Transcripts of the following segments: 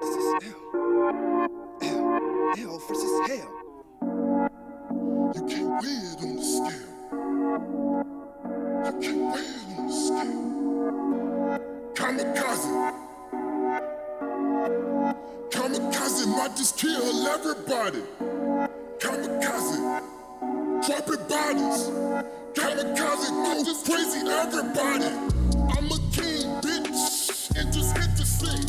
This is hell versus hell. You can't weigh it on the scale. You can't weigh it on the scale. Kamikaze. Kamikaze might just kill everybody. Kamikaze. Dropping bodies. Kamikaze go just crazy everybody. I'm a king, bitch, and just hit the scene.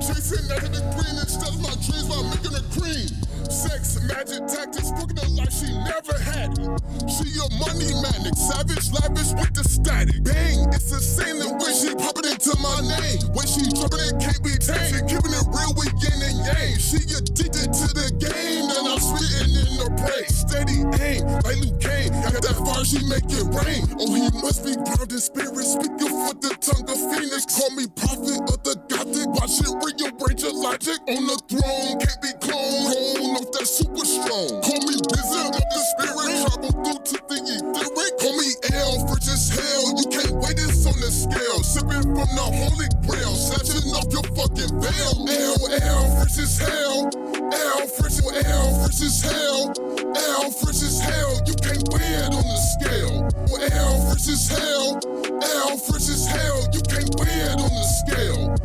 Chasing after the green and stuff my dreams while making her cream. Sex, magic, tactics, fucking a life she never had it. She a money manic, savage, lavish with the static. Bang, it's insane the way she popping into my name. When she dropping it can't be tamed. She keeping it real with yin and yang. She addicted to the game, and I'm spitting in the brain. Steady aim, like Luke Kane. Got that fire, she make it rain. Oh, he must be grounded in spirit, speaking for the tongue of Phoenix. Call me prophet of the Gothic. Watch it rearrange your logic on the throne. Can't be cloned. Hold off that super strong. Call me wizard of the spirit. Travel through to the etheric. Call me L, fresh as hell. You can't weigh this on the scale. Sipping from the holy grail. Snatching off your fucking veil. L, fresh as hell. L, fresh as hell. L, fresh as hell. You can't weigh it on the scale. L, fresh as hell. L, fresh as hell. You can't weigh it on the scale.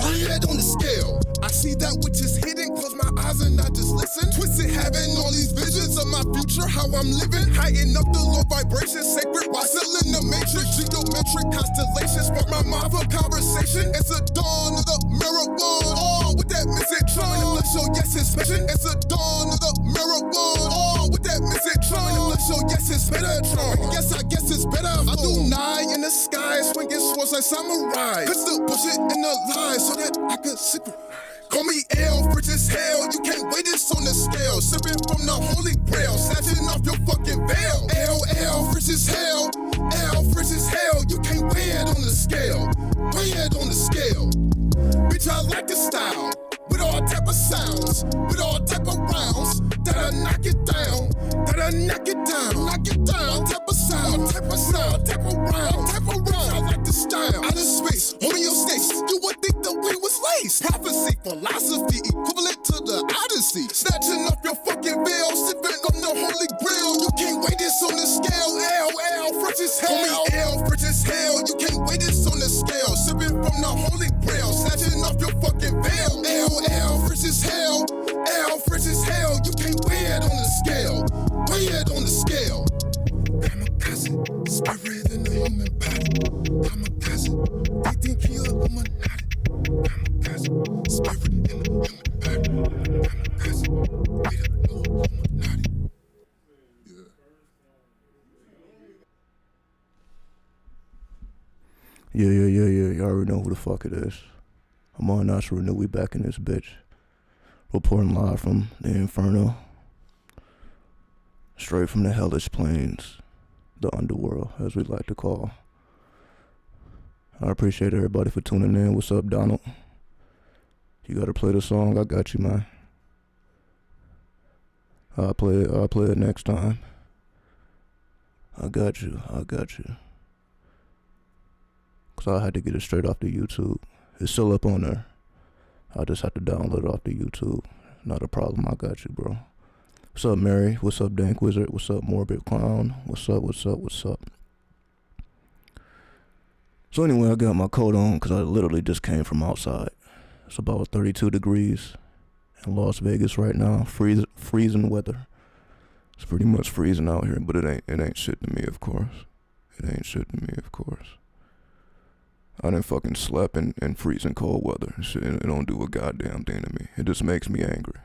Weigh it on the scale. I see that which is hidden, close my eyes and I just listen. Twisted, having all these visions of my future, how I'm living. Heighten up the low vibrations, sacred while still in the matrix. Geometric constellations, spark my mind for conversation. It's a dawn of the mirror one, all with that missing tron. So yes, it's mission. It's a dawn of the mirror one, all with that missing tron. So yes, it's Metatron. Yes, I guess it's better. I do nine in the sky, swinging swords like samurai. Cause the bullshit in the lies so that I could secret. Call me L, fresh as hell. You can't weigh this on the scale. Sipping from the holy grail, snatching off your fucking veil. L, fresh as hell. L, fresh as hell. You can't weigh it on the scale. Weigh it on the scale. Bitch, I like the style. With all type of sounds, with all type of rounds. That'll knock it down. That'll knock it down. Knock it down. All type of sound, type of sound, type of round, type of round. I like the style. Out of space, homeostasis. You would think the way was laced. Prophecy, philosophy, equivalent to the Odyssey. Snatching off your fucking veil, sipping on the holy grail. You can't weigh this on the scale. L, fresh as hell. Call me L, fresh as hell. You can't weigh this on the scale. Sipping from the holy grail, snatching off your fucking veil. L, fresh as hell. L, fresh as hell. You can't weigh it on the scale. Weigh it on the scale. Kamikaze, spirit in the human body. Kamikaze, they think he Illuminati. Kamikaze, spirit in the human body. Kamikaze, they don't know Illuminati. Yeah. You already know who the fuck it is. Amun Asha Renu, we back in this bitch. Reporting live from the Inferno. Straight from the hellish plains. The Underworld, as we like to call. I appreciate everybody for tuning in. What's up, Donald? You gotta play the song. I got you, man. I'll play it next time. I got you. Cause I had to get it straight off the YouTube. It's still up on there. I just have to download it off the YouTube. Not a problem. I got you, bro. What's up, Mary? What's up, Dank Wizard? What's up, Morbid Clown? What's up? So anyway, I got my coat on because I literally just came from outside. It's about 32 degrees in Las Vegas right now. Freezing weather. It's pretty much freezing out here, but it ain't shit to me, of course. I done fucking slept in freezing cold weather. Shit, it don't do a goddamn thing to me. It just makes me angry.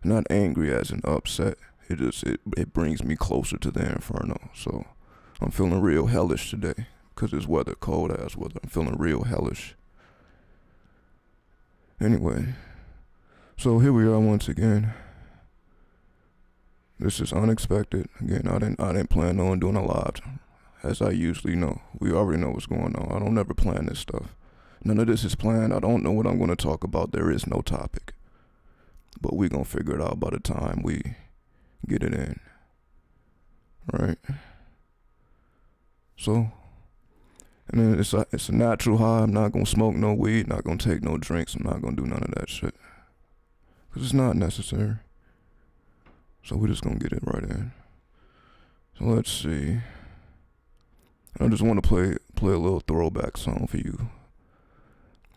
Not angry as in upset. It brings me closer to the Inferno. So I'm feeling real hellish today. Cause it's weather, cold ass weather. I'm feeling real hellish. Anyway, so here we are once again. This is unexpected. Again, I didn't plan on doing a live, as I usually know. We already know what's going on. I don't never plan this stuff. None of this is planned. I don't know what I'm going to talk about. There is no topic. But we going to figure it out by the time we get it in. Right? So, And then it's a natural high. I'm not gonna smoke no weed, not gonna take no drinks, I'm not gonna do none of that shit. Cause it's not necessary. So we're just gonna get it right in. So let's see. I just want to play a little throwback song for you,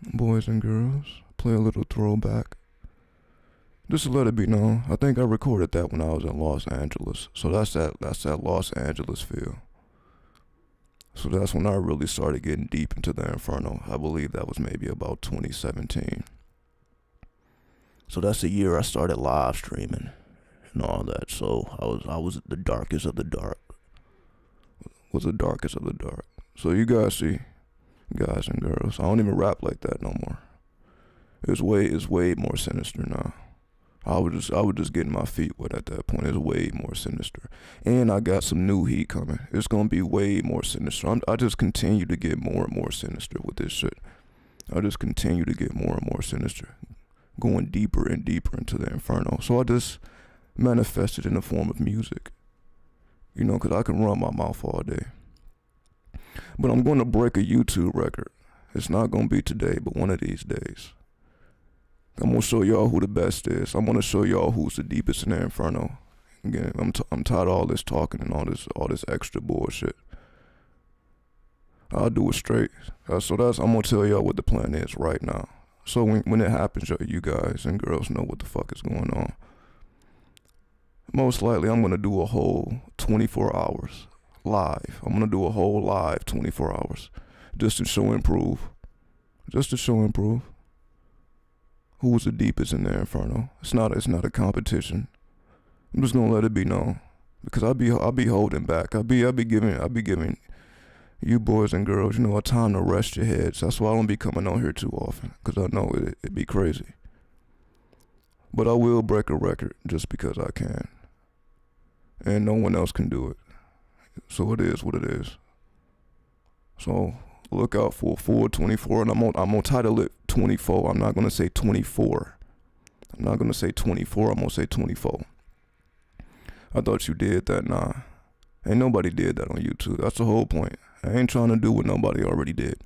boys and girls. Play a little throwback. Just to let it be known, I think I recorded that when I was in Los Angeles. So that's that Los Angeles feel. So that's when I really started getting deep into the Inferno. I believe that was maybe about 2017. So that's the year I started live streaming and all that. So I was the darkest of the dark. Was the darkest of the dark. So you guys see, guys and girls, I don't even rap like that no more. It's way more sinister now. I was just getting my feet wet at that point. It's way more sinister. And I got some new heat coming. It's gonna be way more sinister. I just continue to get more and more sinister with this shit. I just continue to get more and more sinister. Going deeper and deeper into the Inferno. So I just manifested in the form of music. You know, cause I can run my mouth all day. But I'm gonna break a YouTube record. It's not gonna be today, but one of these days. I'm gonna show y'all who the best is. I'm gonna show y'all who's the deepest in the Inferno. Again, I'm tired of all this talking and all this extra bullshit. I'll do it straight. So I'm gonna tell y'all what the plan is right now. So when it happens, you guys and girls know what the fuck is going on. Most likely, I'm gonna do a whole 24 hours live. I'm gonna do a whole live 24 hours, just to show and prove. Just to show and prove. Who was the deepest in the Inferno? It's not a competition. I'm just gonna let it be known, because I'll be holding back. I'll be giving you boys and girls, you know, a time to rest your heads. That's why I don't be coming on here too often, because I know it'd be crazy. But I will break a record just because I can, and no one else can do it. So it is what it is. So look out for 424, and I'm gonna title it 24. I'm not gonna say 24. I'm not gonna say 24. I'm gonna say 24. I thought you did that. Nah, ain't nobody did that on YouTube. That's the whole point. I ain't trying to do what nobody already did.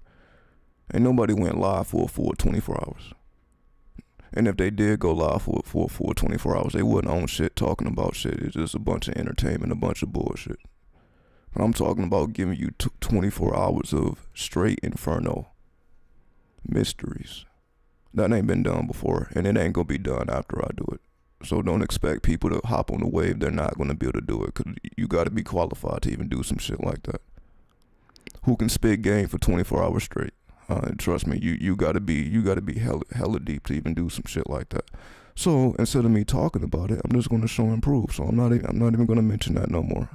Ain't nobody went live for a full 24 hours. And if they did go live for a full 24 hours, they wouldn't own shit talking about shit. It's just a bunch of entertainment, a bunch of bullshit. But I'm talking about giving you 24 hours of straight Inferno mysteries. That ain't been done before, and it ain't gonna be done after I do it. So don't expect people to hop on the wave. They're not gonna be able to do it, because you gotta be qualified to even do some shit like that. Who can spit game for 24 hours straight? Trust me, you gotta be hella deep to even do some shit like that. So instead of me talking about it, I'm just gonna show and prove. So I'm not even gonna mention that no more.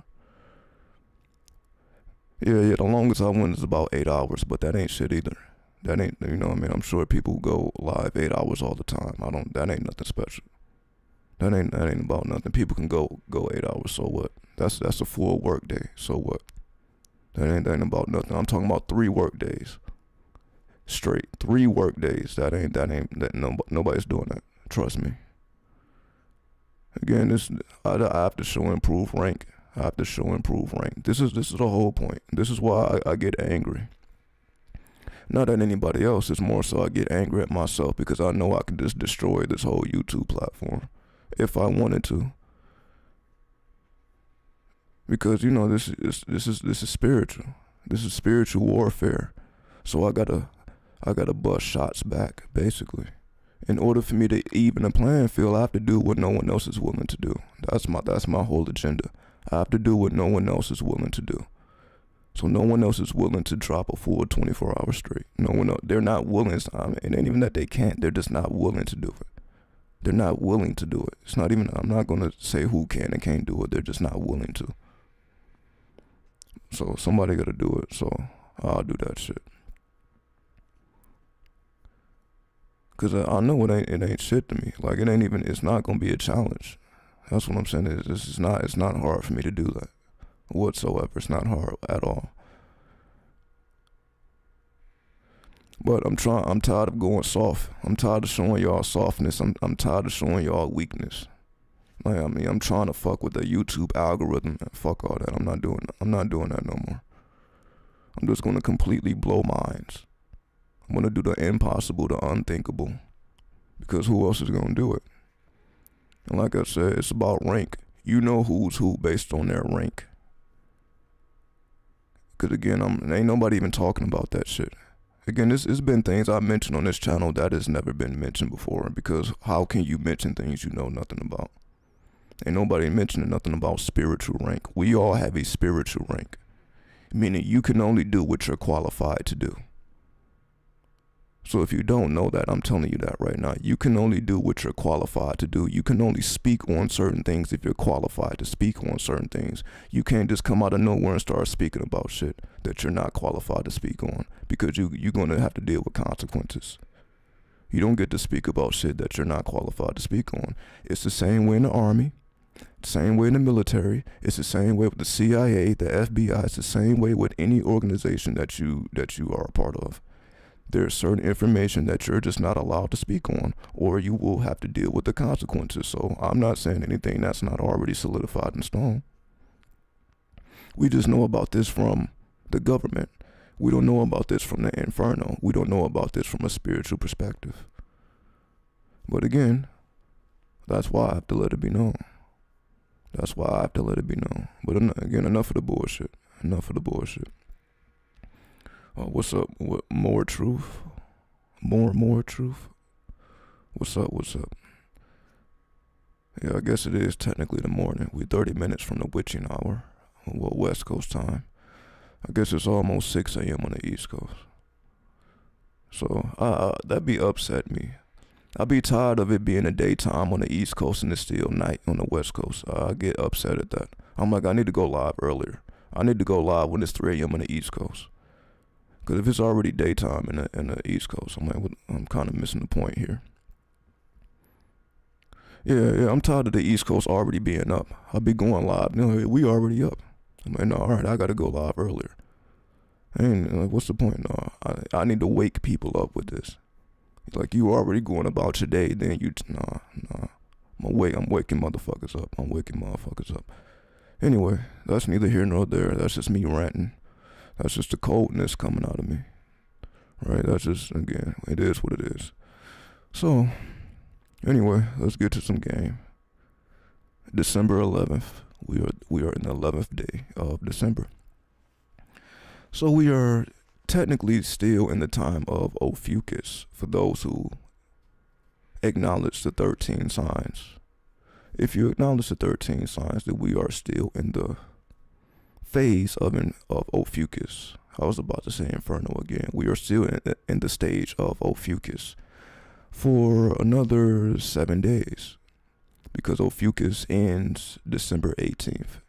Yeah, the longest I went is about 8 hours, but that ain't shit either. That ain't, you know what I mean? I'm sure people go live 8 hours all the time. That ain't nothing special. That ain't about nothing. People can go 8 hours, so what? That's a full work day, so what? That ain't about nothing. I'm talking about 3 work days. Straight 3 work days. Nobody's doing that. Trust me. Again, I have to show and prove rank. I have to show and prove rank. This is the whole point. This is why I get angry. Not at anybody else. It's more so I get angry at myself, because I know I can just destroy this whole YouTube platform if I wanted to. Because, you know, this is spiritual. This is spiritual warfare. So I gotta bust shots back, basically. In order for me to even a playing field, I have to do what no one else is willing to do. That's my whole agenda. I have to do what no one else is willing to do. So no one else is willing to drop a full 24 hours straight. No one else. They're not willing. It ain't even that they can't. They're just not willing to do it. They're not willing to do it. It's not even, I'm not going to say who can and can't do it. They're just not willing to. So somebody got to do it. So I'll do that shit. Because I know it ain't shit to me. Like, it's not going to be a challenge. That's what I'm saying. It's not hard for me to do that whatsoever. It's not hard at all. But I'm tired of going soft. I'm tired of showing y'all softness. I'm tired of showing y'all weakness. Like, I mean, I'm trying to fuck with the YouTube algorithm. Fuck all that. I'm not doing that no more. I'm just going to completely blow minds. I'm going to do the impossible, the unthinkable, because who else is going to do it? And like I said, it's about rank. You know who's who based on their rank. Because again, ain't nobody even talking about that shit. Again, it's been things I've mentioned on this channel that has never been mentioned before, because how can you mention things you know nothing about? Ain't nobody mentioning nothing about spiritual rank. We all have a spiritual rank, meaning you can only do what you're qualified to do. So if you don't know that, I'm telling you that right now. You can only do what you're qualified to do. You can only speak on certain things if you're qualified to speak on certain things. You can't just come out of nowhere and start speaking about shit that you're not qualified to speak on, because you're going to have to deal with consequences. You don't get to speak about shit that you're not qualified to speak on. It's the same way in the Army, the same way in the military. It's the same way with the CIA, the FBI. It's the same way with any organization that you are a part of. There's certain information that you're just not allowed to speak on, or you will have to deal with the consequences. So I'm not saying anything that's not already solidified in stone. We just know about this from the government. We don't know about this from the Inferno. We don't know about this from a spiritual perspective. But again, that's why I have to let it be known. That's why I have to let it be known. But again, enough of the bullshit. Enough of the bullshit. What's up? What, more truth? More truth? What's up? Yeah, I guess it is technically the morning. We're 30 minutes from the witching hour. Well, West Coast time. I guess it's almost 6 a.m. on the East Coast. So that'd be upset me. I'd be tired of it being a daytime on the East Coast and it's still night on the West Coast. I get upset at that. I'm like, I need to go live earlier. I need to go live when it's 3 a.m. on the East Coast. Because if it's already daytime in the East Coast, I'm like, I'm kind of missing the point here. Yeah, I'm tired of the East Coast already being up. I'll be going live. We already up. I'm like, no, all right, I got to go live earlier. And what's the point? No, I need to wake people up with this. Like, you already going about your day, then nah. I'm waking motherfuckers up. Anyway, that's neither here nor there. That's just me ranting. That's just the coldness coming out of me. Right? That's just, again, it is what it is. So, anyway, let's get to some game. December 11th. We are in the 11th day of December. So we are technically still in the time of Ophiuchus, for those who acknowledge the 13 signs. If you acknowledge the 13 signs, then we are still in the phase of Ophiuchus. I was about to say Inferno again. We are still in the stage of Ophiuchus for another 7 days, because Ophiuchus ends December 18th.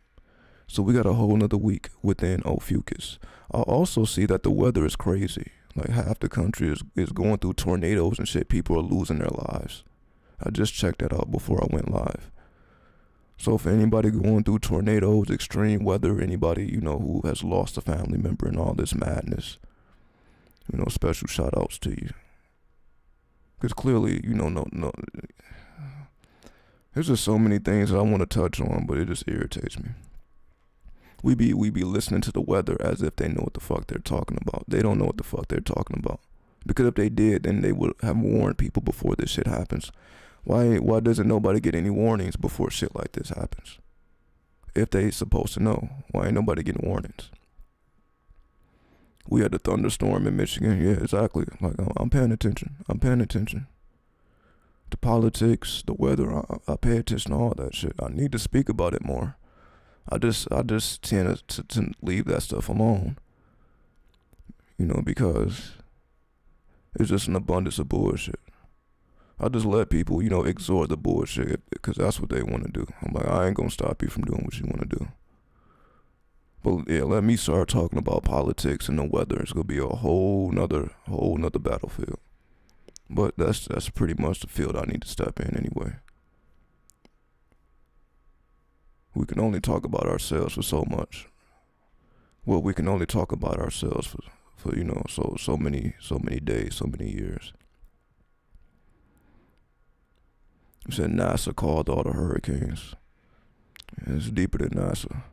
So we got a whole nother week within Ophiuchus. I also see that the weather is crazy. Like, half the country is going through tornadoes and shit. People are losing their lives. I just checked that out before I went live. So for anybody going through tornadoes, extreme weather, anybody, who has lost a family member and all this madness, special shout outs to you. Because clearly, no. There's just so many things that I want to touch on, but it just irritates me. We be listening to the weather as if they know what the fuck they're talking about. They don't know what the fuck they're talking about. Because if they did, then they would have warned people before this shit happens. Why doesn't nobody get any warnings before shit like this happens? If they supposed to know, why ain't nobody getting warnings? We had a thunderstorm in Michigan. Yeah, exactly. Like, I'm paying attention. The politics, the weather, I pay attention to all that shit. I need to speak about it more. I just tend to leave that stuff alone. Because it's just an abundance of bullshit. I just let people, exhort the bullshit, because that's what they want to do. I'm like, I ain't gonna stop you from doing what you want to do. But yeah, let me start talking about politics and the weather. It's gonna be a whole nother battlefield. But that's pretty much the field I need to step in anyway. We can only talk about ourselves for so much. Well, we can only talk about ourselves for so many days, so many years. You said NASA called all the hurricanes. It's deeper than NASA.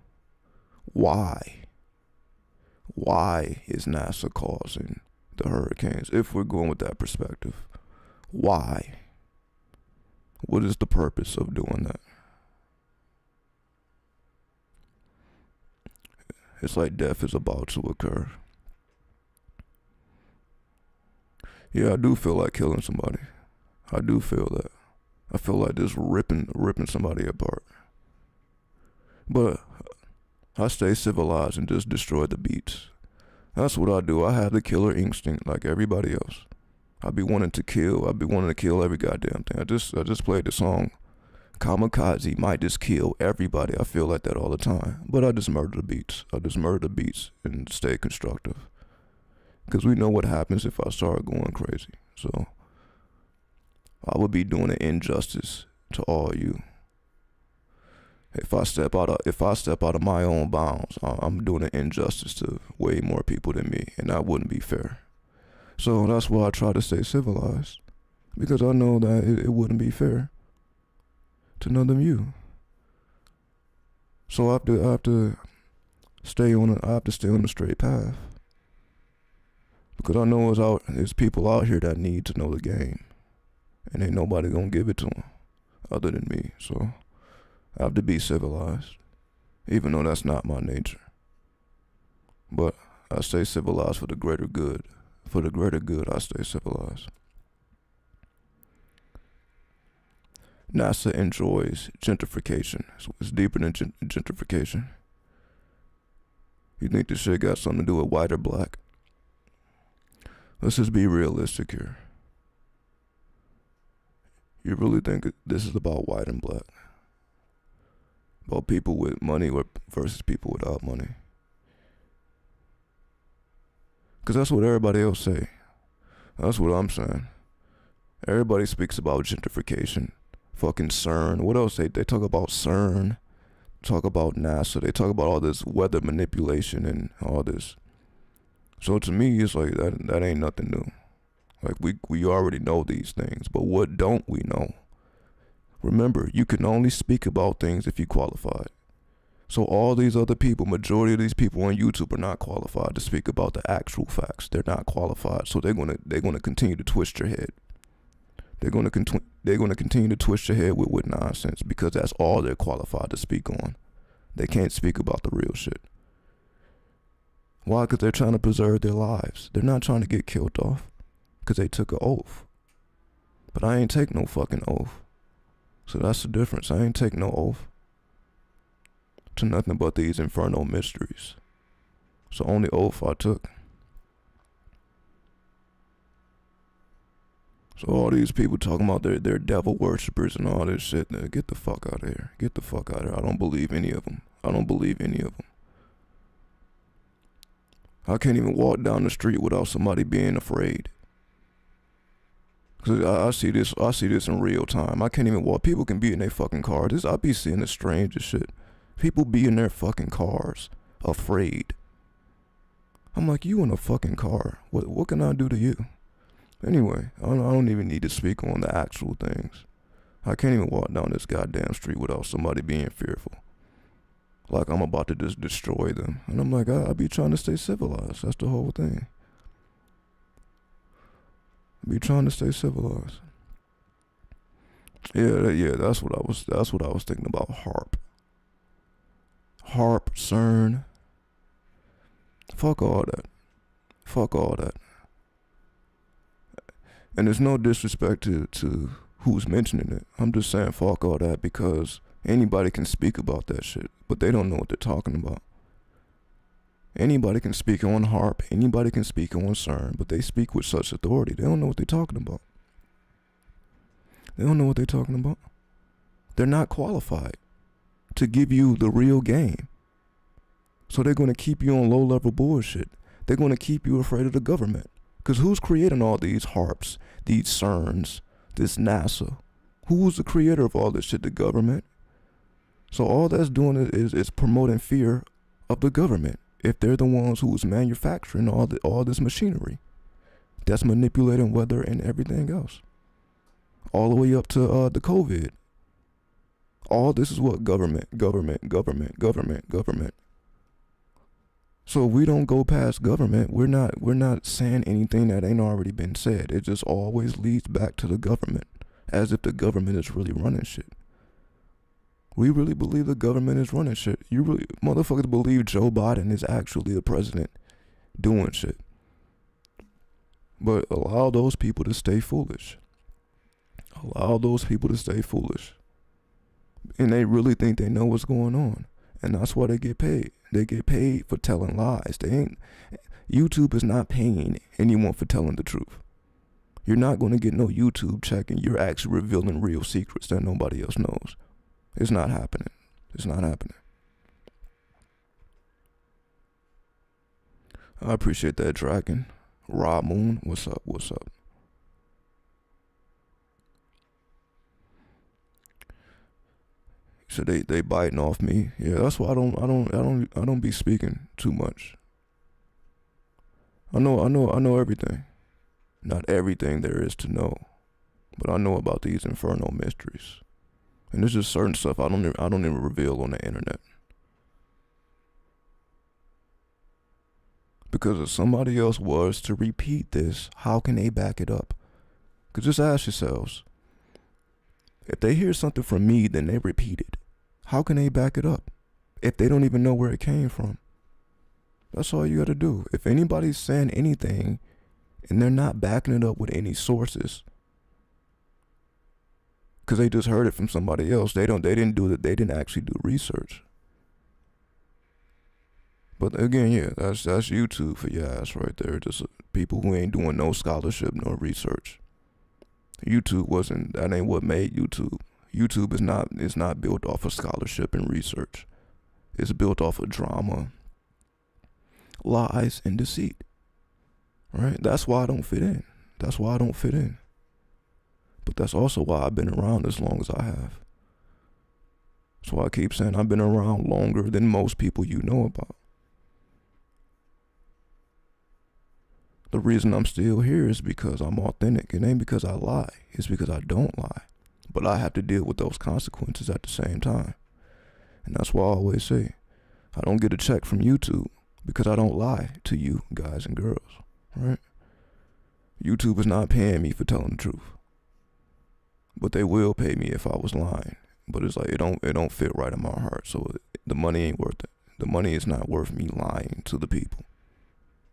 Why? Why is NASA causing the hurricanes? If we're going with that perspective, why? What is the purpose of doing that? It's like death is about to occur. Yeah, I do feel like killing somebody. I do feel that. I feel like just ripping somebody apart. But I stay civilized and just destroy the beats. That's what I do. I have the killer instinct like everybody else. I be wanting to kill every goddamn thing. I just played the song. Kamikaze might just kill everybody. I feel like that all the time. But I just murder the beats. And stay constructive. Because we know what happens if I start going crazy. So I would be doing an injustice to all you. If I step out of my own bounds, I'm doing an injustice to way more people than me, and that wouldn't be fair. So that's why I try to stay civilized, because I know that it wouldn't be fair to none of you. So I have to stay on the straight path, because I know there's people out here that need to know the game, and ain't nobody gonna give it to them other than me. So I have to be civilized, even though that's not my nature. But I stay civilized for the greater good. For the greater good, I stay civilized. NASA enjoys gentrification. So it's deeper than gentrification. You think this shit got something to do with white or black? Let's just be realistic here. You really think this is about white and black? About people with money versus people without money? Because that's what everybody else say. That's what I'm saying. Everybody speaks about gentrification. Fucking CERN. What else? They talk about CERN. Talk about NASA. They talk about all this weather manipulation and all this. So to me, it's like that ain't nothing new. Like we already know these things. But what don't we know? Remember, you can only speak about things if you qualified. So all these other people, majority of these people on YouTube are not qualified to speak about the actual facts. They're not qualified, so they're gonna continue to twist your head. They're gonna continue to twist your head with nonsense, because that's all they're qualified to speak on. They can't speak about the real shit. Why? Because they're trying to preserve their lives. They're not trying to get killed off, because they took an oath. But I ain't take no fucking oath. So that's the difference. I ain't take no oath to nothing but these infernal mysteries. It's the only oath I took. So all these people talking about they're devil worshippers and all this shit, get the fuck out of here. Get the fuck out of here. I don't believe any of them. I can't even walk down the street without somebody being afraid. Cause I see this in real time. I can't even walk. People can be in their fucking cars. I be seeing the strangest shit. People be in their fucking cars, afraid. I'm like, you in a fucking car. What can I do to you? Anyway, I don't even need to speak on the actual things. I can't even walk down this goddamn street without somebody being fearful. Like I'm about to just destroy them. And I'm like, I be trying to stay civilized. That's the whole thing. I be trying to stay civilized. Yeah, that's what I was thinking about. Harp, CERN. Fuck all that. And there's no disrespect to who's mentioning it. I'm just saying fuck all that, because anybody can speak about that shit, but they don't know what they're talking about. Anybody can speak on harp, anybody can speak on CERN, but they speak with such authority. They don't know what they're talking about. They're not qualified to give you the real game. So they're going to keep you on low-level bullshit. They're going to keep you afraid of the government. Because who's creating all these harps, these CERNs, this NASA? Who's the creator of all this shit? The government. So all that's doing is promoting fear of the government. If they're the ones who's manufacturing all this machinery that's manipulating weather and everything else, all the way up to the COVID. All this is what government. So if we don't go past government, we're not saying anything that ain't already been said. It just always leads back to the government, as if the government is really running shit. We really believe the government is running shit. You really motherfuckers believe Joe Biden is actually the president doing shit. But allow those people to stay foolish. Allow those people to stay foolish. And they really think they know what's going on. And that's why they get paid. They get paid for telling lies. YouTube is not paying anyone for telling the truth. You're not going to get no YouTube check and you're actually revealing real secrets that nobody else knows. It's not happening. It's not happening. I appreciate that, Dragon. Rob Moon, what's up? What's up? So they biting off me. Yeah, that's why I don't be speaking too much. I know everything. Not everything there is to know, but I know about these infernal mysteries. And there's just certain stuff I don't even reveal on the internet. Because if somebody else was to repeat this, how can they back it up? Because just ask yourselves, if they hear something from me, then they repeat it. How can they back it up if they don't even know where it came from? That's all you gotta do. If anybody's saying anything and they're not backing it up with any sources, because they just heard it from somebody else, they didn't actually do research. But again, yeah, that's YouTube for your ass right there. Just people who ain't doing no scholarship, no research. That ain't what made YouTube. YouTube is not built off of scholarship and research. It's built off of drama, lies, and deceit. Right? That's why I don't fit in. But that's also why I've been around as long as I have. That's why I keep saying I've been around longer than most people you know about. The reason I'm still here is because I'm authentic. It ain't because I lie. It's because I don't lie. But I have to deal with those consequences at the same time. And that's why I always say, I don't get a check from YouTube because I don't lie to you guys and girls, right? YouTube is not paying me for telling the truth. But they will pay me if I was lying. But it's like, it don't fit right in my heart. So the money ain't worth it. The money is not worth me lying to the people.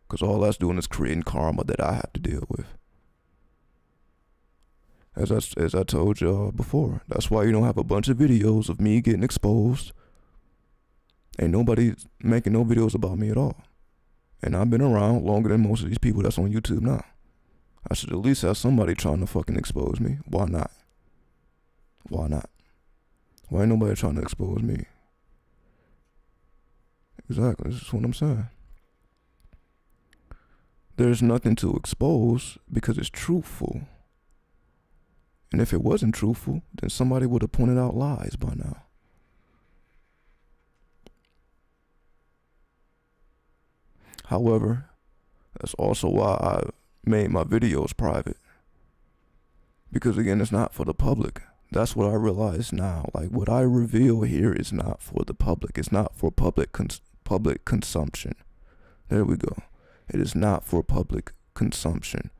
Because all that's doing is creating karma that I have to deal with. As I told y'all before, that's why you don't have a bunch of videos of me getting exposed. Ain't nobody making no videos about me at all. And I've been around longer than most of these people that's on YouTube now. I should at least have somebody trying to fucking expose me. Why not? Why not? Why ain't nobody trying to expose me? Exactly, that's what I'm saying. There's nothing to expose because it's truthful. And if it wasn't truthful, then somebody would have pointed out lies by now. However, that's also why I made my videos private. Because again, it's not for the public. That's what I realize now. Like, what I reveal here is not for the public. It's not for public consumption. There we go. It is not for public consumption.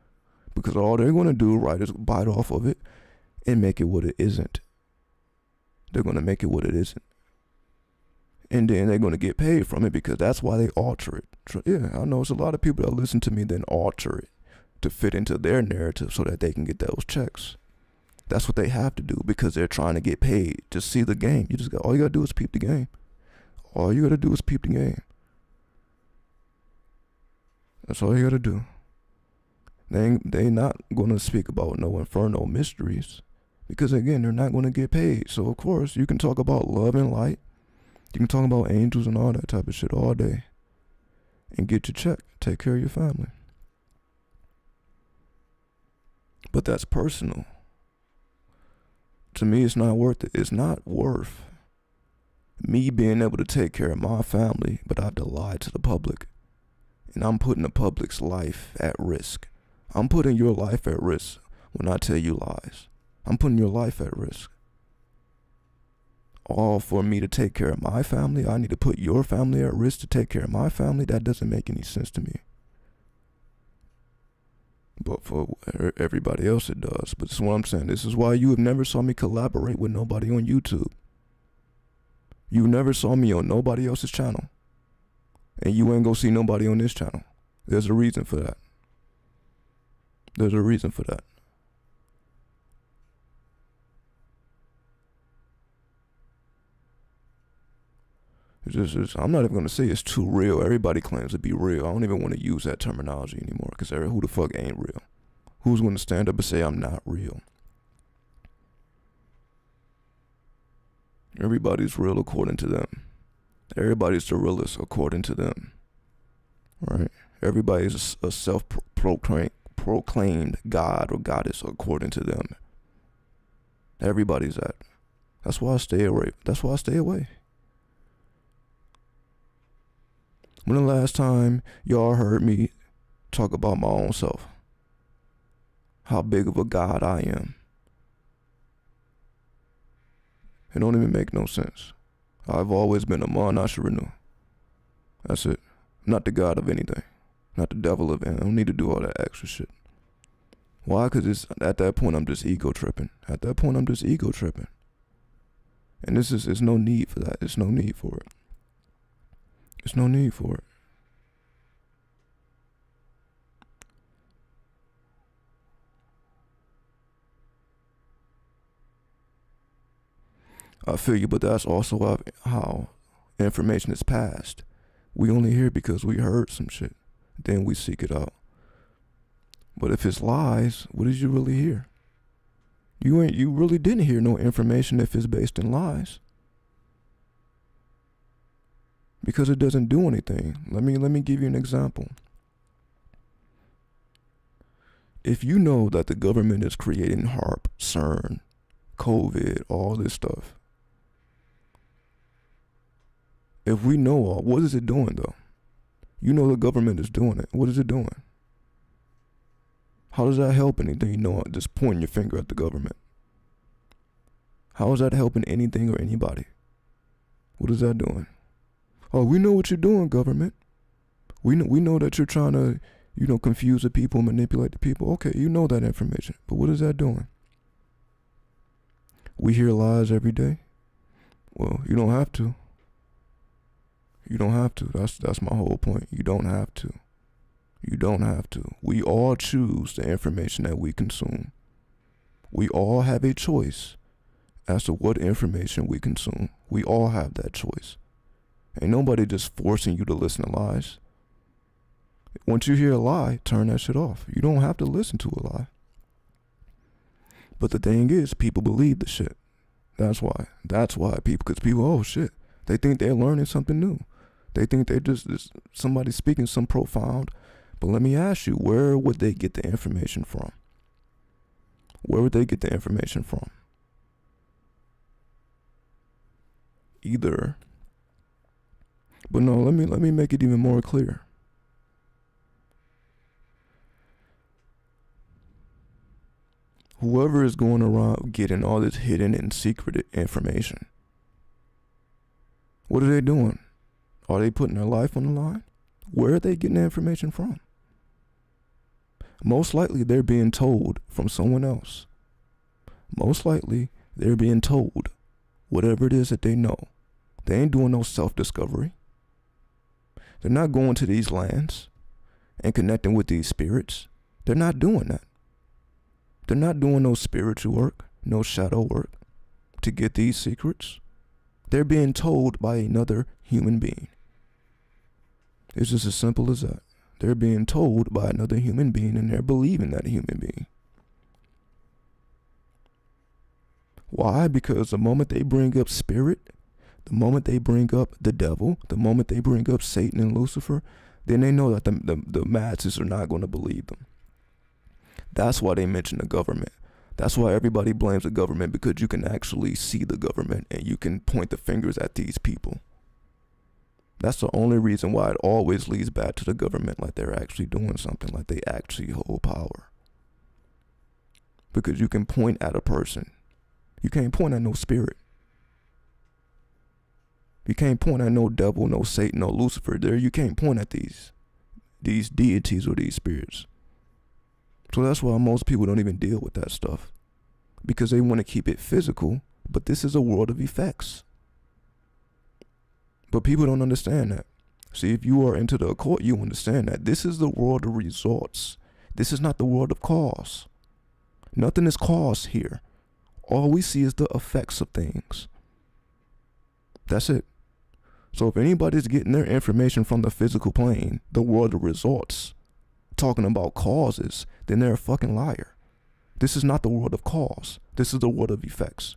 Because all they're going to do, right, is bite off of it and make it what it isn't. They're going to make it what it isn't. And then they're going to get paid from it because that's why they alter it. Yeah, I know it's a lot of people that listen to me then alter it to fit into their narrative so that they can get those checks. That's what they have to do because they're trying to get paid. Just see the game. All you got to do is peep the game. All you got to do is peep the game. That's all you got to do. They not going to speak about no infernal mysteries because, again, they're not going to get paid. So, of course, you can talk about love and light. You can talk about angels and all that type of shit all day and get your check. Take care of your family. But that's personal. To me, it's not worth it. It's not worth me being able to take care of my family, but I have to lie to the public. And I'm putting the public's life at risk. I'm putting your life at risk when I tell you lies. I'm putting your life at risk. all for me to take care of my family. I need to put your family at risk to take care of my family. That doesn't make any sense to me. But for everybody else it does. But this is what I'm saying. This is why you have never saw me collaborate with nobody on YouTube. You never saw me on nobody else's channel. And you ain't gonna see nobody on this channel. There's a reason for that. There's a reason for that. I'm not even going to say it's too real. Everybody claims to be real. I don't even want to use that terminology anymore because who the fuck ain't real? Who's going to stand up and say I'm not real? Everybody's real according to them. Everybody's the realest according to them. Right? Everybody's a self-proclaimed god or goddess according to them. Everybody's that. That's why I stay away. That's why I stay away. When the last time y'all heard me talk about my own self? How big of a god I am? It don't even make no sense. I've always been Amun Asha Renu. That's it. Not the god of anything. Not the devil of anything. I don't need to do all that extra shit. Why? Because at that point I'm just ego tripping. At that point I'm just ego tripping. And there's no need for that. There's no need for it. There's no need for it. I feel you, but that's also how information is passed. We only hear because we heard some shit. Then we seek it out. But if it's lies, what did you really hear? You really didn't hear no information if it's based in lies. Because it doesn't do anything. Let me give you an example. If you know that the government is creating HARP, CERN, COVID, all this stuff. If we know all, what is it doing though? You know the government is doing it. What is it doing? How does that help anything? You know, just pointing your finger at the government. How is that helping anything or anybody? What is that doing? Oh, we know what you're doing, government. We know that you're trying to, confuse the people, manipulate the people. Okay, you know that information. But what is that doing? We hear lies every day. Well, you don't have to. You don't have to. That's my whole point. You don't have to. You don't have to. We all choose the information that we consume. We all have a choice as to what information we consume. We all have that choice. Ain't nobody just forcing you to listen to lies. Once you hear a lie, turn that shit off. You don't have to listen to a lie. But the thing is, people believe the shit. That's why because people, oh shit, they think they're learning something new. They think they're just somebody speaking some profound. But let me ask you, where would they get the information from? Where would they get the information from? Either. But no, let me make it even more clear. Whoever is going around getting all this hidden and secret information, what are they doing? Are they putting their life on the line? Where are they getting the information from? Most likely they're being told from someone else. Most likely they're being told whatever it is that they know. They ain't doing no self-discovery. They're not going to these lands and connecting with these spirits. They're not doing that. They're not doing no spiritual work, no shadow work to get these secrets. They're being told by another human being. It's just as simple as that. They're being told by another human being and they're believing that human being. Why? Because the moment they bring up spirit, the moment they bring up the devil, the moment they bring up Satan and Lucifer, then they know that the masses are not going to believe them. That's why they mention the government. That's why everybody blames the government, because you can actually see the government and you can point the fingers at these people. That's the only reason why it always leads back to the government, like they're actually doing something, like they actually hold power. Because you can point at a person. You can't point at no spirit. You can't point at no devil, no Satan, no Lucifer. There, you can't point at these deities or these spirits. So that's why most people don't even deal with that stuff, because they want to keep it physical. But this is a world of effects. But people don't understand that. See, if you are into the occult, you understand that this is the world of results. This is not the world of cause. Nothing is cause here. All we see is the effects of things. That's it. So if anybody's getting their information from the physical plane, the world of results, talking about causes, then they're a fucking liar. This is not the world of cause. This is the world of effects.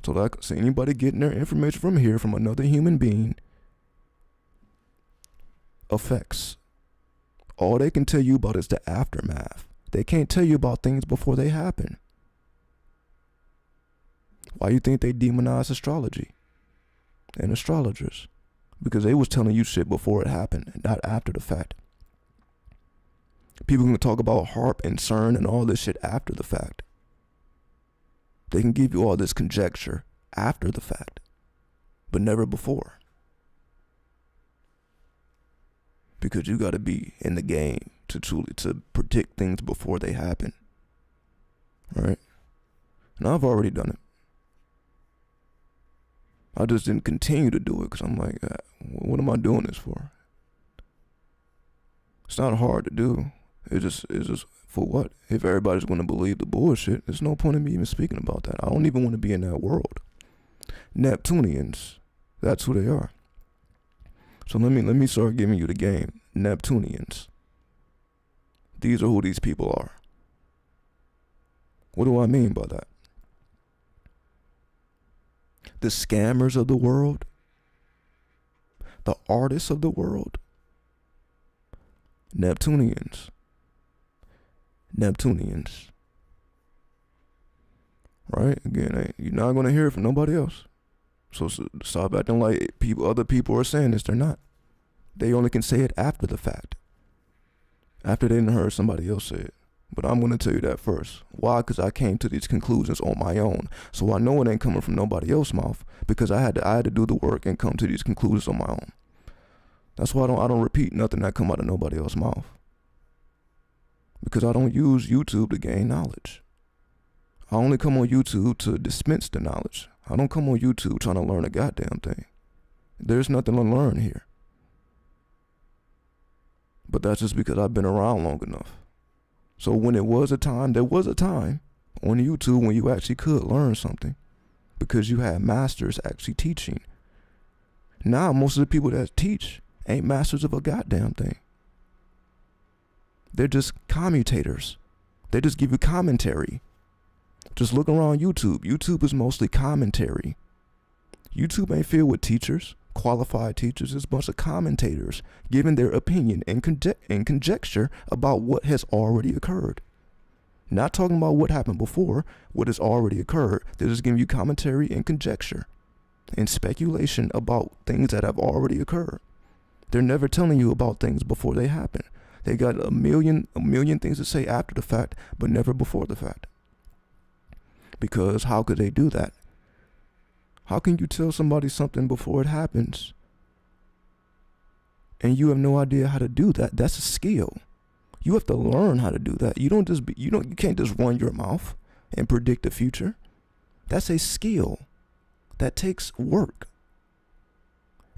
So anybody getting their information from here, from another human being, effects. All they can tell you about is the aftermath. They can't tell you about things before they happen. Why you think they demonize astrology and astrologers? Because they was telling you shit before it happened, and not after the fact. People can talk about HARP and CERN and all this shit after the fact. They can give you all this conjecture after the fact, but never before. Because you gotta be in the game to predict things before they happen. Right? And I've already done it. I just didn't continue to do it because I'm like, what am I doing this for? It's not hard to do. It's just for what? If everybody's going to believe the bullshit, there's no point in me even speaking about that. I don't even want to be in that world. Neptunians, that's who they are. So let me start giving you the game. Neptunians. These are who these people are. What do I mean by that? The scammers of the world, the artists of the world, Neptunians. Right? Again, you're not going to hear it from nobody else. So stop acting like other people are saying this. They're not. They only can say it after the fact. After they didn't heard somebody else say it. But I'm going to tell you that first. Why? Because I came to these conclusions on my own. So I know it ain't coming from nobody else's mouth, because I had to do the work and come to these conclusions on my own. That's why I don't repeat nothing that come out of nobody else's mouth. Because I don't use YouTube to gain knowledge. I only come on YouTube to dispense the knowledge. I don't come on YouTube trying to learn a goddamn thing. There's nothing to learn here. But that's just because I've been around long enough. So when there was a time on YouTube when you actually could learn something, because you had masters actually teaching. Now most of the people that teach ain't masters of a goddamn thing. They're just commutators. They just give you commentary. Just look around YouTube. YouTube is mostly commentary. YouTube ain't filled with teachers, qualified teachers. It's a bunch of commentators giving their opinion and conjecture about what has already occurred. Not talking about what happened before, what has already occurred. They're just giving you commentary and conjecture and speculation about things that have already occurred. They're never telling you about things before they happen. They got a million things to say after the fact, but never before the fact. Because how could they do that? How can you tell somebody something before it happens and you have no idea how to do that? That's a skill. You have to learn how to do that. You can't just run your mouth and predict the future. That's a skill that takes work.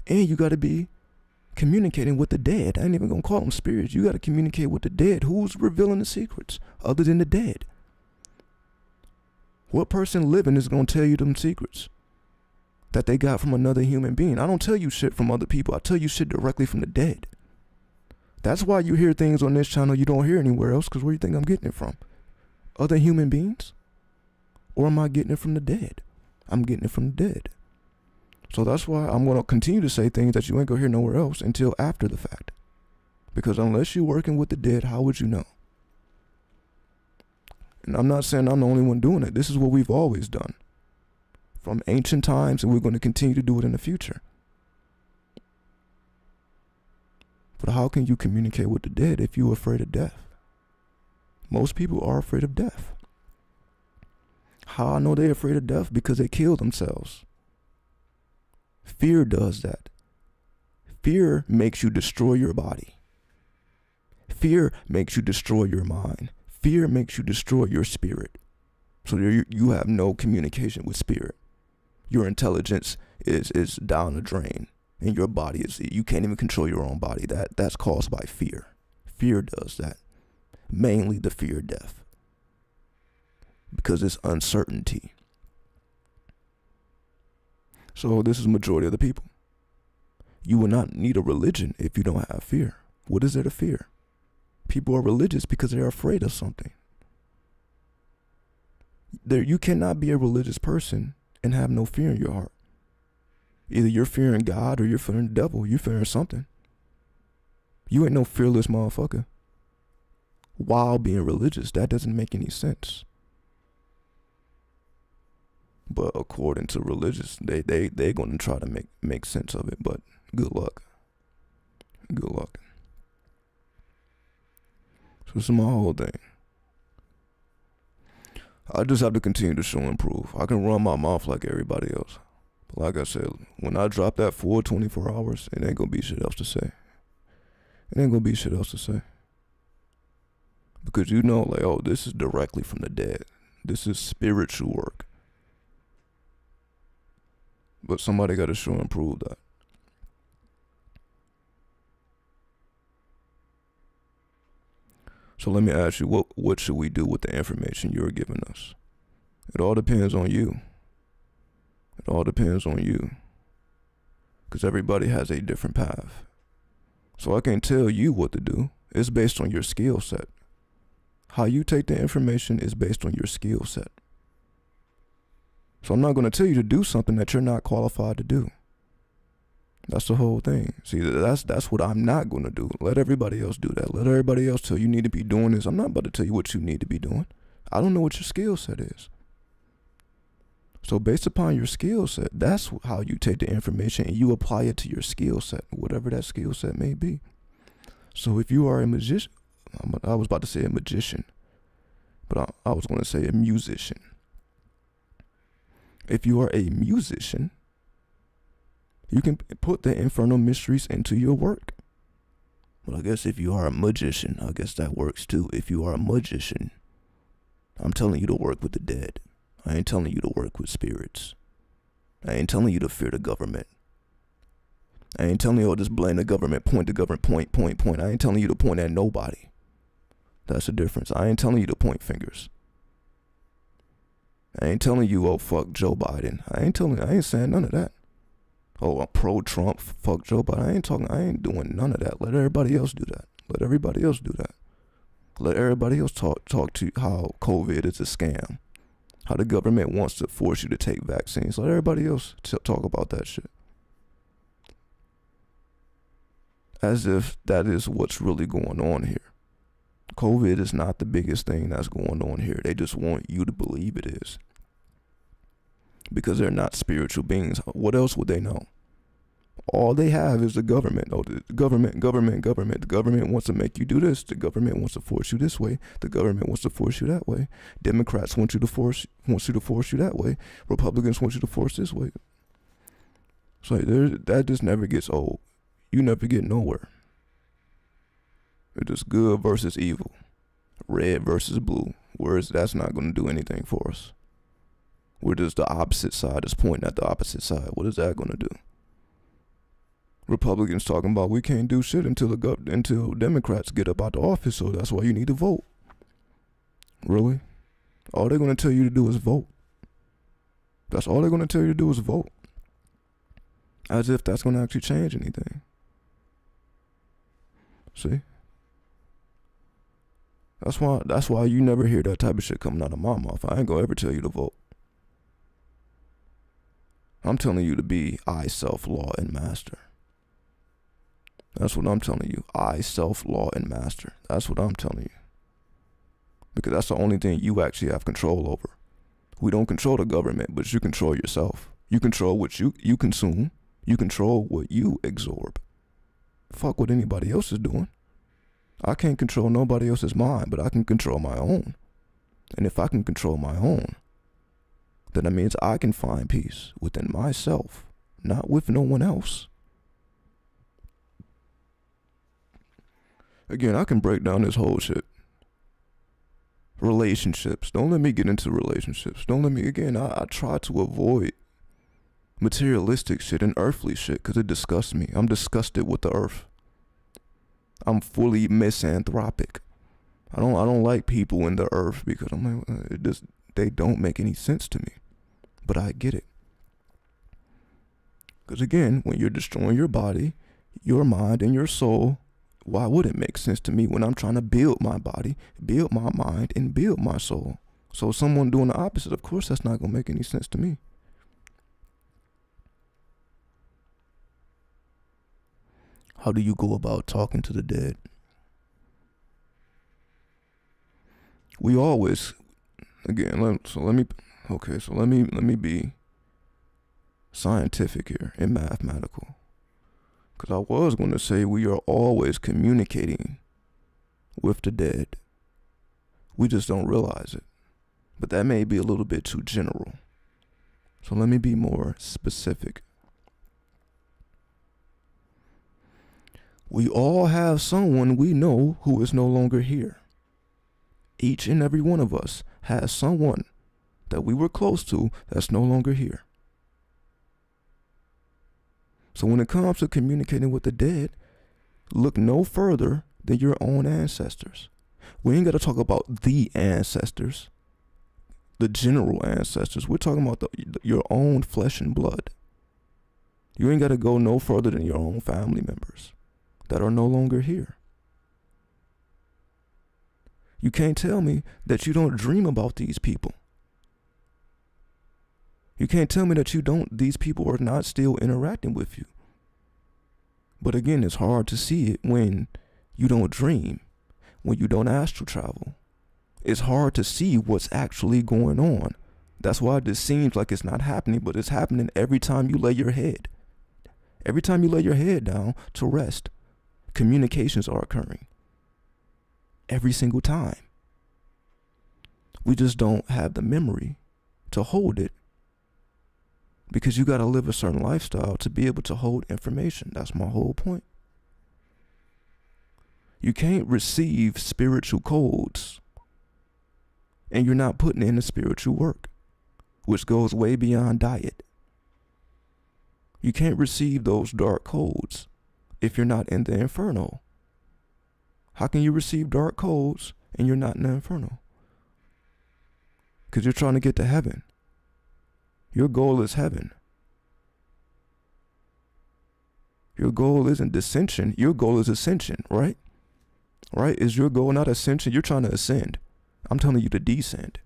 And you got to be communicating with the dead. I ain't even gonna call them spirits. You got to communicate with the dead. Who's revealing the secrets other than the dead? What person living is gonna tell you them secrets that they got from another human being? I don't tell you shit from other people. I tell you shit directly from the dead. That's why you hear things on this channel you don't hear anywhere else, because where do you think I'm getting it from? Other human beings? Or am I getting it from the dead? I'm getting it from the dead. So that's why I'm going to continue to say things that you ain't going to hear nowhere else until after the fact. Because unless you're working with the dead, how would you know? And I'm not saying I'm the only one doing it. This is what we've always done from ancient times, and we're going to continue to do it in the future. But how can you communicate with the dead if you're afraid of death? Most people are afraid of death. How I know they're afraid of death? Because they kill themselves. Fear does that. Fear makes you destroy your body. Fear makes you destroy your mind. Fear makes you destroy your spirit. So you have no communication with spirit. Your intelligence is down the drain. And your body you can't even control your own body. That's caused by fear. Fear does that. Mainly the fear of death. Because it's uncertainty. So this is the majority of the people. You will not need a religion if you don't have fear. What is there to fear? People are religious because they're afraid of something. You cannot be a religious person and have no fear in your heart. Either you're fearing God or you're fearing the devil. You're fearing something. You ain't no fearless motherfucker while being religious. That doesn't make any sense. But according to religious, they're going to try to make sense of it. But good luck. Good luck. So this is my whole thing. I just have to continue to show and improve. I can run my mouth like everybody else. But like I said, when I drop that full 24 hours, it ain't going to be shit else to say. It ain't going to be shit else to say. Because you know, like, oh, this is directly from the dead. This is spiritual work. But somebody got to show and prove that. So let me ask you, what should we do with the information you're giving us? It all depends on you. It all depends on you. Because everybody has a different path. So I can't tell you what to do. It's based on your skill set. How you take the information is based on your skill set. So I'm not going to tell you to do something that you're not qualified to do. That's the whole thing. See, that's what I'm not going to do. Let everybody else do that. Let everybody else tell you need to be doing this. I'm not about to tell you what you need to be doing. I don't know what your skill set is. So based upon your skill set, that's how you take the information and you apply it to your skill set, whatever that skill set may be. So if you are a magician, I was about to say a magician, but I was going to say a musician. If you are a musician, you can put the infernal mysteries into your work. Well, I guess if you are a magician, I guess that works too. If you are a magician, I'm telling you to work with the dead. I ain't telling you to work with spirits. I ain't telling you to fear the government. I ain't telling you, oh, just blame the government, point the government, point. I ain't telling you to point at nobody. That's the difference. I ain't telling you to point fingers. I ain't telling you, oh, fuck Joe Biden. I ain't saying none of that. Oh, I'm pro-Trump, fuck Joe Biden. I ain't doing none of that. Let everybody else do that. Let everybody else do that. Let everybody else talk to how COVID is a scam. How the government wants to force you to take vaccines. Let everybody else talk about that shit. As if that is what's really going on here. COVID is not the biggest thing that's going on here. They just want you to believe it is. Because they're not spiritual beings. What else would they know? All they have is the government. Oh, the government. The government wants to make you do this. The government wants to force you this way. The government wants to force you that way. Democrats want you to force you that way. Republicans want you to force this way. So that just never gets old. You never get nowhere. It's just good versus evil. Red versus blue. Whereas that's not going to do anything for us. We're just the opposite side. Just pointing at the opposite side. What is that going to do? Republicans talking about we can't do shit until Democrats get up out the office, so that's why you need to vote. Really? All they're going to tell you to do is vote. That's all they're going to tell you to do is vote. As if that's going to actually change anything. See? That's why you never hear that type of shit coming out of my mouth. I ain't going to ever tell you to vote. I'm telling you to be I, self, law, and master. That's what I'm telling you. I, self, law, and master. That's what I'm telling you. Because that's the only thing you actually have control over. We don't control the government, but you control yourself. You control what you consume. You control what you absorb. Fuck what anybody else is doing. I can't control nobody else's mind, but I can control my own. And if I can control my own, then that means I can find peace within myself not with no one else. Again, I can break down this whole shit. Relationships. Don't let me get into relationships. Don't let me, again, I try to avoid materialistic shit and earthly shit because it disgusts me. I'm disgusted with the earth. I'm fully misanthropic. I don't like people in the earth because I'm like, they don't make any sense to me. But I get it. Because again, when you're destroying your body, your mind, and your soul, why would it make sense to me when I'm trying to build my body, build my mind, and build my soul? So someone doing the opposite, of course that's not going to make any sense to me. How do you go about talking to the dead? We always, again, let me be scientific here and mathematical. Because I was going to say we are always communicating with the dead. We just don't realize it. But that may be a little bit too general. So let me be more specific. We all have someone we know who is no longer here. Each and every one of us has someone that we were close to that's no longer here. So when it comes to communicating with the dead, look no further than your own ancestors. We ain't got to talk about the ancestors, the general ancestors. We're talking about your own flesh and blood. You ain't got to go no further than your own family members that are no longer here. You can't tell me that you don't dream about these people. You can't tell me that these people are not still interacting with you. But again, it's hard to see it when you don't dream, when you don't astral travel. It's hard to see what's actually going on. That's why this seems like it's not happening, but it's happening every time you lay your head. Every time you lay your head down to rest, communications are occurring. Every single time. We just don't have the memory to hold it because you got to live a certain lifestyle to be able to hold information. That's my whole point. You can't receive spiritual codes and you're not putting in the spiritual work, which goes way beyond diet. You can't receive those dark codes if you're not in the Inferno. How can you receive dark codes and you're not in the Inferno? Because you're trying to get to heaven. Your goal is heaven. Your goal isn't dissension. Your goal is ascension, right? Right? Is your goal not ascension? You're trying to ascend. I'm telling you to descend.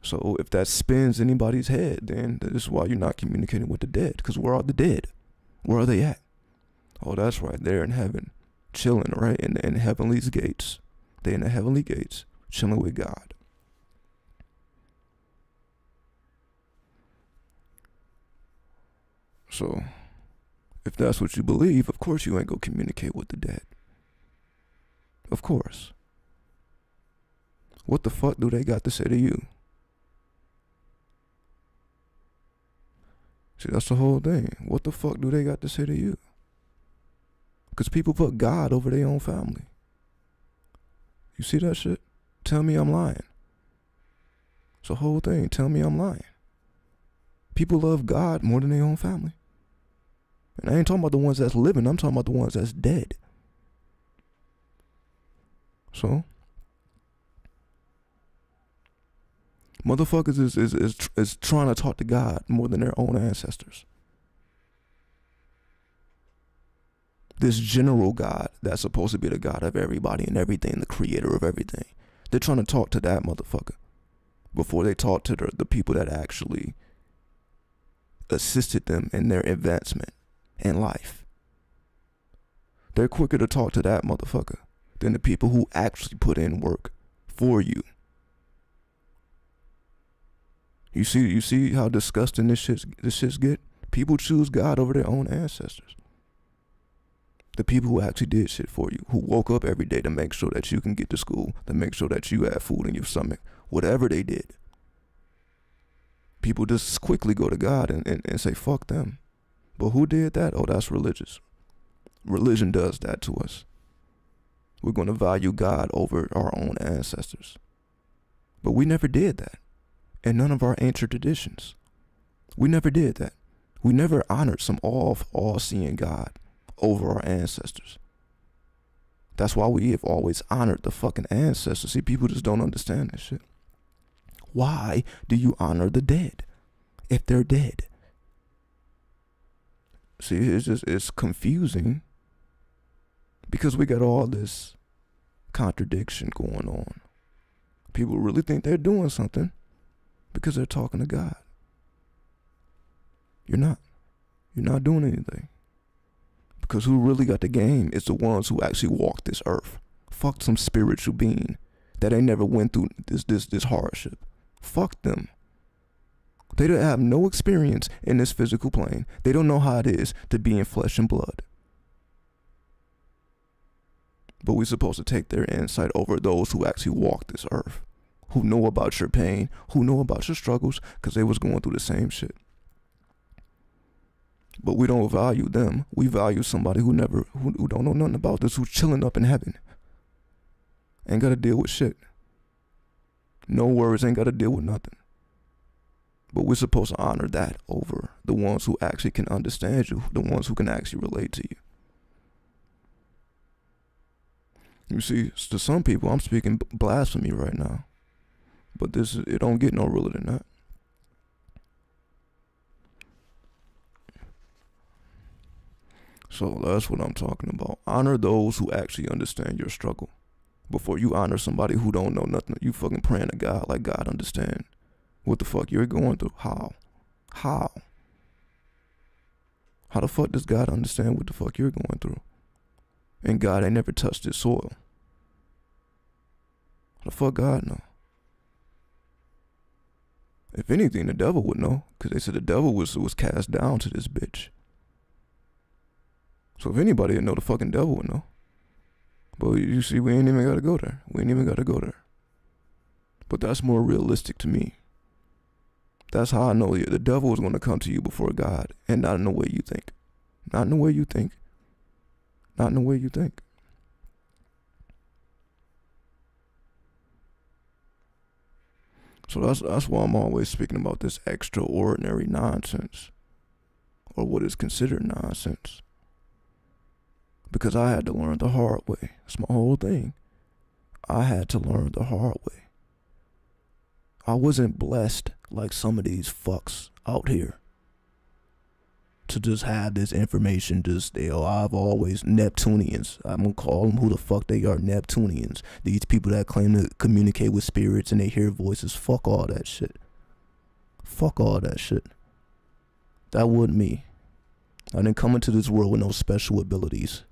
So if that spins anybody's head, then this is why you're not communicating with the dead. Because where are the dead? Where are they at? Oh, that's right. They're in heaven. Chilling, right? In heavenly gates. They're in the heavenly gates. Chilling with God. So, if that's what you believe, of course you ain't gonna communicate with the dead. Of course. What the fuck do they got to say to you? See, that's the whole thing. What the fuck do they got to say to you? Because people put God over their own family. You see that shit? Tell me I'm lying. It's the whole thing. Tell me I'm lying. People love God more than their own family. And I ain't talking about the ones that's living. I'm talking about the ones that's dead. So, motherfuckers is trying to talk to God more than their own ancestors. This general God that's supposed to be the God of everybody and everything, the creator of everything. They're trying to talk to that motherfucker before they talk to the people that actually assisted them in their advancement in life. They're quicker to talk to that motherfucker than the people who actually put in work for you. You see how disgusting this shit's get? People choose God over their own ancestors. The people who actually did shit for you, who woke up every day to make sure that you can get to school, to make sure that you had food in your stomach, whatever they did. People just quickly go to God and say, fuck them. But who did that? Oh, that's religious. Religion does that to us. We're going to value God over our own ancestors. But we never did that. In none of our ancient traditions. We never did that. We never honored some all-seeing God over our ancestors. That's why we have always honored the fucking ancestors. See, people just don't understand this shit. Why do you honor the dead if they're dead? See, it's confusing because we got all this contradiction going on. People really think they're doing something because they're talking to God. You're not. You're not doing anything. Because who really got the game is the ones who actually walked this earth. Fuck some spiritual being that ain't never went through this hardship. Fuck them. They don't have no experience in this physical plane. They don't know how it is to be in flesh and blood. But we're supposed to take their insight over those who actually walk this earth, who know about your pain, who know about your struggles, because they was going through the same shit. But we don't value them. We value somebody who don't know nothing about this, who's chilling up in heaven. Ain't got to deal with shit. No worries, ain't got to deal with nothing. But we're supposed to honor that over the ones who actually can understand you, the ones who can actually relate to you. You see, to some people, I'm speaking blasphemy right now. But it don't get no realer than that. So that's what I'm talking about. Honor those who actually understand your struggle. Before you honor somebody who don't know nothing, you fucking praying to God like God understand what the fuck you're going through. How? How the fuck does God understand what the fuck you're going through? And God ain't never touched this soil. How the fuck God know? If anything, the devil would know, because they said the devil was cast down to this bitch. So if anybody would know, the fucking devil would know. But you see, we ain't even got to go there. We ain't even got to go there. But that's more realistic to me. That's how I know the devil is going to come to you before God, and not in the way you think. Not in the way you think. Not in the way you think. So that's why I'm always speaking about this extraordinary nonsense, or what is considered nonsense. Because I had to learn the hard way. That's my whole thing. I had to learn the hard way. I wasn't blessed like some of these fucks out here to just have this information just there. I've always, Neptunians, I'm gonna call them who the fuck they are, Neptunians. These people that claim to communicate with spirits and they hear voices, fuck all that shit. Fuck all that shit. That wasn't me. I didn't come into this world with no special abilities.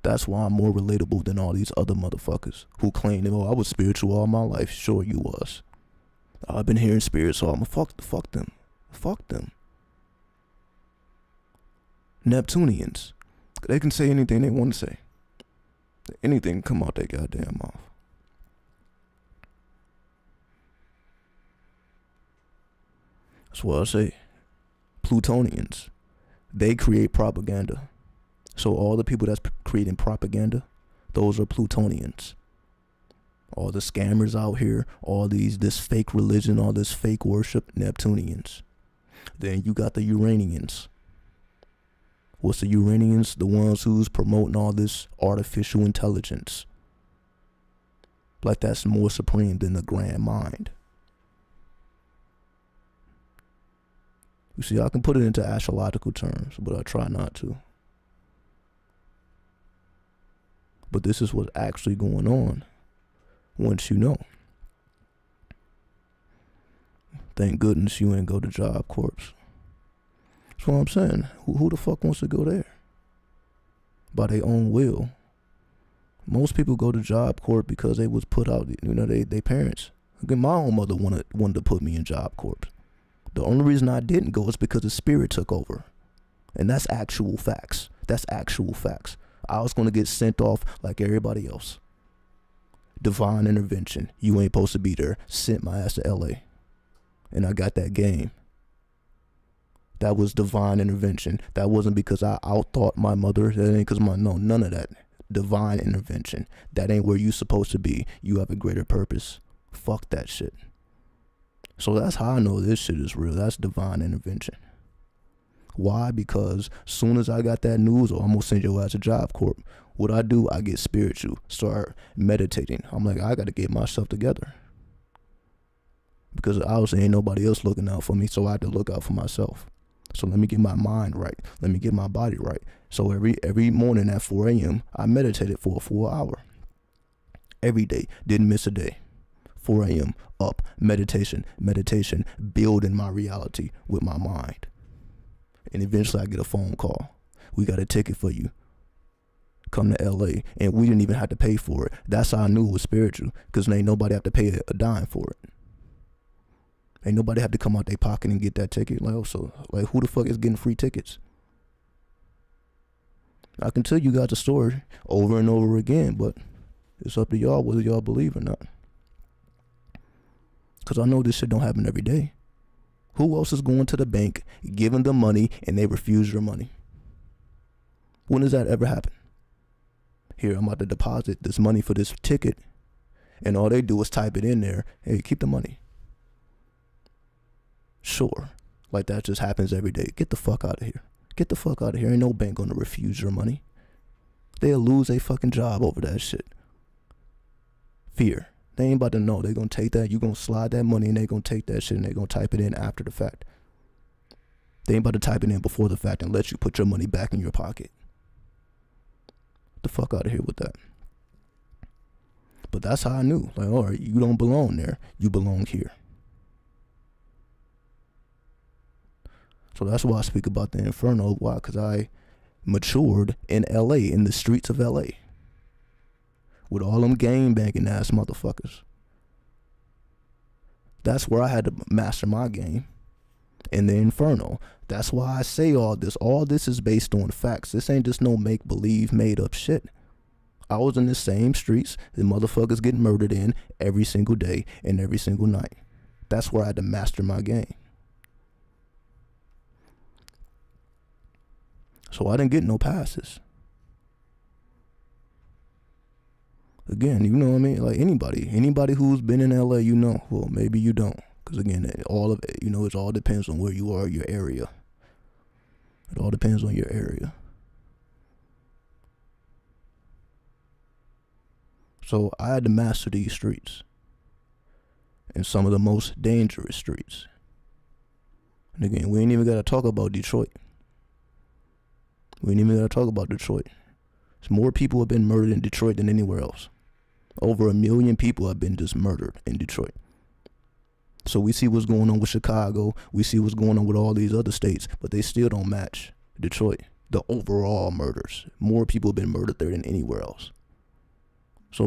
That's why I'm more relatable than all these other motherfuckers who claim, oh, I was spiritual all my life. Sure you was. I've been hearing spirits, so I'm fuck them. Fuck them. Neptunians. They can say anything they want to say. Anything can come out their goddamn mouth. That's what I say. Plutonians. They create propaganda. So all the people that's creating propaganda, those are Plutonians. All the scammers out here, this fake religion, all this fake worship, Neptunians. Then you got the Uranians. What's the Uranians? The ones who's promoting all this artificial intelligence. Like that's more supreme than the grand mind. You see, I can put it into astrological terms, but I try not to. But this is what's actually going on once you know. Thank goodness you ain't go to Job Corps. That's what I'm saying. Who the fuck wants to go there? By their own will. Most people go to Job Corps because they was put out, they parents. My own mother wanted to put me in Job Corps. The only reason I didn't go is because the spirit took over. And that's actual facts. That's actual facts. I was going to get sent off like everybody else. Divine intervention. You ain't supposed to be there. Sent my ass to LA. and I got that game. That was divine intervention. That wasn't because I outthought my mother. That ain't because none of that. Divine intervention. That ain't where you supposed to be. You have a greater purpose. Fuck that shit. So that's how I know this shit is real. That's divine intervention. Why? Because soon as I got that news, I'm gonna send your ass a Job Corp. What I do, I get spiritual. Start meditating. I'm like, I gotta get myself together. Because obviously ain't nobody else looking out for me, so I have to look out for myself. So let me get my mind right. Let me get my body right. So every morning at 4 a.m., I meditated for a full hour. Every day. Didn't miss a day. 4 a.m. up. Meditation. Building my reality with my mind. And eventually I get a phone call. We got a ticket for you. Come to LA. And we didn't even have to pay for it. That's how I knew it was spiritual. Because ain't nobody have to pay a dime for it. Ain't nobody have to come out their pocket and get that ticket. Like, who the fuck is getting free tickets? I can tell you guys the story over and over again, but it's up to y'all whether y'all believe or not. Because I know this shit don't happen every day. Who else is going to the bank, giving them money, and they refuse your money? When does that ever happen? Here, I'm about to deposit this money for this ticket, and all they do is type it in there. Hey, keep the money. Sure. Like that just happens every day. Get the fuck out of here. Get the fuck out of here. Ain't no bank gonna refuse your money. They'll lose a fucking job over that shit. Fear. They ain't about to know. They gonna take that. You gonna slide that money and they gonna take that shit and they gonna type it in after the fact. They ain't about to type it in before the fact and let you put your money back in your pocket. Get the fuck out of here with that. But that's how I knew. Like, all right, you don't belong there. You belong here. So that's why I speak about the Inferno. Why? Because I matured in LA, in the streets of LA. With all them game banging ass motherfuckers. That's where I had to master my game. In the Inferno. That's why I say all this. All this is based on facts. This ain't just no make-believe, made-up shit. I was in the same streets the motherfuckers get murdered in every single day and every single night. That's where I had to master my game. So I didn't get no passes. Again, you know what I mean? Like anybody who's been in LA, you know. Well, maybe you don't. Because again, all of it, it all depends on where you are, your area. It all depends on your area. So I had to master these streets. And some of the most dangerous streets. And again, we ain't even got to talk about Detroit. We ain't even got to talk about Detroit. There's more people have been murdered in Detroit than anywhere else. Over 1 million people have been just murdered in Detroit. So we see what's going on with Chicago. We see what's going on with all these other states, but they still don't match Detroit. The overall murders. More people have been murdered there than anywhere else. So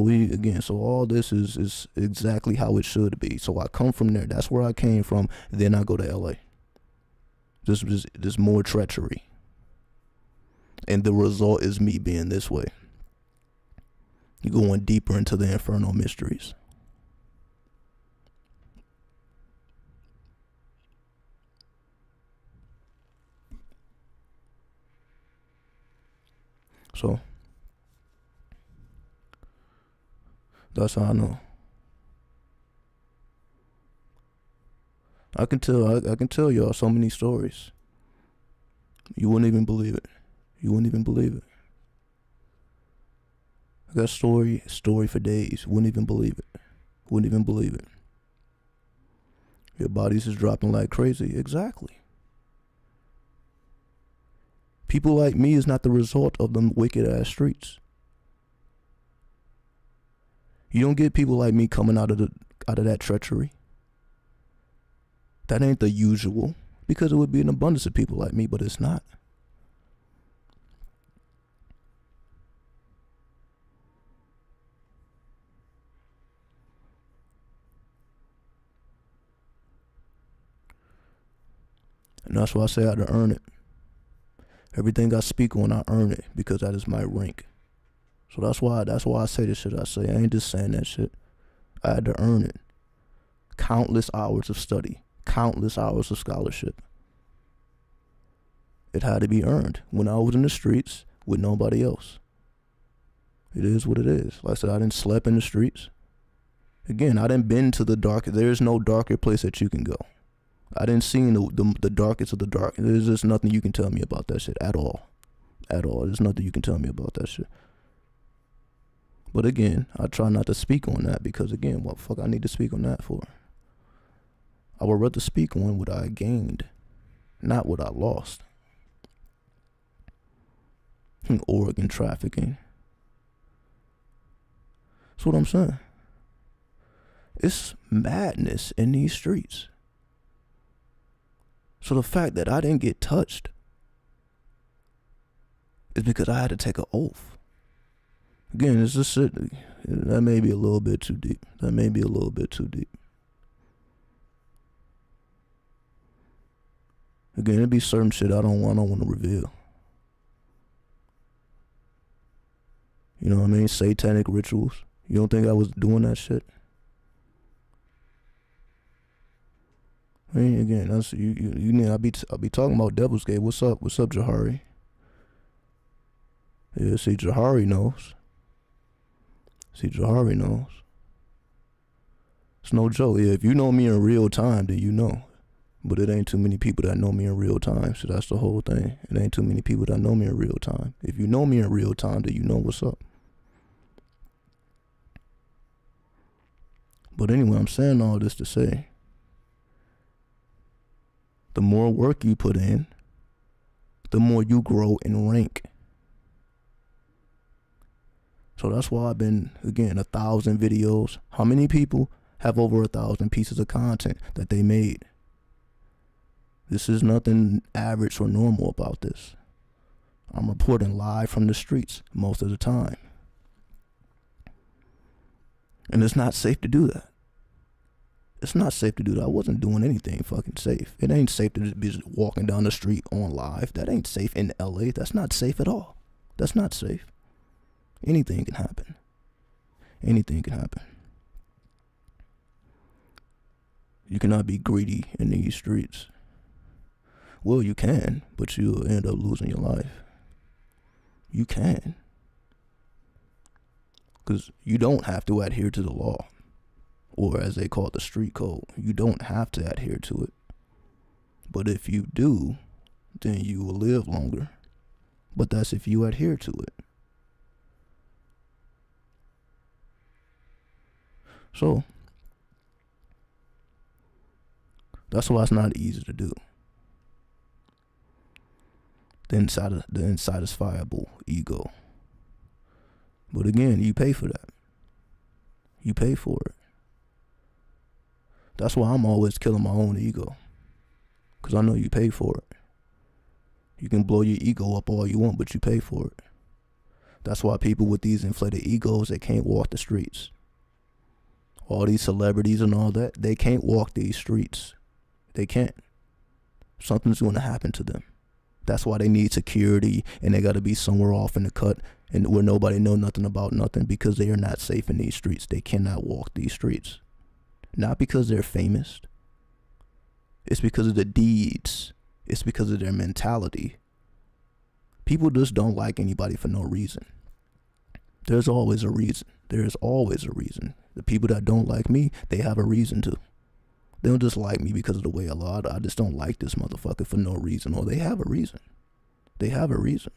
all this is exactly how it should be. So I come from there. That's where I came from. Then I go to LA. There's more treachery. And the result is me being this way. You're going deeper into the infernal mysteries. So that's how I know. I can tell y'all so many stories. You wouldn't even believe it. You wouldn't even believe it. I got story for days. Wouldn't even believe it. Wouldn't even believe it. Your bodies is dropping like crazy. Exactly. People like me is not the result of them wicked ass streets. You don't get people like me coming out of that treachery. That ain't the usual. Because it would be an abundance of people like me, but it's not. And that's why I say I had to earn it. Everything I speak on, I earn it because that is my rank. So that's why I say the shit I say. I ain't just saying that shit. I had to earn it. Countless hours of study. countless hours of scholarship. It had to be earned when I was in the streets with nobody else. It is what it is. Like I said, I didn't sleep in the streets. Again, I didn't been to the dark. There's no darker place that you can go. I didn't see the darkest of the dark. There's just nothing you can tell me about that shit at all. At all. There's nothing you can tell me about that shit. But again, I try not to speak on that because again, what the fuck I need to speak on that for? I would rather speak on what I gained, not what I lost. Organ trafficking. That's what I'm saying. It's madness in these streets. So the fact that I didn't get touched is because I had to take an oath. Again, it's just shit. That may be a little bit too deep. That may be a little bit too deep. Again, it'd be certain shit I don't want to reveal. You know what I mean? Satanic rituals. You don't think I was doing that shit? I mean, again, that's you need. I'll be talking about Devil's Gate. What's up, Jahari? Yeah, see, Jahari knows. It's no joke. Yeah, if you know me in real time, then you know. But it ain't too many people that know me in real time. So that's the whole thing. It ain't too many people that know me in real time. If you know me in real time, then you know what's up. But anyway, I'm saying all this to say, the more work you put in, the more you grow in rank. So that's why I've been, again, 1,000 videos. How many people have over 1,000 pieces of content that they made? This is nothing average or normal about this. I'm reporting live from the streets most of the time. And it's not safe to do that. It's not safe to do that. I wasn't doing anything fucking safe. It ain't safe to just be walking down the street on live. That ain't safe in LA. That's not safe at all. That's not safe. Anything can happen. Anything can happen. You cannot be greedy in these streets. Well, you can, but you'll end up losing your life. You can. Because you don't have to adhere to the law. Or as they call it, the street code. You don't have to adhere to it. But if you do, then you will live longer. But that's if you adhere to it. So, that's why it's not easy to do. The insatisfiable ego. But again, you pay for that. You pay for it. That's why I'm always killing my own ego. Because I know you pay for it. You can blow your ego up all you want, but you pay for it. That's why people with these inflated egos, they can't walk the streets. All these celebrities and all that, they can't walk these streets. They can't. Something's going to happen to them. That's why they need security, and they got to be somewhere off in the cut and where nobody know nothing about nothing, because they are not safe in these streets. They cannot walk these streets. Not because they're famous. It's because of the deeds. It's because of their mentality. People just don't like anybody for no reason. There's always a reason. There is always a reason. The people that don't like me, they have a reason to. They don't just like me because of the way I just don't like this motherfucker for no reason. Or they have a reason. They have a reason.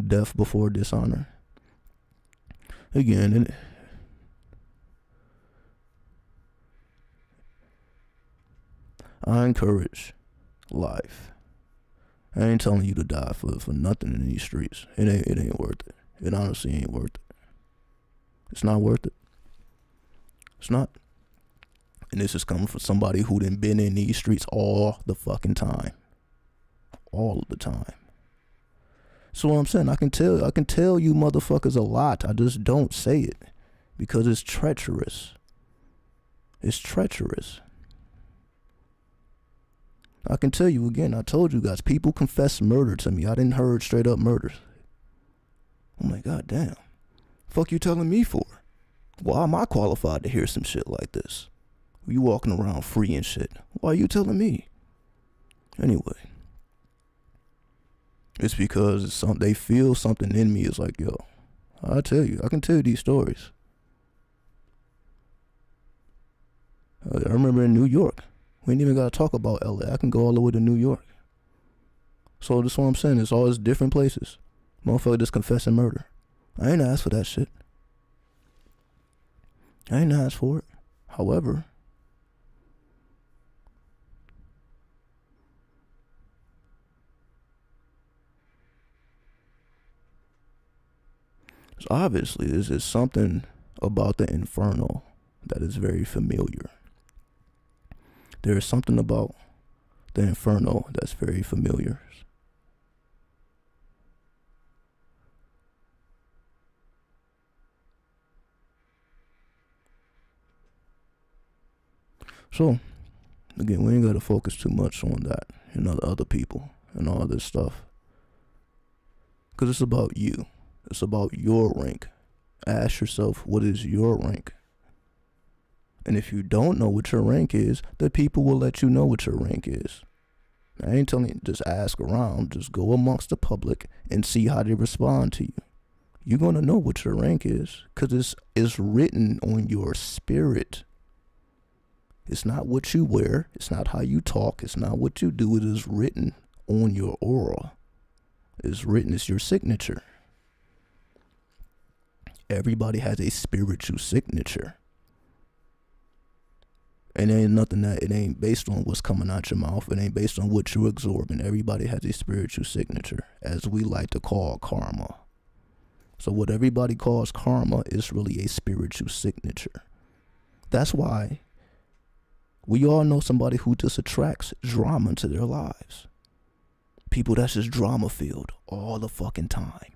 Death before dishonor. Again, I encourage life. I ain't telling you to die for nothing in these streets. It ain't worth it. It honestly ain't worth it. It's not worth it. It's not. And this is coming from somebody who done been in these streets all the fucking time. All of the time. So what I'm saying, I can tell you motherfuckers a lot. I just don't say it because it's treacherous. It's treacherous. I can tell you again, I told you guys, people confess murder to me. I didn't heard straight up murders. I'm like, God damn. Fuck you telling me for? Why am I qualified to hear some shit like this? You walking around free and shit. Why are you telling me? Anyway, it's because they feel something in me is like, yo, I can tell you these stories. I remember in New York, we ain't even got to talk about LA. I can go all the way to New York. So that's what I'm saying. It's always different places. Motherfucker just confessing murder. I ain't asked for that shit. I ain't asked for it. However, so obviously this is something about the Inferno that is very familiar. There is something about the Inferno that's very familiar. So, again, we ain't got to focus too much on that and other people and all this stuff. Because it's about you. It's about your rank. Ask yourself, what is your rank? And if you don't know what your rank is, the people will let you know what your rank is. I ain't telling you just ask around. Just go amongst the public and see how they respond to you. You're going to know what your rank is because it's written on your spirit. It's not what you wear. It's not how you talk. It's not what you do. It is written on your aura. It's written. It's your signature. Everybody has a spiritual signature. And ain't nothing that, it ain't based on what's coming out your mouth. It ain't based on what you're absorbing. Everybody has a spiritual signature, as we like to call karma. So what everybody calls karma is really a spiritual signature. That's why we all know somebody who just attracts drama to their lives. People that's just drama filled all the fucking time.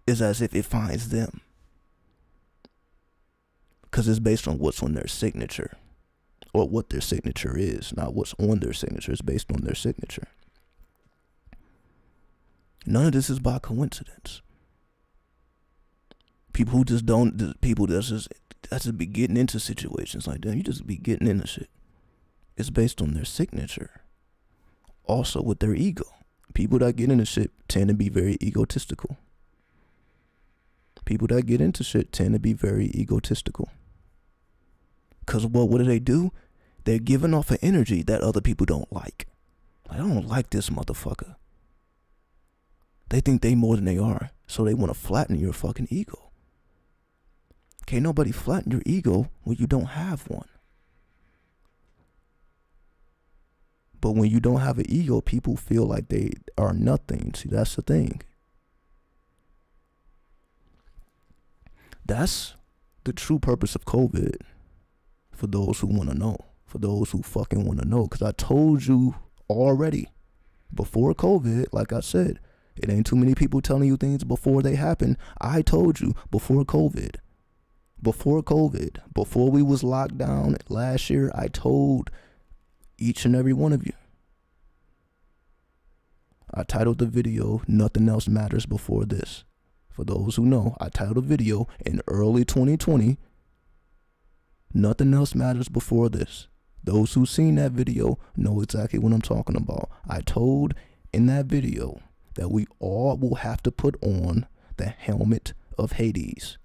It's as if it finds them. Because it's based on what's on their signature. Or what their signature is. Not what's on their signature. It's based on their signature. None of this is by coincidence. People who just don't, people that's just be getting into situations like that. You just be getting into shit. It's based on their signature. Also with their ego. People that get into shit tend to be very egotistical. People that get into shit tend to be very egotistical. Because what do? They're giving off an energy that other people don't like. Like, I don't like this motherfucker. They think they more than they are. So they want to flatten your fucking ego. Can't nobody flatten your ego when you don't have one. But when you don't have an ego, people feel like they are nothing. See, that's the thing. That's the true purpose of COVID, for those who want to know, for those who fucking want to know. Because I told you already, before COVID, like I said, it ain't too many people telling you things before they happen. I told you before COVID, before we was locked down last year, I told each and every one of you. I titled the video, Nothing Else Matters Before This. For those who know, I titled a video in early 2020, Nothing Else Matters Before This. Those who seen that video know exactly what I'm talking about. I told in that video that we all will have to put on the helmet of Hades.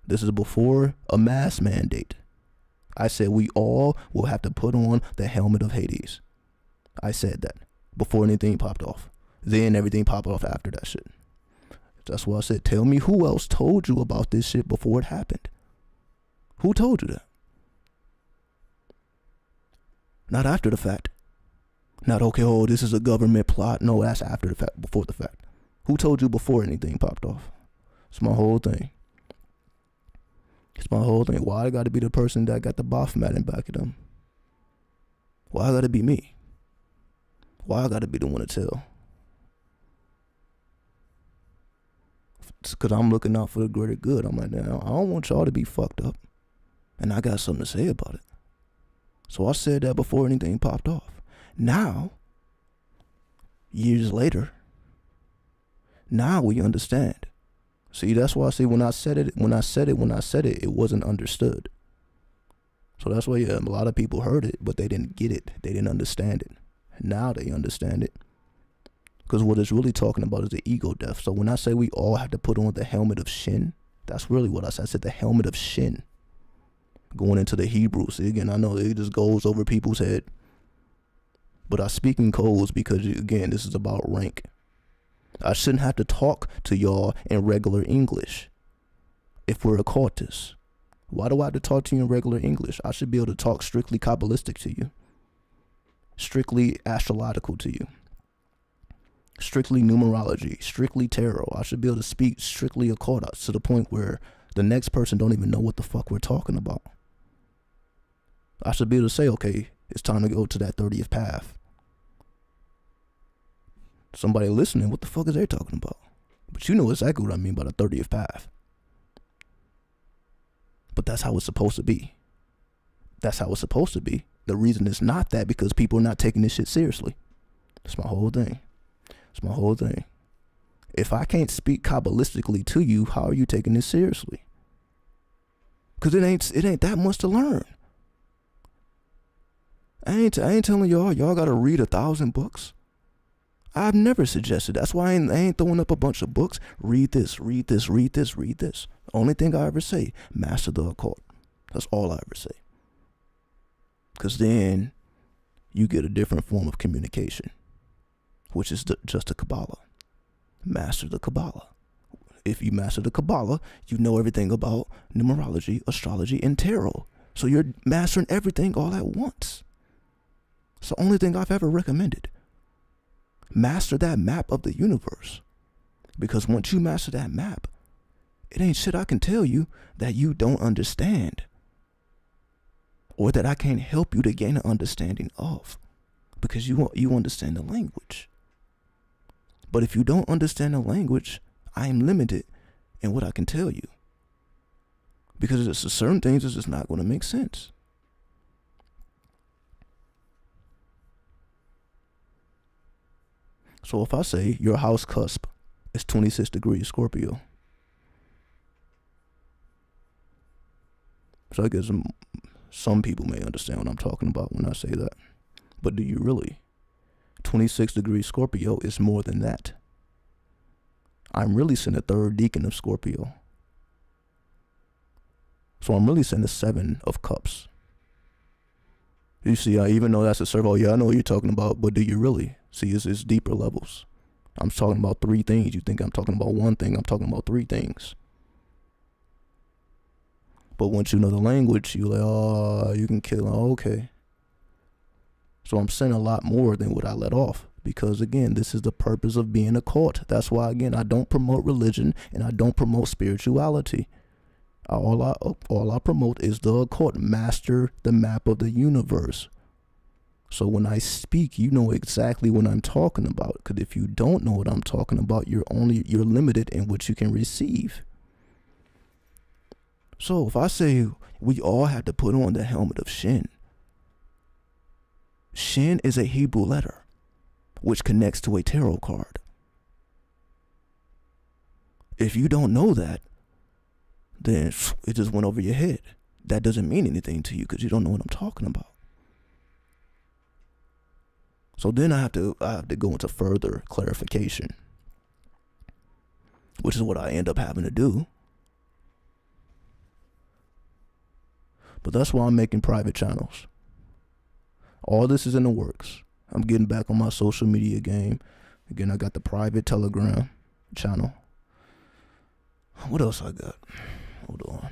This is before a mask mandate. I said we all will have to put on the helmet of Hades. I said that before anything popped off. Then everything popped off after that shit. That's why I said, tell me who else told you about this shit before it happened. Who told you that? Not after the fact. Not, okay, oh, this is a government plot. No, that's after the fact, before the fact. Who told you before anything popped off? It's my whole thing. It's my whole thing. Why I gotta be the person that got the Baphomet in back of them? Why I gotta be me? Why I gotta be the one to tell? Because I'm looking out for the greater good. I'm like, now, I don't want y'all to be fucked up. And I got something to say about it. So I said that before anything popped off. Now, years later, now we understand. See, that's why I say when I said it, it wasn't understood. So that's why, yeah, a lot of people heard it, but they didn't get it. They didn't understand it. Now they understand it. Because what it's really talking about is the ego death. So when I say we all have to put on the helmet of Shin, that's really what I said. I said the helmet of Shin. Going into the Hebrew. See, again, I know it just goes over people's head. But I speak in codes because, again, this is about rank. I shouldn't have to talk to y'all in regular English if we're occultists. Why do I have to talk to you in regular English? I should be able to talk strictly Kabbalistic to you. Strictly astrological to you. Strictly numerology. Strictly tarot. I should be able to speak strictly occult to the point where the next person don't even know what the fuck we're talking about. I should be able to say, okay, it's time to go to that 30th path. Somebody listening, what the fuck is they talking about? But you know exactly what I mean by the 30th path. But that's how it's supposed to be. That's how it's supposed to be. The reason it's not that because people are not taking this shit seriously. That's my whole thing. It's my whole thing. If I can't speak Kabbalistically to you, how are you taking this seriously? Because it ain't that much to learn. I ain't telling y'all gotta read 1,000 books. I've never suggested. That's why I ain't throwing up a bunch of books. Read this, read this, read this, read this. Only thing I ever say, master the occult. That's all I ever say. Because then you get a different form of communication, which is just the Kabbalah. Master the Kabbalah. If you master the Kabbalah, you know everything about numerology, astrology, and tarot. So you're mastering everything all at once. It's the only thing I've ever recommended. Master that map of the universe. Because once you master that map, it ain't shit I can tell you that you don't understand. Or that I can't help you to gain an understanding of. Because you understand the language. But if you don't understand the language, I am limited in what I can tell you. Because there's certain things that's just not going to make sense. So if I say your house cusp is 26 degrees Scorpio. So I guess some people may understand what I'm talking about when I say that. But do you really? 26 degrees Scorpio is more than that. I'm really seeing the third decan of Scorpio. So I'm really seeing the 7 of cups. You see, even though that's a servo, yeah, I know what you're talking about, but do you really? See, it's deeper levels. I'm talking about 3 things. You think I'm talking about one thing, I'm talking about 3 things. But once you know the language, you're like, oh, you can kill, okay. So I'm saying a lot more than what I let off. Because again, this is the purpose of being a cult. That's why, again, I don't promote religion and I don't promote spirituality. All I promote is the occult. Master the map of the universe. So when I speak, you know exactly what I'm talking about. Because if you don't know what I'm talking about, you're limited in what you can receive. So if I say we all have to put on the helmet of Shin. Shin is a Hebrew letter, which connects to a tarot card. If you don't know that, then it just went over your head. That doesn't mean anything to you because you don't know what I'm talking about. So then I have to go into further clarification, which is what I end up having to do. But that's why I'm making private channels. All this is in the works. I'm getting back on my social media game. Again, I got the private Telegram channel. What else I got? Hold on.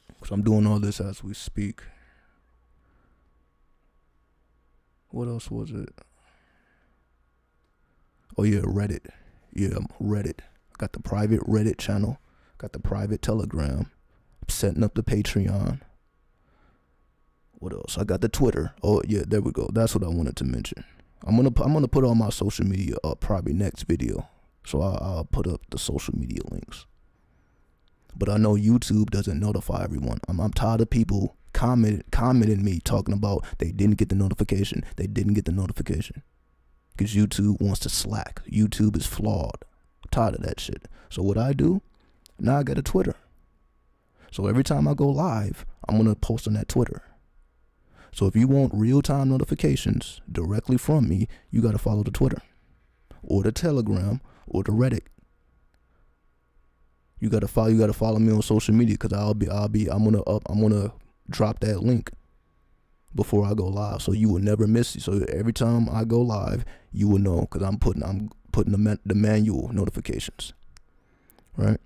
Because I'm doing all this as we speak. What else was it? Oh yeah, Reddit. Yeah, Reddit. Got the private Reddit channel. Got the private Telegram. I'm setting up the Patreon. What else? I got the Twitter. Oh yeah, there we go. That's what I wanted to mention. I'm gonna put all my social media up probably next video. So I'll put up the social media links. But I know YouTube doesn't notify everyone. I'm tired of people commenting me talking about they didn't get the notification. They didn't get the notification. because YouTube wants to slack. YouTube is flawed. I'm tired of that shit. So what I do, now I got a Twitter. So every time I go live, I'm going to post on that Twitter. So if you want real-time notifications directly from me, you got to follow the Twitter or the Telegram or the Reddit. You got to follow me on social media, because I'm going to drop that link before I go live, so you will never miss it. So every time I go live, you will know, because I'm putting the manual notifications, right?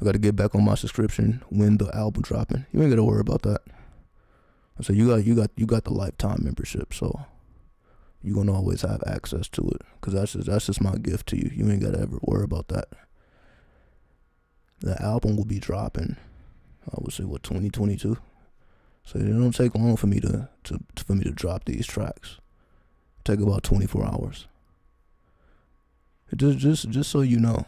I got to get back on my subscription when the album dropping. You ain't got to worry about that. So you got the lifetime membership, so you're gonna always have access to it, because that's just my gift to you. You ain't got to ever worry about that. The album will be dropping, I would say, 2022. So it don't take long for me to drop these tracks. It take about 24 hours. Just so you know.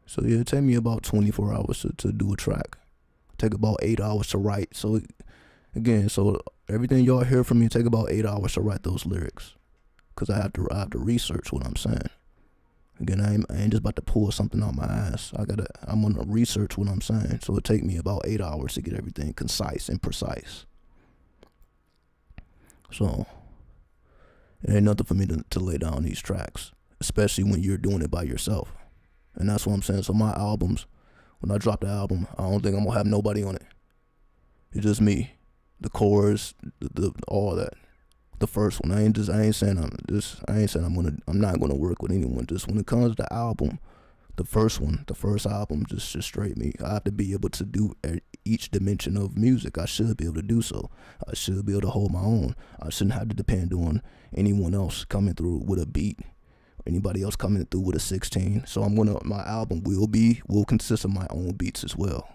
So yeah, it take me about 24 hours to do a track. It take about 8 hours to write. So again, everything y'all hear from me take about 8 hours to write those lyrics, because I have to research what I'm saying. Again, I ain't just about to pull something out my ass. I'm gonna research what I'm saying. So it take me about 8 hours to get everything concise and precise. So it ain't nothing for me to lay down these tracks, especially when you're doing it by yourself. And that's what I'm saying. So my albums, when I drop the album, I don't think I'm gonna have nobody on it. It's just me, the chorus, the all that. The first one, I ain't saying I'm not gonna work with anyone. Just when it comes to the album, the first album, just straight me. I have to be able to do each dimension of music. I should be able to do so. I should be able to hold my own. I shouldn't have to depend on anyone else coming through with a beat, anybody else coming through with a 16. So my album will consist of my own beats as well.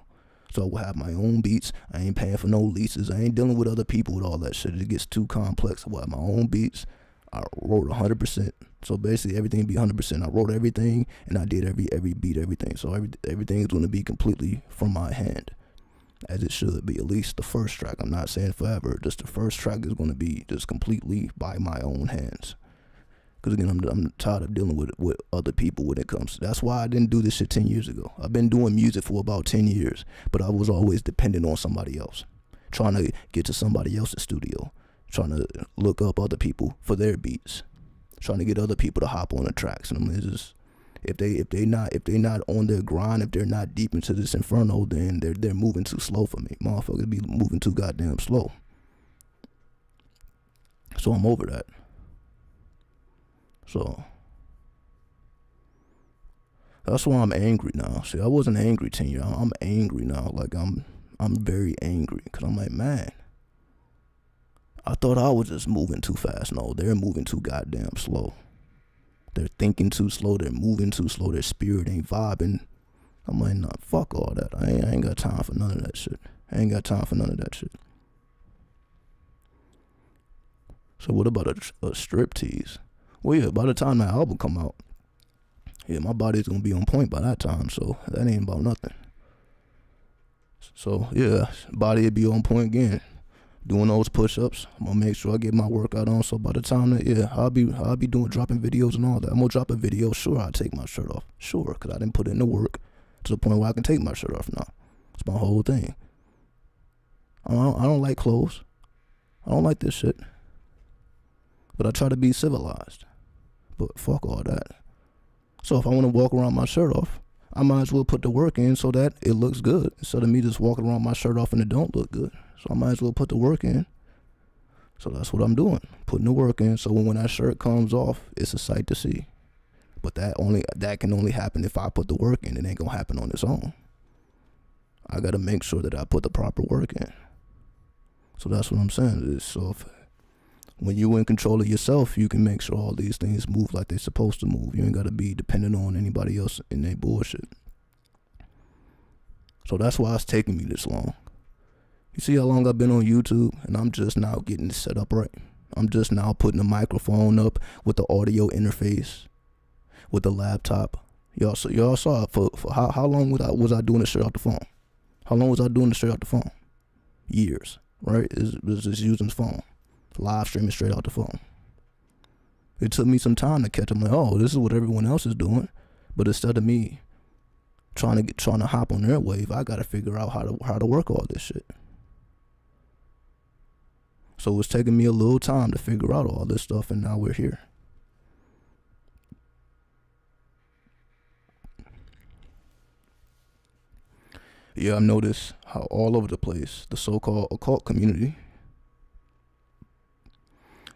So I will have my own beats. I ain't paying for no leases. I ain't dealing with other people with all that shit. It gets too complex. I will have my own beats. I wrote 100%. So basically everything be 100%. I wrote everything, and I did every beat, everything. So everything is going to be completely from my hand, as it should be. At least the first track. I'm not saying forever. Just the first track is going to be just completely by my own hands. Because again, I'm tired of dealing with other people when it comes. That's why I didn't do this shit 10 years ago. I've been doing music for about 10 years, but I was always dependent on somebody else. Trying to get to somebody else's studio. Trying to look up other people for their beats. Trying to get other people to hop on the tracks. And it's just, if they not on their grind, if they're not deep into this Inferno, then they're moving too slow for me. Motherfuckers be moving too goddamn slow. So I'm over that. So that's why I'm angry now. See, I wasn't angry 10 years. I'm angry now. Like I'm very angry, because I'm like, man, I thought I was just moving too fast. No, they're moving too goddamn slow. They're thinking too slow. They're moving too slow. Their spirit ain't vibing. I'm like, nah, fuck all that. I ain't got time for none of that shit. I ain't got time for none of that shit. So what about a striptease? Well, yeah, by the time that album come out, yeah, my body's gonna be on point by that time, so that ain't about nothing. So yeah, body will be on point again. Doing those push-ups, I'm gonna make sure I get my workout on. So by the time that, yeah, I'll be dropping videos and all that. I'm gonna drop a video. Sure, I'll take my shirt off. Sure, because I didn't put in the work to the point where I can take my shirt off now. It's my whole thing. I don't like clothes. I don't like this shit. But I try to be civilized. But fuck all that. So if I want to walk around my shirt off, I might as well put the work in so that it looks good, instead of me just walking around my shirt off and it don't look good. So I might as well put the work in. So that's what I'm doing, putting the work in, so when that shirt comes off, it's a sight to see. But that can only happen if I put the work in. It ain't gonna happen on its own. I gotta make sure that I put the proper work in. So that's what I'm saying. So when you're in control of yourself, you can make sure all these things move like they're supposed to move. You ain't gotta be dependent on anybody else in their bullshit. So that's why it's taking me this long. You see how long I've been on YouTube, and I'm just now getting it set up right. I'm just now putting the microphone up with the audio interface, with the laptop. Y'all saw it for how long was I doing it straight off the phone? How long was I doing it straight off the phone? Years. right? Is just using his phone, live streaming straight out the phone. It took me some time to catch up. I'm like, oh, this is what everyone else is doing. But instead of me trying to hop on their wave, I gotta figure out how to work all this shit. So it's taking me a little time to figure out all this stuff, and now we're here. Yeah, I've noticed how all over the place, the so-called occult community,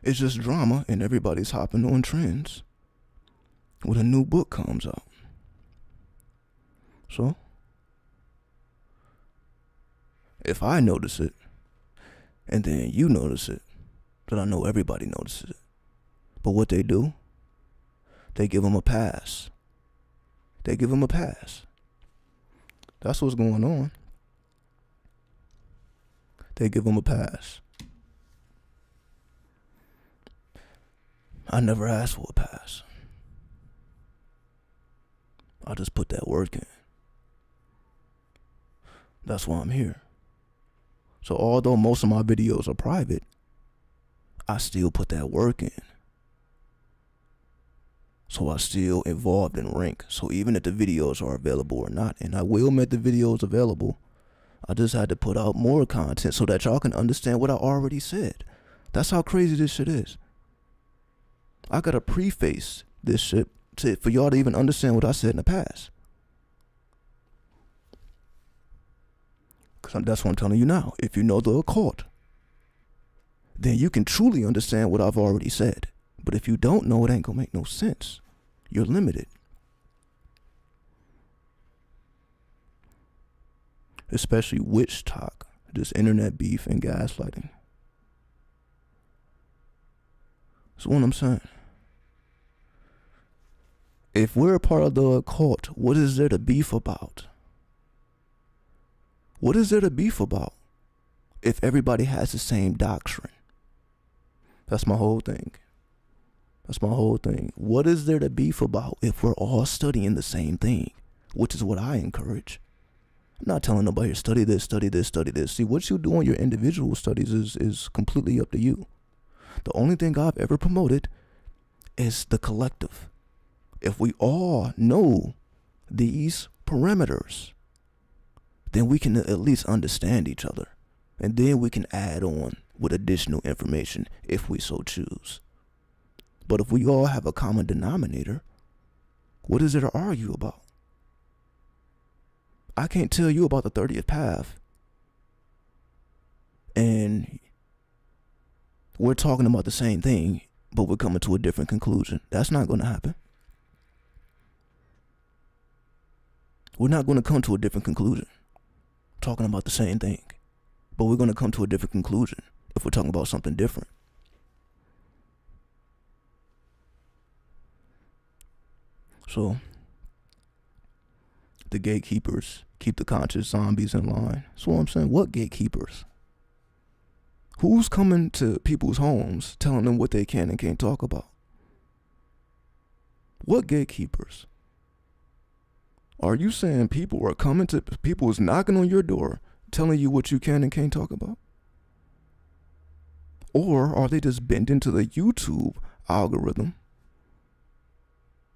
it's just drama, and everybody's hopping on trends when a new book comes out. So, if I notice it, and then you notice it, then I know everybody notices it. But what they do, they give them a pass. They give them a pass. That's what's going on. They give them a pass. I never asked for a pass. I just put that work in. That's why I'm here. So although most of my videos are private, I still put that work in. So I still involved in rank. So even if the videos are available or not, and I will make the videos available, I just had to put out more content so that y'all can understand what I already said. That's how crazy this shit is. I gotta preface this shit for y'all to even understand what I said in the past. Because that's what I'm telling you now. If you know the occult, then you can truly understand what I've already said. But if you don't know, it ain't gonna make no sense. You're limited. Especially witch talk, this internet beef and gaslighting. That's what I'm saying. If we're a part of the occult, what is there to beef about? What is there to beef about if everybody has the same doctrine? That's my whole thing. That's my whole thing. What is there to beef about if we're all studying the same thing? Which is what I encourage. I'm not telling nobody to study this, study this, study this. See, what you do on your individual studies is completely up to you. The only thing I've ever promoted is the collective. If we all know these parameters, then we can at least understand each other. And then we can add on with additional information if we so choose. But if we all have a common denominator, what is there to argue about? I can't tell you about the 30th path, and we're talking about the same thing, but we're coming to a different conclusion. That's not going to happen. We're not going to come to a different conclusion talking about the same thing, but we're going to come to a different conclusion if we're talking about something different. So, the gatekeepers keep the conscious zombies in line. That's what I'm saying. What gatekeepers? Who's coming to people's homes telling them what they can and can't talk about? What gatekeepers? Are you saying people is knocking on your door telling you what you can and can't talk about? Or are they just bending to the YouTube algorithm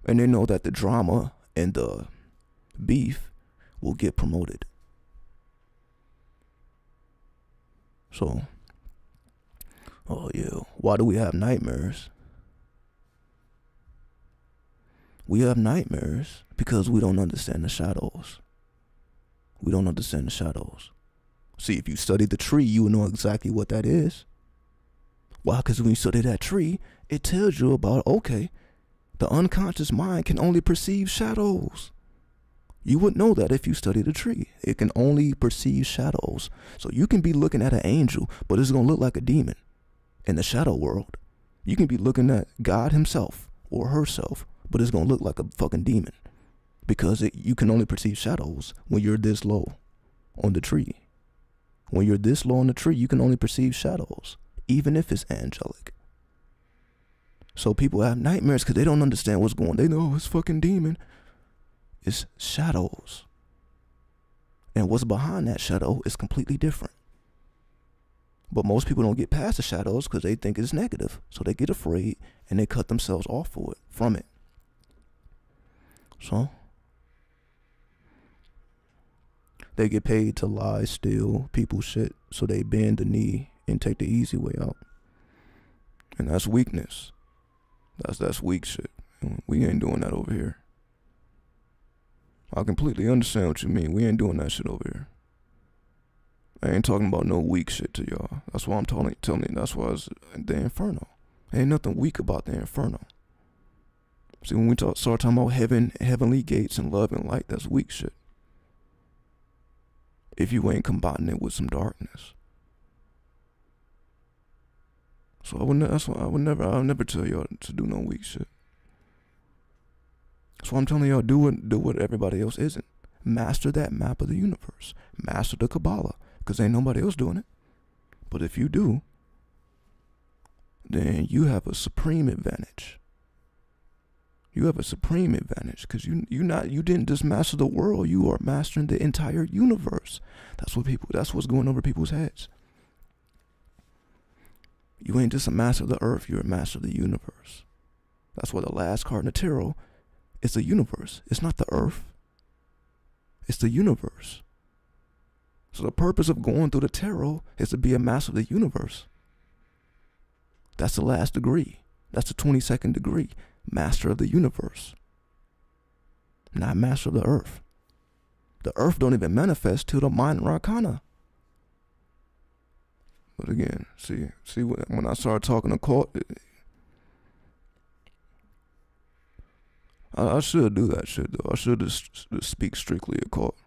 and they know that the drama and the beef will get promoted? So, oh yeah, why do we have nightmares? We have nightmares because we don't understand the shadows. We don't understand the shadows. See, if you study the tree, you will know exactly what that is. Why? Because when you study that tree, it tells you about, okay, the unconscious mind can only perceive shadows. You would know that if you study the tree. It can only perceive shadows. So you can be looking at an angel, but it's going to look like a demon in the shadow world. You can be looking at God himself or herself, but it's going to look like a fucking demon because you can only perceive shadows when you're this low on the tree. When you're this low on the tree, you can only perceive shadows, even if it's angelic. So people have nightmares because they don't understand what's going on. They know it's fucking demon. It's shadows. And what's behind that shadow is completely different. But most people don't get past the shadows because they think it's negative. So they get afraid and they cut themselves off from it. So they get paid to lie, steal people's shit, so they bend the knee and take the easy way out. And that's weakness. That's weak shit. We ain't doing that over here. I completely understand what you mean. We ain't doing that shit over here. I ain't talking about no weak shit to y'all. That's why I'm telling you. That's why it's the Inferno. Ain't nothing weak about the Inferno. See, when we start talking about heaven, heavenly gates and love and light, that's weak shit. If you ain't combating it with some darkness. So I'll never tell y'all to do no weak shit. So I'm telling y'all, do what everybody else isn't. Master that map of the universe. Master the Kabbalah. Because ain't nobody else doing it. But if you do, then you have a supreme advantage. You have a supreme advantage because you didn't just master the world, you are mastering the entire universe. That's what's going over people's heads. You ain't just a master of the earth, you're a master of the universe. That's why the last card in the tarot is the universe. It's not the earth. It's the universe. So the purpose of going through the tarot is to be a master of the universe. That's the last degree. That's the 22nd degree. Master of the universe. Not master of the earth. The earth don't even manifest till the minor arcana. But again, see when I started talking occult, I should do that shit though. I should just speak strictly occult.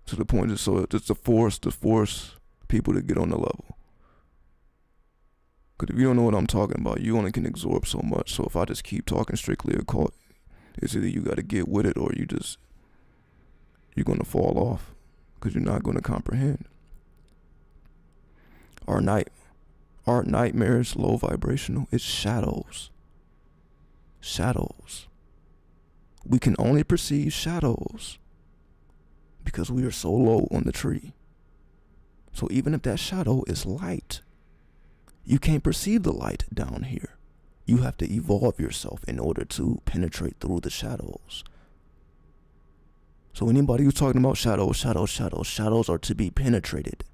To the point just to force people to get on the level. Because if you don't know what I'm talking about, you only can absorb so much. So if I just keep talking strictly occult, it's either you got to get with it or you're going to fall off because you're not going to comprehend. Our nightmares, low vibrational, it's shadows. Shadows. We can only perceive shadows because we are so low on the tree. So even if that shadow is light, you can't perceive the light down here. You have to evolve yourself in order to penetrate through the shadows. So anybody who's talking about shadows are to be penetrated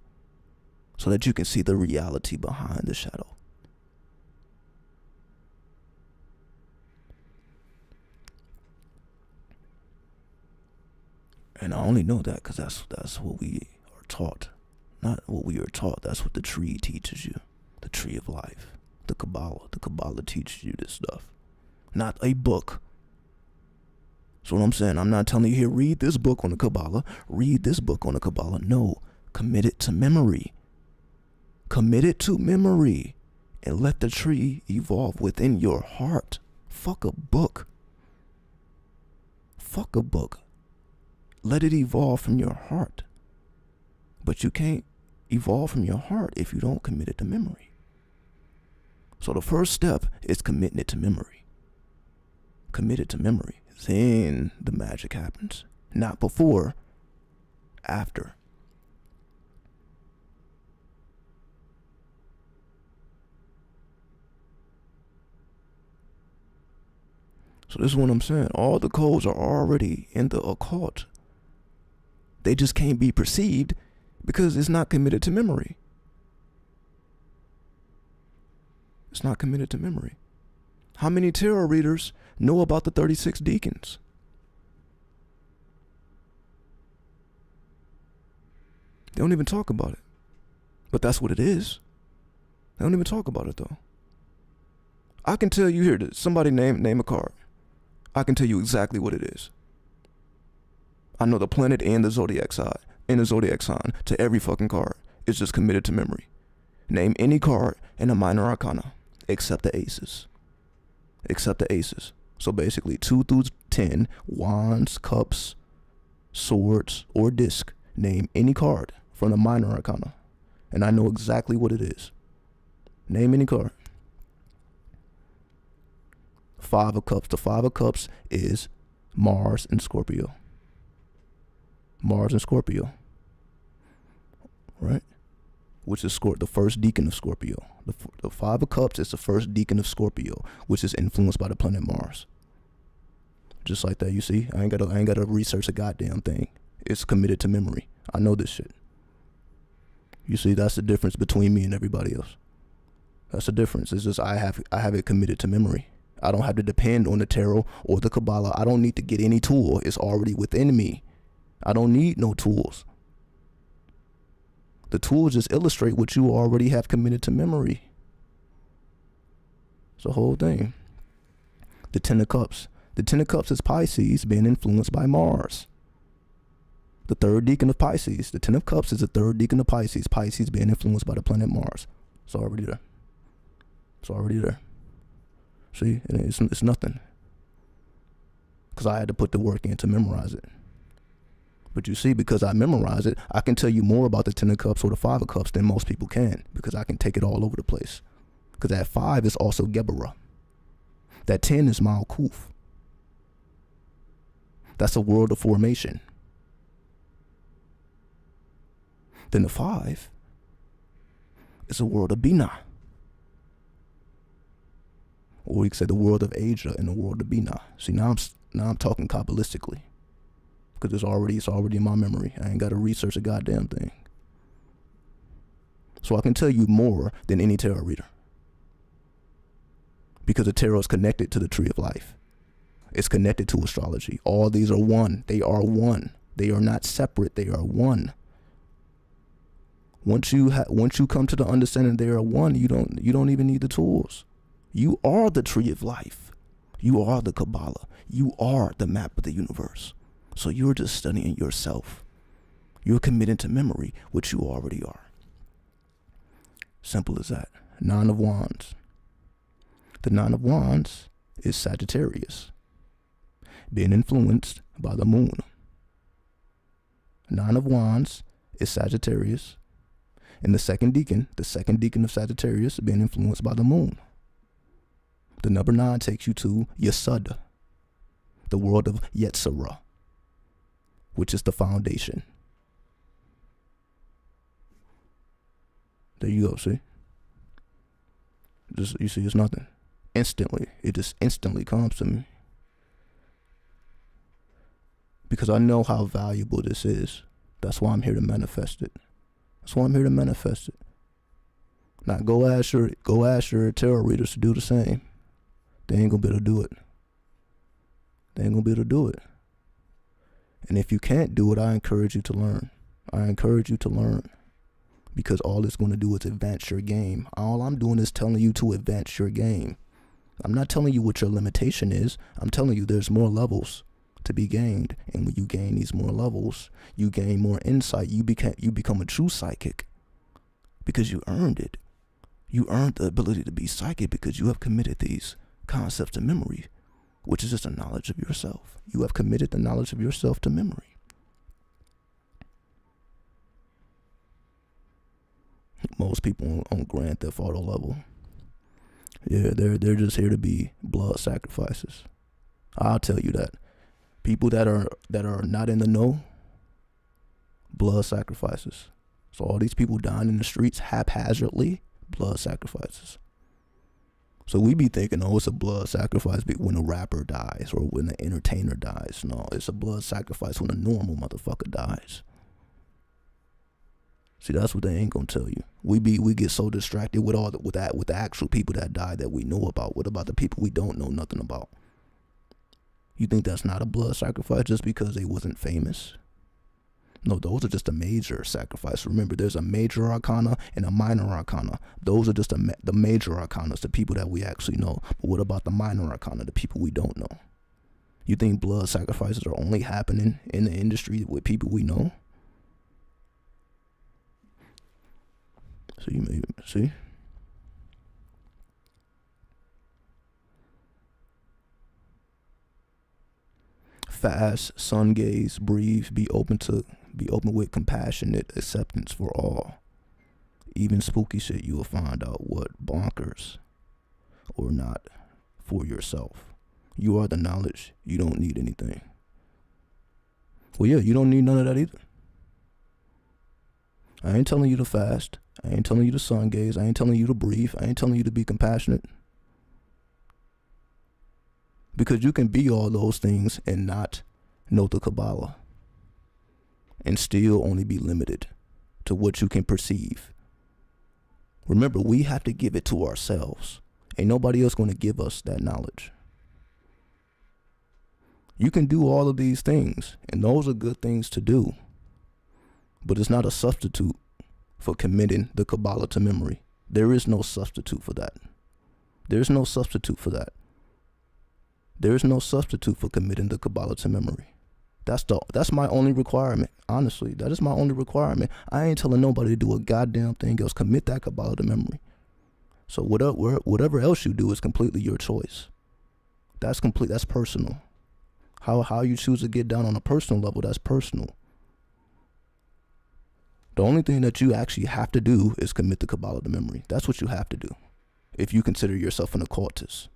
so that you can see the reality behind the shadow. And I only know that because that's what we are taught. Not what we are taught, that's what the tree teaches you. The tree of life. The Kabbalah. The Kabbalah teaches you this stuff. Not a book. So what I'm saying, I'm not telling you here, read this book on the Kabbalah. Read this book on the Kabbalah. No. Commit it to memory. Commit it to memory. And let the tree evolve within your heart. Fuck a book. Fuck a book. Let it evolve from your heart. But you can't evolve from your heart if you don't commit it to memory. So the first step is committing it to memory. Commit it to memory. Then the magic happens. Not before, after. So this is what I'm saying. All the codes are already in the occult. They just can't be perceived because it's not committed to memory. It's not committed to memory. How many tarot readers know about the 36 deacons? They don't even talk about it. But that's what it is. They don't even talk about it though. I can tell you here that somebody name a card. I can tell you exactly what it is. I know the planet and the zodiac sign to every fucking card. It's just committed to memory. Name any card in a minor arcana except the aces. Except the aces. So basically 2 through 10, wands, cups, swords, or disc. Name any card from the minor arcana. And I know exactly what it is. Name any card. 5 of cups. The 5 of cups is Mars and Scorpio. Mars and Scorpio. right? Which is the first deacon of Scorpio. The Five of Cups is the first deacon of Scorpio, which is influenced by the planet Mars. Just like that, you see? I ain't gotta research a goddamn thing. It's committed to memory. I know this shit. You see, that's the difference between me and everybody else. That's the difference. It's just I have it committed to memory. I don't have to depend on the tarot or the Kabbalah. I don't need to get any tool. It's already within me. I don't need no tools. The tools just illustrate what you already have committed to memory. It's the whole thing. The Ten of Cups. The Ten of Cups is Pisces being influenced by Mars. The third deacon of Pisces. The Ten of Cups is the third deacon of Pisces. Pisces being influenced by the planet Mars. It's already there. It's already there. See, it's nothing. Because I had to put the work in to memorize it. But you see, because I memorize it, I can tell you more about the Ten of Cups or the Five of Cups than most people can. Because I can take it all over the place. Because that 5 is also Geburah. That 10 is Malkuth. That's a world of formation. Then the 5 is a world of Binah. Or you could say the world of Asia and the world of Binah. See, now I'm talking Kabbalistically. Because it's already in my memory. I ain't got to research a goddamn thing. So I can tell you more than any tarot reader. Because the tarot is connected to the tree of life. It's connected to astrology. All these are one. They are one. They are not separate. They are one. Once you come to the understanding they are one, you don't even need the tools. You are the tree of life. You are the Kabbalah. You are the map of the universe. So you're just studying yourself. You're committed to memory, which you already are. Simple as that. Nine of Wands. The Nine of Wands is Sagittarius, being influenced by the moon. Nine of Wands is Sagittarius, and the second deacon of Sagittarius, being influenced by the moon. The number 9 takes you to Yesod, the world of Yetzirah, which is the foundation. There you go, see? You see, it's nothing. It just instantly comes to me. Because I know how valuable this is. That's why I'm here to manifest it. Now go ask your tarot readers to do the same. They ain't gonna be able to do it. And if you can't do it, I encourage you to learn. Because all it's going to do is advance your game. All I'm doing is telling you to advance your game. I'm not telling you what your limitation is. I'm telling you there's more levels to be gained. And when you gain these more levels, you gain more insight. You become a true psychic because you earned it. You earned the ability to be psychic because you have committed these concepts to memory, which is just a knowledge of yourself. You have committed the knowledge of yourself to memory. Most people on Grand Theft Auto level, yeah, they're just here to be blood sacrifices. I'll tell you that. People that are not in the know, blood sacrifices. So all these people dying in the streets haphazardly, blood sacrifices. So we be thinking, oh, it's a blood sacrifice when a rapper dies or when an entertainer dies. No, it's a blood sacrifice when a normal motherfucker dies. See, that's what they ain't gonna tell you. We get so distracted with the actual people that die that we know about. What about the people we don't know nothing about? You think that's not a blood sacrifice just because they wasn't famous? No, those are just a major sacrifice. Remember, there's a major arcana and a minor arcana. Those are just the major arcanas, the people that we actually know. But what about the minor arcana, the people we don't know? You think blood sacrifices are only happening in the industry with people we know? So you may see. Fast, sun gaze, breathe, be open with compassionate acceptance for all. Even spooky shit, you will find out what bonkers or not for yourself. You are the knowledge. You don't need anything. Well, yeah, you don't need none of that either. I ain't telling you to fast. I ain't telling you to sun gaze. I ain't telling you to breathe. I ain't telling you to be compassionate. Because you can be all those things and not know the Kabbalah. And still only be limited to what you can perceive. Remember, we have to give it to ourselves. Ain't nobody else going to give us that knowledge. You can do all of these things, and those are good things to do. But it's not a substitute for committing the Kabbalah to memory. There is no substitute for that. There's no substitute for that. There is no substitute for committing the Kabbalah to memory. That's my only requirement. Honestly, that is my only requirement. I ain't telling nobody to do a goddamn thing else. Commit that Kabbalah to memory. So whatever else you do is completely your choice. That's personal. How you choose to get down on a personal level, that's personal. The only thing that you actually have to do is commit the Kabbalah to memory. That's what you have to do if you consider yourself an occultist.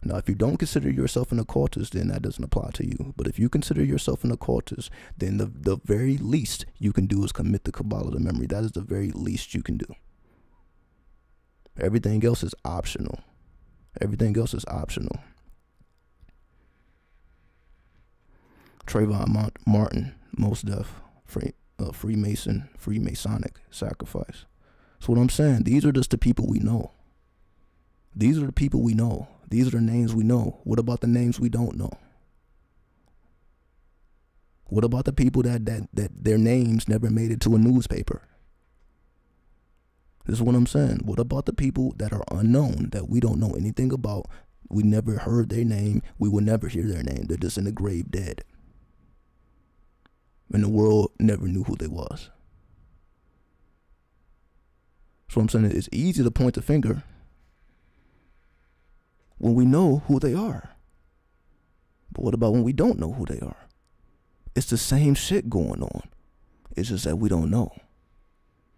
Now, if you don't consider yourself an occultist, then that doesn't apply to you. But if you consider yourself an occultist, then the very least you can do is commit the Kabbalah to memory. That is the very least you can do. Everything else is optional. Everything else is optional. Trayvon Martin, Most Def, Freemasonic sacrifice. That's what I'm saying. These are just the people we know. These are the people we know. These are the names we know. What about the names we don't know? What about the people that their names never made it to a newspaper? This is what I'm saying. What about the people that are unknown, that we don't know anything about? We never heard their name. We will never hear their name. They're just in the grave dead. And the world never knew who they was. So I'm saying it's easy to point the finger when we know who they are. But what about when we don't know who they are? It's the same shit going on. It's just that we don't know.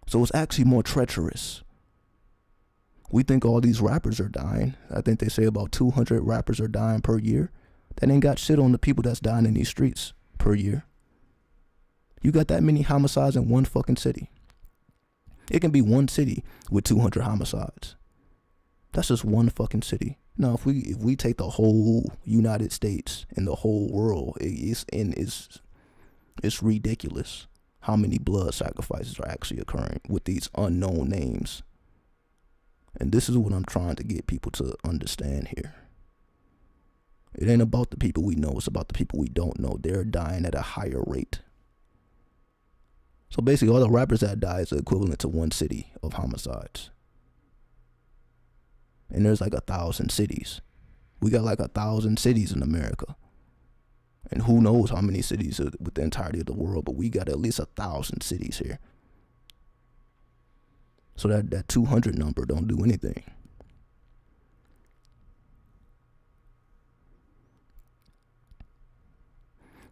So it's actually more treacherous. We think all these rappers are dying. I think they say about 200 rappers are dying per year. That ain't got shit on the people that's dying in these streets per year. You got that many homicides in one fucking city. It can be one city with 200 homicides. That's just one fucking city. Now, if we take the whole United States and the whole world, it's ridiculous how many blood sacrifices are actually occurring with these unknown names. And this is what I'm trying to get people to understand here. It ain't about the people we know. It's about the people we don't know. They're dying at a higher rate. So basically, all the rappers that die is equivalent to one city of homicides. And there's like 1,000 cities. We got like 1,000 cities in America. And who knows how many cities are with the entirety of the world, but we got at least 1,000 cities here. So that 200 number don't do anything.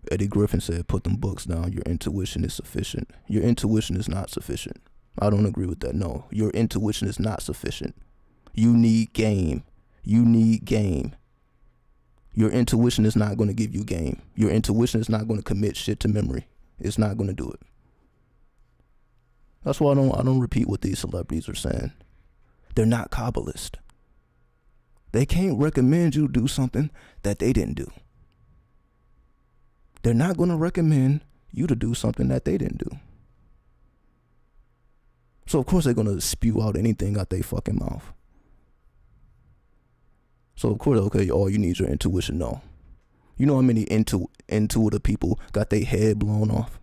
Eddie Griffin said, put them books down. Your intuition is sufficient. Your intuition is not sufficient. I don't agree with that. No, your intuition is not sufficient. You need game. You need game. Your intuition is not going to give you game. Your intuition is not going to commit shit to memory. It's not going to do it. That's why I don't repeat what these celebrities are saying. They're not Kabbalists. They can't recommend you do something that they didn't do. They're not going to recommend you to do something that they didn't do. So of course they're going to spew out anything out their fucking mouth. So of course, okay, all you need is your intuition. No. You know how many intuitive people got their head blown off?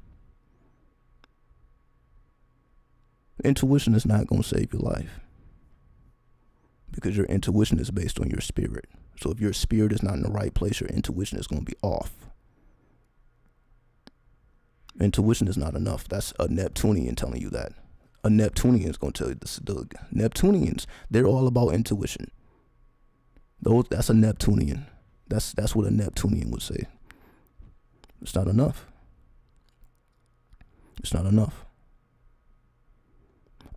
Intuition is not going to save your life. Because your intuition is based on your spirit. So if your spirit is not in the right place, your intuition is going to be off. Intuition is not enough. That's a Neptunian telling you that. A Neptunian is going to tell you this. The Neptunians, they're all about intuition. That's a Neptunian. That's what a Neptunian would say. It's not enough. It's not enough.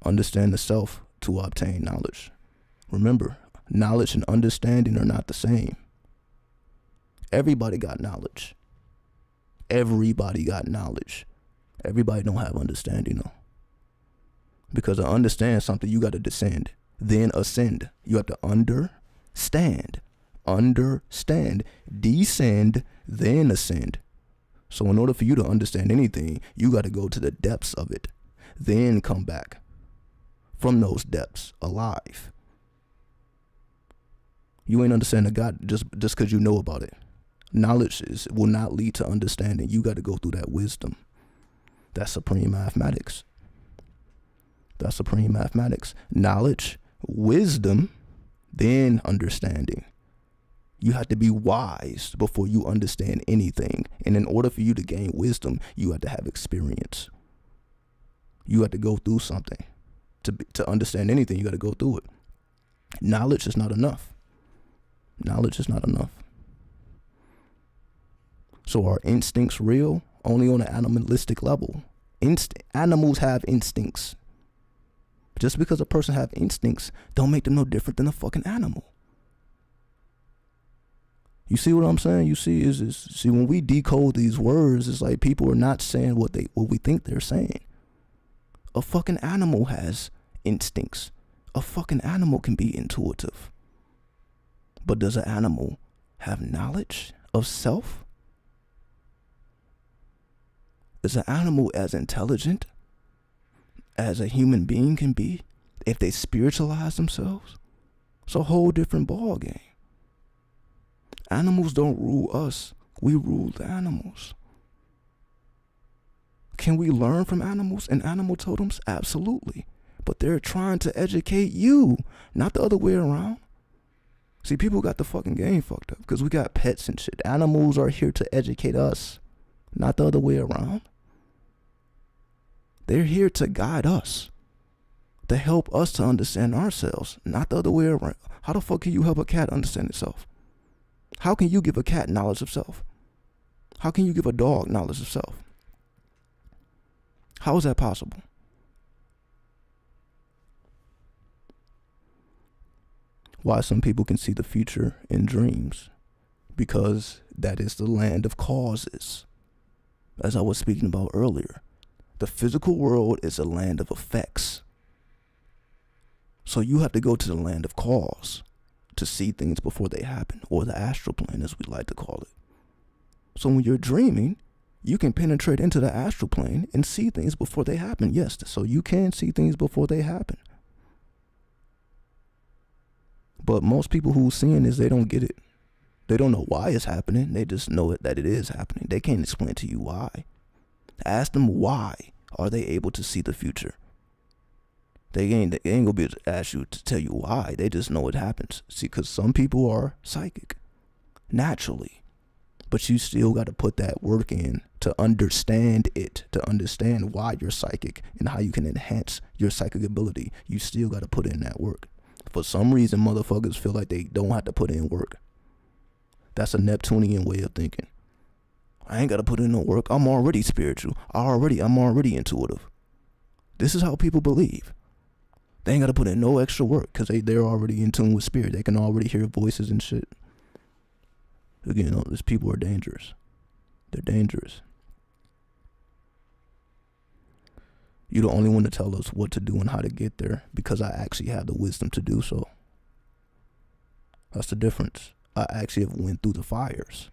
Understand the self to obtain knowledge. Remember, knowledge and understanding are not the same. Everybody got knowledge. Everybody got knowledge. Everybody don't have understanding though. Because to understand something, you got to descend, then ascend. You have to understand, descend, then ascend. So in order for you to understand anything, you got to go to the depths of it, then come back from those depths alive. You ain't understanding God just because you know about it. Knowledge will not lead to understanding. You got to go through that wisdom. That's supreme mathematics. Knowledge, wisdom, then understanding. You have to be wise before you understand anything. And in order for you to gain wisdom, you have to have experience. You have to go through something. To understand anything, you got to go through it. Knowledge is not enough. So are instincts real? Only on an animalistic level. Animals have instincts. Just because a person have instincts don't make them no different than a fucking animal. You see what I'm saying? You see see when we decode these words, it's like people are not saying what we think they're saying. A fucking animal has instincts. A fucking animal can be intuitive. But does an animal have knowledge of self? Is an animal as intelligent as a human being can be if they spiritualize themselves? It's a whole different ball game. Animals don't rule us. We rule the animals. Can we learn from animals and animal totems? Absolutely. But they're trying to educate you, not the other way around. See, people got the fucking game fucked up because we got pets and shit. Animals are here to educate us, not the other way around. They're here to guide us, to help us to understand ourselves, not the other way around. How the fuck can you help a cat understand itself? How can you give a cat knowledge of self? How can you give a dog knowledge of self? How is that possible? Why some people can see the future in dreams? Because that is the land of causes. As I was speaking about earlier, the physical world is a land of effects. So you have to go to the land of cause to see things before they happen, or the astral plane as we like to call it. So when you're dreaming, you can penetrate into the astral plane and see things before they happen. Yes, so you can see things before they happen. But most people who are seeing this, they don't get it. They don't know why it's happening. They just know that it is happening. They can't explain to you why. Ask them why are they able to see the future. They ain't gonna be able to ask you to tell you why. They just know it happens. See, because some people are psychic naturally, but you still got to put that work in to understand it, to understand why you're psychic and how you can enhance your psychic ability. You still got to put in that work. For some reason, motherfuckers feel like they don't have to put in work. That's a Neptunian way of thinking. I ain't got to put in no work. I'm already spiritual. I'm already intuitive. This is how people believe. They ain't got to put in no extra work because they're already in tune with spirit. They can already hear voices and shit. Again, these people are dangerous. They're dangerous. You're the only one to tell us what to do and how to get there because I actually have the wisdom to do so. That's the difference. I actually have went through the fires.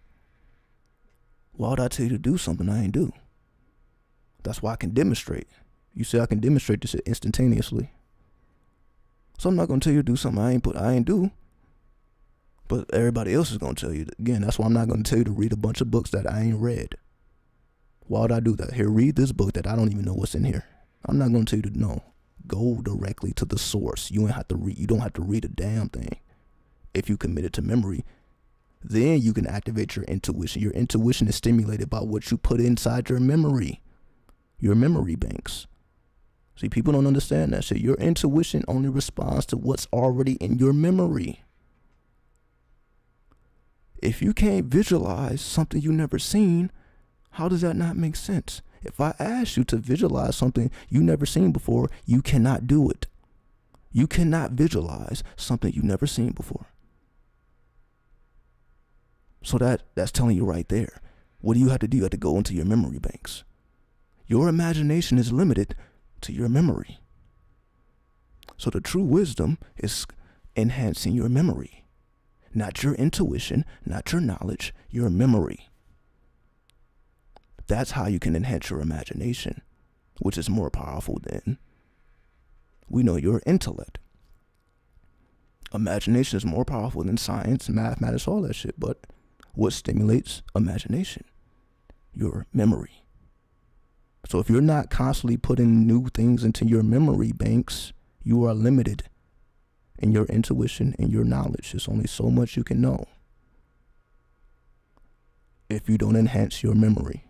Why would I tell you to do something I ain't do? That's why I can demonstrate. You say I can demonstrate this shit instantaneously. So I'm not going to tell you to do something I ain't do. But everybody else is going to tell you. Again, that's why I'm not going to tell you to read a bunch of books that I ain't read. Why would I do that? Here, read this book that I don't even know what's in here. I'm not going to tell you to know. Go directly to the source. You don't have to read a damn thing. If you commit it to memory, then you can activate your intuition. Your intuition is stimulated by what you put inside your memory banks. See, people don't understand that shit. Your intuition only responds to what's already in your memory. If you can't visualize something you never seen, how does that not make sense? If I ask you to visualize something you never seen before, you cannot do it. You cannot visualize something you never seen before. So that's telling you right there. What do you have to do? You have to go into your memory banks. Your imagination is limited to your memory. So the true wisdom is enhancing your memory. Not your intuition, not your knowledge, your memory. That's how you can enhance your imagination, which is more powerful than, we know, your intellect. Imagination is more powerful than science, mathematics, all that shit. But what stimulates imagination? Your memory. So if you're not constantly putting new things into your memory banks, you are limited in your intuition and your knowledge. There's only so much you can know if you don't enhance your memory.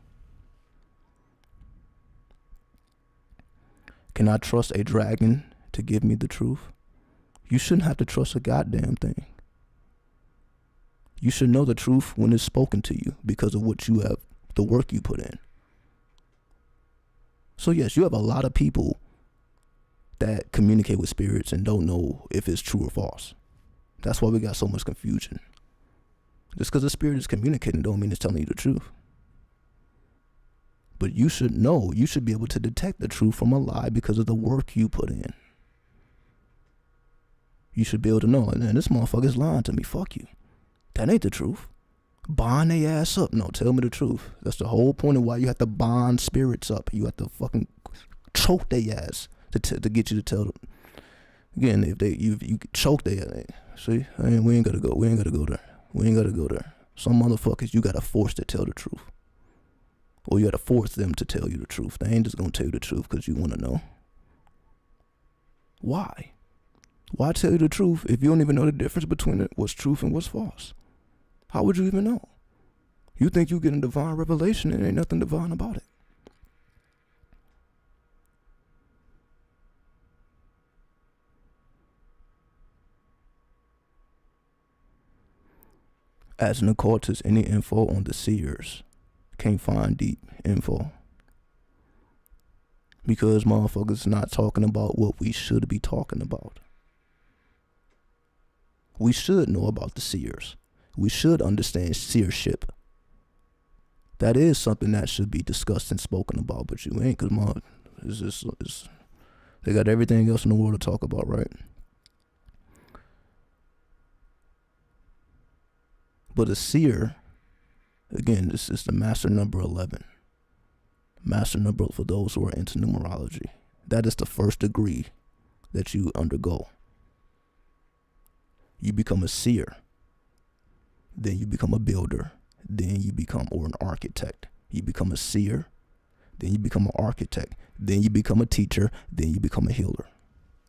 Can I trust a dragon to give me the truth? You shouldn't have to trust a goddamn thing. You should know the truth when it's spoken to you because of what you have, the work you put in. So yes, you have a lot of people that communicate with spirits and don't know if it's true or false. That's why we got so much confusion. Just because the spirit is communicating don't mean it's telling you the truth. But you should know, you should be able to detect the truth from a lie because of the work you put in. You should be able to know, and this motherfucker's lying to me, fuck you. That ain't the truth. Bond they ass up. No, tell me the truth. That's the whole point of why you have to bond spirits up. You have to fucking choke their ass to get you to tell them. Again, if you choke their ass, see, we ain't gotta go there. Some motherfuckers you gotta force to tell the truth. Or you gotta force them to tell you the truth. They ain't just gonna tell you the truth because you wanna know. Why? Why tell you the truth if you don't even know the difference between what's truth and what's false? How would you even know? You think you get a divine revelation and ain't nothing divine about it. As an occultist, any info on the seers, can't find deep info. Because motherfuckers not talking about what we should be talking about. We should know about the seers. We should understand seership. That is something that should be discussed and spoken about, but you ain't, because they got everything else in the world to talk about, right? But a seer, again, this is the master number 11. Master number for those who are into numerology. That is the first degree that you undergo. You become a seer. Then you become a builder. Then you become, or an architect. You become a seer. Then you become an architect. Then you become a teacher. Then you become a healer.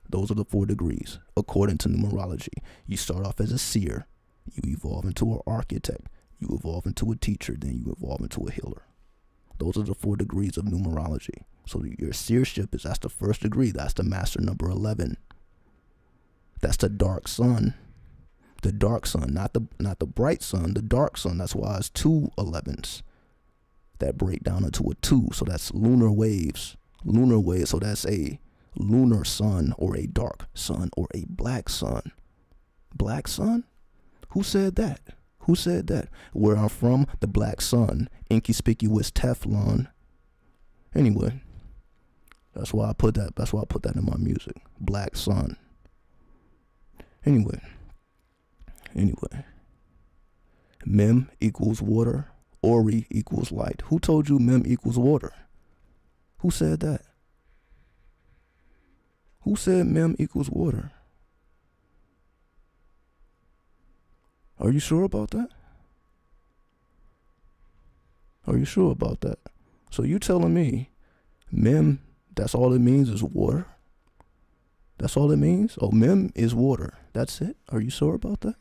Those are the 4 degrees, according to numerology. You start off as a seer. You evolve into an architect. You evolve into a teacher. Then you evolve into a healer. Those are the 4 degrees of numerology. So your seership that's the first degree. That's the master number 11. That's the dark sun. The dark sun, not the bright sun, the dark sun. That's why it's 2 11s that break down into a 2. So that's lunar waves. So that's a lunar sun or a dark sun or a black sun. Black sun? Who said that? Who said that? Where I'm from, the black sun, inconspicuous Teflon. Anyway, that's why I put that in my music. Black sun. Anyway, Mem equals water, Ori equals light. Who told you Mem equals water? Who said that? Who said Mem equals water? Are you sure about that? Are you sure about that? So you telling me Mem, that's all it means is water? That's all it means? Oh, Mem is water. That's it? Are you sure about that?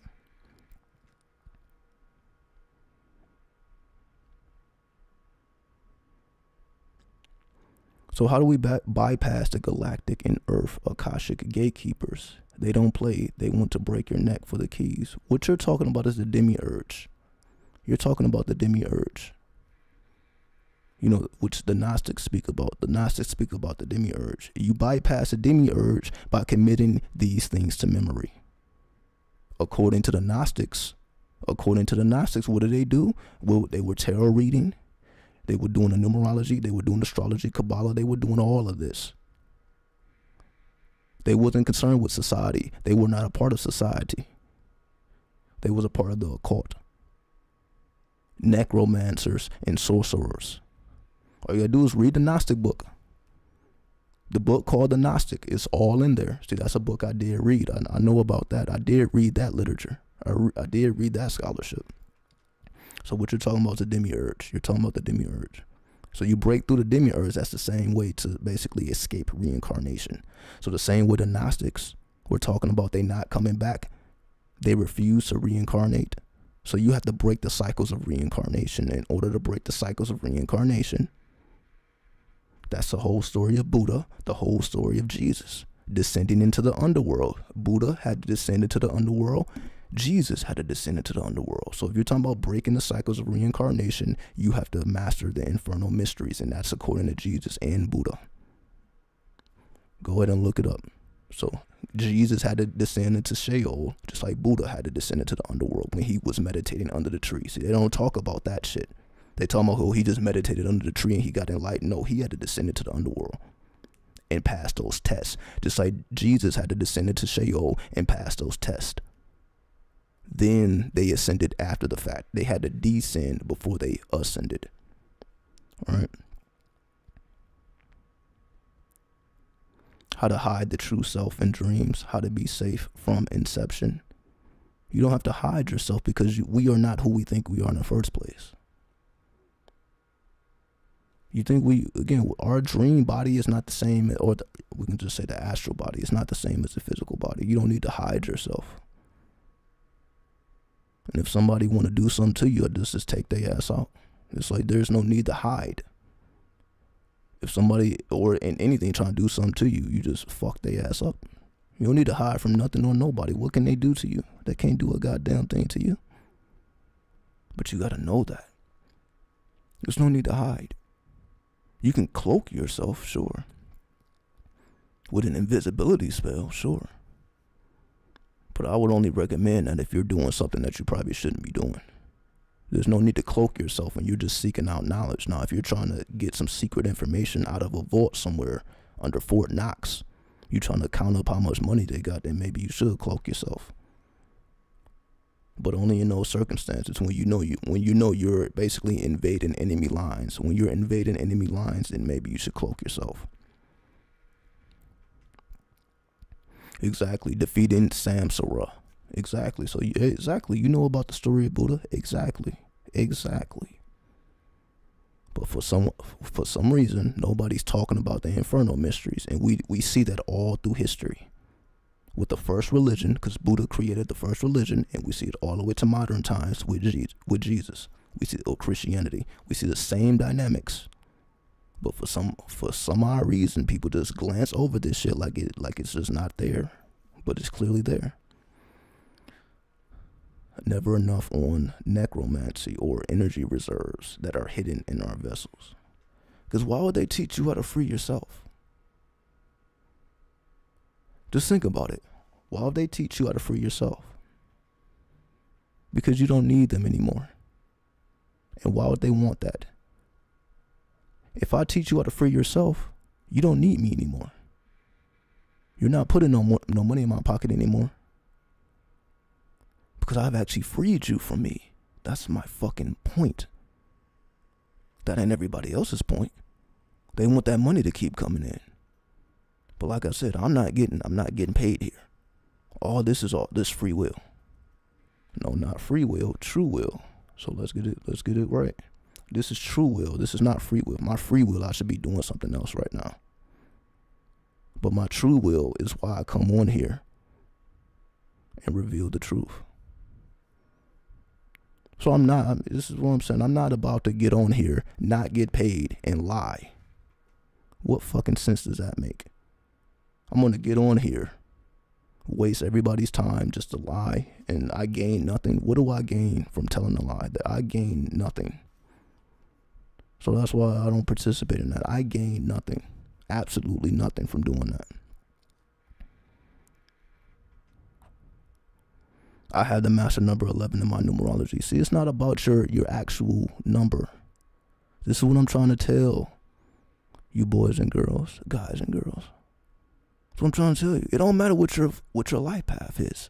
So how do we bypass the galactic and earth Akashic gatekeepers? They don't play. They want to break your neck for the keys. What you're talking about is the demiurge. You're talking about the demiurge. You know, which the Gnostics speak about. The Gnostics speak about the demiurge. You bypass the demiurge by committing these things to memory. According to the Gnostics, what did they do? Well, they were tarot reading. They were doing the numerology. They were doing astrology, Kabbalah. They were doing all of this. They wasn't concerned with society. They were not a part of society. They was a part of the occult. Necromancers and sorcerers. All you gotta do is read the Gnostic book. The book called the Gnostic is all in there. See, that's a book I did read. I know about that. I did read that literature. I did read that scholarship. So what you're talking about is the demiurge. You're talking about the demiurge. So you break through the demiurge. That's the same way to basically escape reincarnation. So the same way the Gnostics were talking about they not coming back, they refuse to reincarnate. So you have to break the cycles of reincarnation. In order to break the cycles of reincarnation, that's the whole story of Buddha, the whole story of Jesus descending into the underworld. Buddha had to descend into the underworld. Jesus had to descend into the underworld. So if you're talking about breaking the cycles of reincarnation, you have to master the infernal mysteries, and that's according to Jesus and Buddha. Go ahead and look it up. So Jesus had to descend into Sheol, just like Buddha had to descend into the underworld when he was meditating under the tree. See, they don't talk about that shit. They talk about, oh, he just meditated under the tree and he got enlightened. No, he had to descend into the underworld and pass those tests, just like Jesus had to descend into Sheol and pass those tests. Then they ascended after the fact. They had to descend before they ascended. All right. How to hide the true self in dreams. How to be safe from inception. You don't have to hide yourself because we are not who we think we are in the first place. You think our dream body is not the same, or we can just say the astral body is not the same as the physical body. You don't need to hide yourself. And if somebody want to do something to you, just take their ass out. It's like there's no need to hide. If somebody or in anything trying to do something to you, you just fuck their ass up. You don't need to hide from nothing or nobody. What can they do to you? They can't do a goddamn thing to you. But you gotta know that. There's no need to hide. You can cloak yourself, sure. With an invisibility spell, sure. But I would only recommend that if you're doing something that you probably shouldn't be doing. There's no need to cloak yourself when you're just seeking out knowledge. Now, if you're trying to get some secret information out of a vault somewhere under Fort Knox, you're trying to count up how much money they got, then maybe you should cloak yourself. But only in those circumstances when you know you're basically invading enemy lines. When you're invading enemy lines, then maybe you should cloak yourself. Exactly. Defeating Samsara. Exactly. So you know about the story of Buddha. Exactly. But for some reason, nobody's talking about the infernal mysteries, and we see that all through history. With the first religion, because Buddha created the first religion, and we see it all the way to modern times with Jesus. We see Christianity. We see the same dynamics, but for some odd reason, people just glance over this shit like it's just not there, but it's clearly there. Never enough on necromancy or energy reserves that are hidden in our vessels. Because why would they teach you how to free yourself? Just think about it. Why would they teach you how to free yourself? Because you don't need them anymore. And why would they want that? If I teach you how to free yourself, you don't need me anymore. You're not putting no money in my pocket anymore. Because I've actually freed you from me. That's my fucking point. That ain't everybody else's point. They want that money to keep coming in. But like I said, I'm not getting paid here. All this free will. No, not free will, true will. So let's get it right. This is true will. This is not free will. My free will, I should be doing something else right now. But my true will is why I come on here and reveal the truth. So this is what I'm saying. I'm not about to get on here, not get paid, and lie. What fucking sense does that make? I'm going to get on here, waste everybody's time just to lie, and I gain nothing. What do I gain from telling a lie? That I gain nothing. So that's why I don't participate in that. I gain nothing. Absolutely nothing from doing that. I had the master number 11 in my numerology. See, it's not about your actual number. This is what I'm trying to tell you boys and girls, guys and girls. That's what I'm trying to tell you. It don't matter what your life path is.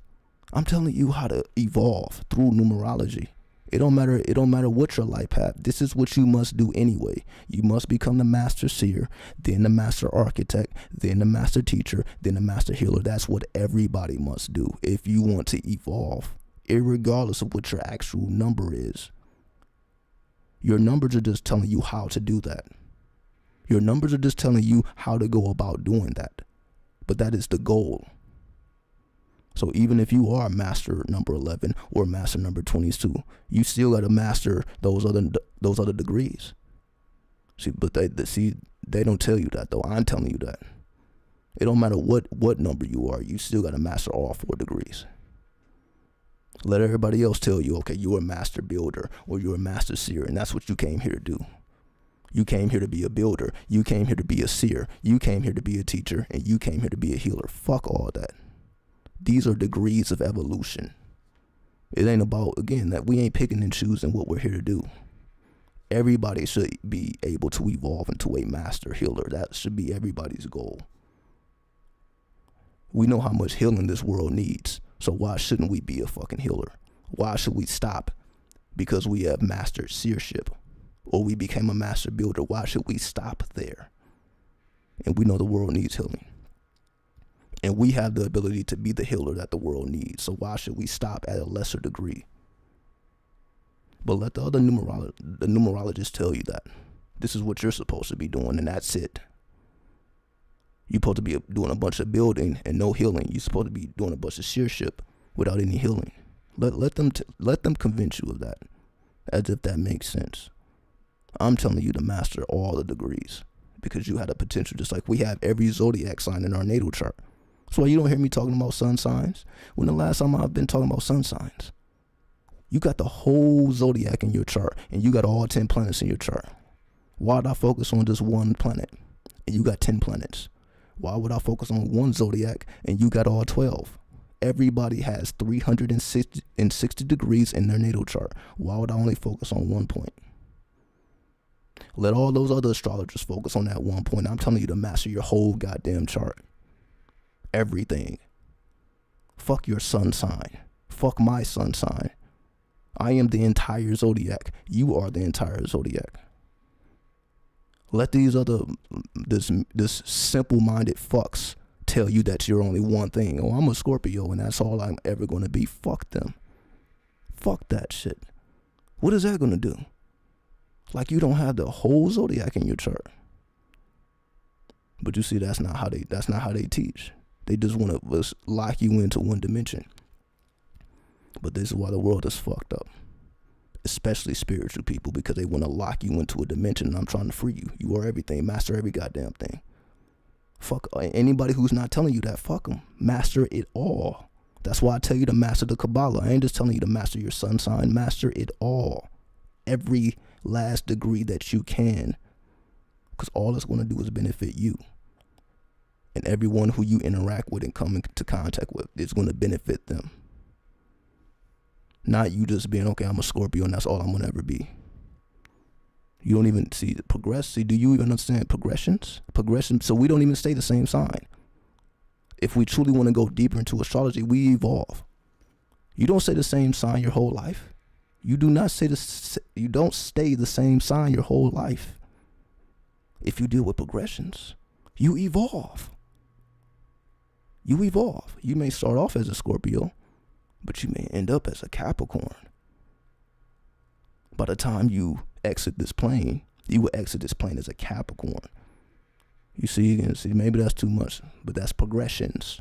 I'm telling you how to evolve through numerology. It don't matter what your life path. This is what you must do anyway. You must become the master seer, then the master architect, then the master teacher, then the master healer. That's what everybody must do if you want to evolve, irregardless of what your actual number is. Your numbers are just telling you how to do that. Your numbers are just telling you how to go about doing that. But that is the goal. So even if you are master number 11 or master number 22, you still got to master those other degrees. See, but they don't tell you that though. I'm telling you that. It don't matter what number you are, you still got to master all 4 degrees. Let everybody else tell you, okay, you're a master builder or you're a master seer, and that's what you came here to do. You came here to be a builder. You came here to be a seer. You came here to be a teacher, and you came here to be a healer. Fuck all that. These are degrees of evolution. It ain't about, again, that we ain't picking and choosing what we're here to do. Everybody should be able to evolve into a master healer. That should be everybody's goal. We know how much healing this world needs. So why shouldn't we be a fucking healer? Why should we stop because we have mastered seership or we became a master builder? Why should we stop there? And we know the world needs healing. And we have the ability to be the healer that the world needs. So why should we stop at a lesser degree? But let the other numerologists tell you that. This is what you're supposed to be doing, and that's it. You're supposed to be doing a bunch of building and no healing. You're supposed to be doing a bunch of seership without any healing. Let them convince you of that, as if that makes sense. I'm telling you to master all the degrees because you had a potential, just like we have every zodiac sign in our natal chart. That's why you don't hear me talking about sun signs. When the last time I've been talking about sun signs? You got the whole zodiac in your chart, and you got all 10 planets in your chart. Why would I focus on just one planet, and you got 10 planets? Why would I focus on one zodiac, and you got all 12? Everybody has 360 degrees in their natal chart. Why would I only focus on one point? Let all those other astrologers focus on that one point. I'm telling you to master your whole goddamn chart. Everything. Fuck your sun sign. Fuck my sun sign. I am the entire zodiac. You are the entire zodiac. Let these other, this simple-minded fucks tell you that you're only one thing. Oh, I'm a Scorpio and that's all I'm ever going to be. Fuck them. Fuck that shit. What is that going to do? Like you don't have the whole zodiac in your chart. But you see, that's not how they teach. They just want to lock you into one dimension. But this is why the world is fucked up. Especially spiritual people, because they want to lock you into a dimension, and I'm trying to free you. You are everything. Master every goddamn thing. Fuck anybody who's not telling you that. Fuck them. Master it all. That's why I tell you to master the Kabbalah. I ain't just telling you to master your sun sign. Master it all. Every last degree that you can. Because all it's going to do is benefit you. And everyone who you interact with and come into contact with is going to benefit them. Not you just being, okay, I'm a Scorpio and that's all I'm going to ever be. You don't even see the progress. See, do you even understand progressions? Progression. So we don't even stay the same sign. If we truly want to go deeper into astrology, we evolve. You don't stay the same sign your whole life. You do not say you don't stay the same sign your whole life. If you deal with progressions, you evolve. You evolve. You may start off as a Scorpio, but you may end up as a Capricorn. By the time you exit this plane, you will exit this plane as a Capricorn. You see, maybe that's too much, but that's progressions.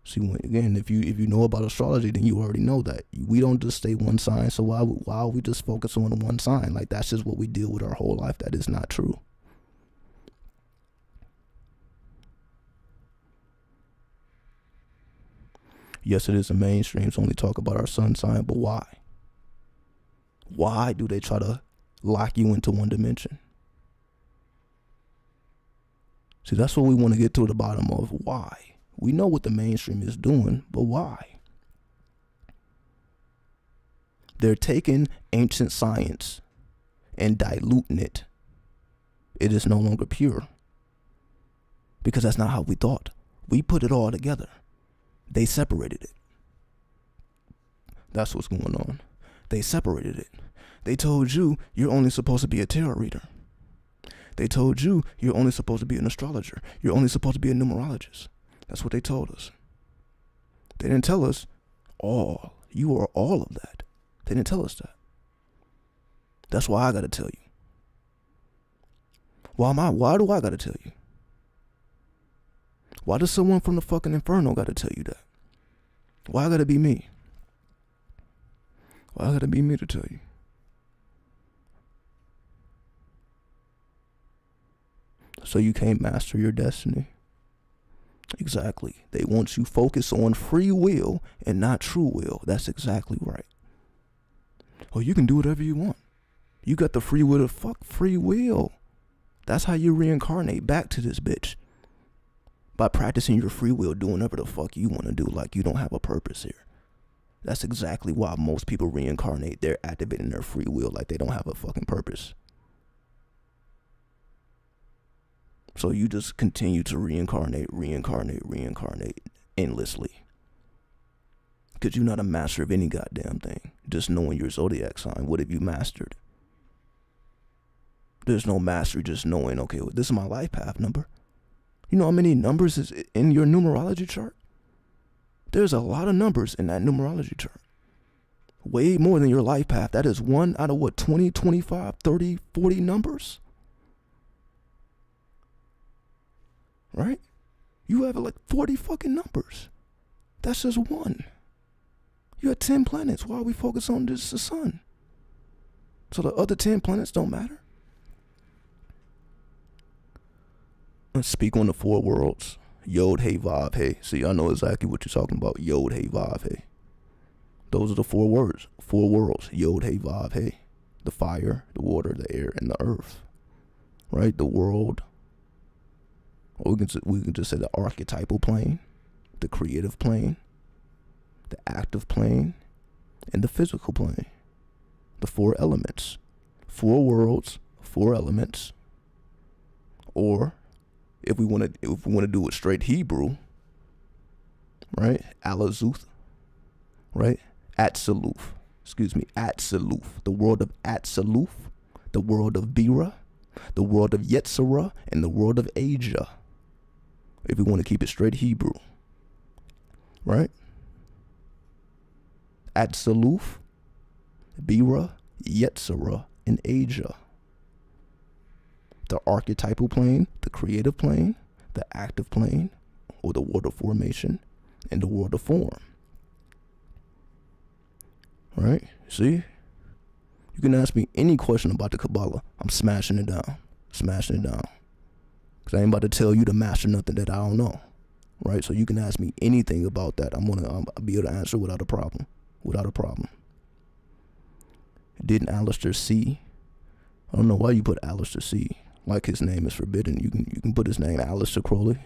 See, again, if you know about astrology, then you already know that we don't just stay one sign. So why we just focus on one sign? Like that's just what we deal with our whole life. That is not true. Yes, it is the mainstream to only talk about our sun sign, but why? Why do they try to lock you into one dimension? See, that's what we want to get to the bottom of. Why? We know what the mainstream is doing, but why? They're taking ancient science and diluting it. It is no longer pure. because that's not how we thought. We put it all together. They separated it. That's what's going on. They separated it. They told you you're only supposed to be a tarot reader. They told you you're only supposed to be an astrologer. You're only supposed to be a numerologist. That's what they told us. They didn't tell us you are all of that. They didn't tell us that. That's why I gotta tell you. Why do I gotta tell you? Why does someone from the fucking Inferno gotta tell you that? Why gotta be me? Why gotta be me to tell you? So you can't master your destiny? Exactly. They want you focused on free will and not true will. That's exactly right. Oh, you can do whatever you want. You got the free will to fuck free will. That's how you reincarnate back to this bitch. By practicing your free will, doing whatever the fuck you want to do, like you don't have a purpose here. That's exactly why most people reincarnate. They're activating their free will like they don't have a fucking purpose. So you just continue to reincarnate endlessly. Because you're not a master of any goddamn thing. Just knowing your zodiac sign, what have you mastered? There's no mastery just knowing, okay, well, this is my life path number. You know how many numbers is in your numerology chart? There's a lot of numbers in that numerology chart. Way more than your life path. That is one out of what, 20, 25, 30, 40 numbers? Right? You have like 40 fucking numbers. That's just one. You have 10 planets. Why are we focused on just the sun? So the other 10 planets don't matter? Let's speak on the 4 worlds. Yod, Hey, Vav, Hey. See, I know exactly what you're talking about. Yod, Hey, Vav, Hey. Those are the 4 words. 4 worlds. Yod, Hey, Vav, Hey. The fire, the water, the air, and the earth. Right? The world. Or we can just say the archetypal plane, the creative plane, the active plane, and the physical plane. The 4 elements. 4 worlds, 4 elements. Or if we want to do it straight Hebrew, right? Alazuth, right? Atsaluf. The world of Atsaluf, the world of Bira, the world of Yetzirah, and the world of Asia. If we want to keep it straight Hebrew, right? Atsaluf, Bira, Yetzirah, and Asia. The archetypal plane, the creative plane, the active plane, or the world of formation, and the world of form. Right? See? You can ask me any question about the Kabbalah. I'm smashing it down. Because I ain't about to tell you to master nothing that I don't know. Right? So you can ask me anything about that. I'll be able to answer without a problem. Didn't Alistair see? I don't know why you put Alistair C. Like his name is forbidden. You can put his name Alistair Crowley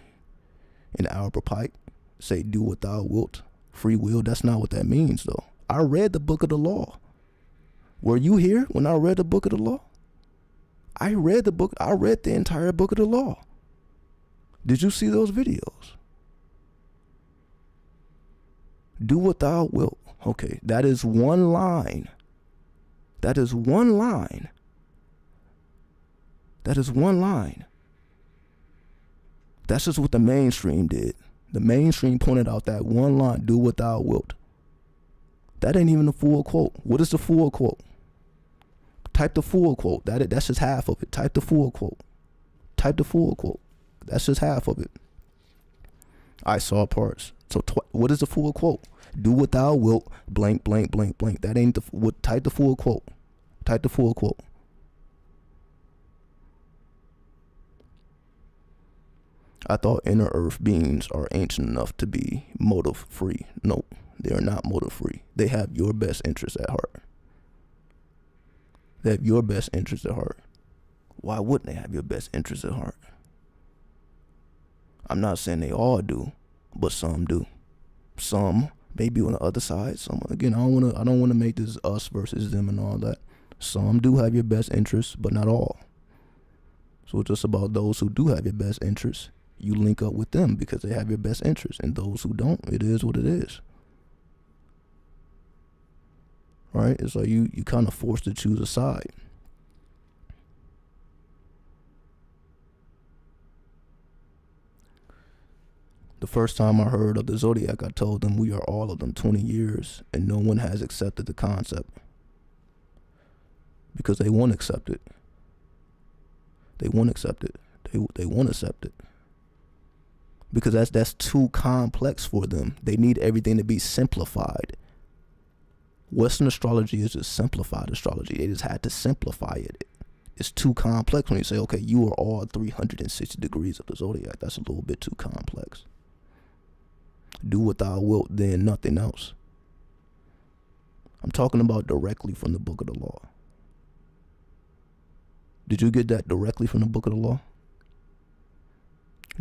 in Albert Pike. Say do what thou wilt. Free will. That's not what that means though. I read the book of the law. Were you here when I read the book of the law? I read the entire book of the law. Did you see those videos? Do what thou wilt. Okay, that is one line. That is one line. That's just what the mainstream did. The mainstream pointed out that one line, do what thou wilt. That ain't even the full quote. What is the full quote? Type the full quote. That's just half of it. Type the full quote. That's just half of it. I saw parts. So what is the full quote? Do what thou wilt, blank, blank, blank, blank. That ain't type the full quote. I thought inner earth beings are ancient enough to be motive free. No, they are not motive free. They have your best interest at heart. Why wouldn't they have your best interest at heart? I'm not saying they all do, but some do. Some maybe on the other side. Some, again, I don't want to make this us versus them and all that. Some do have your best interests, but not all. So it's just about those who do have your best interests you link up with them because they have your best interest. And those who don't, it is what it is. Right? It's like you kind of forced to choose a side. The first time I heard of the Zodiac, I told them we are all of them 20 years, and no one has accepted the concept. Because they won't accept it. They won't accept it. They won't accept it. Because that's too complex for them. They need everything to be simplified. Western astrology is just simplified astrology. They just had to simplify it. It's too complex when you say, okay, you are all 360 degrees of the Zodiac. That's a little bit too complex. Do what thou wilt, then nothing else. I'm talking about directly from the book of the law. Did you get that directly from the book of the law?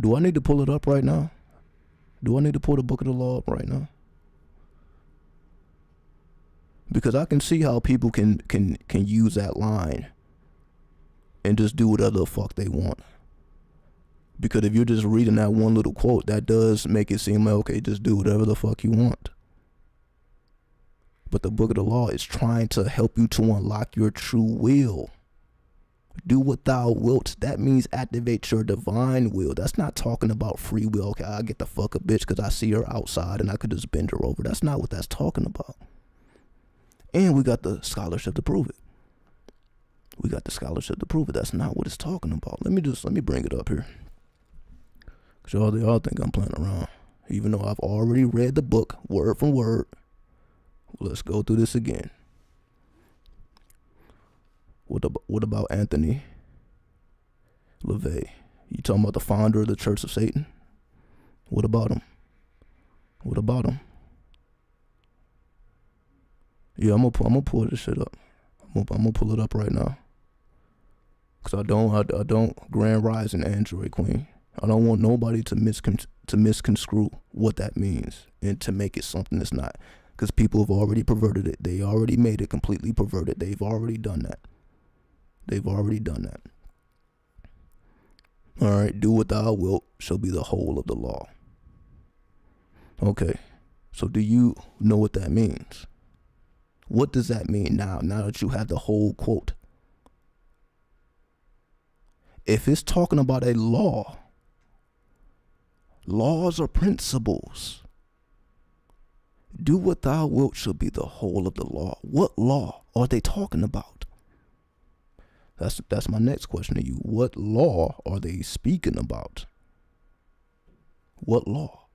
Do I need to pull it up right now? Do I need to pull the book of the law up right now? Because I can see how people can use that line and just do whatever the fuck they want. Because if you're just reading that one little quote, that does make it seem like, okay, just do whatever the fuck you want. But the book of the law is trying to help you to unlock your true will. Do what thou wilt. That means activate your divine will. That's not talking about free will. Okay, I'll get the fuck a bitch because I see her outside and I could just bend her over. That's not what that's talking about. And we got the scholarship to prove it. We got the scholarship to prove it. That's not what it's talking about. Let me bring it up here. Because y'all think I'm playing around. Even though I've already read the book word for word. Let's go through this again. What about Anthony LaVey? You talking about the founder of the Church of Satan? What about him? What about him? Yeah, I'm gonna pull this shit up. I'm gonna pull it up right now. Cause I don't Grand Rising Android Queen. I don't want nobody to misconstrue what that means and to make it something that's not. Because people have already perverted it. They already made it completely perverted. They've already done that. All right, do what thou wilt shall be the whole of the law. Okay, so do you know what that means? What does that mean now that you have the whole quote? If it's talking about a law, laws are principles. Do what thou wilt shall be the whole of the law. What law are they talking about? That's my next question to you. What law are they speaking about? What law?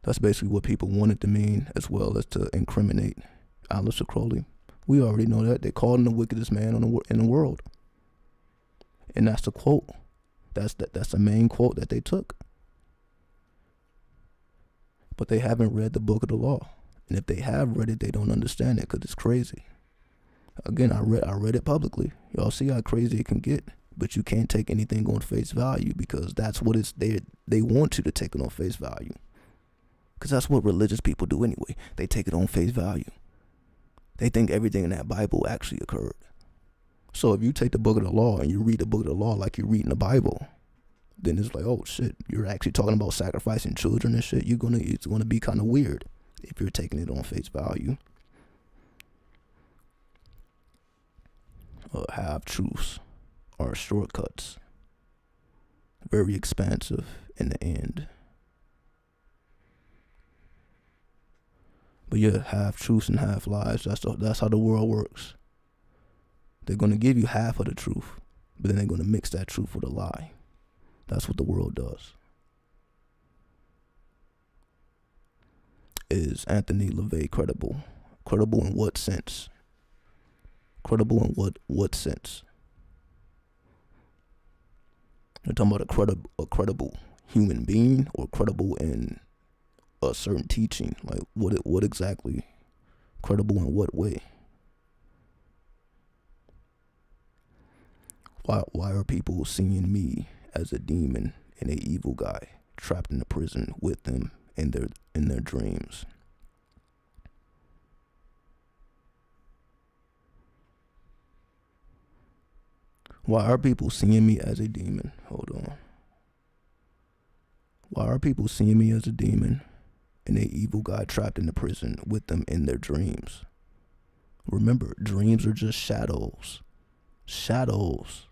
That's basically what people wanted to mean, as well as to incriminate Aleister Crowley. We already know that. They called him the wickedest man in the world. And that's the quote. That's the main quote that they took. But they haven't read the book of the law. And if they have read it, they don't understand it because it's crazy. Again, I read it publicly. Y'all see how crazy it can get. But you can't take anything on face value because that's what it's they want you to take it on face value. Because that's what religious people do anyway. They take it on face value. They think everything in that Bible actually occurred. So if you take the book of the law and you read the book of the law like you're reading the Bible, then it's like, oh shit, you're actually talking about sacrificing children and shit. It's gonna be kind of weird if you're taking it on face value. Half-truths are shortcuts. Very expansive in the end. But yeah, half-truths and half-lies, that's how the world works. They're going to give you half of the truth, but then they're going to mix that truth with a lie. That's what the world does. Is Anthony LaVey credible? Credible in what sense? Credible in what sense? You're talking about a credible human being, or credible in a certain teaching? Like what exactly? Credible in what way? Why are people seeing me as a demon and a evil guy trapped in a prison with them in their dreams? Why are people seeing me as a demon? Hold on. Why are people seeing me as a demon and a evil guy trapped in a prison with them in their dreams? Remember, dreams are just shadows. Shadows.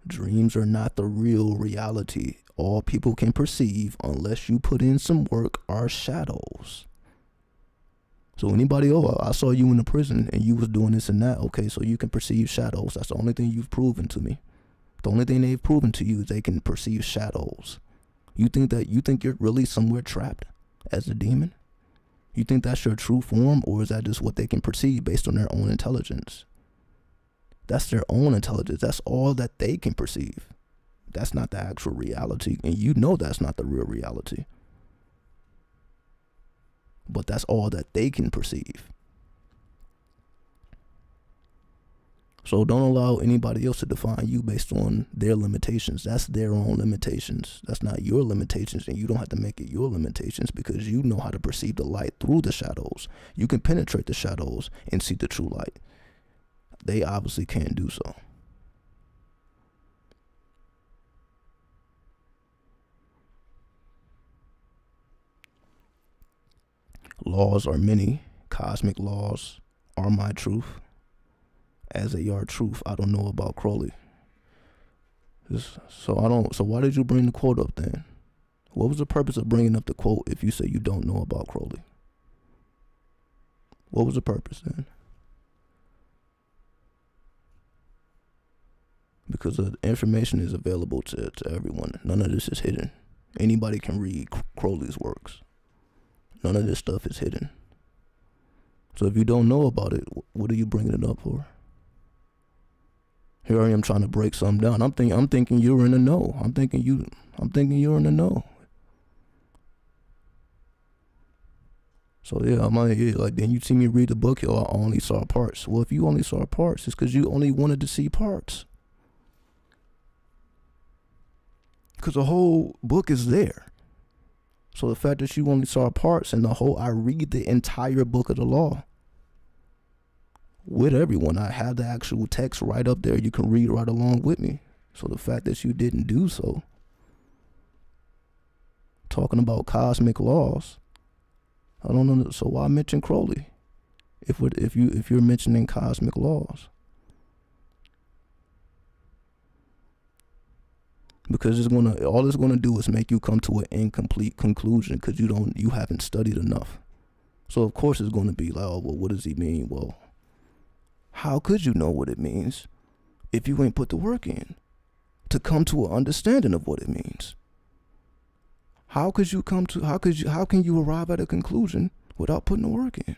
Dreams are not the real reality. All people can perceive, unless you put in some work, are shadows. So anybody, oh, I saw you in the prison and you was doing this and that. Okay, so you can perceive shadows. That's the only thing you've proven to me. The only thing they've proven to you is they can perceive shadows. You think you're really somewhere trapped as a demon? You think that's your true form, or is that just what they can perceive based on their own intelligence? That's their own intelligence. That's all that they can perceive. That's not the actual reality. And you know that's not the real reality. But that's all that they can perceive. So don't allow anybody else to define you based on their limitations. That's their own limitations. That's not your limitations, and you don't have to make it your limitations because you know how to perceive the light through the shadows. You can penetrate the shadows and see the true light. They obviously can't do so. Laws are many. Cosmic laws are my truth. As they are truth, I don't know about Crowley. So why did you bring the quote up then? What was the purpose of bringing up the quote if you say you don't know about Crowley? What was the purpose then? Because the information is available to everyone. None of this is hidden. Anybody can read Crowley's works. None of this stuff is hidden. So if you don't know about it, what are you bringing it up for? Here I am trying to break something down. I'm thinking you're in the know. I'm thinking you're in the know. So yeah, I'm like, then you see me read the book, yo, I only saw parts. Well, if you only saw parts, it's because you only wanted to see parts. Because the whole book is there. So the fact that you only saw parts and I read the entire book of the law with everyone. I have the actual text right up there. You can read right along with me. So the fact that you didn't do so, talking about cosmic laws, I don't know. So why mention Crowley if you're mentioning cosmic laws? Because all it's gonna do is make you come to an incomplete conclusion because you haven't studied enough. So of course it's gonna be like, oh well, what does he mean? Well, how could you know what it means if you ain't put the work in to come to an understanding of what it means? How can you arrive at a conclusion without putting the work in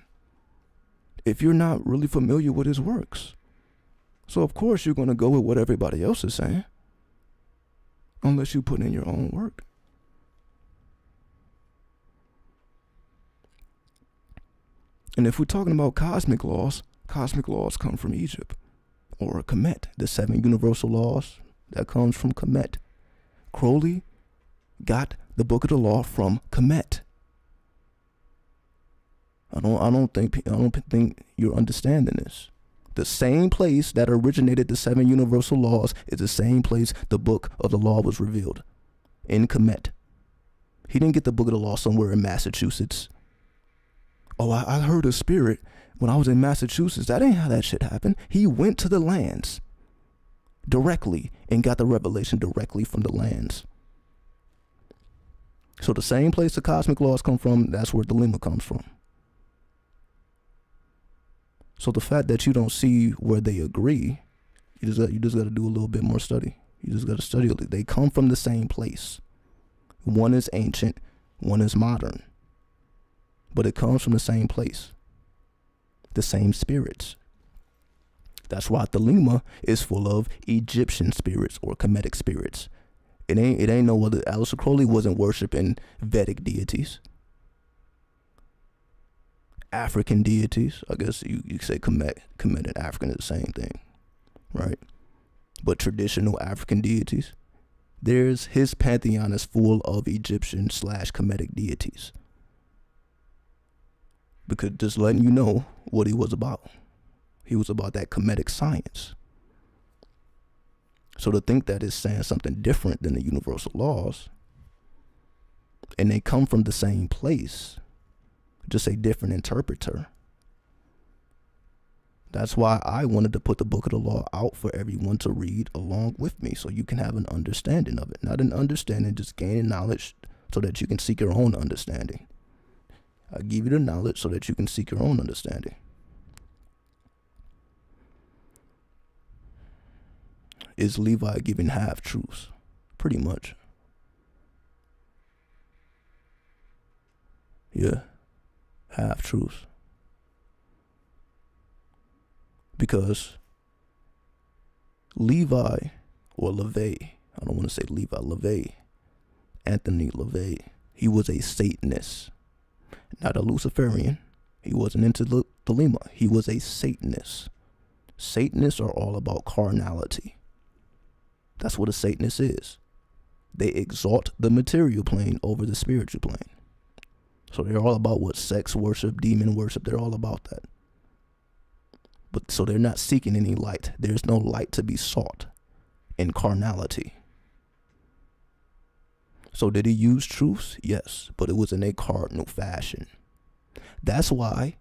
if you're not really familiar with his works? So of course you're gonna go with what everybody else is saying. Unless you put in your own work. And if we're talking about cosmic laws come from Egypt. Or Kemet, the 7 universal laws, that comes from Kemet. Crowley got the book of the law from Kemet. I don't think you're understanding this. The same place that originated the 7 universal laws is the same place the book of the law was revealed, in Kemet. He didn't get the book of the law somewhere in Massachusetts. Oh, I heard a spirit when I was in Massachusetts. That ain't how that shit happened. He went to the lands directly and got the revelation directly from the lands. So the same place the cosmic laws come from, that's where Thelema comes from. So the fact that you don't see where they agree, you just got to do a little bit more study. You just got to study. They come from the same place. One is ancient, one is modern. But it comes from the same place. The same spirits. That's why Thelema is full of Egyptian spirits or Kemetic spirits. It ain't no other. Aleister Crowley wasn't worshiping Vedic deities. African deities, I guess you could say Kemet and African is the same thing, right? But traditional African deities, his pantheon is full of Egyptian / Kemetic deities. Because just letting you know what he was about. He was about that Kemetic science. So to think that it's saying something different than the universal laws, and they come from the same place, just a different interpreter. That's why I wanted to put the book of the law out for everyone to read along with me, so you can have an understanding of it. Not an understanding, just gaining knowledge so that you can seek your own understanding. I give you the knowledge so that you can seek your own understanding. Is Levi giving half truths? Pretty much. Yeah, half truths. Because Levi, or LaVey, I don't want to say Levi, LaVey, Anthony LaVey, he was a Satanist, not a Luciferian. He wasn't into Thelema. He was a Satanist. Satanists are all about carnality. That's what a Satanist is. They exalt the material plane over the spiritual plane. So they're all about what? Sex worship, demon worship. They're all about that. But so they're not seeking any light. There's no light to be sought in carnality. So did he use truths? Yes, but it was in a cardinal fashion. That's why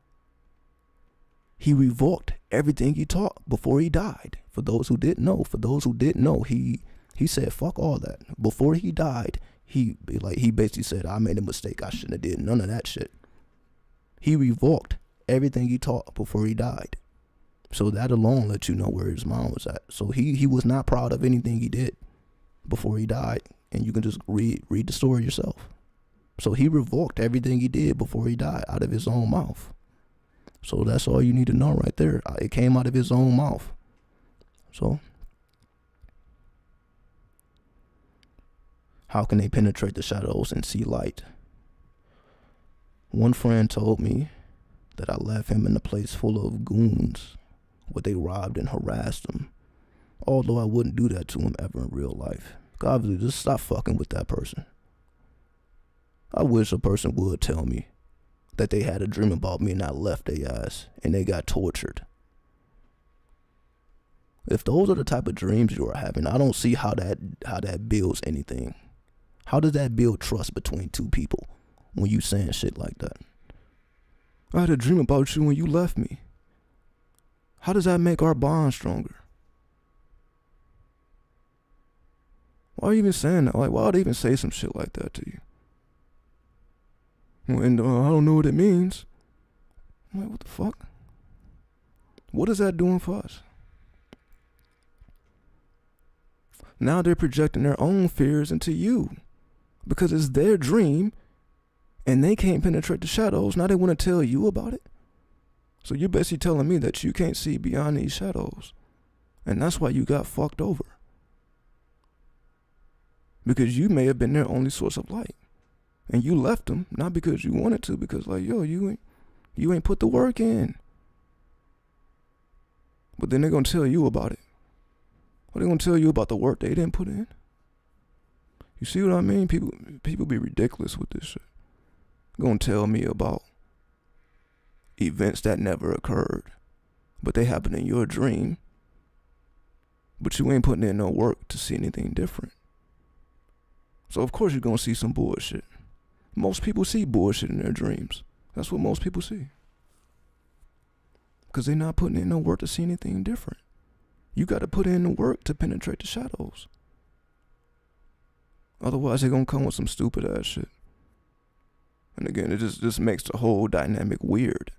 he revoked everything he taught before he died. For those who didn't know, he said, fuck all that. Before he died, he basically said, I made a mistake. I shouldn't have did none of that shit. He revoked everything he taught before he died. So that alone lets you know where his mind was at. So he was not proud of anything he did before he died. And you can just read the story yourself. So he revoked everything he did before he died out of his own mouth. So that's all you need to know right there. It came out of his own mouth. So how can they penetrate the shadows and see light? One friend told me that I left him in a place full of goons where they robbed and harassed him. Although I wouldn't do that to him ever in real life. Obviously, just stop fucking with that person. I wish a person would tell me that they had a dream about me and I left their ass and they got tortured. If those are the type of dreams you are having, I don't see how that builds anything. How does that build trust between two people when you saying shit like that? I had a dream about you when you left me. How does that make our bond stronger? Why are you even saying that? Like, why would they even say some shit like that to you? And I don't know what it means. I'm like, what the fuck? What is that doing for us? Now they're projecting their own fears into you because it's their dream and they can't penetrate the shadows. Now they want to tell you about it. So you're basically telling me that you can't see beyond these shadows. And that's why you got fucked over. Because you may have been their only source of light. And you left them, not because you wanted to, because like, yo, you ain't put the work in. But then they're going to tell you about it. Or they're going to tell you about the work they didn't put in. You see what I mean? People be ridiculous with this shit. They're going to tell me about events that never occurred. But they happen in your dream. But you ain't putting in no work to see anything different. So of course you're going to see some bullshit. Most people see bullshit in their dreams. That's what most people see. Because they're not putting in no work to see anything different. You got to put in the work to penetrate the shadows. Otherwise they're going to come with some stupid ass shit. And again, it just makes the whole dynamic weird.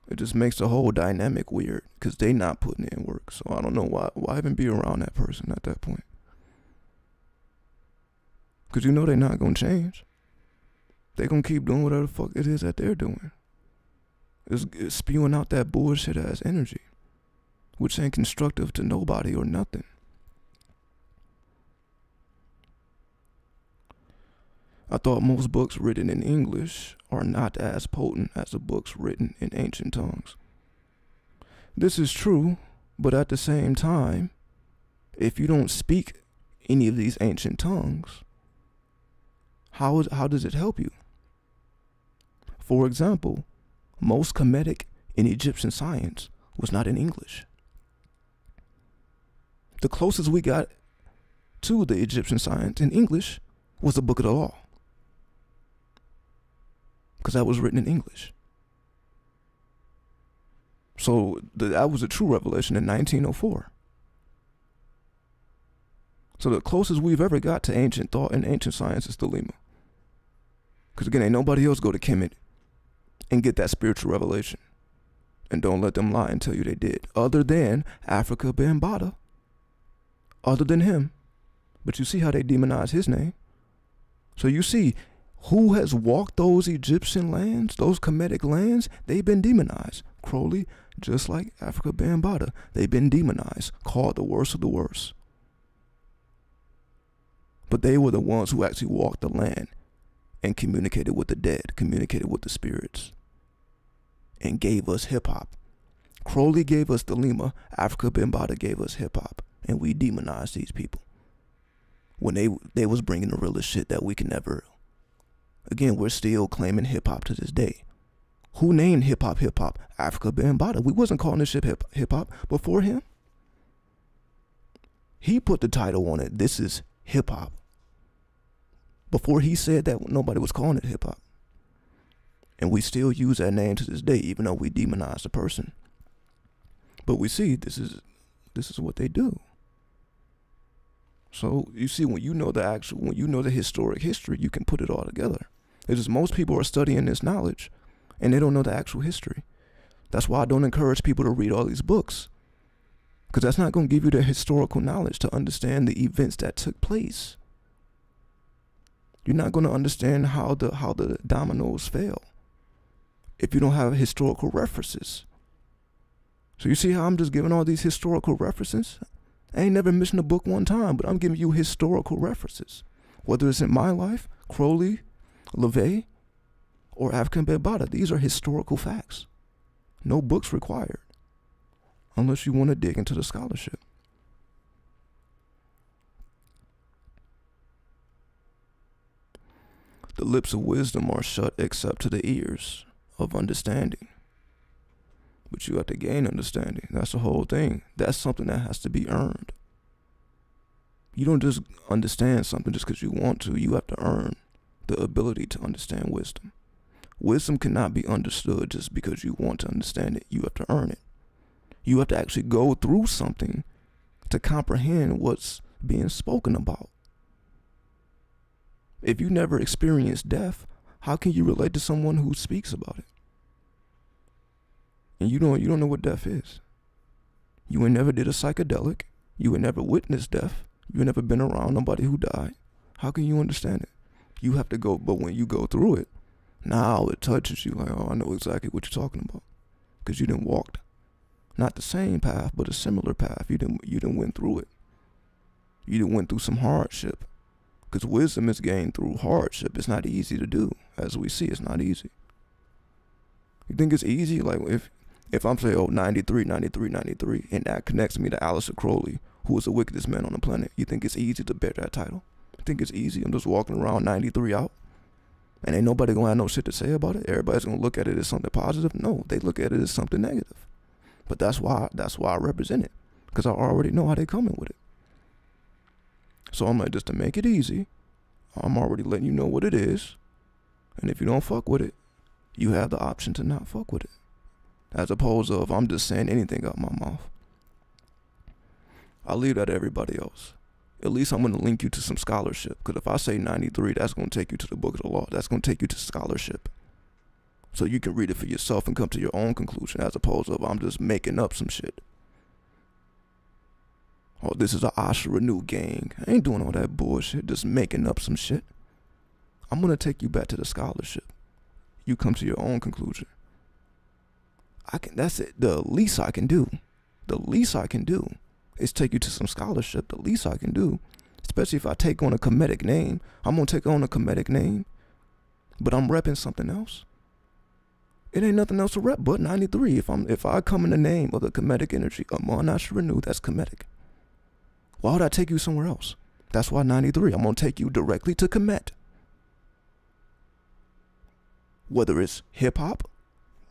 It just makes the whole dynamic weird. Because they not putting in work. So I don't know why even be around that person at that point. Because you know they're not going to change. They're going to keep doing whatever the fuck it is that they're doing. It's spewing out that bullshit ass energy. Which ain't constructive to nobody or nothing. I thought most books written in English are not as potent as the books written in ancient tongues. This is true, but at the same time, if you don't speak any of these ancient tongues, how does it help you? For example, most Kemetic in Egyptian science was not in English. The closest we got to the Egyptian science in English was the Book of the Law, because that was written in English. So that was a true revelation in 1904. So the closest we've ever got to ancient thought and ancient science is Thelema. Because again, ain't nobody else go to Kemet and get that spiritual revelation. And don't let them lie and tell you they did. Other than Africa Bambaataa. Other than him. But you see how they demonize his name. So you see, who has walked those Egyptian lands, those Kemetic lands? They've been demonized. Crowley, just like Africa Bambaataa, they've been demonized, called the worst of the worst. But they were the ones who actually walked the land and communicated with the dead, communicated with the spirits, and gave us hip-hop. Crowley gave us Thelema, Africa Bambaataa gave us hip-hop, and we demonized these people when they was bringing the realest shit that we can never. Again, we're still claiming hip-hop to this day. Who named hip-hop hip-hop? Africa Bambaataa. We wasn't calling this shit hip-hop before him. He put the title on it. This is hip-hop. Before he said that, nobody was calling it hip-hop. And we still use that name to this day, even though we demonize the person. But we see this is what they do. So you see, when you know the historic history, you can put it all together. It's just most people are studying this knowledge and they don't know the actual history. That's why I don't encourage people to read all these books, because that's not going to give you the historical knowledge to understand the events that took place. You're not going to understand how the dominoes fell if you don't have historical references. So you see how I'm just giving all these historical references? I ain't never mentioned a book one time, but I'm giving you historical references. Whether it's in my life, Crowley, LeVay, or African Bambaataa, these are historical facts. No books required, unless you want to dig into the scholarship. The lips of wisdom are shut except to the ears of understanding. But you have to gain understanding. That's the whole thing. That's something that has to be earned. You don't just understand something just because you want to. You have to earn the ability to understand wisdom. Wisdom cannot be understood just because you want to understand it. You have to earn it. You have to actually go through something to comprehend what's being spoken about. If you never experienced death, how can you relate to someone who speaks about it? And you don't know what death is. You ain't never did a psychedelic. You ain't never witnessed death. You ain't never been around nobody who died. How can you understand it? You have to go, but when you go through it, now it touches you like, oh, I know exactly what you're talking about. Because you done walked, not the same path, but a similar path. You done went through it. You done went through some hardship. Because wisdom is gained through hardship. It's not easy to do. As we see, it's not easy. You think it's easy? Like if I'm saying, 93, and that connects me to Aleister Crowley, who was the wickedest man on the planet, you think it's easy to bear that title? You think it's easy? I'm just walking around 93 out, and ain't nobody gonna have no shit to say about it? Everybody's gonna look at it as something positive? No, they look at it as something negative. But that's why I represent it, because I already know how they coming with it. So I'm like, just to make it easy, I'm already letting you know what it is, and if you don't fuck with it, you have the option to not fuck with it. As opposed to if I'm just saying anything out my mouth. I'll leave that to everybody else. At least I'm going to link you to some scholarship. Because if I say 93, that's going to take you to the Book of the Law. That's going to take you to scholarship. So you can read it for yourself and come to your own conclusion. As opposed to if I'm just making up some shit. Oh, this is an Asha Renu gang. I ain't doing all that bullshit. Just making up some shit. I'm going to take you back to the scholarship. You come to your own conclusion. That's it. The least I can do is take you to some scholarship. The least I can do, especially if I take on a Kemetic name, I'm going to take on a Kemetic name, but I'm repping something else. It ain't nothing else to rep but 93. If I come in the name of the Kemetic energy, Amun Asha Renu, that's Kemetic. Why would I take you somewhere else? That's why 93. I'm going to take you directly to Kemet. Whether it's hip-hop,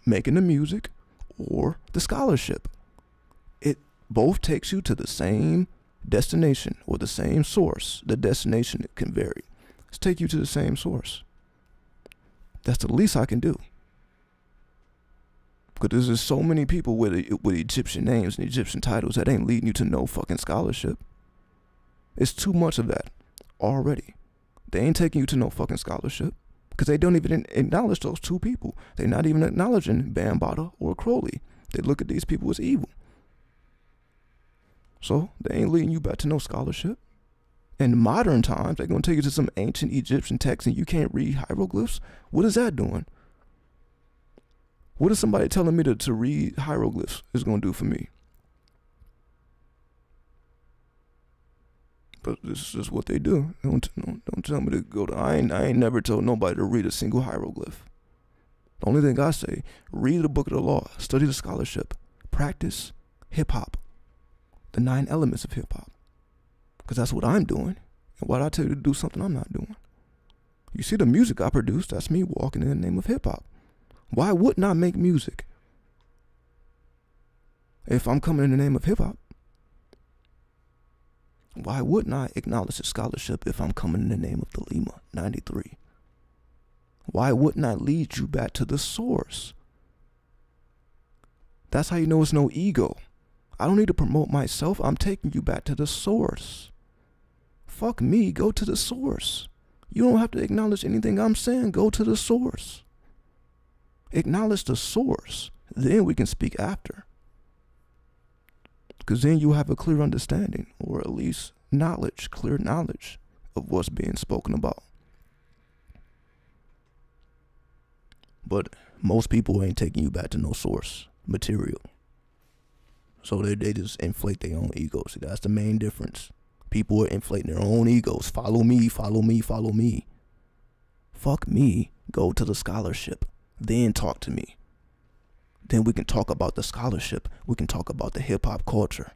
making the music, or the scholarship. It both takes you to the same destination or the same source, the destination can vary. Let's take you to the same source. That's the least I can do. Because there's so many people with Egyptian names and Egyptian titles that ain't leading you to no fucking scholarship. It's too much of that already. They ain't taking you to no fucking scholarship because they don't even acknowledge those two people. They're not even acknowledging Bambaataa or Crowley. They look at these people as evil. So they ain't leading you back to no scholarship. In modern times, they're going to take you to some ancient Egyptian text and you can't read hieroglyphs. What is that doing? What is somebody telling me to read hieroglyphs is going to do for me? But this is just what they do. Don't tell me to go to. I ain't never told nobody to read a single hieroglyph. The only thing I say, read the book of the law, study the scholarship, practice hip hop, the 9 elements of hip hop, because that's what I'm doing. And why do I tell you to do something I'm not doing? You see the music I produce, that's me walking in the name of hip hop. Why wouldn't I make music if I'm coming in the name of hip hop? Why wouldn't I acknowledge the scholarship if I'm coming in the name of Thelema 93? Why wouldn't I lead you back to the source? That's how you know it's no ego. I don't need to promote myself. I'm taking you back to the source. Fuck me, go to the source. You don't have to acknowledge anything I'm saying. Go to the source. Acknowledge the source. Then we can speak after. Because then you have a clear understanding, or at least knowledge, clear knowledge of what's being spoken about. But most people ain't taking you back to no source material. So they just inflate their own egos. See, that's the main difference. People are inflating their own egos. Follow me, follow me, follow me. Fuck me, go to the scholarship. Then talk to me. Then we can talk about the scholarship. We can talk about the hip-hop culture.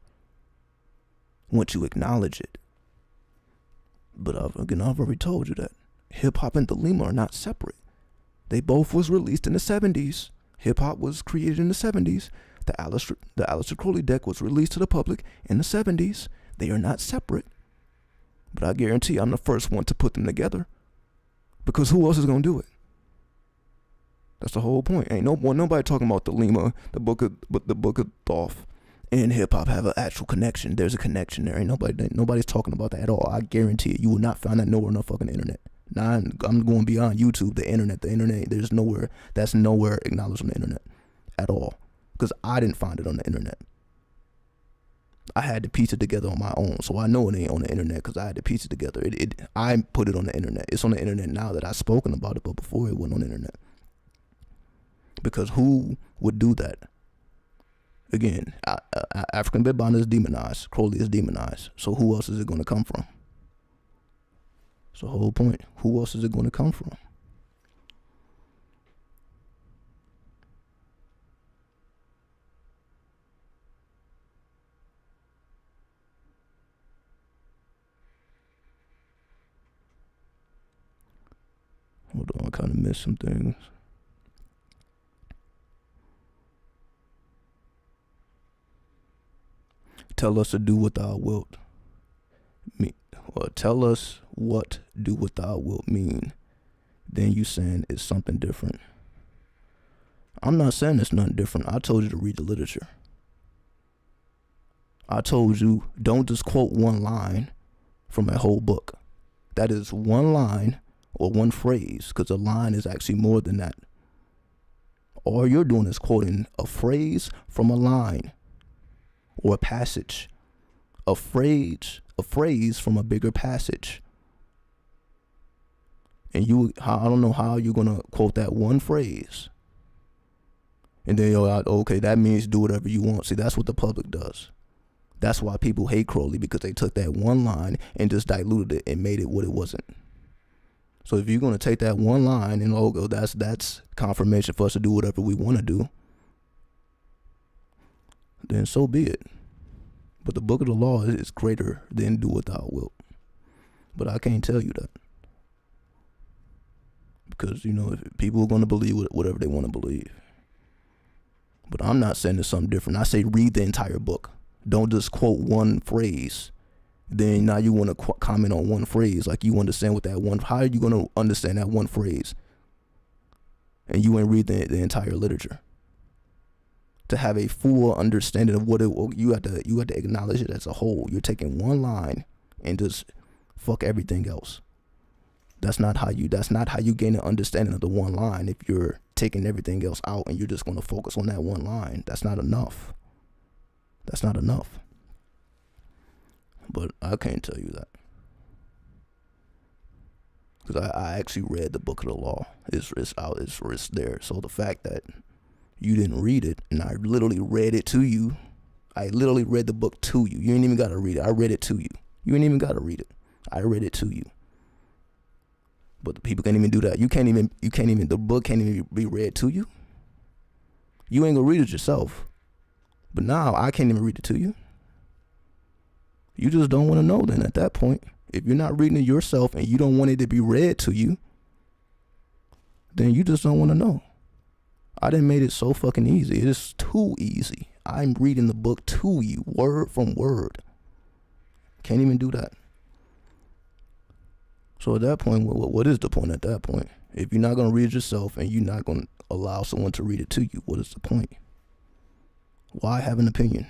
Once you acknowledge it. But I've already told you that hip-hop and Thelema are not separate. They both was released in the 70s. Hip-hop was created in the 70s. The Aleister Crowley deck was released to the public in the 70s. They are not separate. But I guarantee I'm the first one to put them together. Because who else is going to do it? That's the whole point. Ain't nobody talking about Thelema, the book of Thoth, and hip hop have an actual connection. There's a connection there. Nobody's talking about that at all. I guarantee it. You will not find that nowhere on the fucking internet. Now I'm going beyond YouTube, the internet. There's nowhere. That's nowhere acknowledged on the internet at all. Because I didn't find it on the internet. I had to piece it together on my own, so I know it ain't on the internet because I had to piece it together. I put it on the internet. It's on the internet now that I've spoken about it, but before it wasn't on the internet. Because who would do that? Again, African Bibana is demonized. Crowley is demonized. So who else is it going to come from? It's the whole point. Who else is it going to come from? Hold on, I kind of missed some things. Tell us to do what thou wilt mean. Or tell us what do what thou wilt mean. Then you saying it's something different. I'm not saying it's nothing different. I told you to read the literature. I told you don't just quote one line from a whole book. That is one line or one phrase, because a line is actually more than that. All you're doing is quoting a phrase from a line. Or a passage, a phrase from a bigger passage. And I don't know how you're gonna quote that one phrase. And then okay, that means do whatever you want. See, that's what the public does. That's why people hate Crowley, because they took that one line and just diluted it and made it what it wasn't. So if you're gonna take that one line and that's confirmation for us to do whatever we want to do, then so be it. But the book of the law is greater than do what thou wilt. But I can't tell you that. Because, if people are going to believe whatever they want to believe. But I'm not saying it's something different. I say read the entire book. Don't just quote one phrase Then now you want to comment on one phrase, like you understand what that one, how are you going to understand that one phrase? And you ain't read the entire literature. To have a full understanding of what it, you have to acknowledge it as a whole. You're taking one line and just fuck everything else. That's not how you gain an understanding of the one line. If you're taking everything else out and you're just going to focus on that one line, that's not enough. That's not enough. But I can't tell you that, because I actually read the book of the law. It's out. It's there. So the fact that you didn't read it, and I literally read it to you. I literally read the book to you. You ain't even got to read it. I read it to you. You ain't even got to read it. I read it to you. But the people can't even do that. You can't even, the book can't even be read to you. You ain't gonna read it yourself. But now I can't even read it to you. You just don't want to know then at that point. If you're not reading it yourself and you don't want it to be read to you, then you just don't want to know. I done made it so fucking easy. It is too easy. I'm reading the book to you, word from word. Can't even do that. So at that point, what is the point at that point? If you're not going to read it yourself and you're not going to allow someone to read it to you, what is the point? Why have an opinion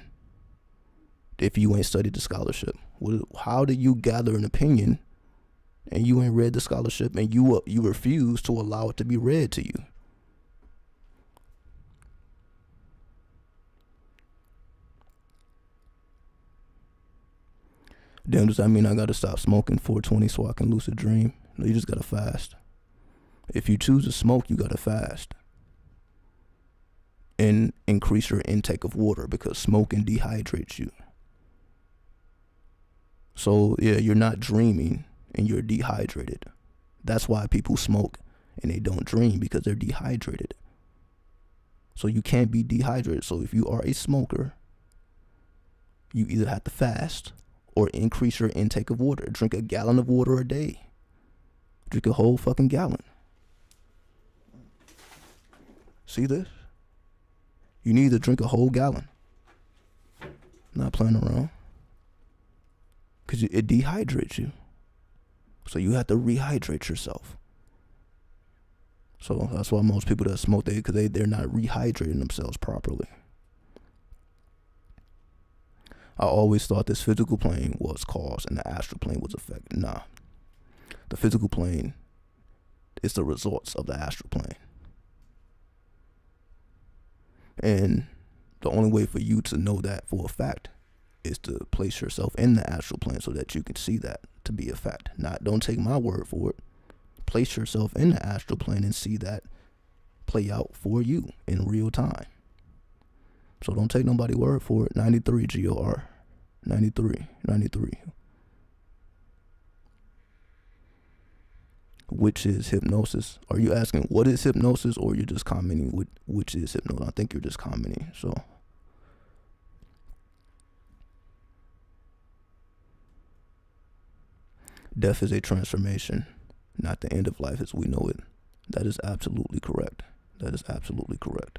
if you ain't studied the scholarship? How do you gather an opinion and you ain't read the scholarship and you refuse to allow it to be read to you? Damn, does that mean I gotta stop smoking 420 so I can lucid dream? No, you just gotta fast. If you choose to smoke, you gotta fast. And increase your intake of water, because smoking dehydrates you. So yeah, you're not dreaming and you're dehydrated. That's why people smoke and they don't dream, because they're dehydrated. So you can't be dehydrated. So if you are a smoker, you either have to fast or increase your intake of water. Drink a gallon of water a day. Drink a whole fucking gallon. See this? You need to drink a whole gallon. Not playing around. Because it dehydrates you. So you have to rehydrate yourself. So that's why most people that smoke, they're not rehydrating themselves properly. I always thought this physical plane was cause and the astral plane was effect. Nah. The physical plane is the results of the astral plane. And the only way for you to know that for a fact is to place yourself in the astral plane so that you can see that to be a fact. Don't take my word for it. Place yourself in the astral plane and see that play out for you in real time. So don't take nobody's word for it. 93 GOR. 93. Which is hypnosis? Are you asking what is hypnosis, or you're just commenting which is hypnosis? I think you're just commenting. So death is a transformation, not the end of life as we know it. That is absolutely correct. That is absolutely correct.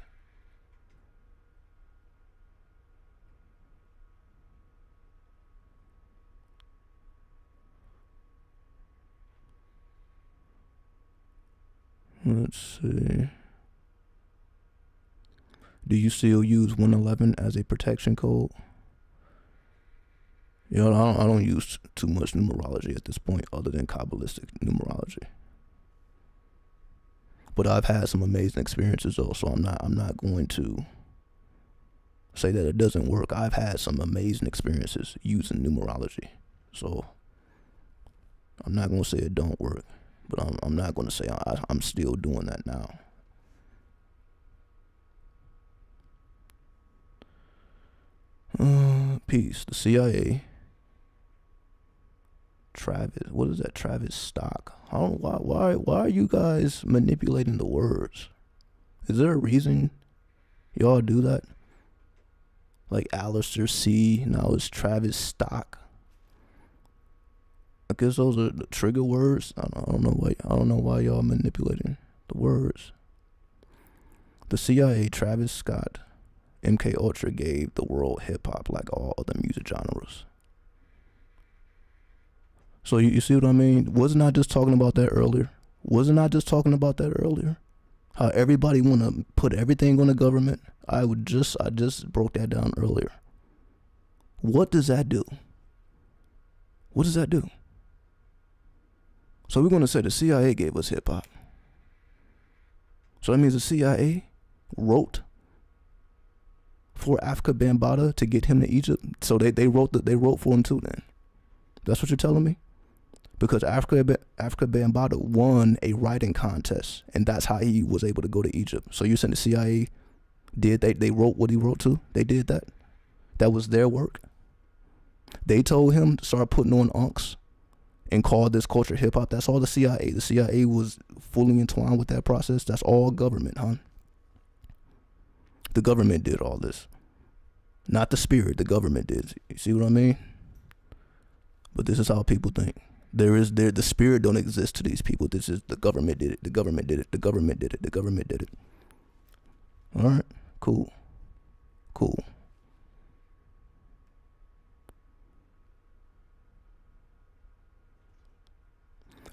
Let's see. Do you still use 111 as a protection code? You know, I don't use too much numerology at this point, other than Kabbalistic numerology. But I've had some amazing experiences though, so I'm not going to say that it doesn't work. I've had some amazing experiences using numerology, so I'm not going to say it don't work. But I'm not going to say I'm still doing that now. Peace. The CIA. Travis. What is that? Travis Stock. I don't know why are you guys manipulating the words? Is there a reason y'all do that? Like Alistair C. Now it's Travis Stock. I guess those are the trigger words. I don't know why y'all manipulating the words. The CIA, Travis Scott, MK Ultra gave the world hip hop like all other music genres. So you see what I mean? Wasn't I just talking about that earlier? How everybody want to put everything on the government? I just broke that down earlier. What does that do? So we're going to say the CIA gave us hip hop. So that means the CIA wrote for Africa Bambaataa to get him to Egypt. So they wrote for him too then. That's what you're telling me? Because Africa Bambaataa won a writing contest, and that's how he was able to go to Egypt. So you're saying the CIA they wrote what he wrote to? They did that? That was their work? They told him to start putting on unks and call this culture hip hop. That's all the CIA. The CIA was fully entwined with that process. That's all government, huh? The government did all this. Not the spirit, the government did. You see what I mean? But this is how people think. The spirit don't exist to these people. This is the government did it. The government did it. The government did it. The government did it. All right, cool.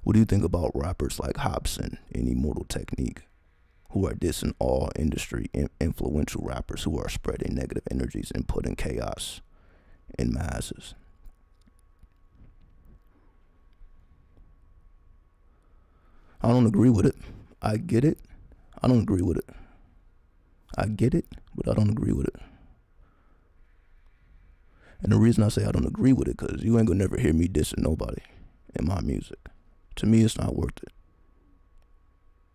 What do you think about rappers like Hobson and Immortal Technique, who are dissing all industry influential rappers who are spreading negative energies and putting chaos in masses? I don't agree with it. I get it. I don't agree with it. I get it, but I don't agree with it. And the reason I say I don't agree with it, because you ain't gonna never hear me dissing nobody in my music. To me, it's not worth it.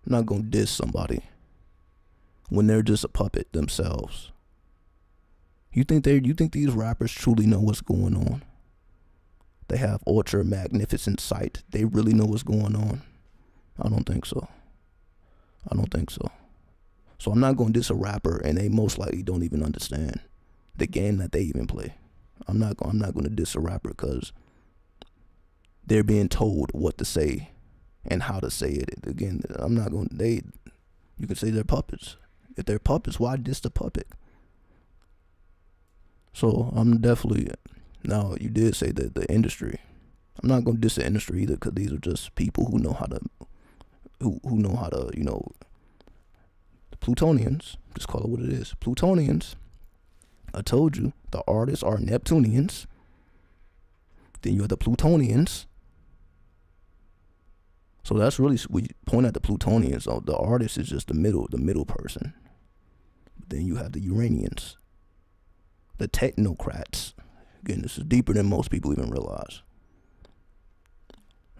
I'm not gonna diss somebody when they're just a puppet themselves. You think these rappers truly know what's going on? They have ultra magnificent sight. They really know what's going on? I don't think so. So I'm not gonna diss a rapper and they most likely don't even understand the game that they even play. I'm not gonna diss a rapper because they're being told what to say and how to say it. Again, you can say they're puppets. If they're puppets, why diss the puppet? So I'm definitely, now you did say that the industry, I'm not gonna diss the industry either, because these are just people who know how to, the Plutonians, just call it what it is. Plutonians, I told you, the artists are Neptunians. Then you have the Plutonians. So that's really, we point at the Plutonians. So the artist is just the middle person. Then you have the Uranians, the Technocrats. Again, this is deeper than most people even realize.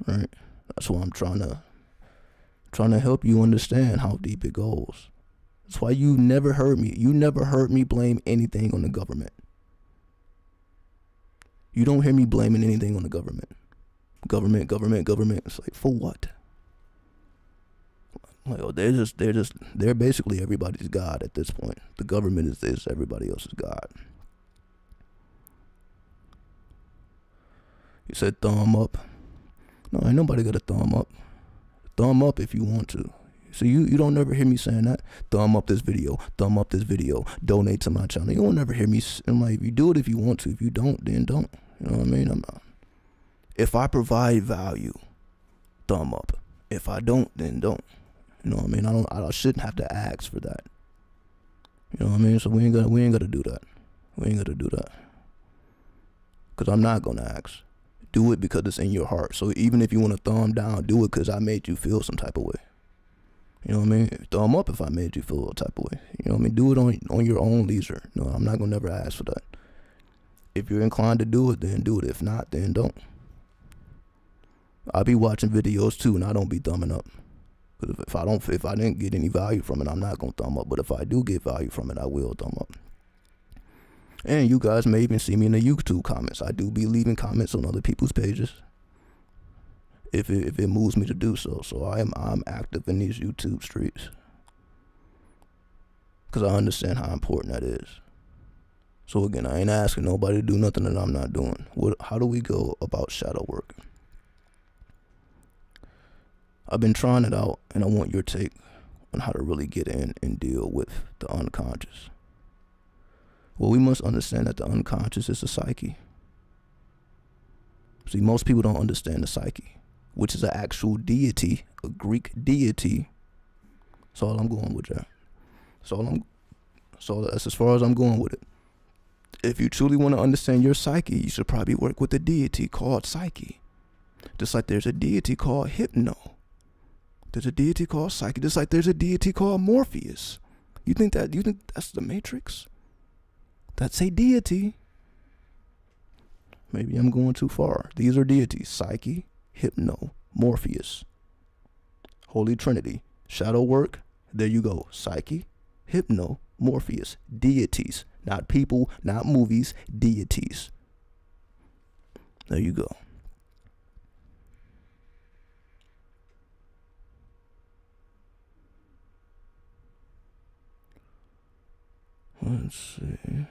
All right, that's why I'm trying to help you understand how deep it goes. That's why you never heard me blame anything on the government. You don't hear me blaming anything on the government. Government. It's like, for what? Like, oh, they're basically everybody's God at this point. The government is everybody else's God. You said thumb up. No, ain't nobody got a thumb up. Thumb up if you want to. So you don't never hear me saying that. Thumb up this video. Donate to my channel. You don't never hear me. I'm like, you do it if you want to. If you don't, then don't. You know what I mean? If I provide value, thumb up. If I don't, then don't. You know what I mean? I shouldn't have to ask for that. You know what I mean? So we ain't gotta do that. Cause I'm not gonna ask. Do it because it's in your heart. So even if you want to thumb down, do it because I made you feel some type of way. You know what I mean? Thumb up if I made you feel a type of way. You know what I mean? Do it on your own leisure. No, I'm not gonna never ask for that. If you're inclined to do it, then do it. If not, then don't. I'll be watching videos too, and I don't be thumbing up. Because if I didn't get any value from it, I'm not gonna thumb up. But if I do get value from it, I will thumb up. And you guys may even see me in the YouTube comments. I do be leaving comments on other people's pages if it moves me to do so. So I'm active in these YouTube streets because I understand how important that is. So again, I ain't asking nobody to do nothing that I'm not doing. How do we go about shadow work? I've been trying it out, and I want your take on how to really get in and deal with the unconscious. Well, we must understand that the unconscious is a psyche. See, most people don't understand the psyche, which is an actual deity, a Greek deity. That's all I'm going with that. So that's as far as I'm going with it. If you truly want to understand your psyche, you should probably work with a deity called Psyche. Just like there's a deity called Hypno. There's a deity called Psyche, just like there's a deity called Morpheus. You think that's the Matrix? That's a deity. Maybe I'm going too far. These are deities: Psyche, Hypno, Morpheus. Holy Trinity. Shadow work. There you go. Psyche, Hypno, Morpheus. Deities. Not people, not movies, deities. There you go. Let's see.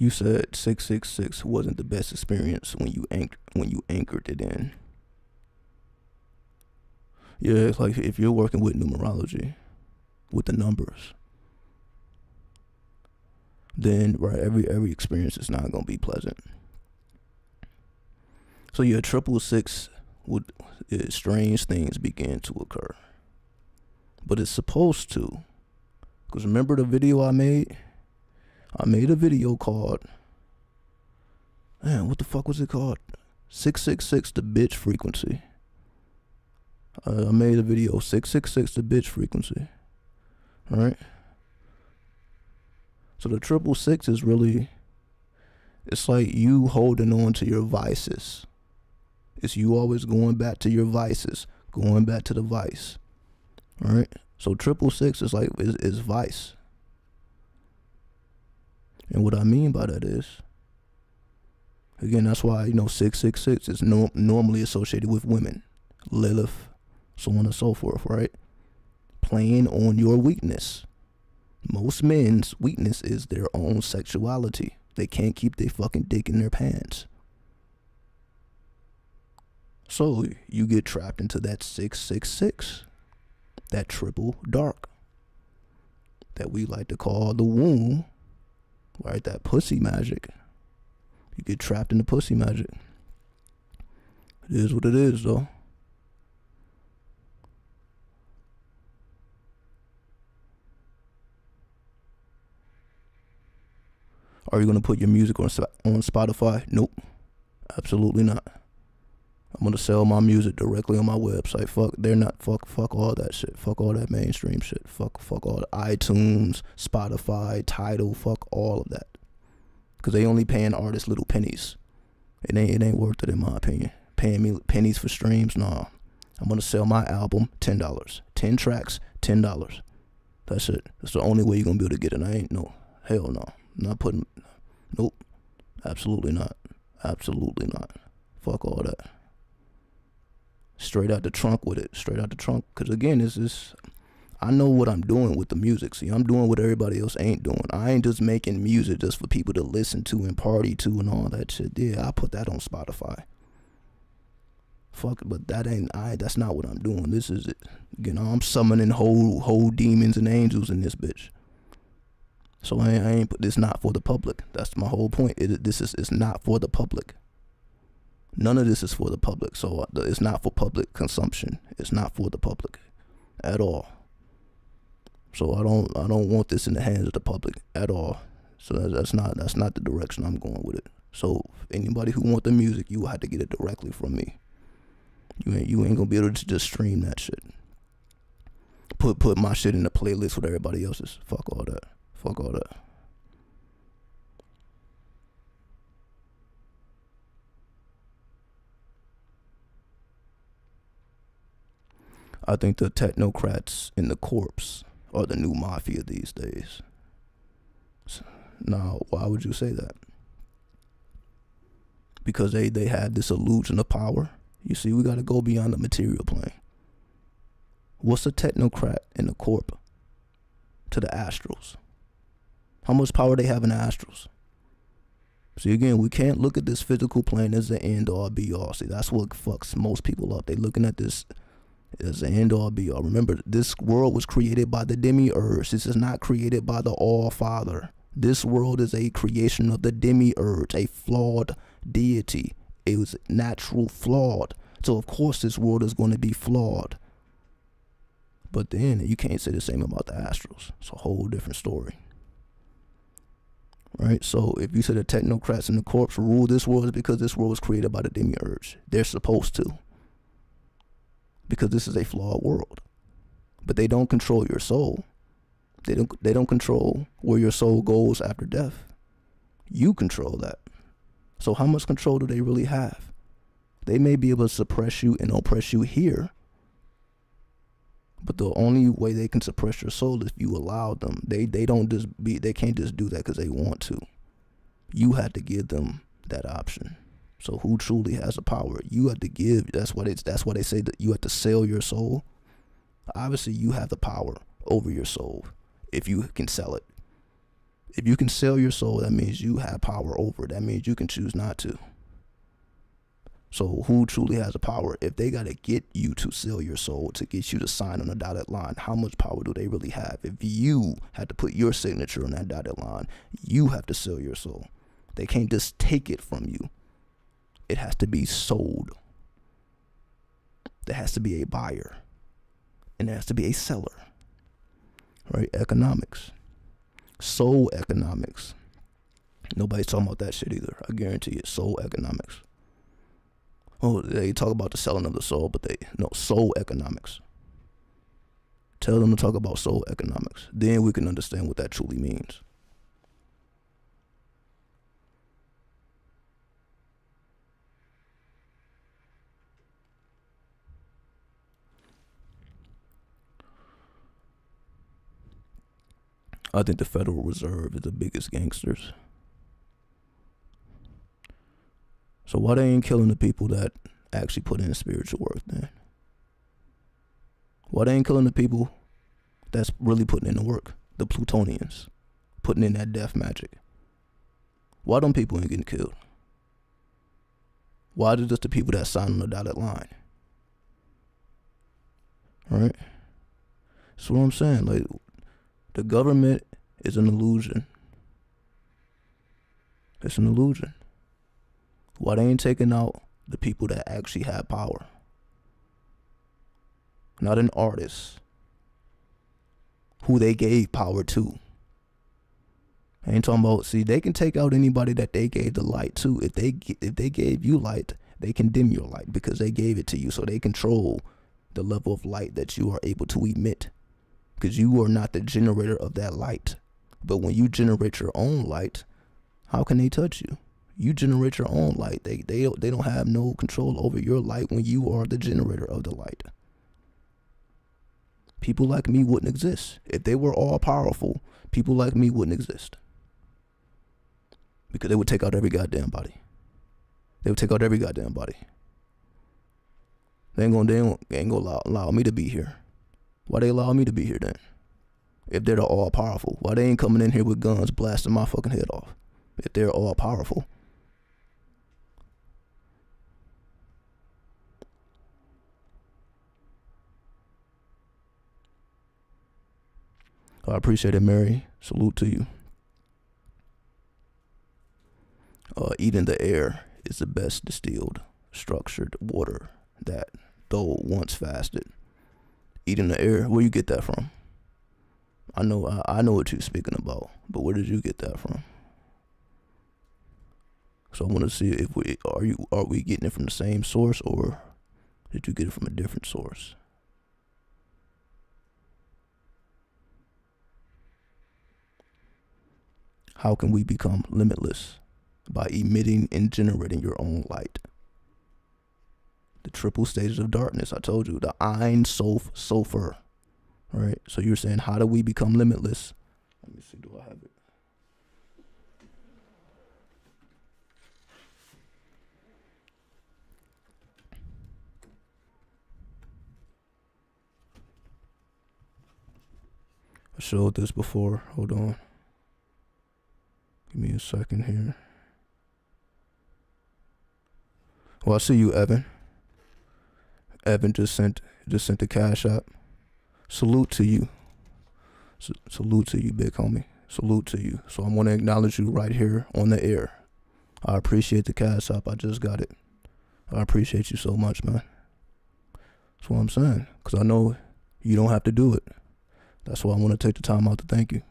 You said 666 wasn't the best experience when you anchored it in. Yeah, it's like if you're working with numerology, with the numbers, then right, every experience is not gonna be pleasant. So your 666 strange things begin to occur, but it's supposed to. Because remember the video I made? I made a video called, man, what the fuck was it called? 666 the bitch frequency. I made a video, 666 the bitch frequency. Alright? So the 666 is really, it's like you holding on to your vices. It's you always going back to your vices, going back to the vice. Alright? So 666 is like, is vice. And what I mean by that is, again, that's why, 666 is normally associated with women, Lilith, so on and so forth, right? Playing on your weakness. Most men's weakness is their own sexuality. They can't keep their fucking dick in their pants. So you get trapped into that 666, that triple dark, that we like to call the womb. Right, that pussy magic. You get trapped in the pussy magic. It is what it is, though. Are you gonna put your music on Spotify? Nope, absolutely not. I'm gonna sell my music directly on my website. Fuck all that shit. Fuck all that mainstream shit. Fuck all the iTunes, Spotify, Tidal. Fuck all of that. Cause they only paying artists little pennies. It ain't worth it in my opinion. Paying me pennies for streams, nah. I'm gonna sell my album $10. 10 tracks, $10. That's it. That's the only way you're gonna be able to get it. I ain't hell no. I'm not putting. Nope. Absolutely not. Absolutely not. Fuck all that. Straight out the trunk with it. Straight out the trunk. Because again, I know what I'm doing with the music. See, I'm doing what everybody else ain't doing. I ain't just making music just for people to listen to and party to and all that shit. Yeah, I put that on Spotify. Fuck it, but that's not what I'm doing. This is it. I'm summoning whole demons and angels in this bitch. So I ain't put this not for the public. That's my whole point. It's not for the public. None of this is for the public, so it's not for public consumption. It's not for the public at all. So I don't want this in the hands of the public at all. So that's not the direction I'm going with it. So anybody who want the music, you will have to get it directly from me. You ain't gonna be able to just stream that shit. Put my shit in the playlist with everybody else's. Fuck all that. Fuck all that. I think the technocrats and the corpse are the new mafia these days. Now, why would you say that? Because they have this illusion of power. You see, we got to go beyond the material plane. What's a technocrat and a corp to the astrals? How much power they have in the astrals? See, again, we can't look at this physical plane as the end all be all. See, that's what fucks most people up. They looking at this It's the end all be all. Remember, this world was created by the demiurge. This is not created by the All-Father. This world is a creation of the demiurge, a flawed deity. It was natural flawed. So of course this world is going to be flawed. But then you can't say the same about the astrals. It's a whole different story. Right? So if you say the technocrats and the corpse rule this world, it's because this world was created by the demiurge. They're supposed to. Because this is a flawed world. But they don't control your soul. They don't control where your soul goes after death. You control that. So how much control do they really have? They may be able to suppress you and oppress you here. But the only way they can suppress your soul is if you allow them. They can't just do that because they want to. You have to give them that option. So who truly has the power? You have to give. That's why they say that you have to sell your soul. Obviously, you have the power over your soul if you can sell it. If you can sell your soul, that means you have power over it. That means you can choose not to. So who truly has the power? If they got to get you to sell your soul to get you to sign on a dotted line, how much power do they really have? If you had to put your signature on that dotted line, you have to sell your soul. They can't just take it from you. It has to be sold. There has to be a buyer. And there has to be a seller. Right? Economics. Soul economics. Nobody's talking about that shit either. I guarantee it. Soul economics. Oh, they talk about the selling of the soul, but soul economics. Tell them to talk about soul economics. Then we can understand what that truly means. I think the Federal Reserve is the biggest gangsters. So why they ain't killing the people that actually put in spiritual work then? Why they ain't killing the people that's really putting in the work? The Plutonians, putting in that death magic. Why them people ain't getting killed? Why is it just the people that sign on the dotted line? Right? That's what I'm saying. Like, the government is an illusion. It's an illusion. Why they ain't taking out the people that actually have power? Not an artist who they gave power to. I ain't talking about, see, they can take out anybody that they gave the light to. If they gave you light, they can dim your light because they gave it to you. So they control the level of light that you are able to emit because you are not the generator of that light. But when you generate your own light, how can they touch you? You generate your own light. They don't have no control over your light when you are the generator of the light. People like me wouldn't exist. If they were all powerful, people like me wouldn't exist. Because they would take out every goddamn body. They would take out every goddamn body. They ain't gonna allow me to be here. Why they allow me to be here then? If they're all powerful, why they ain't coming in here with guns blasting my fucking head off? If they're all powerful. I appreciate it, Mary. Salute to you. Eating the air is the best distilled, structured water that, though once fasted. Eating the air, where you get that from? I know what you're speaking about, but where did you get that from? So I want to see if are we getting it from the same source, or did you get it from a different source? How can we become limitless? By emitting and generating your own light. The triple stages of darkness, I told you, the Ein Sof Sulfur. Right? So you're saying, how do we become limitless? Let me see, do I have it? I showed this before. Hold on. Give me a second here. Well, I see you, Evan. Evan just sent the cash app. Salute to you. Salute to you, big homie. Salute to you. So I want to acknowledge you right here on the air. I appreciate the cash app. I just got it. I appreciate you so much, man. That's what I'm saying. Because I know you don't have to do it. That's why I want to take the time out to thank you.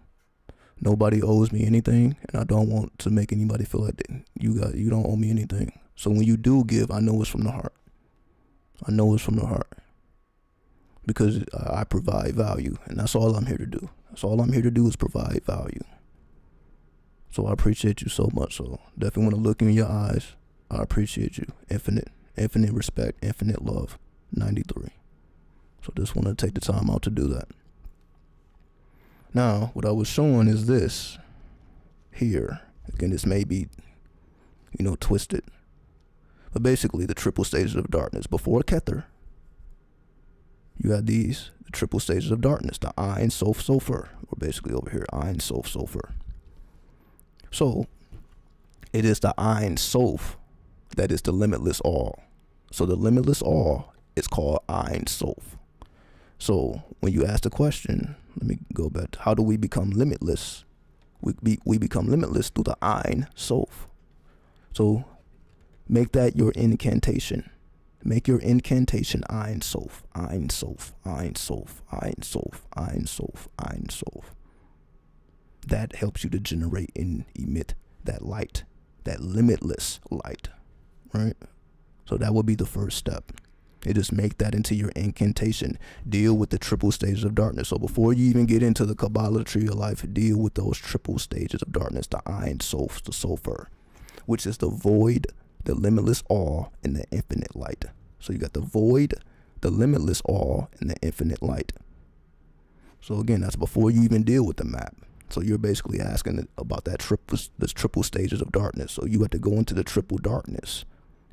Nobody owes me anything, and I don't want to make anybody feel like you don't owe me anything. So when you do give, I know it's from the heart. I know it's from the heart. Because I provide value, and that's all I'm here to do. That's all I'm here to do is provide value. So I appreciate you so much. So definitely want to look in your eyes. I appreciate you. Infinite respect, infinite love. 93. So just want to take the time out to do that. Now, what I was showing is this here. Again, this may be, twisted. But basically, the triple stages of darkness. Before Kether, you had the triple stages of darkness. The Ein, Sof, Sofer. We're basically over here. Ein, Sof, Sofer. So, it is the Ein, Sof that is the limitless all. So, the limitless all is called Ein, Sof. So, when you ask the question, let me go back. How do we become limitless? We become limitless through the Ein, Sof. So, make that your incantation. Make your incantation Ein Sof, Ein Sof, Ein Sof, Ein Sof, Ein Sof, Ein Sof. That helps you to generate and emit that light, that limitless light, right? So that would be the first step. You just make that into your incantation. Deal with the triple stages of darkness. So before you even get into the Kabbalah tree of life, deal with those triple stages of darkness, the Ein Sof, the Sofer, which is the void, the limitless all, and the infinite light. So you got the void, the limitless all, and the infinite light. So again, that's before you even deal with the map. So you're basically asking about that triple stages of darkness. So you have to go into the triple darkness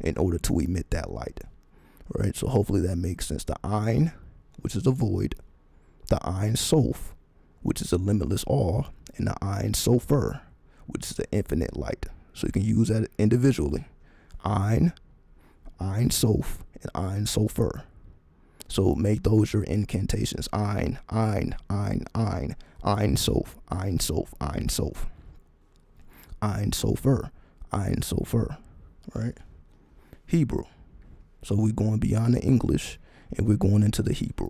in order to emit that light. Right? So hopefully that makes sense. The Ein, which is the void, the Ein Sof, which is the limitless all, and the Ein Sofer, which is the infinite light. So you can use that individually. Ein Sof, and Ein Sofer. So make those your incantations. Ein, Ein, Ein, Ein, Ein Sof, Ein Sof, Ein Sof. Ein Sofer, Ein Sofer. Right? Hebrew. So we're going beyond the English and we're going into the Hebrew.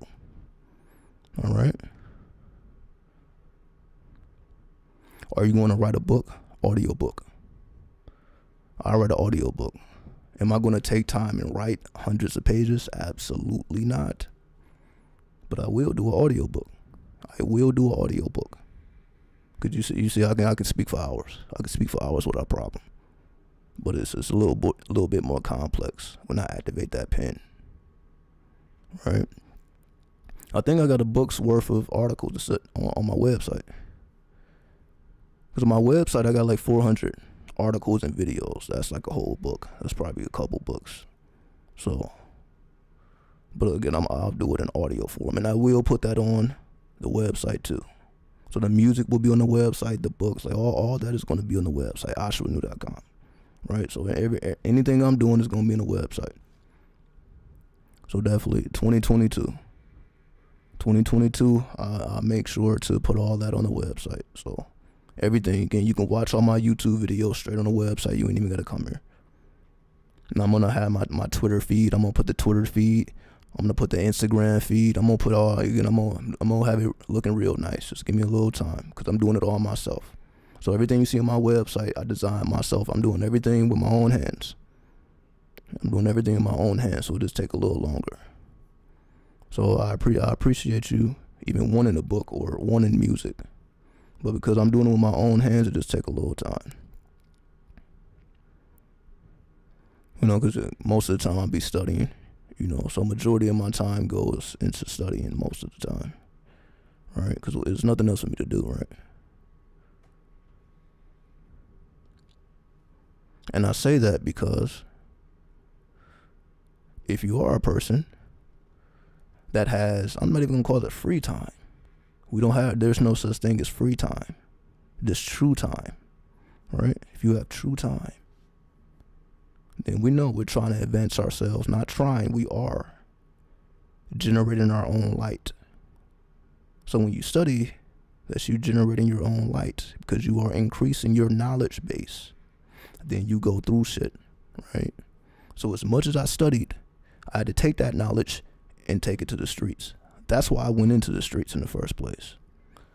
All right? Are you going to write a book? Audiobook. I write an audiobook. Am I going to take time and write hundreds of pages? Absolutely not. But I will do an audiobook. I will do an audiobook. Because you see, I can speak for hours. I can speak for hours without a problem. But it's a little bit more complex when I activate that pen. Right? I think I got a book's worth of articles to sit on my website. Because on my website, I got like 400 articles and videos. That's like a whole book. That's probably a couple books. So, but again, I'll do it in audio form. And I will put that on the website too. So the music will be on the website, the books, like all that is going to be on the website, asharenu.com. Right? So anything I'm doing is going to be on the website. So definitely 2022, I'll make sure to put all that on the website. So everything, again, you can watch all my YouTube videos straight on the website. You ain't even got to come here. And I'm going to have my Twitter feed. I'm going to put the Twitter feed. I'm going to put the Instagram feed. I'm going to put all, again, I'm going to have it looking real nice. Just give me a little time because I'm doing it all myself. So everything you see on my website, I designed myself. I'm doing everything with my own hands. I'm doing everything in my own hands, so it just take a little longer. So I appreciate you even wanting a book or wanting music. But because I'm doing it with my own hands, it just take a little time. Because most of the time I'll be studying, so majority of my time goes into studying most of the time, right? Because there's nothing else for me to do, right? And I say that because if you are a person that has, I'm not even going to call it free time. There's no such thing as free time. There's true time, right? If you have true time, then we know we're trying to advance ourselves. Not trying, we are. generating our own light. So when you study, that's you generating your own light because you are increasing your knowledge base. Then you go through shit, right? So as much as I studied, I had to take that knowledge and take it to the streets. That's why I went into the streets in the first place.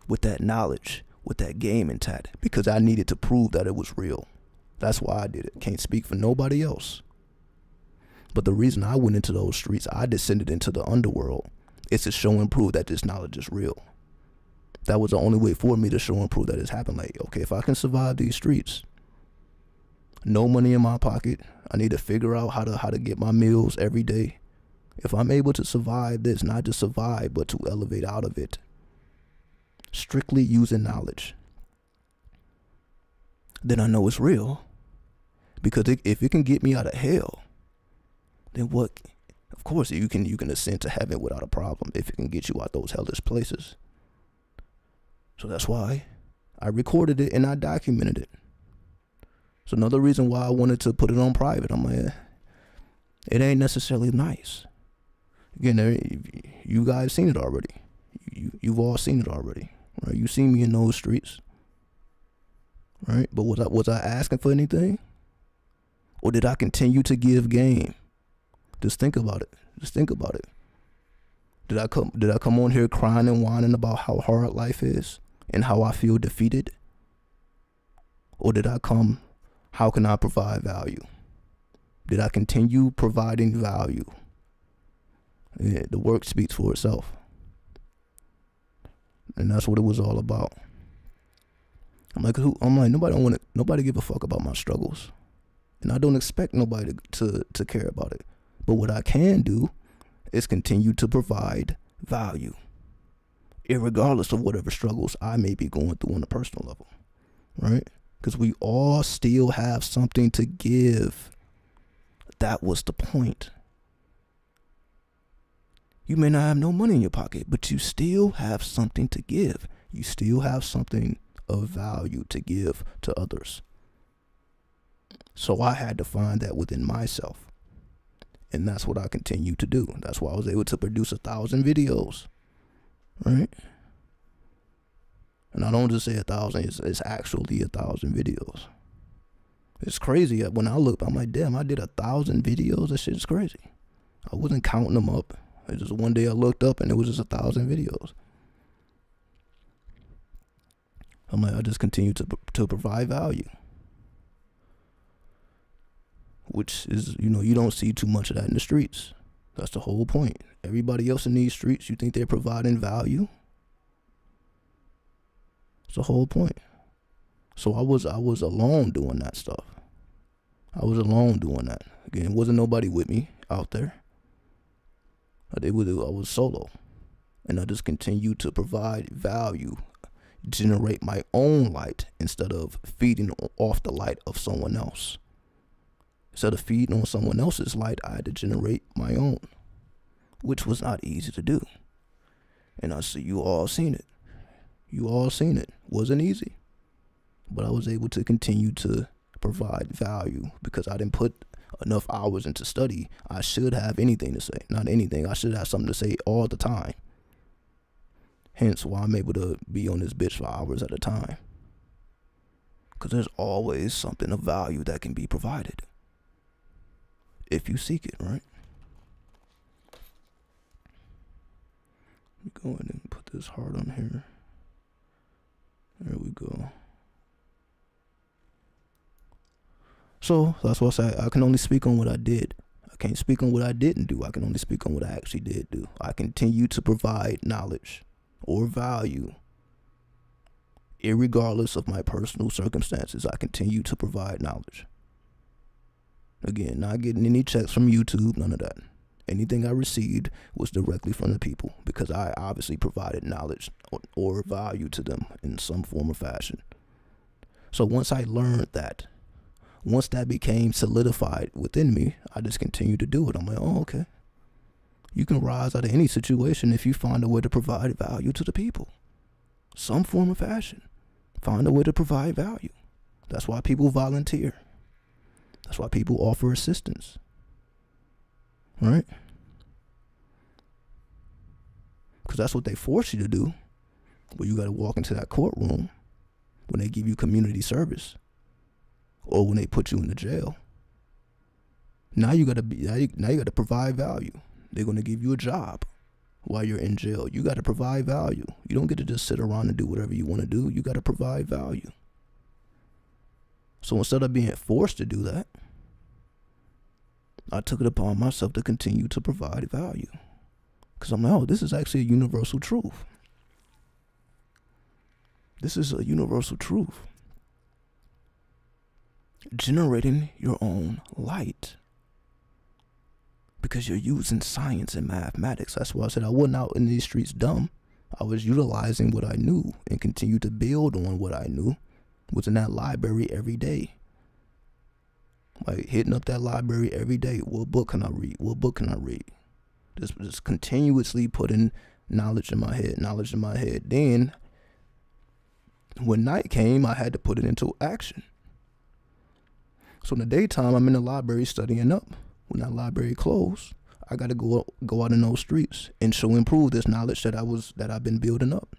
With that knowledge, with that game intact, because I needed to prove that it was real. That's why I did it. Can't speak for nobody else. But the reason I went into those streets, I descended into the underworld, is to show and prove that this knowledge is real. That was the only way for me to show and prove that it's happened. Like, okay, if I can survive these streets, no money in my pocket, I need to figure out how to get my meals every day. If I'm able to survive this, not just survive, but to elevate out of it, strictly using knowledge, then I know it's real. Because if it can get me out of hell, then what? Of course, you can ascend to heaven without a problem if it can get you out those hellish places. So that's why I recorded it and I documented it. It's another reason why I wanted to put it on private. I'm like, it ain't necessarily nice. Again, you guys seen it already. You've all seen it already, right? You seen me in those streets, right? But was I asking for anything? Or did I continue to give game? Just think about it. Just think about it. Did I come on here crying and whining about how hard life is and how I feel defeated? Or did I come, how can I provide value? Did I continue providing value? Yeah, the work speaks for itself. And that's what it was all about. I'm like, nobody give a fuck about my struggles. And I don't expect nobody to care about it. But what I can do is continue to provide value, irregardless of whatever struggles I may be going through on a personal level, right? Because we all still have something to give. That was the point. You may not have no money in your pocket, but you still have something to give. You still have something of value to give to others. So I had to find that within myself. And that's what I continue to do. That's why I was able to produce 1,000 videos, right? And I don't just say 1,000, it's actually 1,000 videos. It's crazy. When I look, I'm like, damn, I did 1,000 videos. That shit is crazy. I wasn't counting them up. It's just one day I looked up and it was just 1,000 videos. I'm like, I just continue to provide value. Which is, you don't see too much of that in the streets. That's the whole point. Everybody else in these streets, you think they're providing value? It's the whole point. So I was alone doing that stuff. I was alone doing that. Again, wasn't nobody with me out there. I was solo. And I just continued to provide value, generate my own light instead of feeding off the light of someone else. Instead of feeding on someone else's light, I had to generate my own, which was not easy to do. And I see you all seen it. You all seen it. Wasn't easy. But I was able to continue to provide value because I didn't put enough hours into study. I should have anything to say. Not anything. I should have something to say all the time. Hence why I'm able to be on this bitch for hours at a time. Because there's always something of value that can be provided. If you seek it, right? Let me go ahead and put this heart on here. There we go. So that's what I say. I can only speak on what I did. I can't speak on what I didn't do. I can only speak on what I actually did do. I continue to provide knowledge or value. Irregardless of my personal circumstances, I continue to provide knowledge. Again, not getting any checks from YouTube, none of that. Anything I received was directly from the people because I obviously provided knowledge or value to them in some form or fashion. So once I learned that, once that became solidified within me, I just continued to do it. I'm like, oh, okay. You can rise out of any situation if you find a way to provide value to the people. Some form or fashion. Find a way to provide value. That's why people volunteer. That's why people offer assistance. Right? that's what they force you to do. Where you got to walk into that courtroom when they give you community service, or when they put you in the jail. Now you got to provide value. They're going to give you a job while you're in jail. You got to provide value. You don't get to just sit around and do whatever you want to do. You got to provide value. So instead of being forced to do that, I took it upon myself to continue to provide value. Because I'm like, oh, this is actually a universal truth. This is a universal truth. Generating your own light. Because you're using science and mathematics. That's why I said I wasn't out in these streets dumb. I was utilizing what I knew and continue to build on what I knew. Was in that library every day. Like hitting up that library every day. What book can I read? What book can I read? Just continuously putting knowledge in my head. Then when night came, I had to put it into action. So in the daytime, I'm in the library studying up. When that library closed, I got to go out in those streets and show and prove this knowledge that I've been building up.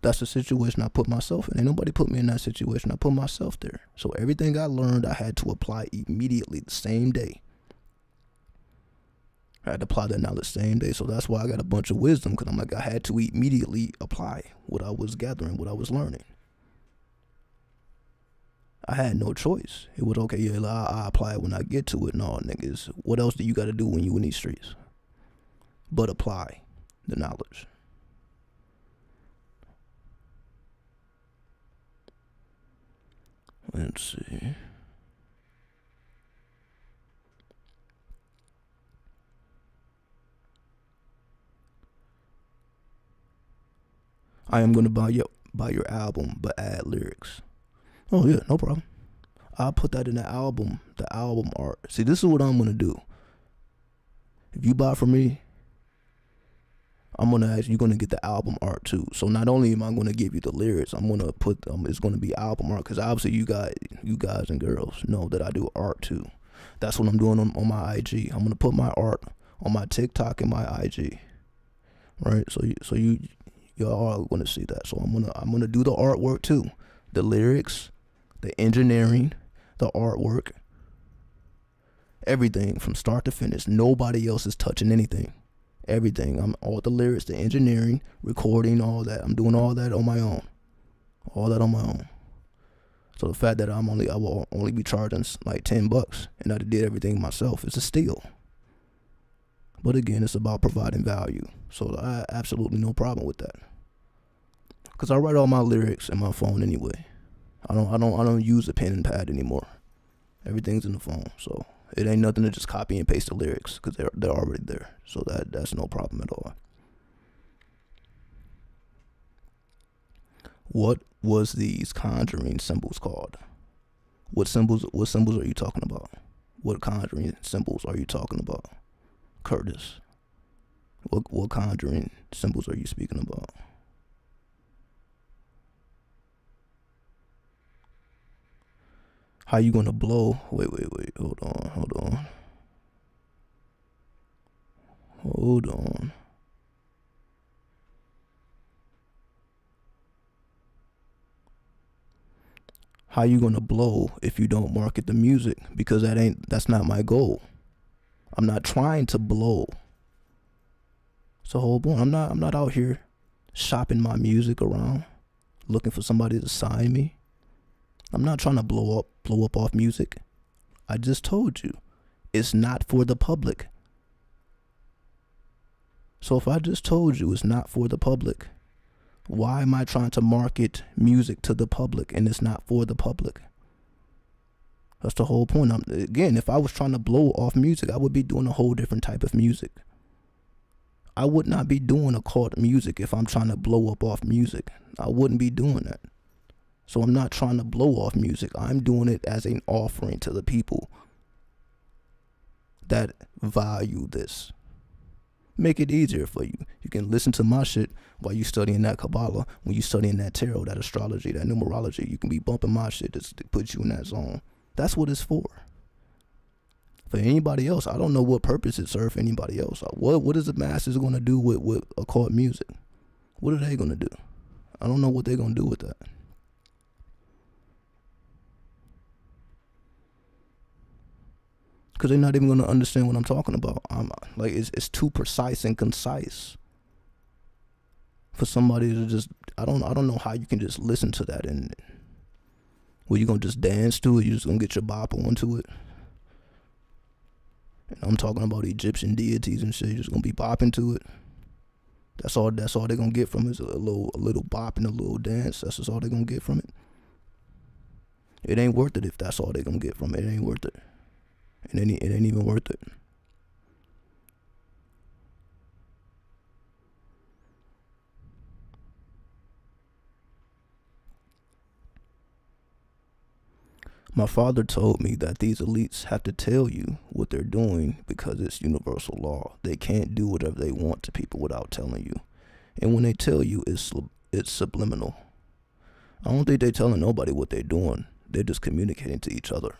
That's the situation I put myself in. Ain't nobody put me in that situation. I put myself there. So everything I learned, I had to apply immediately the same day. I had to apply that knowledge the same day. So that's why I got a bunch of wisdom, because I'm like, I had to immediately apply what I was gathering, what I was learning. I had no choice. It was okay, yeah, I apply it when I get to it. No, niggas, what else do you got to do when you in these streets? But apply the knowledge. Let's see. I am going to buy your album, but add lyrics. Oh yeah, no problem. I'll put that in the album art. See, this is what I'm going to do. If you buy from me, I'm going to ask, you're going to get the album art too. So not only am I going to give you the lyrics, I'm going to put it's going to be album art, because obviously you guys and girls know that I do art too. That's what I'm doing on my IG. I'm going to put my art on my TikTok and my IG. Right? So y'all are going to see that. So I'm going to do the artwork too. The lyrics, the engineering, the artwork, everything from start to finish. Nobody else is touching anything. Everything. I'm all the lyrics, the engineering, recording, all that. I'm doing all that on my own. All that on my own. So the fact that I will only be charging like $10 and I did everything myself, it's a steal. But again, it's about providing value. So I have absolutely no problem with that. Cause I write all my lyrics in my phone anyway. I don't use a pen and pad anymore. Everything's in the phone, so it ain't nothing to just copy and paste the lyrics, because they're already there. So that's no problem at all. What was these conjuring symbols called? What symbols are you talking about? What conjuring symbols are you talking about? Curtis. What conjuring symbols are you speaking about? How you gonna blow? Wait. Hold on. How you gonna blow if you don't market the music? Because that's not my goal. I'm not trying to blow. It's the whole point. I'm not out here shopping my music around, looking for somebody to sign me. I'm not trying to blow up off music. I just told you, it's not for the public. So if I just told you it's not for the public, why am I trying to market music to the public and it's not for the public? That's the whole point. Again, if I was trying to blow off music, I would be doing a whole different type of music. I would not be doing occult music if I'm trying to blow up off music. I wouldn't be doing that. So I'm not trying to blow off music. I'm doing it as an offering to the people that value this. Make it easier for you. You can listen to my shit while you studying that Kabbalah, when you studying that tarot, that astrology, that numerology. You can be bumping my shit to put you in that zone. That's what it's for. For anybody else, I don't know what purpose it serves for anybody else. What is the masses going to do with occult music? What are they going to do? I don't know what they're going to do with that. Because they're not even going to understand what I'm talking about. Like, it's too precise and concise for somebody to just, I don't know how you can just listen to that and, well, you going to just dance to it? You just going to get your bop onto it? And I'm talking about Egyptian deities and shit. You're just going to be bopping to it. That's all they're going to get from it is a little bop and a little dance. That's just all they're going to get from it. It ain't worth it if that's all they're going to get from it. It ain't worth it. It ain't even worth it. My father told me that these elites have to tell you what they're doing because it's universal law. They can't do whatever they want to people without telling you. And when they tell you, it's subliminal. I don't think they're telling nobody what they're doing. They're just communicating to each other.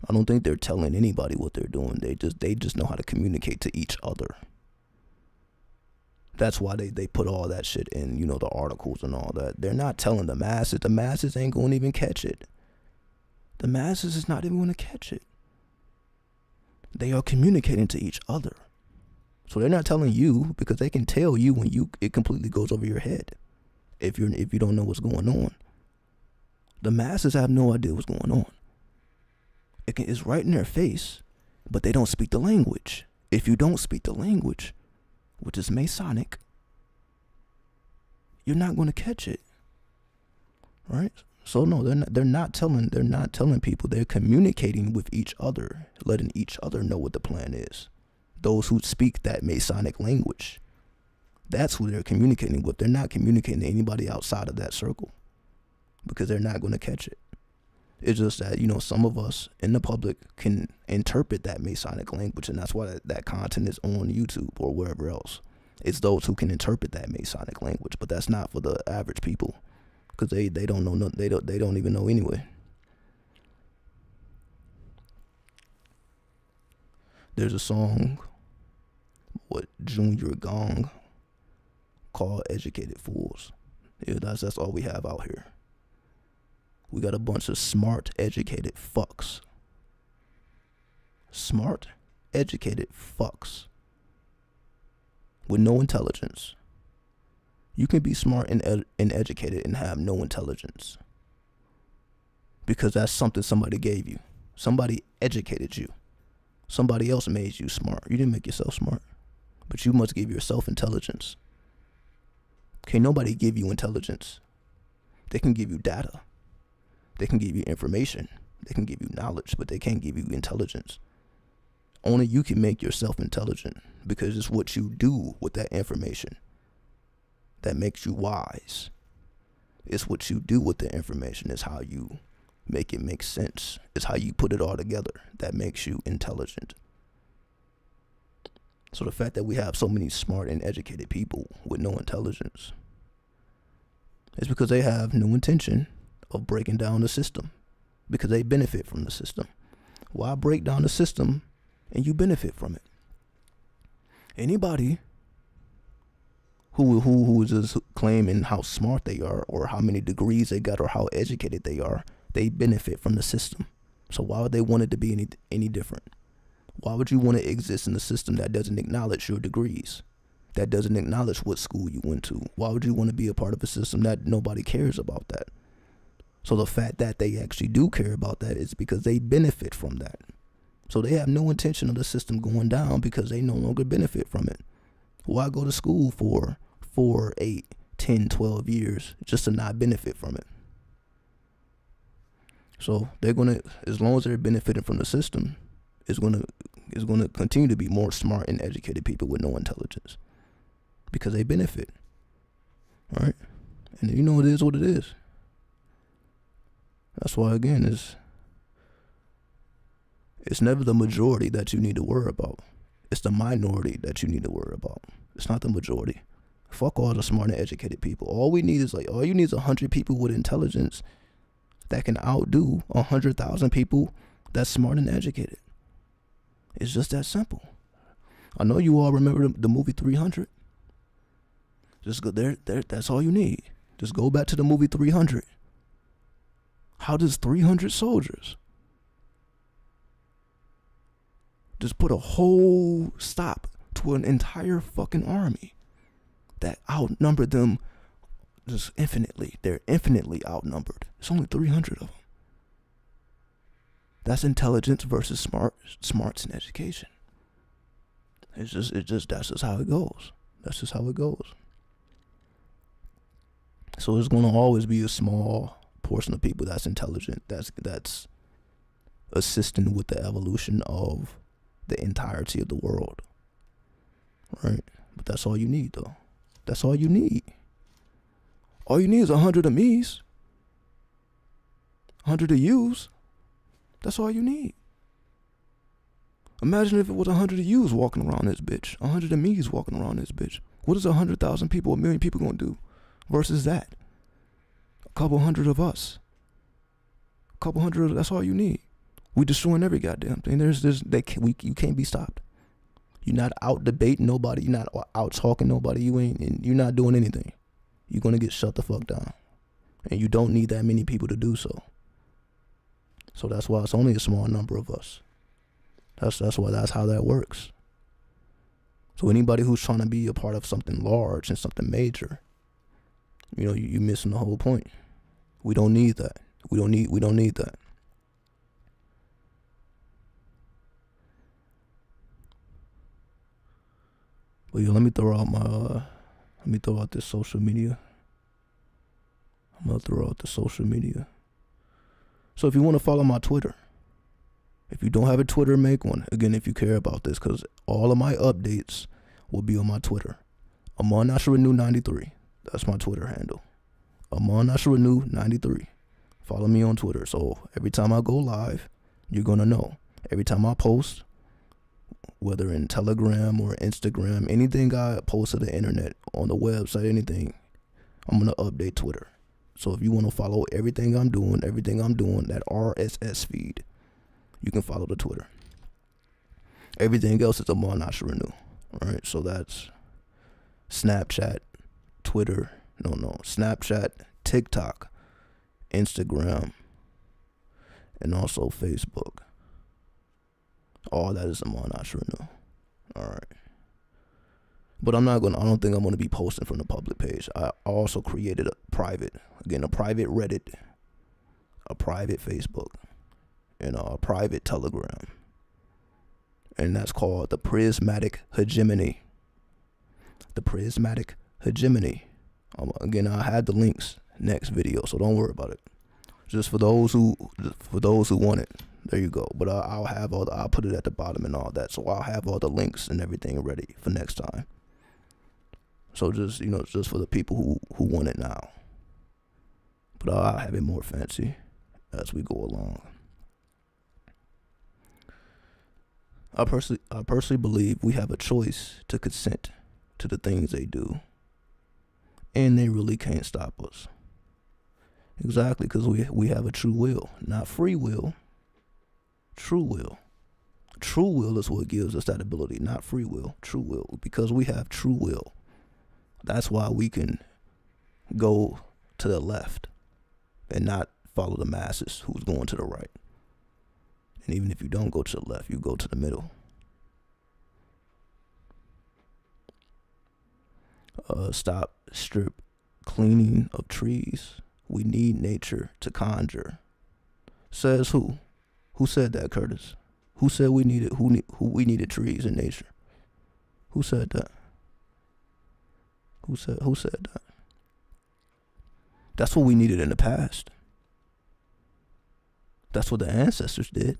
I don't think they're telling anybody what they're doing. They just know how to communicate to each other. That's why they put all that shit in, the articles and all that. They're not telling the masses. The masses ain't going to even catch it. The masses is not even going to catch it. They are communicating to each other. So they're not telling you because they can tell you when it completely goes over your head. If you don't know what's going on. The masses have no idea what's going on. It's right in their face, but they don't speak the language. If you don't speak the language, which is Masonic, you're not going to catch it, right? So no, they're not telling people. They're communicating with each other, letting each other know what the plan is. Those who speak that Masonic language, that's who they're communicating with. They're not communicating to anybody outside of that circle because they're not going to catch it. It's just that, some of us in the public can interpret that Masonic language, and that's why that content is on YouTube or wherever else. It's those who can interpret that Masonic language, but that's not for the average people because they don't know. They don't even know anyway. There's a song, Junior Gong, called "Educated Fools." Yeah, that's all we have out here. We got a bunch of smart, educated fucks. Smart, educated fucks. With no intelligence. You can be smart and educated and have no intelligence. Because that's something somebody gave you. Somebody educated you. Somebody else made you smart. You didn't make yourself smart. But you must give yourself intelligence. Can't nobody give you intelligence. They can give you data. They can give you information. They can give you knowledge, but they can't give you intelligence. Only you can make yourself intelligent because it's what you do with that information that makes you wise. It's what you do with the information. It's how you make it make sense. It's how you put it all together that makes you intelligent. So the fact that we have so many smart and educated people with no intelligence is because they have no intention of breaking down the system because they benefit from the system. Why break down the system and you benefit from it? Anybody who is just claiming how smart they are or how many degrees they got or how educated they are, they benefit from the system. So why would they want it to be any different? Why would you want to exist in a system that doesn't acknowledge your degrees? That doesn't acknowledge what school you went to? Why would you want to be a part of a system that nobody cares about that? So the fact that they actually do care about that is because they benefit from that. So they have no intention of the system going down because they no longer benefit from it. Why go to school for 4, 8, 10, 12 years just to not benefit from it? So they're going to, as long as they're benefiting from the system, it's going to continue to be more smart and educated people with no intelligence because they benefit. All right? And it is what it is. That's why, again, it's never the majority that you need to worry about. It's the minority that you need to worry about. It's not the majority. Fuck all the smart and educated people. All you need is 100 people with intelligence that can outdo 100,000 people that's smart and educated. It's just that simple. I know you all remember the movie 300. Just go there. That's all you need. Just go back to the movie 300. How does 300 soldiers just put a whole stop to an entire fucking army that outnumbered them just infinitely? They're infinitely outnumbered. It's only 300 of them. That's intelligence versus smarts and education. That's just how it goes. That's just how it goes. So there's gonna always be a small portion of people that's intelligent, that's assisting with the evolution of the entirety of the world. Right? But that's all you need, though. That's all you need. All you need is 100 of me's, 100 of you's. That's all you need. Imagine if it was 100 of you's walking around this bitch, 100 of me's walking around this bitch. What is 100,000 people, a million people gonna do versus that? A couple hundred of us. A couple hundred, that's all you need. We destroying every goddamn thing. You can't be stopped. You're not out debating nobody. You're not out talking nobody. You're not doing anything. You're gonna get shut the fuck down. And you don't need that many people to do so. So that's why it's only a small number of us. That's how that works. So anybody who's trying to be a part of something large and something major, you're missing the whole point. We don't need that. We don't need that. But let me throw out this social media. I'm gonna throw out the social media. So if you want to follow my Twitter, if you don't have a Twitter, make one. Again, if you care about this, because all of my updates will be on my Twitter. Amun Asha Renu 93. That's my Twitter handle. Amun Asha Renu 93. Follow me on Twitter. So every time I go live, you're gonna know. Every time I post, whether in Telegram or Instagram, anything I post to the internet, on the website, anything, I'm gonna update Twitter. So if you want to follow everything I'm doing, that RSS feed, you can follow the Twitter. Everything else is Amun Asha Renu. Alright, so that's Snapchat, Twitter, Snapchat, TikTok, Instagram, and also Facebook. All that is Amun Asha Renu. Alright. But I don't think I'm going to be posting from the public page. I also created a private Reddit, a private Facebook, and a private Telegram. And that's called the Prismatic Hegemony. The Prismatic Hegemony. Again, I had the links next video, so don't worry about it. Just for those who want it, there you go. But I'll put it at the bottom and all that. So I'll have all the links and everything ready for next time. So just for the people who want it now. But I'll have it more fancy as we go along. I personally believe we have a choice to consent to the things they do, and they really can't stop us. Exactly, because we have a true will, not free will. True will. True will is what gives us that ability, not free will. True will, because we have true will. That's why we can go to the left and not follow the masses who's going to the right. And even if you don't go to the left, you go to the middle. Stop strip cleaning of trees. We need nature to conjure. Says who? Who said that, Curtis? Who said we needed trees in nature? Who said that? Who said that? That's what we needed in the past. That's what the ancestors did.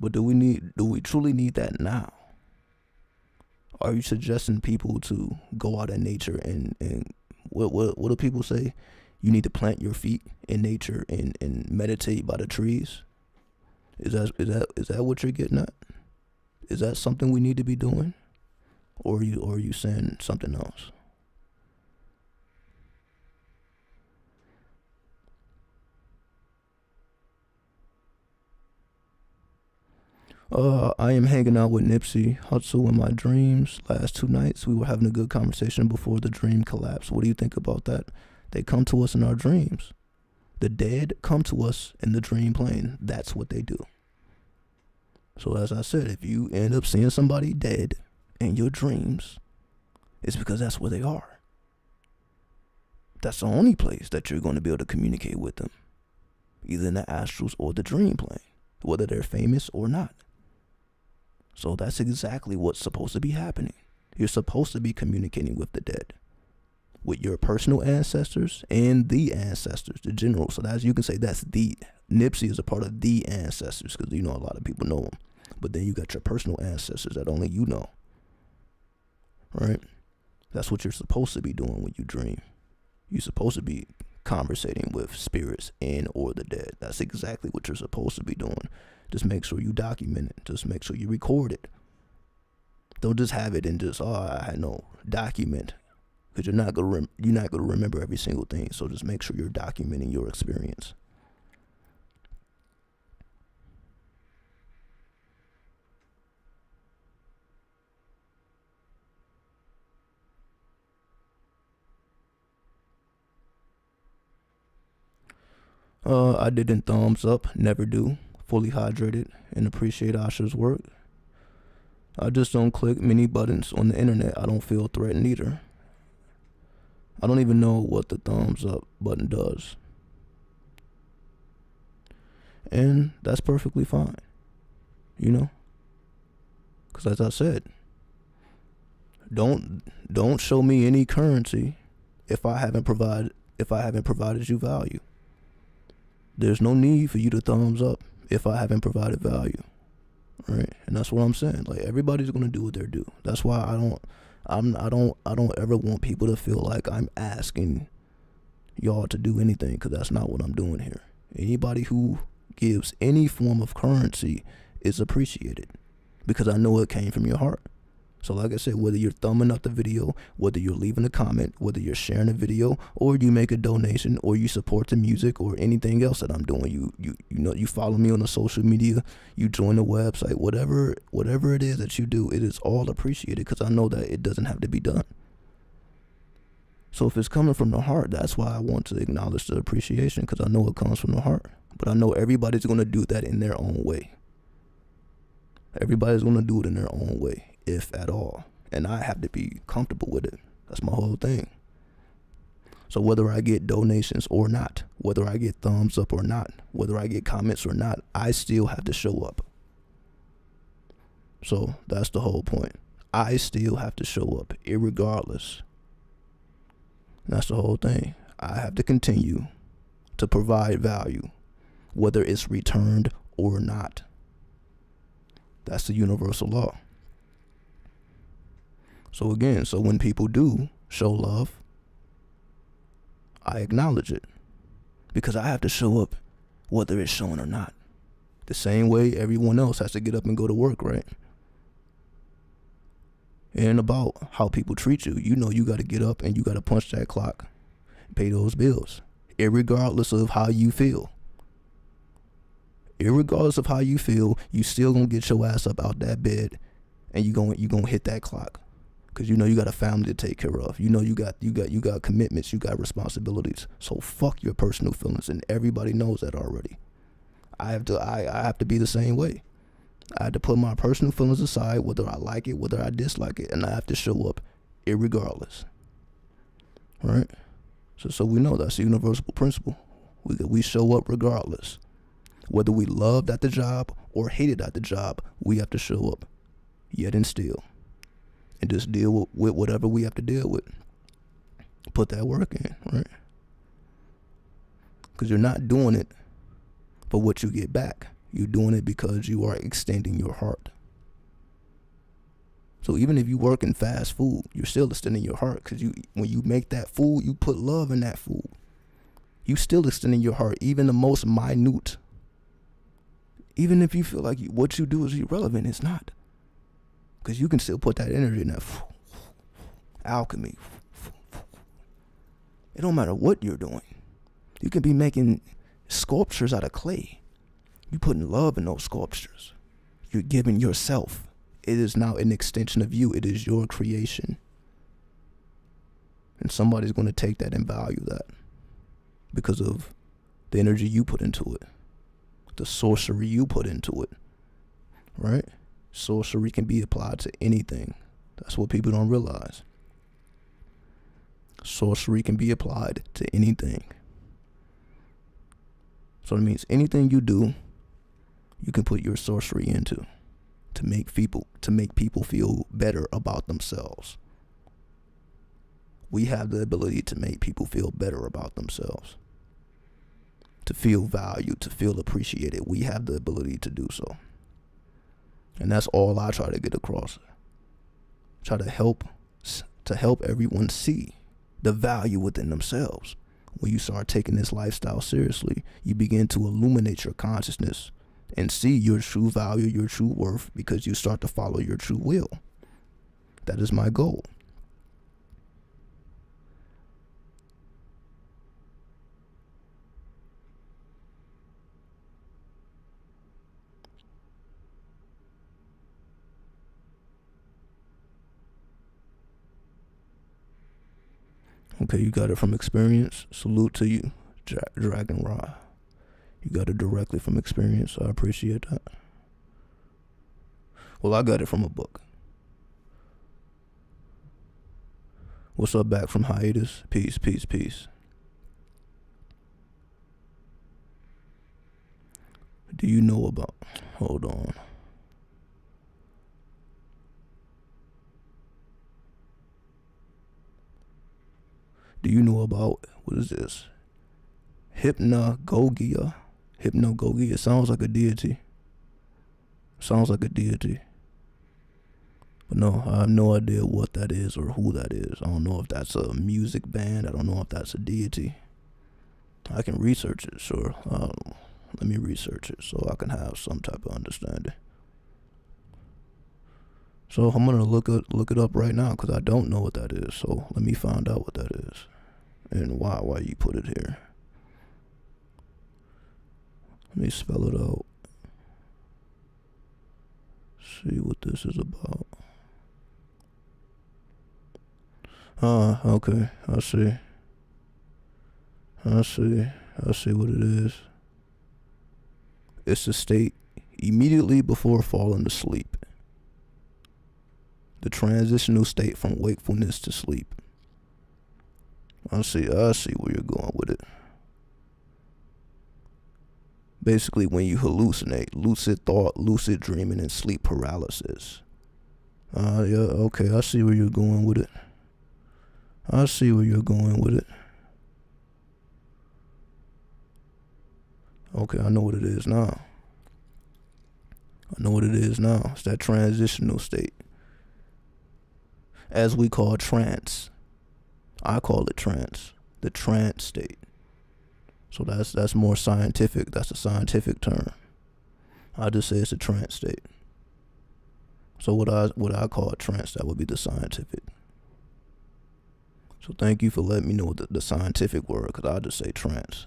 But do we truly need that now? Are you suggesting people to go out in nature and what do people say? You need to plant your feet in nature and meditate by the trees? Is that what you're getting at? Is that something we need to be doing? Or are you saying something else? I am hanging out with Nipsey Hussle in my dreams. Last 2 nights, we were having a good conversation before the dream collapsed. What do you think about that? They come to us in our dreams. The dead come to us in the dream plane. That's what they do. So as I said, if you end up seeing somebody dead in your dreams, it's because that's where they are. That's the only place that you're going to be able to communicate with them, either in the astrals or the dream plane, whether they're famous or not. So that's exactly what's supposed to be happening. You're supposed to be communicating with the dead, with your personal ancestors and the ancestors, the general. So that's, you can say that's the, Nipsey is a part of the ancestors, because you know a lot of people know him. But then you got your personal ancestors that only you know, right? That's what you're supposed to be doing when you dream. You're supposed to be conversating with spirits and or the dead. That's exactly what you're supposed to be doing. Just make sure you document it. Just make sure you record it. Don't just have it and just, document. Because you're not gonna remember every single thing. So just make sure you're documenting your experience. I didn't thumbs up, never do. Fully hydrated and appreciate Asha's work. I just don't click many buttons on the internet. I don't feel threatened either. I don't even know what the thumbs up button does. And that's perfectly fine, you know? Because as I said, don't show me any currency if I haven't provided you value. There's no need for you to thumbs up if I haven't provided value, right? And that's what I'm saying. Like, everybody's gonna do what they're due. That's why I don't ever want people to feel like I'm asking y'all to do anything, because that's not what I'm doing here. Anybody who gives any form of currency is appreciated, because I know it came from your heart. So like I said, whether you're thumbing up the video, whether you're leaving a comment, whether you're sharing a video, or you make a donation, or you support the music, or anything else that I'm doing, you know, you follow me on the social media, you join the website, whatever it is that you do, it is all appreciated, because I know that it doesn't have to be done. So if it's coming from the heart, that's why I want to acknowledge the appreciation, because I know it comes from the heart. But I know everybody's going to do that in their own way. Everybody's going to do it in their own way, if at all. And I have to be comfortable with it. That's my whole thing. So whether I get donations or not, whether I get thumbs up or not, whether I get comments or not, I still have to show up. So that's the whole point. I still have to show up, irregardless. That's the whole thing. I have to continue to provide value, whether it's returned or not. That's the universal law. So again, so when people do show love, I acknowledge it, because I have to show up whether it's shown or not. The same way everyone else has to get up and go to work, right? And about how people treat you, you know, you got to get up and you got to punch that clock, pay those bills, irregardless of how you feel. Irregardless of how you feel, you still gonna get your ass up out that bed, and you gonna hit that clock, because you know you got a family to take care of. You know you got commitments, you got responsibilities. So fuck your personal feelings, and everybody knows that already. I have to be the same way. I have to put my personal feelings aside, whether I like it, whether I dislike it, and I have to show up irregardless. Right? So we know that's a universal principle. We show up regardless. Whether we loved at the job or hated at the job, we have to show up, yet and still, and just deal with whatever we have to deal with. Put that work in, right? Because you're not doing it for what you get back. You're doing it because you are extending your heart. So even if you work in fast food, you're still extending your heart, because when you make that food, you put love in that food. You still extending your heart, even the most minute. Even if you feel like what you do is irrelevant, it's not. Because you can still put that energy in that alchemy. It don't matter what you're doing. You can be making sculptures out of clay. You putting love in those sculptures. You're giving yourself. It is now an extension of you. It is your creation. And somebody's going to take that and value that because of the energy you put into it, the sorcery you put into it, right? Sorcery can be applied to anything. That's what people don't realize. Sorcery can be applied to anything. So it means anything you do, you can put your sorcery into to make people feel better about themselves. We have the ability to make people feel better about themselves, to feel valued, to feel appreciated. We have the ability to do so. And that's all I try to get across. Try to help everyone see the value within themselves. When you start taking this lifestyle seriously, you begin to illuminate your consciousness and see your true value, your true worth, because you start to follow your true will. That is my goal. Okay, you got it from experience. Salute to you, Dragon Ra. You got it directly from experience. So I appreciate that. Well, I got it from a book. What's up, back from hiatus? Peace, peace, peace. Do you know about... Hold on. Do you know about, what is this? Hypnagogia. Hypnagogia. It sounds like a deity. But no, I have no idea what that is or who that is. I don't know if that's a music band. I don't know if that's a deity. I can research it, sure. Let me research it so I can have some type of understanding. So I'm gonna look it up right now because I don't know what that is. So let me find out what that is and why you put it here. Let me spell it out. See what this is about. Okay. I see what it is. It's a state immediately before falling to sleep. The transitional state from wakefulness to sleep. I see where you're going with it. Basically, when you hallucinate, lucid thought, lucid dreaming, and sleep paralysis. Yeah, okay, I see where you're going with it. Okay, I know what it is now. It's that transitional state. As we call trance. I call it trance. The trance state. So that's more scientific. That's a scientific term. I just say it's a trance state. So what I call a trance, that would be the scientific. So thank you for letting me know the scientific word, because I just say trance.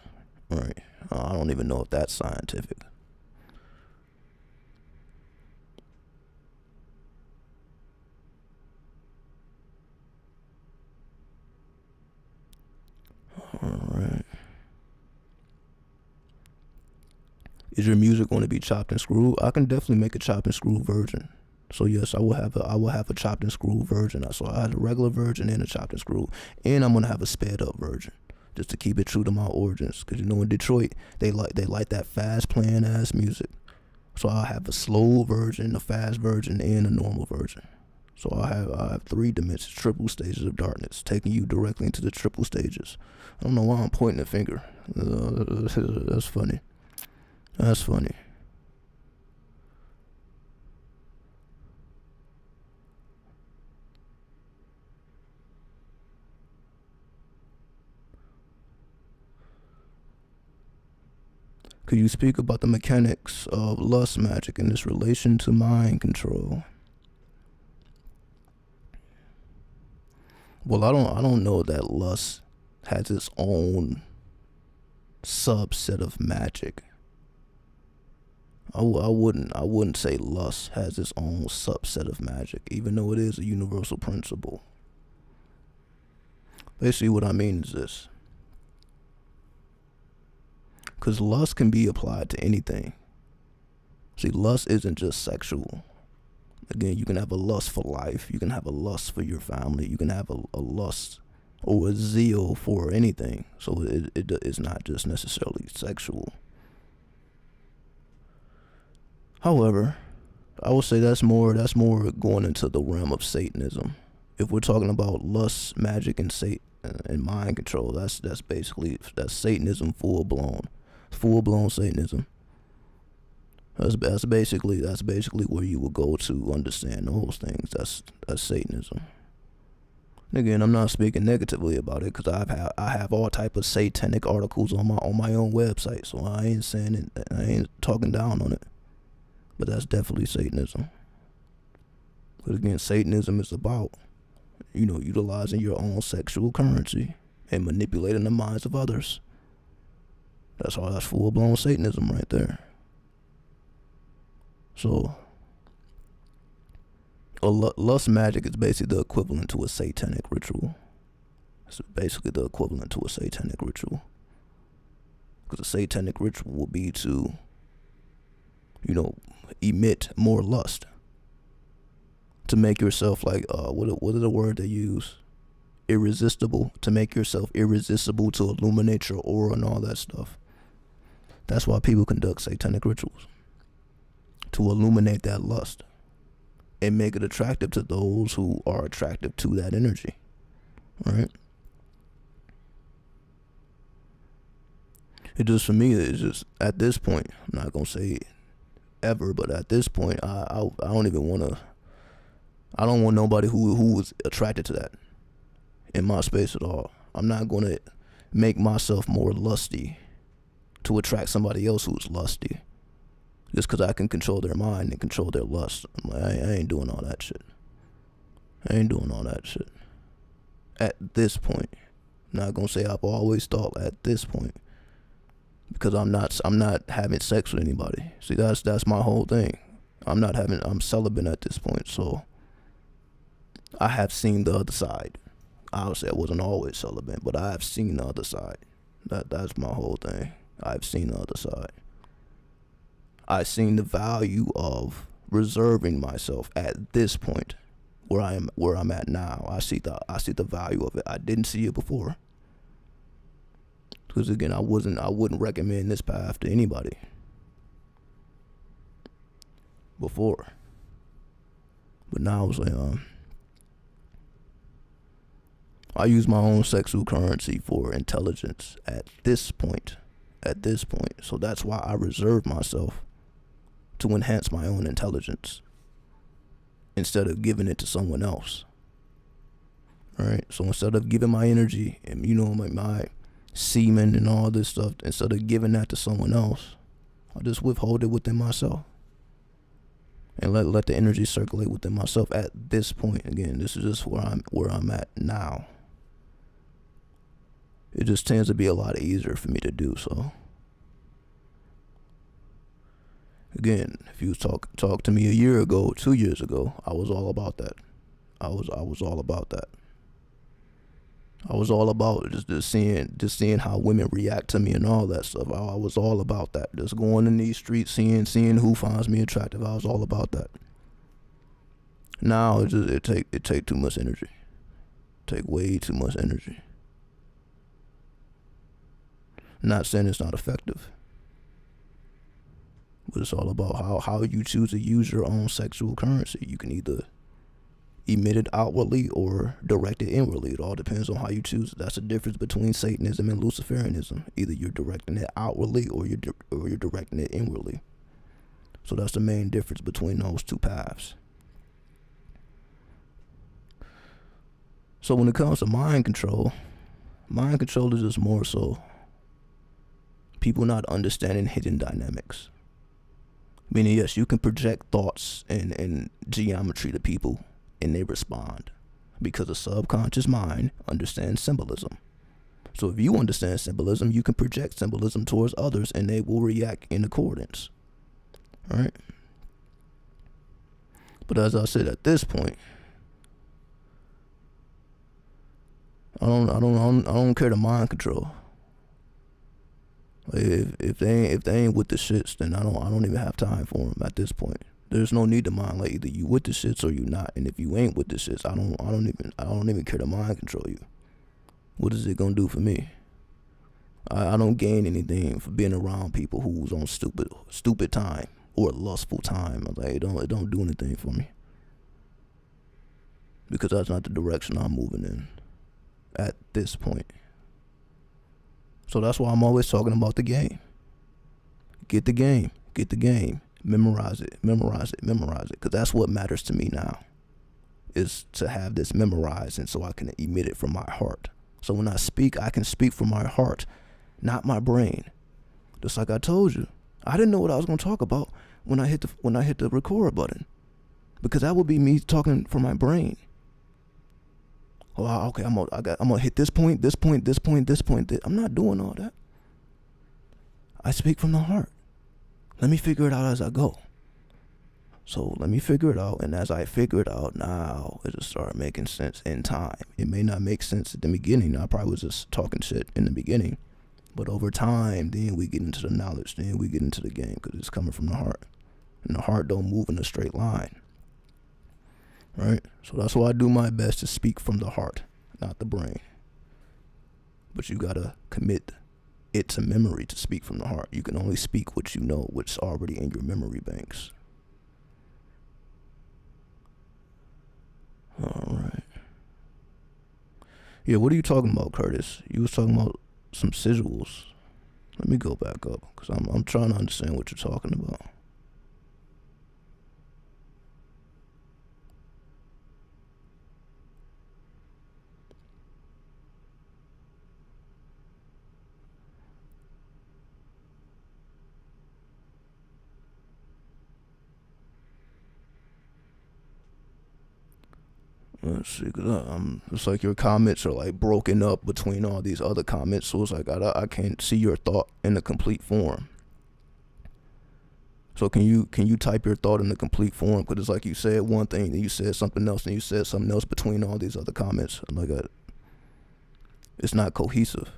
Right. I don't even know if that's scientific. Alright. Is your music going to be chopped and screwed? I can definitely make a chopped and screwed version. So yes, I will have a chopped and screwed version. So I have a regular version and a chopped and screwed, and I'm gonna have a sped up version, just to keep it true to my origins. Cause in Detroit, they like that fast playing ass music. So I'll have a slow version, a fast version, and a normal version. So I have 3 dimensions, triple stages of darkness, taking you directly into the triple stages. I don't know why I'm pointing a finger. That's funny. Could you speak about the mechanics of lust magic in this relation to mind control? Well, I don't know that lust has its own subset of magic. I wouldn't say lust has its own subset of magic, even though it is a universal principle. Basically what I mean is this. Because lust can be applied to anything. See, lust isn't just sexual. Again, you can have a lust for life. You can have a lust for your family. You can have a lust or a zeal for anything. So it's not just necessarily sexual. However, I would say that's more going into the realm of Satanism. If we're talking about lust, magic, and mind control, that's Satanism full blown Satanism. That's basically where you would go to understand those things. That's Satanism. And again, I'm not speaking negatively about it, because I have all type of satanic articles on my own website, so I ain't saying it, I ain't talking down on it. But that's definitely Satanism. But again, Satanism is about, utilizing your own sexual currency and manipulating the minds of others. That's full blown Satanism right there. So, lust magic is basically the equivalent to a satanic ritual. It's basically the equivalent to a satanic ritual. Because a satanic ritual will be to, emit more lust. To make yourself like, what is the word they use? Irresistible. To make yourself irresistible, to illuminate your aura and all that stuff. That's why people conduct satanic rituals. To illuminate that lust. And make it attractive to those who are attractive to that energy. Right? It just, for me, it's just, at this point, I'm not going to say ever, but at this point, I don't even want to, I don't want nobody who is attracted to that in my space at all. I'm not going to make myself more lusty to attract somebody else who's lusty. Just because I can control their mind and control their lust. I'm like, I ain't doing all that shit. I ain't doing all that shit. At this point. I'm not going to say I've always thought at this point. Because I'm not having sex with anybody. See, that's my whole thing. I'm celibate at this point, so I have seen the other side. Obviously, I wasn't always celibate, but I have seen the other side. That's my whole thing. I've seen the other side. I've seen the value of reserving myself at this point, where I'm at now. I see the value of it. I didn't see it before. Because again, I wouldn't recommend this path to anybody before. But now it's like, I use my own sexual currency for intelligence at this point. So that's why I reserve myself to enhance my own intelligence instead of giving it to someone else. Right? So instead of giving my energy and, my semen and all this stuff, instead of giving that to someone else, I just withhold it within myself and let the energy circulate within myself at this point. Again, this is just where I'm at now. It just tends to be a lot easier for me to do so. Again, if you talk to me a year ago, 2 years ago, I was all about that. I was all about that. I was all about just seeing how women react to me and all that stuff. I was all about that. Just going in these streets, seeing who finds me attractive. I was all about that. Now it take too much energy. Take way too much energy. Not saying it's not effective, but it's all about how you choose to use your own sexual currency. You can either emit it outwardly or direct it inwardly. It all depends on how you choose it. That's the difference between Satanism and Luciferianism. Either you're directing it outwardly or you're directing it inwardly. So that's the main difference between those two paths. So when it comes to mind control is just more so people not understanding hidden dynamics. Meaning, yes, you can project thoughts and geometry to people and they respond because the subconscious mind understands symbolism. So if you understand symbolism, you can project symbolism towards others and they will react in accordance. right? But as I said, at this point, I don't care to mind control. If they ain't with the shits, then I don't even have time for them at this point. There's no need to mind. Like, either you with the shits or you not. And if you ain't with the shits, I don't even care to mind control you. What is it gonna do for me? I don't gain anything for being around people who's on stupid time or lustful time. Like, it don't do anything for me, because that's not the direction I'm moving in at this point. So that's why I'm always talking about the game. Get the game. Memorize it, because that's what matters to me now, is to have this memorized, and so I can emit it from my heart. So when I speak, I can speak from my heart, not my brain. Just like I told you, I didn't know what I was going to talk about when I hit the record button, because that would be me talking from my brain. Oh, okay, I'm gonna hit this point. I'm not doing all that. I speak from the heart. Let me figure it out as I go. So let me figure it out, and as I figure it out, now it'll start making sense in time. It may not make sense at the beginning. I probably was just talking shit in the beginning, but over time, then we get into the knowledge, then we get into the game, because it's coming from the heart, and the heart don't move in a straight line, right? So that's why I do my best to speak from the heart, not the brain. But you gotta commit it to memory to speak from the heart. You can only speak what you know, what's already in your memory banks. All right. Yeah, what are you talking about, Curtis? You was talking about some sigils. Let me go back up, because I'm trying to understand what you're talking about. Let's see, cause it's like your comments are like broken up between all these other comments, so it's like I can't see your thought in the complete form. So can you type your thought in the complete form? Because it's like you said one thing, then you said something else, and you said something else between all these other comments. Like, it's not cohesive.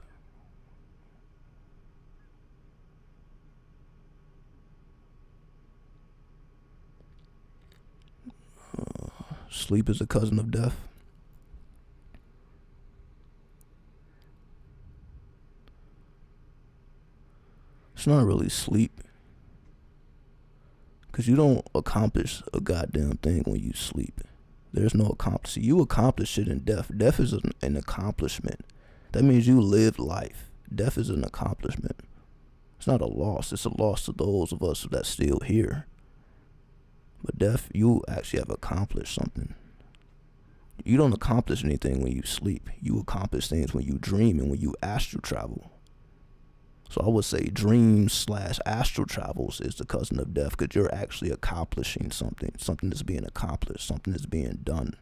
Sleep is a cousin of death. It's not really sleep, because you don't accomplish a goddamn thing when you sleep. There's no accomplish. You accomplish it in death. Death is an accomplishment. That means you lived life. Death is an accomplishment. It's not a loss. It's a loss to those of us that's still here. But death, you actually have accomplished something. You don't accomplish anything when you sleep. You accomplish things when you dream and when you astral travel. So I would say dreams / astral travels is the cousin of death, because you're actually accomplishing something. Something is being accomplished. Something is being done.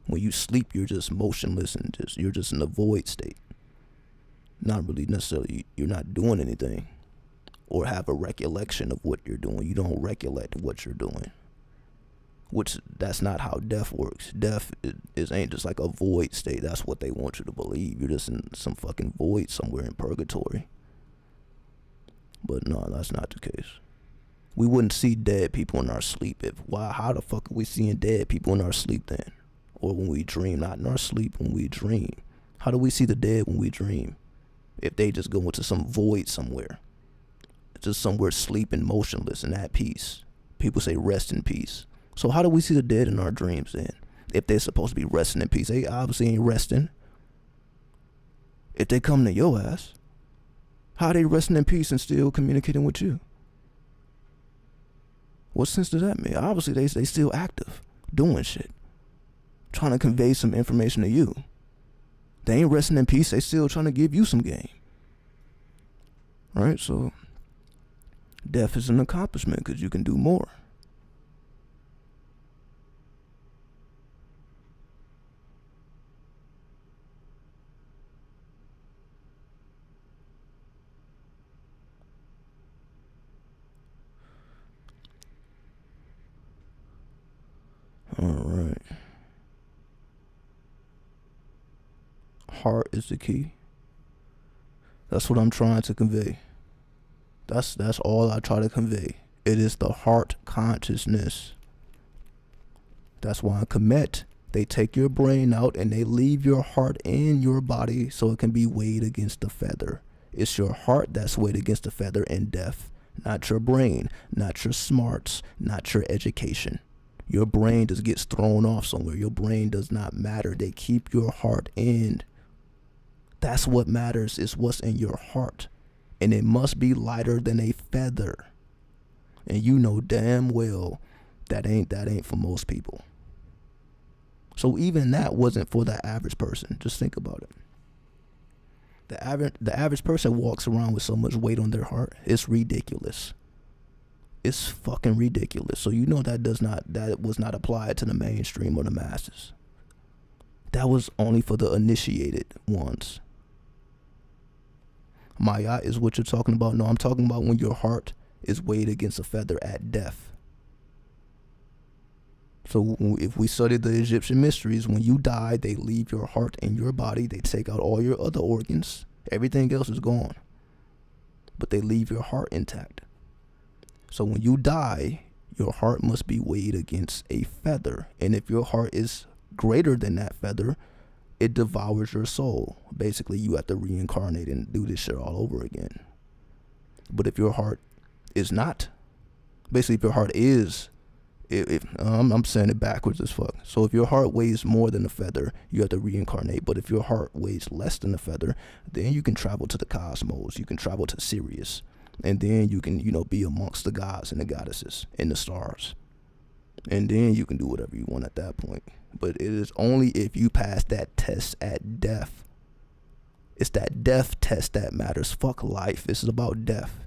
When you sleep, you're just motionless and you're just in a void state. Not really necessarily, you're not doing anything or have a recollection of what you're doing. You don't recollect what you're doing. Which, that's not how death works. Death ain't just like a void state. That's what they want you to believe. You're just in some fucking void somewhere in purgatory. But no, that's not the case. We wouldn't see dead people in our sleep. How the fuck are we seeing dead people in our sleep then? Or when we dream, not in our sleep, when we dream. How do we see the dead when we dream? If they just go into some void somewhere. Just somewhere sleeping, motionless and at peace. People say rest in peace. So how do we see the dead in our dreams then? If they're supposed to be resting in peace, they obviously ain't resting. If they come to your ass, how are they resting in peace and still communicating with you? What sense does that make? Obviously they still active, doing shit, trying to convey some information to you. They ain't resting in peace, they still trying to give you some game. Right? So death is an accomplishment, because you can do more. All right. Heart is the key. That's what I'm trying to convey. That's all I try to convey. It is the heart consciousness. That's why in Kemet, they take your brain out and they leave your heart in your body so it can be weighed against the feather. It's your heart that's weighed against the feather in death, not your brain, not your smarts, not your education. Your brain just gets thrown off somewhere. Your brain does not matter. They keep your heart in. That's what matters, is what's in your heart. And it must be lighter than a feather. And you know damn well that ain't for most people. So even that wasn't for the average person. Just think about it. The average person walks around with so much weight on their heart. It's ridiculous. It's fucking ridiculous. So you know that was not applied to the mainstream or the masses. That was only for the initiated ones. Maya is what you're talking about. No, I'm talking about when your heart is weighed against a feather at death. So if we study the Egyptian mysteries, when you die, they leave your heart in your body. They take out all your other organs. Everything else is gone. But they leave your heart intact. So when you die, your heart must be weighed against a feather. And if your heart is greater than that feather, it devours your soul. Basically, you have to reincarnate and do this shit all over again. But if your heart is not, basically if your heart is, I'm saying it backwards as fuck. So if your heart weighs more than a feather, you have to reincarnate. But if your heart weighs less than a feather, then you can travel to the cosmos. You can travel to Sirius. And then you can, be amongst the gods and the goddesses and the stars. And then you can do whatever you want at that point. But it is only if you pass that test at death. It's that death test that matters. Fuck life. This is about death.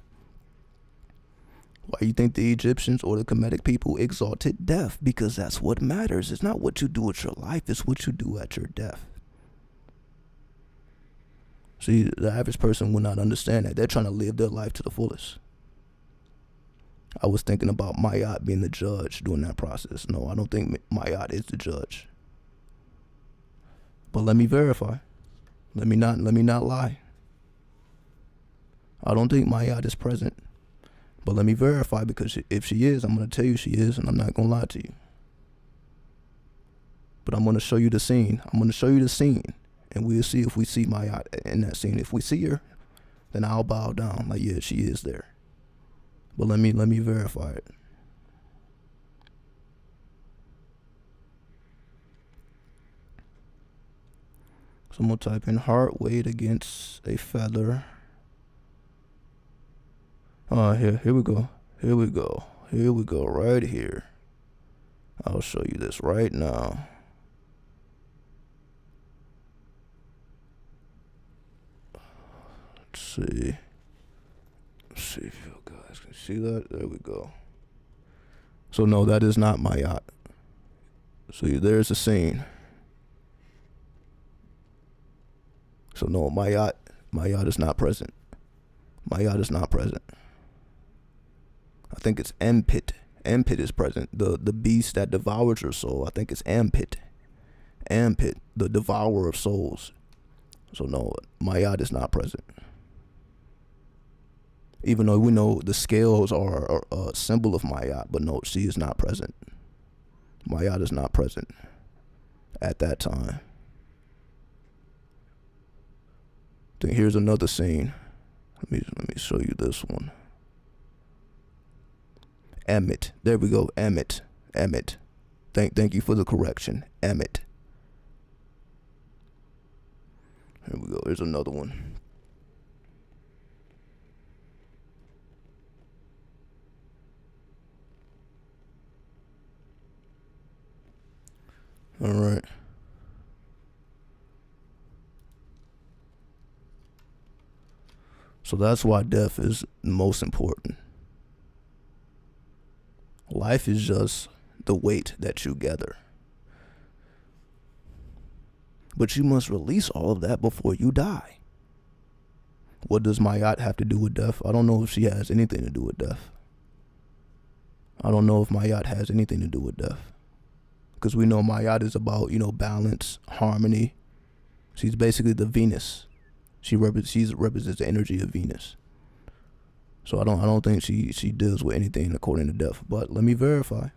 Why you think the Egyptians or the Kemetic people exalted death? Because that's what matters. It's not what you do with your life. It's what you do at your death. See, the average person will not understand that. They're trying to live their life to the fullest. I was thinking about Mayat being the judge during that process. No, I don't think Mayat is the judge. But let me verify. Let me not lie. I don't think Mayat is present. But let me verify, because if she is, I'm going to tell you she is, and I'm not going to lie to you. But I'm going to show you the scene. I'm going to show you the scene, and we'll see if we see Mayat in that scene. If we see her, then I'll bow down. Like, yeah, she is there. But let me verify it. So I'm going to type in heart weight against a feather. Here we go. Here we go, right here. I'll show you this right now. Let's see if you guys can see that. There we go. So no, that is not Mayat. See, there's a scene. So no, Mayat is not present. Mayat is not present. I think it's Ampit. Ampit is present. The beast that devours your soul. I think it's Ampit. Ampit, the devourer of souls. So no, Mayat is not present. Even though we know the scales are a symbol of Mayat, but no, she is not present. Mayat is not present at that time. Then here's another scene. Let me show you this one. Amit. There we go. Amit. Thank you for the correction. Amit. Here we go. Here's another one. All right. So that's why death is most important. Life is just the weight that you gather. But you must release all of that before you die. What does Mayat have to do with death? I don't know if she has anything to do with death. I don't know if Mayat has anything to do with death. because we know Mayat is about, balance, harmony. She's basically the Venus. She represents the energy of Venus. So I don't think she deals with anything according to death. But let me verify.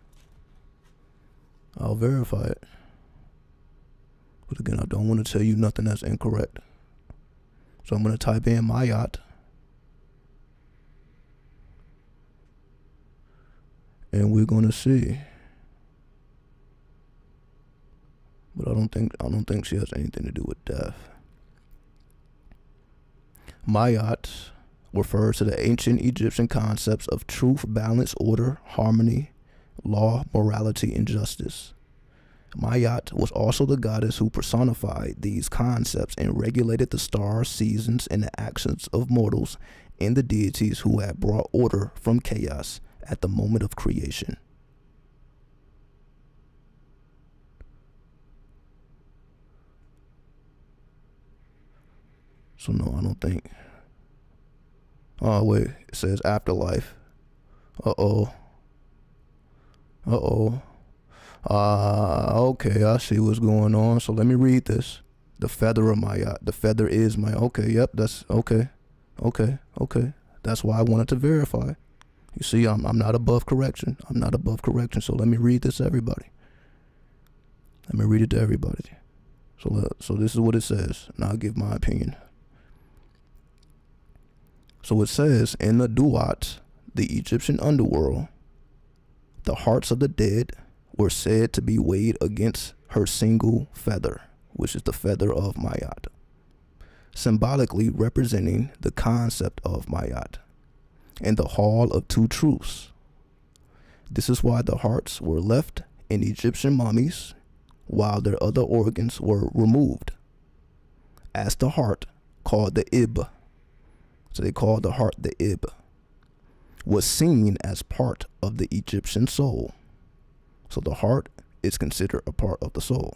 I'll verify it. But again, I don't want to tell you nothing that's incorrect. So I'm going to type in Mayat. And we're going to see. But I don't think she has anything to do with death. Mayat refers to the ancient Egyptian concepts of truth, balance, order, harmony, law, morality, and justice. Mayat was also the goddess who personified these concepts and regulated the stars, seasons, and the actions of mortals and the deities who had brought order from chaos at the moment of creation. So no, I don't think. Oh wait, it says afterlife. Okay, I see what's going on. So let me read this. The feather of Mayat. The feather is my. Okay, yep, that's okay. That's why I wanted to verify. You see, I'm not above correction. So let me read this to everybody. Let me read it to everybody. So this is what it says, and I'll give my opinion. So it says, in the Duat, the Egyptian underworld, the hearts of the dead were said to be weighed against her single feather, which is the feather of Mayat, symbolically representing the concept of Mayat and the hall of two truths. This is why the hearts were left in Egyptian mummies while their other organs were removed, as the heart, called the Ib, so they called the heart the Ib, was seen as part of the Egyptian soul. So the heart is considered a part of the soul.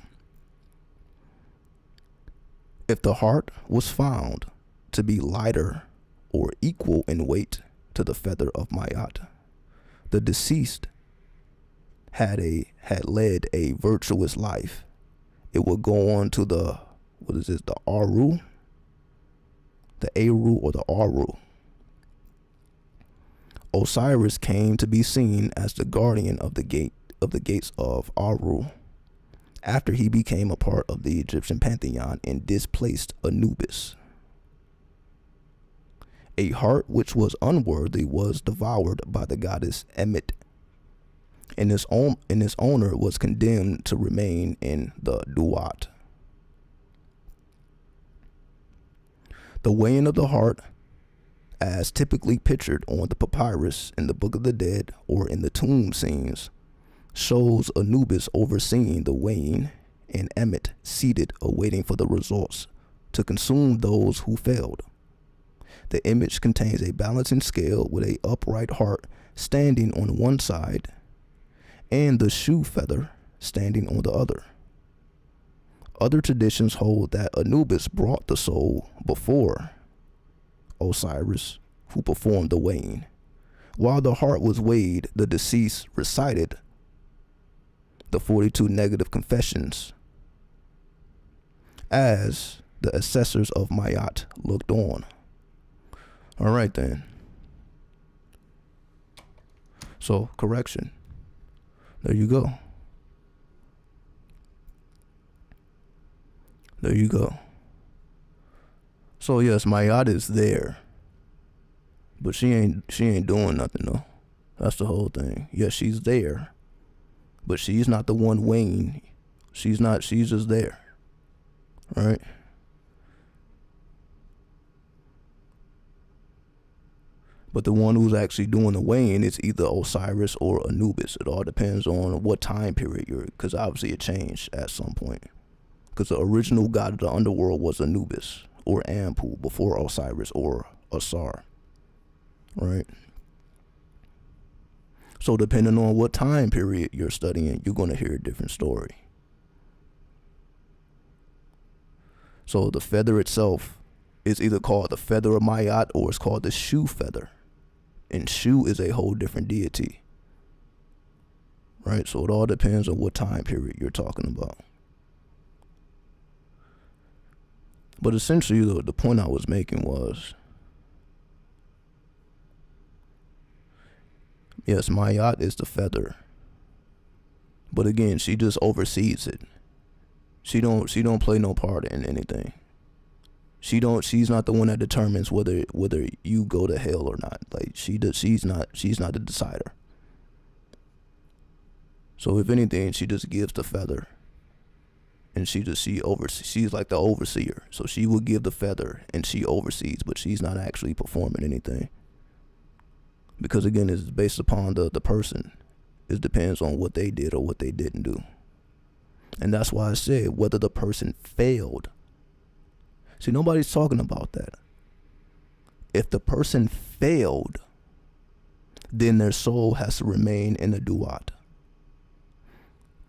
If the heart was found to be lighter or equal in weight to the feather of Mayat, the deceased had led a virtuous life. It would go on to the Aru, the Aru or the Aru. Osiris came to be seen as the guardian of the gates of Aru after he became a part of the Egyptian pantheon and displaced Anubis. A heart which was unworthy was devoured by the goddess Emet, and its owner was condemned to remain in the Duat. The weighing of the heart, as typically pictured on the papyrus in the Book of the Dead or in the tomb scenes, shows Anubis overseeing the weighing and Emet seated awaiting for the results to consume those who failed. The image contains a balancing scale with an upright heart standing on one side and the shoe feather standing on the other. Other traditions hold that Anubis brought the soul before Osiris, who performed the weighing. While the heart was weighed, the deceased recited the 42 negative confessions as the assessors of Mayat looked on. All right then. So, correction. There you go. There you go. So yes, Mayat is there, but she ain't doing nothing though. That's the whole thing. Yes, she's there, but she's not the one weighing. She's just there. Right? But the one who's actually doing the weighing is either Osiris or Anubis. It all depends on what time period you're, because obviously it changed at some point. Because the original god of the underworld was Anubis or Anpu before Osiris or Asar. Right? So depending on what time period you're studying, you're going to hear a different story. So the feather itself is either called the feather of Mayat or it's called the shoe feather. And Shu is a whole different deity. right? So it all depends on what time period you're talking about. But essentially, the point I was making was, yes, my yacht is the feather. But again, she just oversees it. She don't play no part in anything. She's not the one that determines whether you go to hell or not. Like she's not the decider. So if anything, she just gives the feather. And she's like the overseer. So she will give the feather and she oversees, but she's not actually performing anything. Because again, it's based upon the person. It depends on what they did or what they didn't do. And that's why I said whether the person failed. See, nobody's talking about that. If the person failed, then their soul has to remain in the duat.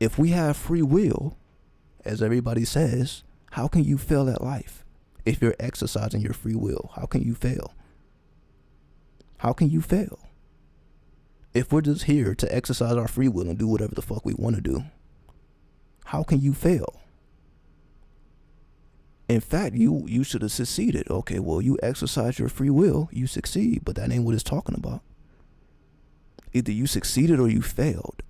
If we have free will, as everybody says, how can you fail at life? If you're exercising your free will, how can you fail? How can you fail? If we're just here to exercise our free will and do whatever the fuck we want to do, how can you fail? In fact, you should have succeeded. Okay, well, you exercise your free will, you succeed, but that ain't what it's talking about. Either you succeeded or you failed.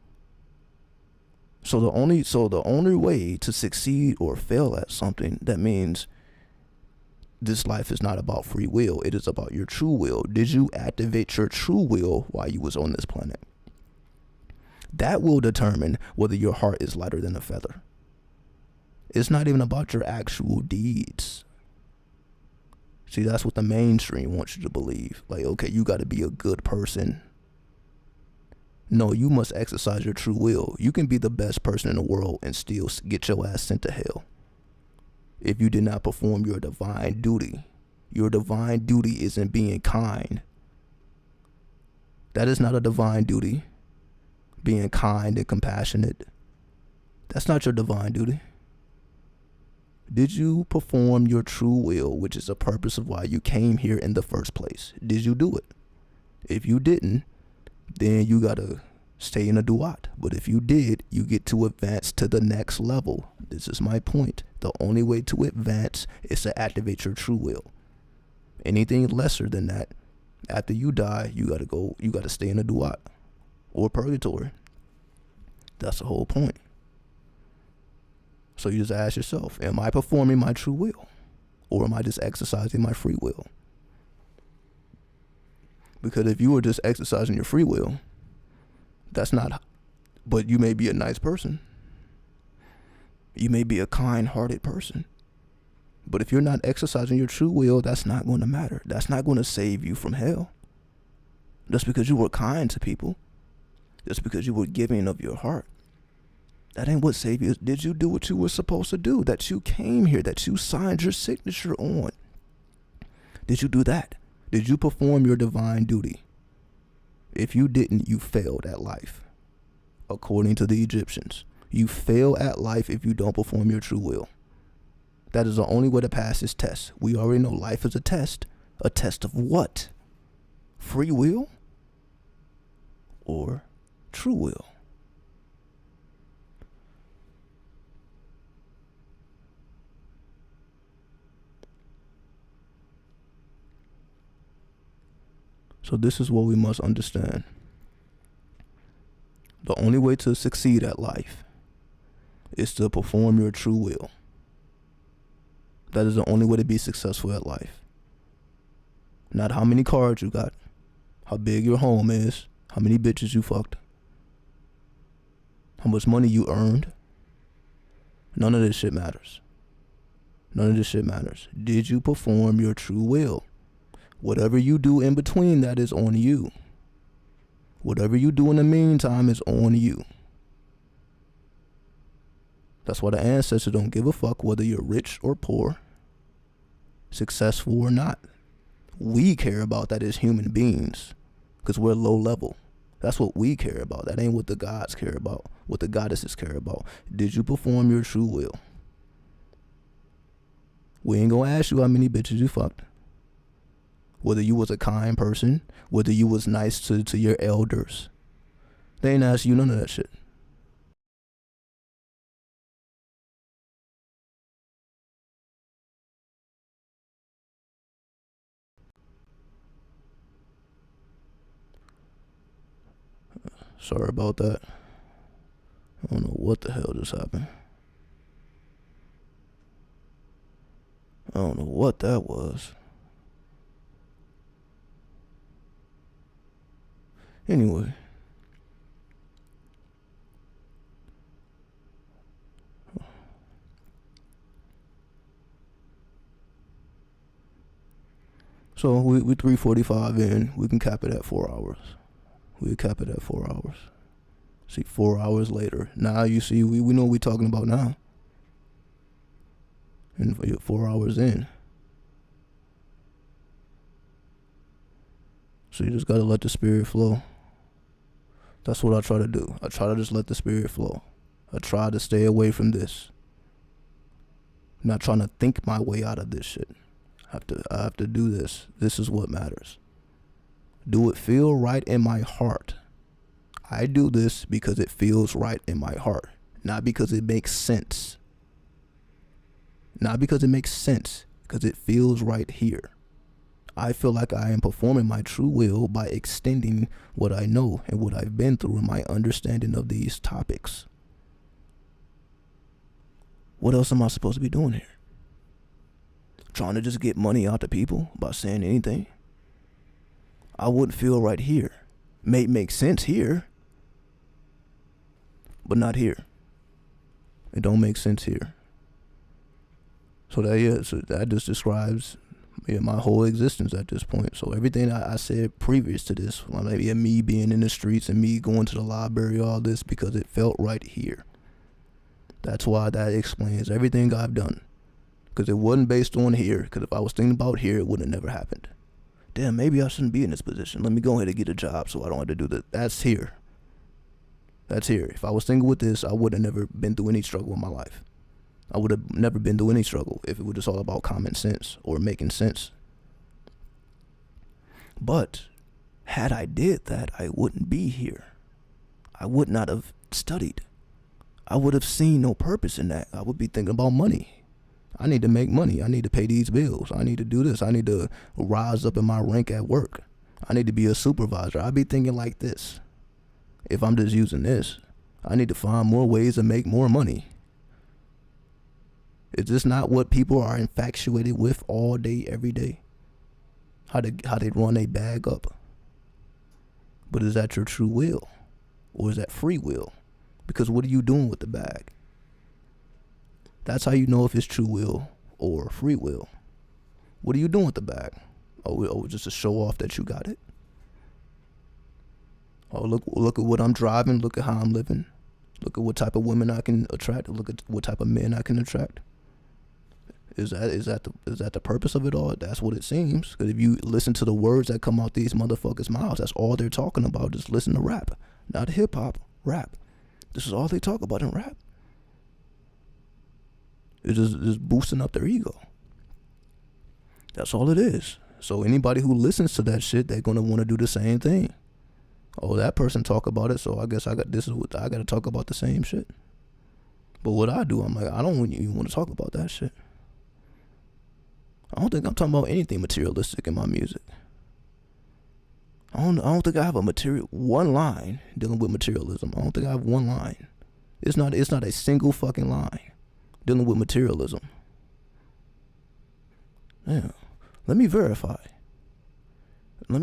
So the only way to succeed or fail at something, that means this life is not about free will. It is about your true will. Did you activate your true will while you was on this planet? That will determine whether your heart is lighter than a feather. It's not even about your actual deeds. See, that's what the mainstream wants you to believe. Like, okay, you got to be a good person. No, you must exercise your true will. You can be the best person in the world and still get your ass sent to hell if you did not perform your divine duty. Your divine duty isn't being kind. That is not a divine duty. Being kind and compassionate. That's not your divine duty. Did you perform your true will, which is the purpose of why you came here in the first place? Did you do it? If you didn't, then you gotta stay in a duat. But if you did, you get to advance to the next level. This is my point. The only way to advance is to activate your true will. Anything lesser than that, after you die, you gotta stay in a duat or purgatory. That's the whole point. So you just ask yourself, am I performing my true will? Or am I just exercising my free will? Because if you were just exercising your free will, that's not, but you may be a nice person. You may be a kind-hearted person. But if you're not exercising your true will, that's not going to matter. That's not going to save you from hell. Just because you were kind to people, just because you were giving of your heart, that ain't what saved you. Did you do what you were supposed to do? That you came here, that you signed your signature on. Did you do that? Did you perform your divine duty? If you didn't, you failed at life. According to the Egyptians, you fail at life if you don't perform your true will. That is the only way to pass this test. We already know life is a test. A test of what? Free will or true will? So this is what we must understand. The only way to succeed at life is to perform your true will. That is the only way to be successful at life. Not how many cars you got, how big your home is, how many bitches you fucked, how much money you earned. None of this shit matters. None of this shit matters. Did you perform your true will? Whatever you do in between that is on you. Whatever you do in the meantime is on you. That's why the ancestors don't give a fuck whether you're rich or poor, successful or not. We care about that as human beings because we're low level. That's what we care about. That ain't what the gods care about, what the goddesses care about. Did you perform your true will? We ain't gonna ask you how many bitches you fucked. Whether you was a kind person, whether you was nice to your elders. They ain't ask you none of that shit. Sorry about that. I don't know what the hell just happened. I don't know what that was. Anyway. So we 3:45 in. We can cap it at 4 hours. We cap it at 4 hours. See, 4 hours later. Now you see, we know what we're talking about now. And 4 hours in. So you just gotta let the spirit flow. That's what I try to do. I try to just let the spirit flow. I try to stay away from this. I'm not trying to think my way out of this shit. I have to do this. This is what matters. Do it feel right in my heart? I do this because it feels right in my heart, not because it makes sense. Not because it makes sense, because it feels right here. I feel like I am performing my true will by extending what I know and what I've been through and my understanding of these topics. What else am I supposed to be doing here? Trying to just get money out to people by saying anything? I wouldn't feel right here. May make sense here, but not here. It don't make sense here. So that just describes my whole existence at this point. So everything I said previous to this, maybe me being in the streets and me going to the library, all this, because it felt right here. That's why that explains everything I've done. Because it wasn't based on here. Because if I was thinking about here, it would have never happened. Damn, maybe I shouldn't be in this position. Let me go ahead and get a job so I don't have to do that. That's here. That's here. If I was thinking with this, I would have never been through any struggle in my life. I would have never been through any struggle if it was just all about common sense or making sense. But had I did that, I wouldn't be here. I would not have studied. I would have seen no purpose in that. I would be thinking about money. I need to make money. I need to pay these bills. I need to do this. I need to rise up in my rank at work. I need to be a supervisor. I'd be thinking like this. If I'm just using this, I need to find more ways to make more money. Is this not what people are infatuated with all day, every day? How they run a bag up? But is that your true will? Or is that free will? Because what are you doing with the bag? That's how you know if it's true will or free will. What are you doing with the bag? Oh, just to show off that you got it? Oh, look at what I'm driving. Look at how I'm living. Look at what type of women I can attract. Look at what type of men I can attract. Is that the purpose of it all? That's what it seems. Because if you listen to the words that come out these motherfuckers' mouths, that's all they're talking about. Just listen to rap, not hip hop. Rap. This is all they talk about in rap. It's just boosting up their ego. That's all it is. So anybody who listens to that shit, they're gonna want to do the same thing. Oh, that person talk about it, so I guess I got to talk about the same shit. But what I do, I'm like, I don't even want to talk about that shit. I don't think I'm talking about anything materialistic in my music. I don't think I have one line dealing with materialism. I don't think I have one line. It's not a single fucking line dealing with materialism. Yeah. Let me verify. I'm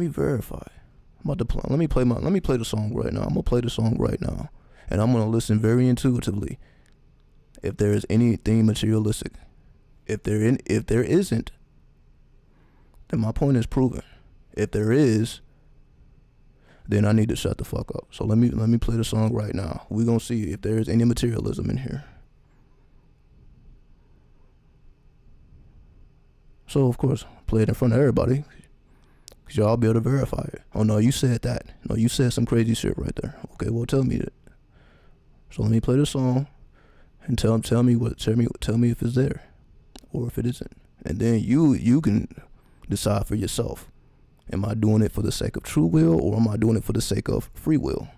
about to play. Let me play the song right now. I'm gonna play the song right now, and I'm gonna listen very intuitively. If there is anything materialistic, if there isn't, then my point is proven. If there is, then I need to shut the fuck up. So let me play the song right now. We're gonna see if there is any materialism in here. So of course, play it in front of everybody, cause y'all be able to verify it. Oh no, you said that. No, you said some crazy shit right there. Okay, well tell me that. So let me play the song, and tell me if it's there, or if it isn't, and then you can decide for yourself. Am I doing it for the sake of true will, or am I doing it for the sake of free will?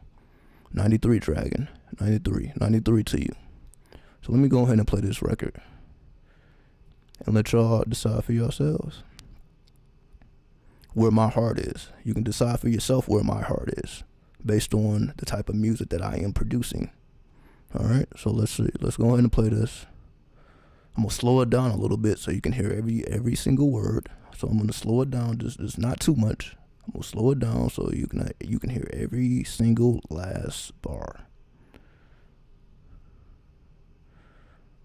93 Dragon, 93 to you. So let me go ahead and play this record, and let y'all decide for yourselves where my heart is. You can decide for yourself where my heart is. based on the type of music that I am producing. All right, so let's see. Let's go ahead and play this. I'm gonna slow it down a little bit so you can hear every single word. So I'm gonna slow it down, just not too much. I'm gonna slow it down so you can hear every single last bar.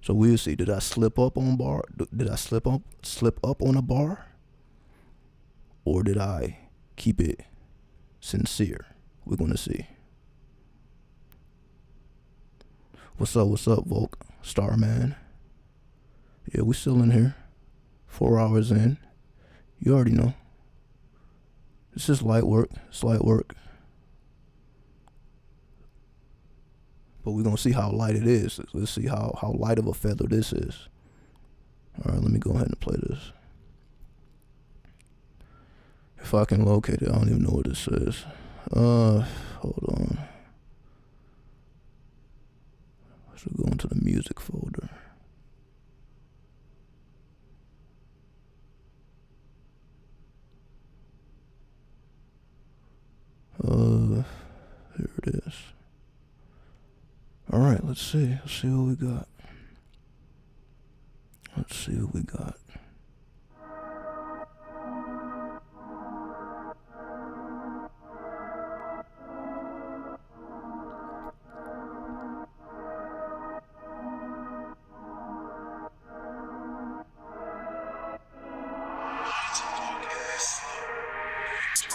So we'll see. Did I slip up on bar? Did I slip up on a bar? Or did I keep it sincere? We're gonna see. What's up, Volk? Starman. Yeah, we still in here. 4 hours in. You already know. It's just light work. It's light work. But we're gonna see how light it is. Let's see how light of a feather this is. Alright, let me go ahead and play this. If I can locate it, I don't even know what it says. Hold on. I should go into the music folder. Here it is. All right, let's see. Let's see what we got. Let's see what we got.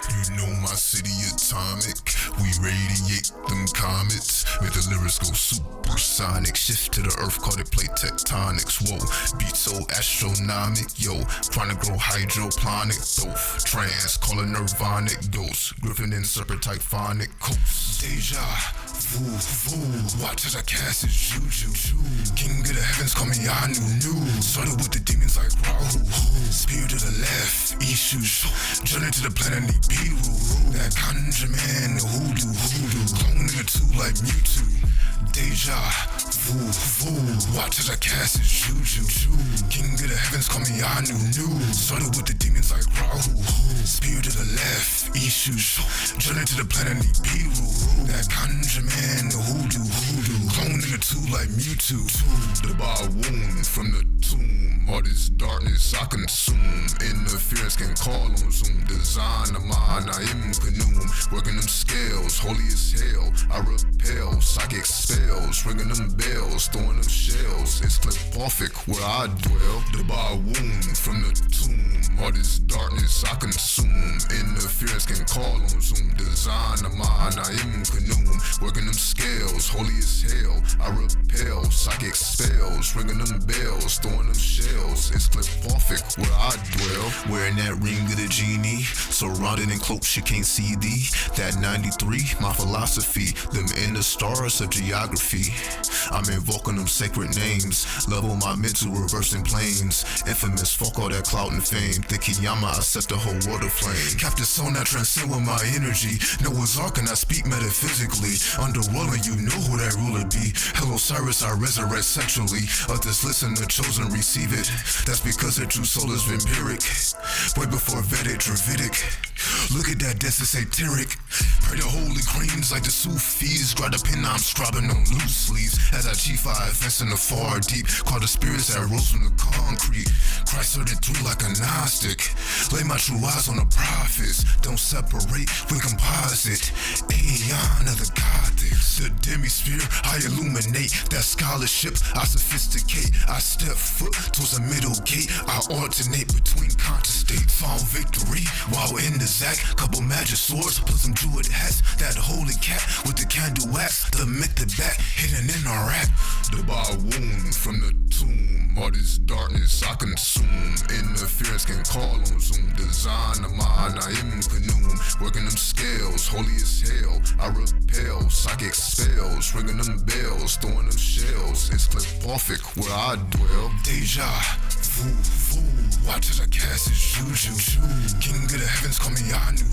You know my city atomic, we radiate them comets. With the lyrics go supersonic, shift to the earth, call it plate tectonics. Whoa, beat so astronomic, yo, trying to grow hydroponic, though. Trance, call it nirvanic ghost, griffin and serpent typhonic coast. Deja vu, vu, watch as I cast his juju. King of the heavens, call me Anu. Started with the demons like Rahu. Spear to the left, issues. Journey to the planet Nibiru. That conjure man, hoodoo. Clone in the two like Mewtwo. Deja vu, vu, watch as I cast his juju. King of the heavens, call me Anu. Started with the demons like Rahu. Spear to the left, issues. Journey to the planet Nibiru. That conjure man, hoodoo. Clone in the two like Mewtwo. The bar wound from the tomb. All this darkness I consume. Interference can call on Zoom. Design the mind, I am canoe. Working them scales, holy as hell. I repel psychic spells, ringing them bells, throwing them shells. It's clipophic where I dwell. The bar wound from the tomb. All this darkness I consume. Interference can call on Zoom. Design the mind, I am canoe. Working them scales, holy as hell. I repel psychic spells, ringing them bells, throwing them shells. It's clipophic where I dwell. Wearing that ring of the genie, surrounded in cloaks you can't see thee. That 93, my philosophy, them in the stars of geography. I'm invoking them sacred names, level my mental reversing planes. Infamous, fuck all that clout and fame. The Kiyama, I set the whole world aflame. Captain soul, I transcend with my energy. Noah's Ark and I speak metaphysically. Underworld, and you know who that ruler be. Hello Cyrus, I resurrect sexually. Others listen, the chosen receive it. That's because their true soul is vampiric. Way before Vedic, Dravidic. Look at that, that's satiric. Pray to holy creams like the Sufis. Grab the pen, I'm scribing on loose sleeves. As I chief, I advance in the far deep. Call the spirits that rose from the concrete. Christ heard it through like a Gnostic. Lay my true eyes on the prophets. Don't separate, we composite. Aeon of the Gothics. The demisphere, I illuminate. That scholarship, I sophisticate. I step foot towards the middle gate. I alternate between conscious states. Found victory while in the Zack. Couple magic swords, put some druid hats. That holy cat with the candle axe. The myth, the back, hidden in our rap. The bar wound from the tomb. All this darkness I consume. Interference can call on Zoom. Design the mind, I am canoe. Working them scales, holy as hell. I repel psychic spells, ringing them bells, throwing them shells. It's clipophic where I dwell. Deja vu, vu, watch as I cast his juju. King of the heavens, call me Anu.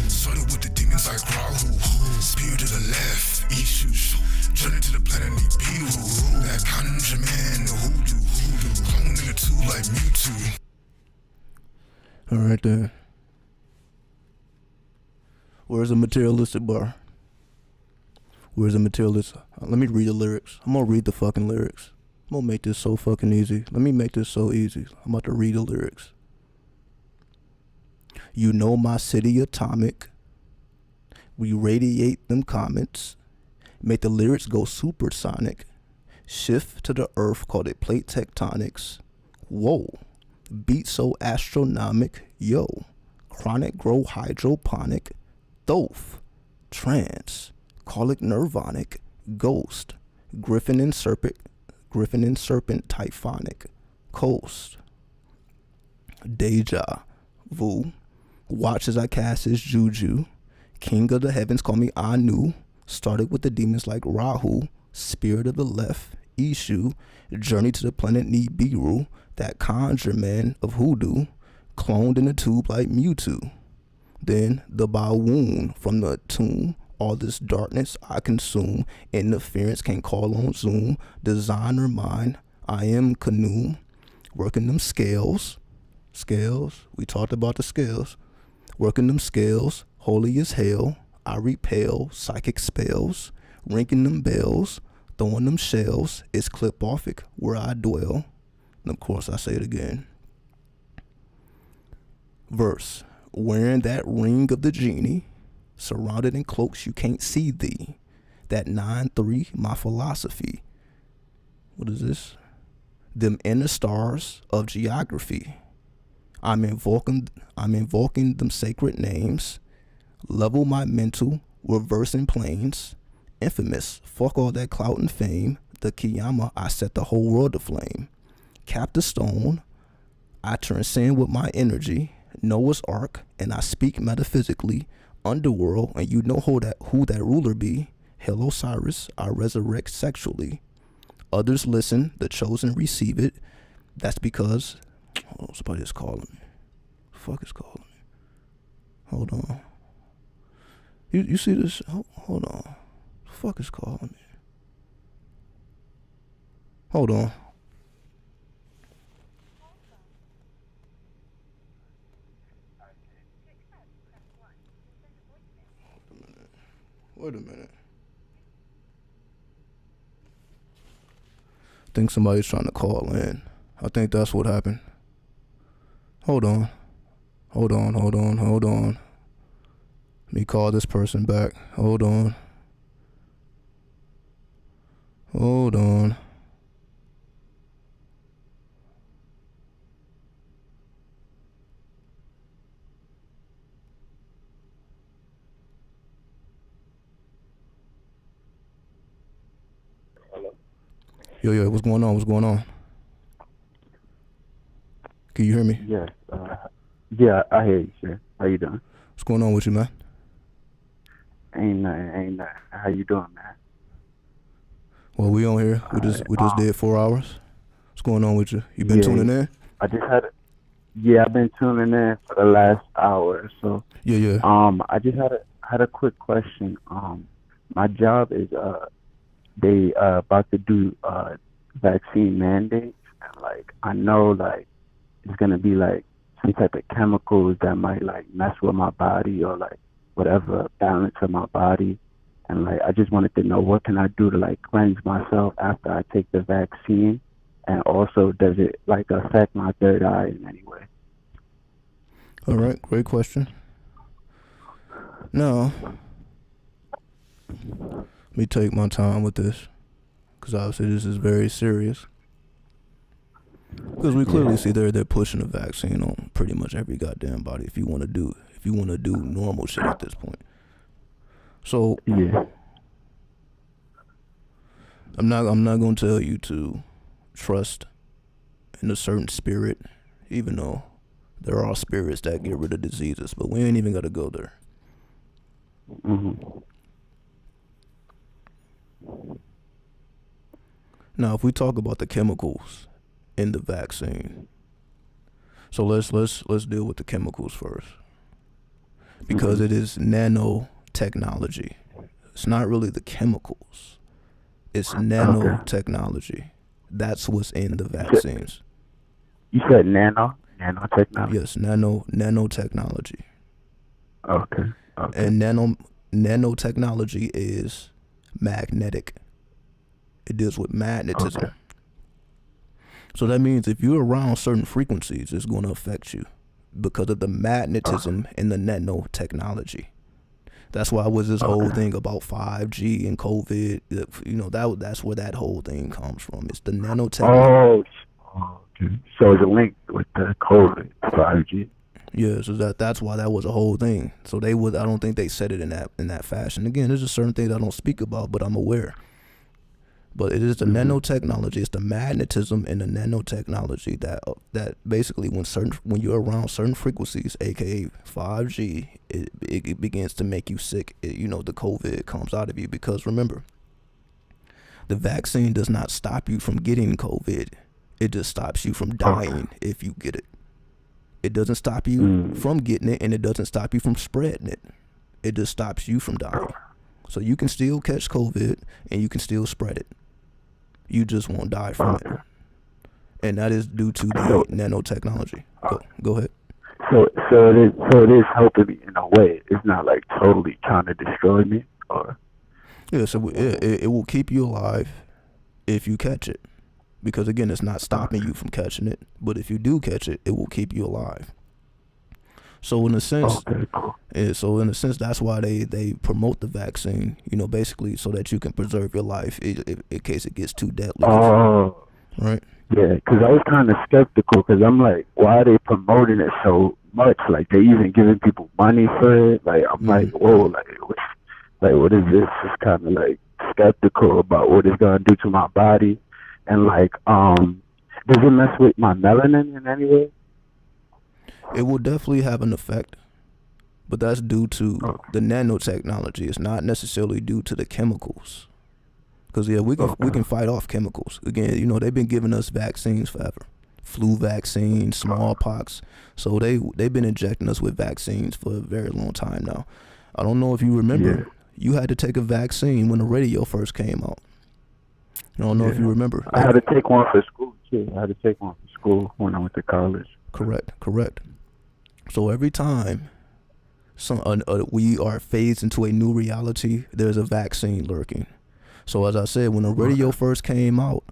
Started with the demons like Rahu. Spear to the left, issues. Journey to the planet Nibiru. That conjure man, hoodoo. Clone in the two like Mewtwo. All right there. Where's the materialistic bar? Where's the materialist? Let me read the lyrics. I'm gonna read the fucking lyrics. I'm gonna make this so fucking easy. Let me make this so easy. I'm about to read the lyrics. You know my city atomic. We radiate them comets. Make the lyrics go supersonic. Shift to the earth, called it plate tectonics. Whoa. Beat so astronomic. Yo. Chronic grow hydroponic. Thoth. Trance. Call it nirvanic. Ghost. Griffin and serpent typhonic. Coast. Deja vu. Watch as I cast his juju. King of the heavens, call me Anu. Started with the demons like Rahu. Spirit of the left, Ishu. Journey to the planet Nibiru. That conjure man of hoodoo. Cloned in a tube like Mewtwo. Then the Bawoon from the tomb. All this darkness I consume. Interference can't call on Zoom. Designer mind, I am canoe. Working them scales. We talked about the scales. Working them scales. Holy as hell. I repel psychic spells. Ringing them bells. Throwing them shells. It's clip-offic where I dwell. And of course I say it again. Verse. Wearing that ring of the genie. Surrounded in cloaks you can't see thee. That 9-3, my philosophy. What is this? Them inner stars of geography. I'm invoking them sacred names. Level my mental, reversing planes. Infamous, fuck all that clout and fame. The Kiyama, I set the whole world aflame. Cap the stone, I transcend with my energy. Noah's Ark, and I speak metaphysically. Underworld, and you know who that ruler be. Hell Osiris, I resurrect sexually. Others listen, the chosen receive it. That's because somebody is calling me. Fuck is calling me. Hold on. You see this? Hold on. Fuck is calling me. Hold on. Wait a minute. I think somebody's trying to call in. I think that's what happened. Hold on. Let me call this person back. Hold on. Yo, what's going on? Can you hear me? Yes. Yeah, I hear you, sir. How you doing? What's going on with you, man? Ain't nothing. How you doing, man? Well, we on here. We just did 4 hours. What's going on with you? You been tuning in? I've been tuning in for the last hour or so. Yeah. I just had a quick question. My job is they about to do vaccine mandates, and like I know like it's gonna be like some type of chemicals that might like mess with my body or like whatever balance of my body, and like I just wanted to know what can I do to like cleanse myself after I take the vaccine, and also does it like affect my third eye in any way? All right, great question. Now, let me take my time with this, because obviously this is very serious. Because we clearly see they're pushing a vaccine on pretty much every goddamn body if you want to do normal shit at this point. So I'm not gonna tell you to trust in a certain spirit, even though there are spirits that get rid of diseases, but we ain't even gotta go there. Mm-hmm. Now, if we talk about the chemicals in the vaccine, so let's deal with the chemicals first, because it is nanotechnology. It's not really the chemicals; it's nanotechnology. That's what's in the vaccines. You said nanotechnology. Yes, nanotechnology. Okay. And nanotechnology is magnetic. It deals with magnetism. Okay. So that means if you're around certain frequencies, it's going to affect you because of the magnetism in the nanotechnology. That's why it was this whole thing about 5G and COVID. You know, that's where that whole thing comes from. It's the nanotechnology. Okay. So it's a link with the COVID, 5G. Yeah, so that's why that was a whole thing. So I don't think they said it in that fashion. Again, there's just certain things I don't speak about, but I'm aware. But it is the nanotechnology, it's the magnetism in the nanotechnology that basically when you're around certain frequencies, aka 5G, it begins to make you sick. The COVID comes out of you because remember, the vaccine does not stop you from getting COVID. It just stops you from dying if you get it. It doesn't stop you from getting it, and it doesn't stop you from spreading it. It just stops you from dying. So you can still catch COVID and you can still spread it. You just won't die from it. And that is due to the nanotechnology. Go ahead. So it is helping me in a way. It's not like totally trying to destroy me, or. Yeah, so it will keep you alive if you catch it, because again, it's not stopping you from catching it. But if you do catch it, it will keep you alive. So in a sense, that's why they promote the vaccine. Basically so that you can preserve your life in case it gets too deadly. Right. Yeah, because I was kind of skeptical because I'm like, why are they promoting it so much? Like they even giving people money for it. Like I'm like, whoa, what is this? It's kind of like skeptical about what it's gonna do to my body, and like, does it mess with my melanin in any way? It will definitely have an effect, but that's due to the nanotechnology. It's not necessarily due to the chemicals. Because we can fight off chemicals. Again, they've been giving us vaccines forever. Flu vaccine, smallpox. So they've been injecting us with vaccines for a very long time now. I don't know if you remember, you had to take a vaccine when the radio first came out. I don't know if you remember. I had to take one for school too. I had to take one for school when I went to college. Correct. So every time we are phased into a new reality, there's a vaccine lurking. So as I said, when the radio first came out,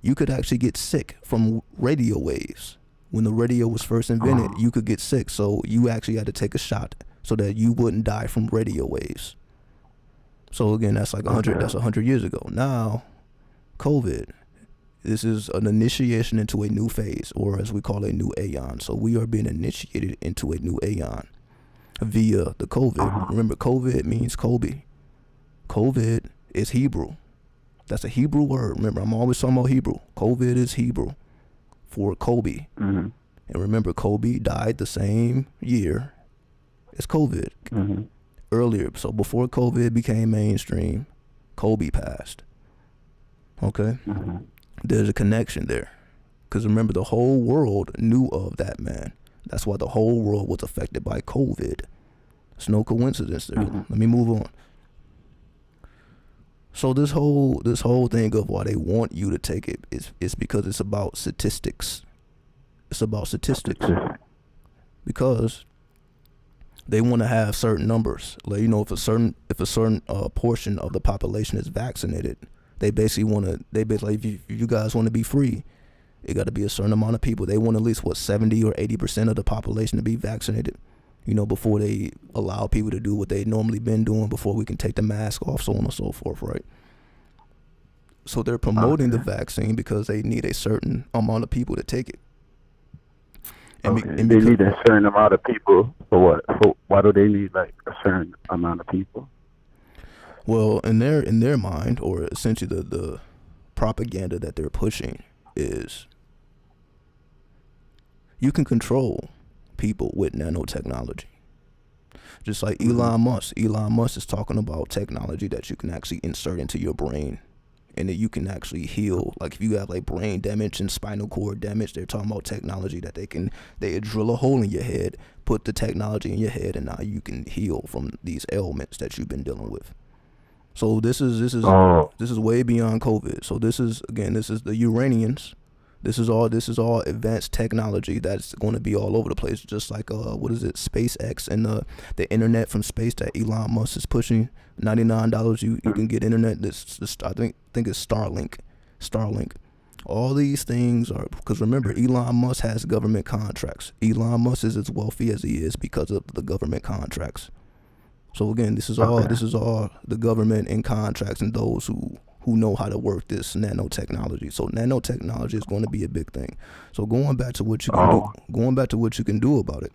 you could actually get sick from radio waves. When the radio was first invented, you could get sick. So you actually had to take a shot so that you wouldn't die from radio waves. So again, that's like 100 years ago. Now, COVID, this is an initiation into a new phase, or as we call it, a new aeon. So we are being initiated into a new aeon via the COVID. Remember, COVID means Kobe. COVID is Hebrew. That's a Hebrew word. Remember, I'm always talking about Hebrew. COVID is Hebrew for Kobe. And remember, Kobe died the same year as COVID. Earlier. So before COVID became mainstream, Kobe passed. Okay? There's a connection there. Because remember, the whole world knew of that man. That's why the whole world was affected by COVID. It's no coincidence there. Let me move on. So this whole thing of why they want you to take it is because it's about statistics. It's about statistics. Because they want to have certain numbers. Like, if a certain portion of the population is vaccinated, they basically if you guys want to be free, it got to be a certain amount of people. They want at least 70 or 80% of the population to be vaccinated, before they allow people to do what they normally been doing, before we can take the mask off, so on and so forth, right? So they're promoting the vaccine because they need a certain amount of people to take it. And they need a certain amount of people for what? Why do they need like a certain amount of people? Well, in their mind, or essentially the propaganda that they're pushing is you can control people with nanotechnology. Just like Elon Musk. Elon Musk is talking about technology that you can actually insert into your brain, and that you can actually heal. Like if you have like brain damage and spinal cord damage, they're talking about technology that they drill a hole in your head, put the technology in your head, and now you can heal from these ailments that you've been dealing with. So this is way beyond COVID. So this is the Uranians. This is all advanced technology that's going to be all over the place, just like what is it, SpaceX and the internet from space that Elon Musk is pushing. $99 you can get internet. This I think it's Starlink. All these things are, because remember, Elon Musk has government contracts. Elon Musk is as wealthy as he is because of the government contracts. So again, this is all the government and contracts and those who know how to work this nanotechnology. So nanotechnology is going to be a big thing. So going back to what you can do about it.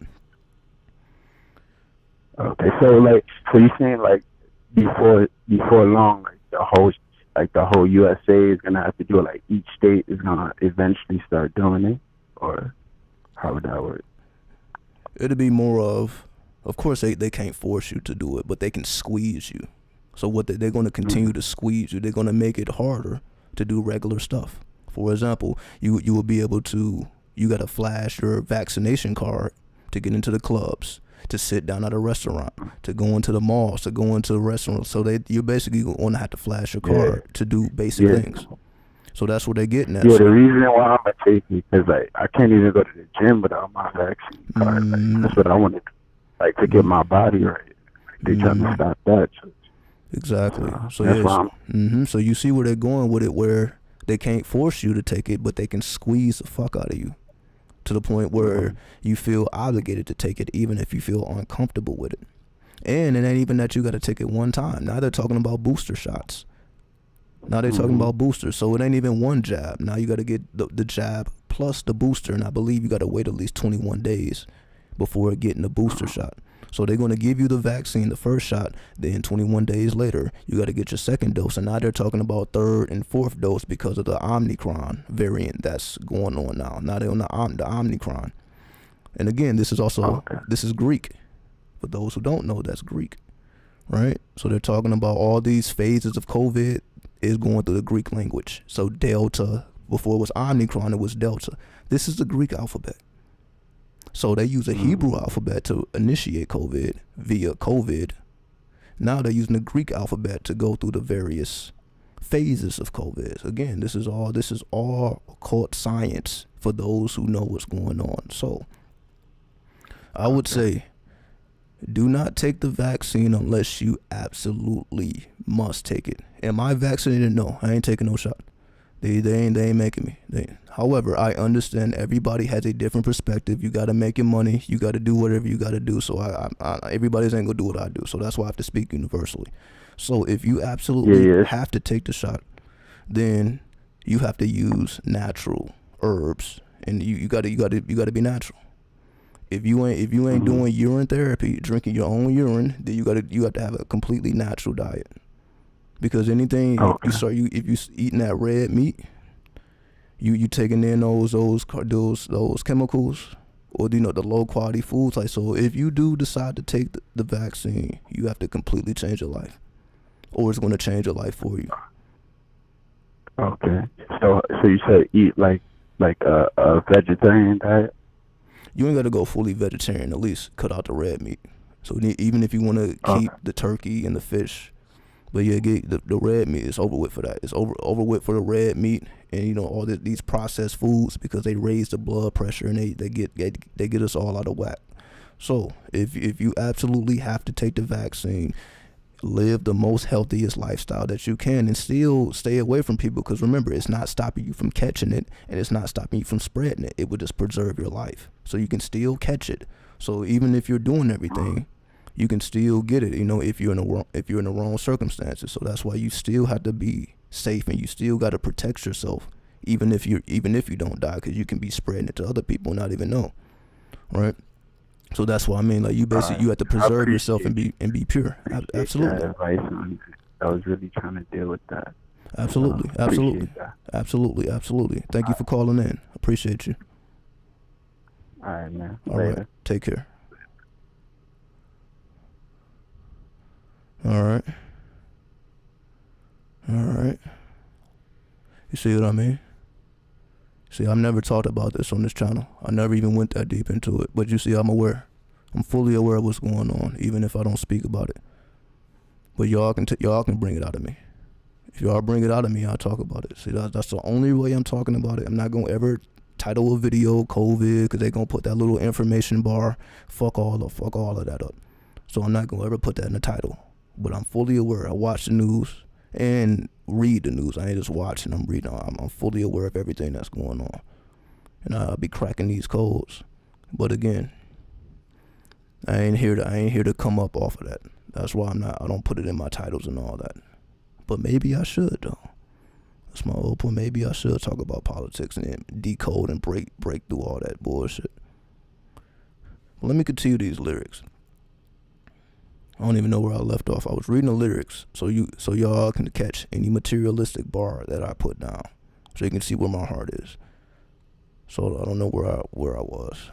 Okay, so you're saying like before long, like the whole USA is gonna have to do it. Like each state is gonna eventually start doing it, or how would that work? It'll be more of course they can't force you to do it, but they can squeeze you. So what they're going to continue to squeeze you. They're going to make it harder to do regular stuff. For example, you will be able to, you got to flash your vaccination card to get into the clubs, to sit down at a restaurant, to go into the malls, to go into restaurants. So you're basically going to have to flash your card to do basic things. So that's what they're getting at. Yeah, the reason why I'm gonna take it is like I can't even go to the gym without my vaccine card. Like, that's what I wanted, like, to get my body right. They trying to stop that. Exactly. So that's So you see where they're going with it, where they can't force you to take it, but they can squeeze the fuck out of you to the point where you feel obligated to take it, even if you feel uncomfortable with it. And it ain't even that you got to take it one time. Now they're talking about booster shots. Now they're talking about boosters. So it ain't even one jab. Now you got to get the jab plus the booster, and I believe you got to wait at least 21 days before getting the booster shot. So they're going to give you the vaccine, the first shot, then 21 days later, you got to get your second dose. And now they're talking about third and fourth dose because of the Omicron variant that's going on now. Now they're on the Omicron. And again, this is also, this is Greek. For those who don't know, that's Greek, right? So they're talking about all these phases of COVID is going through the Greek language. So Delta, before it was Omicron, it was Delta. This is the Greek alphabet. So they use a Hebrew alphabet to initiate COVID via COVID. Now they're using the Greek alphabet to go through the various phases of COVID. Again, this is all occult science for those who know what's going on. So I would say, do not take the vaccine unless you absolutely must take it. Am I vaccinated? No, I ain't taking no shot. They ain't making me. However, I understand everybody has a different perspective. You got to make your money. You got to do whatever you got to do. So everybody's ain't going to do what I do. So that's why I have to speak universally. So if you absolutely have to take the shot, then you have to use natural herbs, and you got to be natural. If you ain't doing urine therapy, drinking your own urine, then you have to have a completely natural diet. Because anything if you eating that red meat, you taking in those chemicals, or the low quality foods. Like, so if you do decide to take the vaccine, you have to completely change your life, or it's going to change your life for you. Okay. So you said eat like a vegetarian diet? You ain't got to go fully vegetarian. At least cut out the red meat. So even if you want to keep the turkey and the fish, but yeah, get the red meat is over with for that. It's over with for the red meat, and all these processed foods, because they raise the blood pressure and they get us all out of whack. So if you absolutely have to take the vaccine, live the most healthiest lifestyle that you can, and still stay away from people, because remember, it's not stopping you from catching it, and it's not stopping you from spreading it. It would just preserve your life, so you can still catch it. So even if you're doing everything, you can still get it, if you're in the wrong circumstances. So that's why you still have to be safe, and you still got to protect yourself, even if you don't die, because you can be spreading it to other people and not even know, right? So that's why you basically you have to preserve yourself and be pure. Absolutely. That advice. I was really trying to deal with that. Absolutely. Thank you for calling in. Appreciate you. All right, man. All right. Take care. All right. You see what I mean? See, I've never talked about this on this channel. I never even went that deep into it. But you see, I'm aware. I'm fully aware of what's going on, even if I don't speak about it. But y'all can bring it out of me. If y'all bring it out of me, I'll talk about it. See, that's the only way I'm talking about it. I'm not gonna ever title a video COVID, because they're gonna put that little information bar. Fuck all of that up. So I'm not gonna ever put that in the title. But I'm fully aware. I watch the news and read the news. I ain't just watching, I'm reading. I'm fully aware of everything that's going on. And I'll be cracking these codes. But again, I ain't here to come up off of that. That's why I don't put it in my titles and all that. But maybe I should though. That's my whole point. Maybe I should talk about politics and decode and break through all that bullshit. Well, let me continue these lyrics. I don't even know where I left off. I was reading the lyrics so y'all can catch any materialistic bar that I put down, so you can see where my heart is. So I don't know where I was,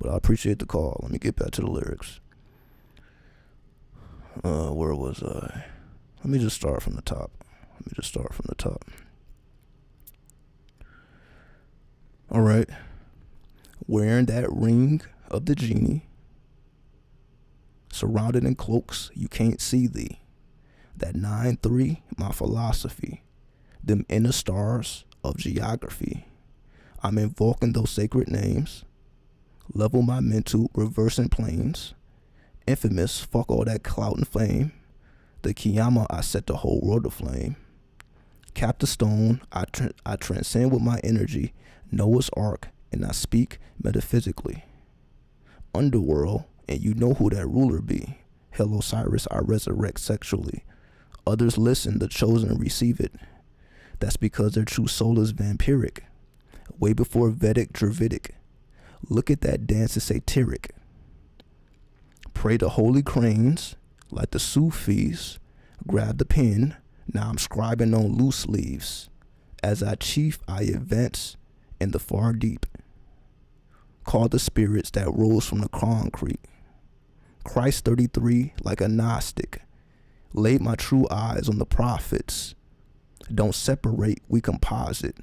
but I appreciate the call. Let me get back to the lyrics. Where was I? Let me just start from the top. All right. Wearing that ring of the genie, surrounded in cloaks you can't see thee. That 9-3, my philosophy. Them inner stars of geography. I'm invoking those sacred names. Level my mental, reversing planes. Infamous, fuck all that clout and fame. The Kiyama, I set the whole world aflame. Cap the stone, I transcend with my energy. Noah's Ark, and I speak metaphysically. Underworld, and you know who that ruler be. Hell Osiris, I resurrect sexually. Others listen, the chosen receive it. That's because their true soul is vampiric. Way before Vedic, Dravidic. Look at that dance, it's satiric. Pray to holy cranes, like the Sufis. Grab the pen, now I'm scribing on loose leaves. As I chief, I advance in the far deep. Call the spirits that rose from the concrete. Christ 33, like a Gnostic. Laid my true eyes on the prophets. Don't separate, we composite.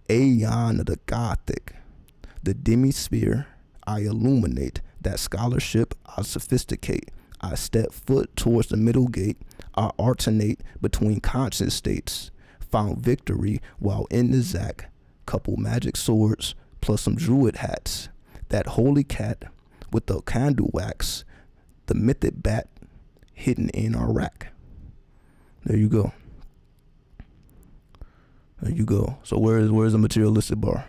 Aeon of the Gothic. The demisphere, I illuminate. That scholarship, I sophisticate. I step foot towards the middle gate. I alternate between conscious states. Found victory while in the Zac. Couple magic swords plus some druid hats. That holy cat with the candle wax. The mythic bat hidden in our rack. There you go. So where's the materialistic bar?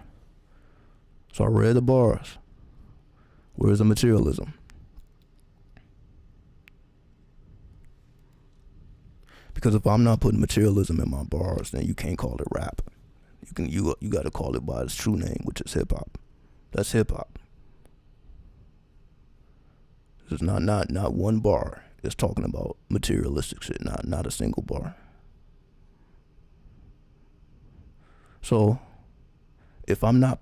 So I read the bars. Where's the materialism? Because if I'm not putting materialism in my bars, then you can't call it rap. You got to call it by its true name, which is hip hop. That's hip hop. This is not one bar. It's talking about materialistic shit. Not a single bar. So if I'm not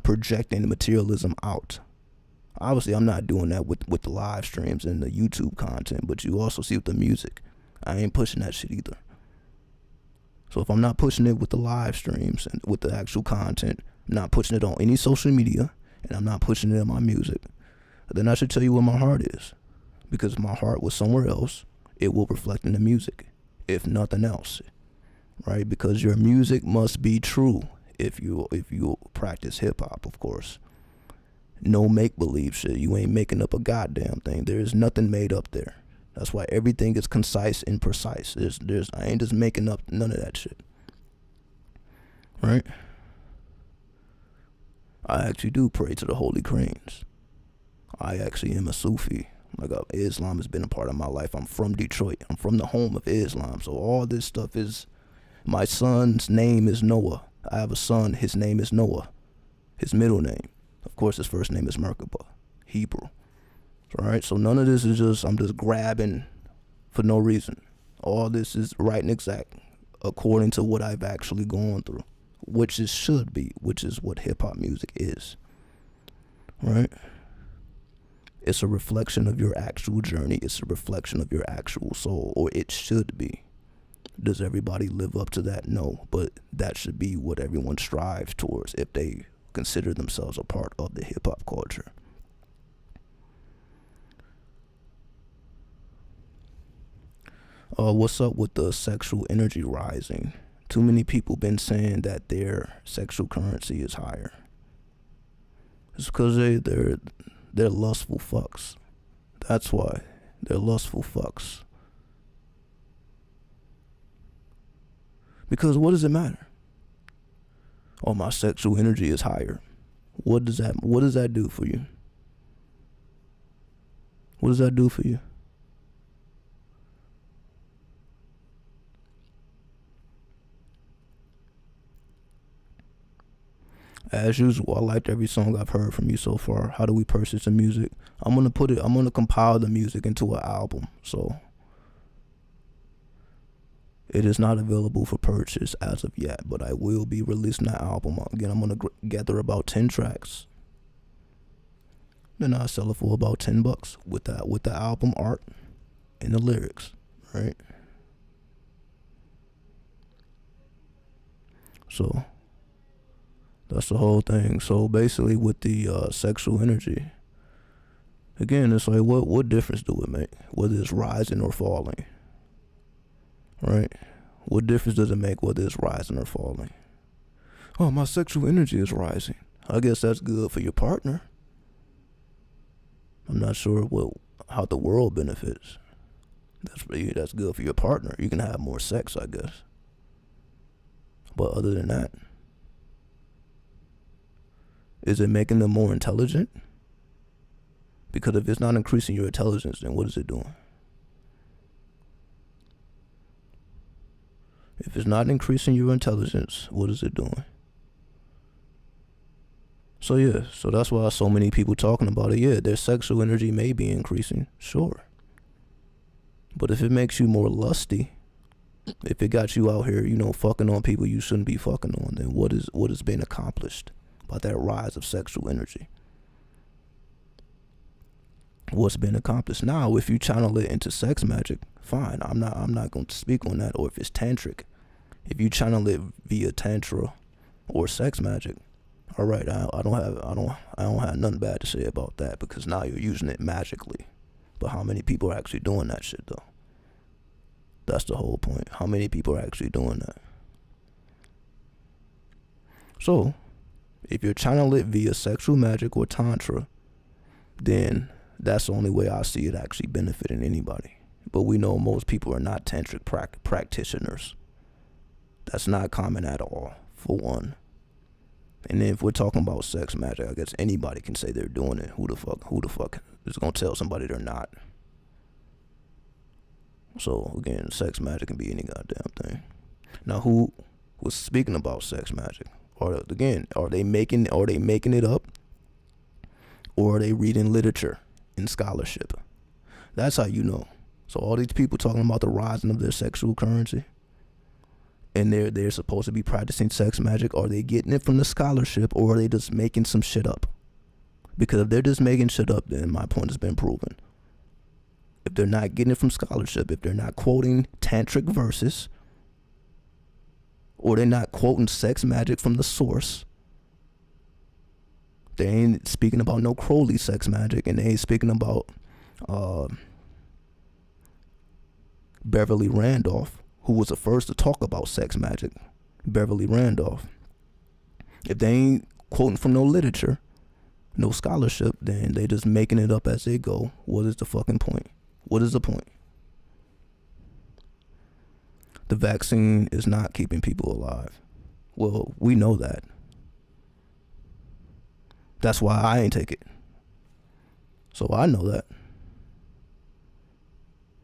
projecting materialism out, obviously I'm not doing that with the live streams and the YouTube content, but you also see with the music, I ain't pushing that shit either. So if I'm not pushing it with the live streams and with the actual content, I'm not pushing it on any social media, and I'm not pushing it in my music, then I should tell you where my heart is. Because if my heart was somewhere else, it will reflect in the music, if nothing else. Right? Because your music must be true if you practice hip hop, of course. No make-believe shit. You ain't making up a goddamn thing. There is nothing made up there. That's why everything is concise and precise. I ain't just making up none of that shit. Right? I actually do pray to the holy cranes. I actually am a Sufi. Islam has been a part of my life. I'm from Detroit. I'm from the home of Islam. So all this stuff is, my son's name is Noah. I have a son, his name is Noah. His middle name. Of course, his first name is Merkaba, Hebrew. All right, so none of this is I'm just grabbing for no reason. All this is right and exact according to what I've actually gone through, which is what hip hop music is. Right? It's a reflection of your actual journey. It's a reflection of your actual soul, or it should be. Does everybody live up to that? No, but that should be what everyone strives towards if they consider themselves a part of the hip hop culture. What's up with the sexual energy rising? Too many people been saying that their sexual currency is higher. It's because they're lustful fucks. That's why. They're lustful fucks. Because what does it matter? Oh, my sexual energy is higher. What does that do for you? What does that do for you? As usual, I liked every song I've heard from you so far. How do we purchase the music? I'm gonna compile the music into an album. So it is not available for purchase as of yet, but I will be releasing that album. Again, I'm gonna gather about 10 tracks. Then I sell it for about $10 with the album art and the lyrics, right? So that's the whole thing. So basically with the sexual energy, again, it's like what difference do it make? Whether it's rising or falling, right? What difference does it make whether it's rising or falling? Oh, my sexual energy is rising. I guess that's good for your partner. I'm not sure how the world benefits. That's good for your partner. You can have more sex, I guess. But other than that, is it making them more intelligent? Because if it's not increasing your intelligence, then what is it doing? If it's not increasing your intelligence, what is it doing? So yeah, so that's why so many people talking about it. Yeah, their sexual energy may be increasing, sure. But if it makes you more lusty, if it got you out here, fucking on people you shouldn't be fucking on, then what is being accomplished by that rise of sexual energy? What's been accomplished? Now, if you channel it into sex magic, fine. I'm not going to speak on that. Or if it's tantric, if you channel it via tantra or sex magic, all right. I don't have nothing bad to say about that, because now you're using it magically. But how many people are actually doing that shit though? That's the whole point. How many people are actually doing that? So, if you're channeling it via sexual magic or tantra, then that's the only way I see it actually benefiting anybody. But we know most people are not tantric practitioners. That's not common at all, for one. And then if we're talking about sex magic, I guess anybody can say they're doing it. Who the fuck is gonna tell somebody they're not? So again, sex magic can be any goddamn thing. Now, who was speaking about sex magic? Or again, are they making it up? Or are they reading literature and scholarship? That's how you know. So all these people talking about the rising of their sexual currency, and they're supposed to be practicing sex magic. Are they getting it from the scholarship, or are they just making some shit up? Because if they're just making shit up, then my point has been proven. If they're not getting it from scholarship, if they're not quoting tantric verses, or they're not quoting sex magic from the source, they ain't speaking about no Crowley sex magic, and they ain't speaking about Beverly Randolph, who was the first to talk about sex magic. Beverly Randolph. If they ain't quoting from no literature, no scholarship, then they just making it up as they go. What is the fucking point? What is the point? The vaccine is not keeping people alive. Well, we know that. That's why I ain't take it. So I know that.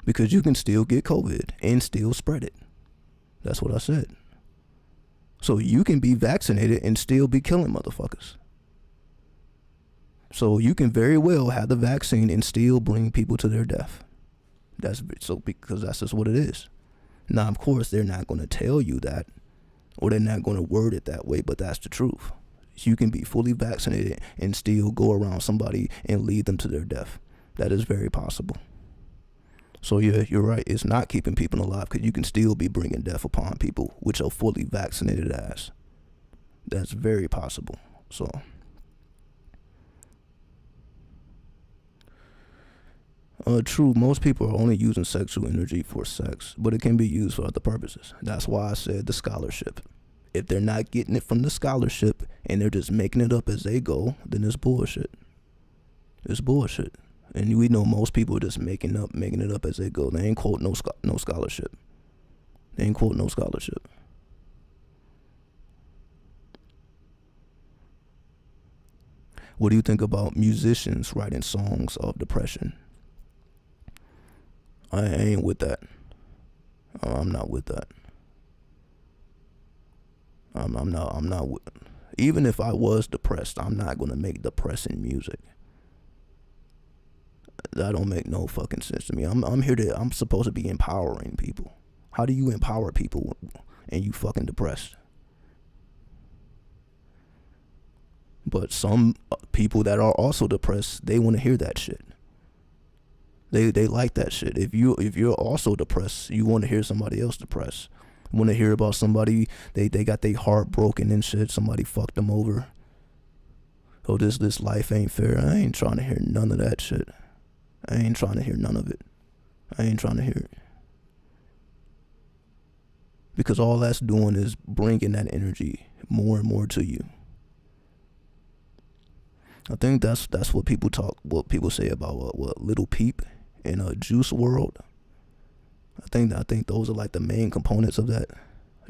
Because you can still get COVID and still spread it. That's what I said. So you can be vaccinated and still be killing motherfuckers. So you can very well have the vaccine and still bring people to their death. Because that's just what it is. Now, of course, they're not going to tell you that, or they're not going to word it that way, but that's the truth. You can be fully vaccinated and still go around somebody and lead them to their death. That is very possible. So yeah, you're right. It's not keeping people alive, because you can still be bringing death upon people which are fully vaccinated as. That's very possible. So True, most people are only using sexual energy for sex, but it can be used for other purposes. That's why I said the scholarship. If they're not getting it from the scholarship and they're just making it up as they go, then it's bullshit. It's bullshit. And we know most people are just making it up as they go. They ain't quote no scholarship. They ain't quote no scholarship. What do you think about musicians writing songs of depression? I ain't with that. I'm not with that. I'm not with. Even if I was depressed, I'm not gonna make depressing music. That don't make no fucking sense to me. I'm supposed to be empowering people. How do you empower people and you fucking depressed? But some people that are also depressed, they want to hear that shit. They like that shit. If you're also depressed, you want to hear somebody else depressed. You want to hear about somebody they got their heart broken and shit. Somebody fucked them over. Oh, this life ain't fair. I ain't trying to hear none of that shit. I ain't trying to hear none of it. I ain't trying to hear it. Because all that's doing is bringing that energy more and more to you. I think that's what people say about what Little Peep and Juice World. I think those are like the main components of that.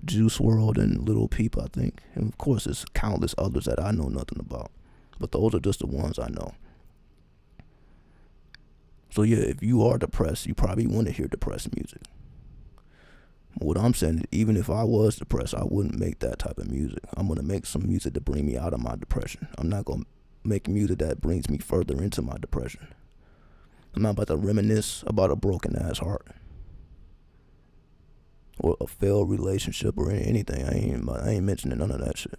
Juice World and Little Peep, I think. And of course there's countless others that I know nothing about. But those are just the ones I know. So yeah, if you are depressed, you probably want to hear depressed music. What I'm saying is, even if I was depressed, I wouldn't make that type of music. I'm going to make some music to bring me out of my depression. I'm not going to make music that brings me further into my depression. I'm not about to reminisce about a broken ass heart or a failed relationship or anything. I ain't mentioning none of that shit.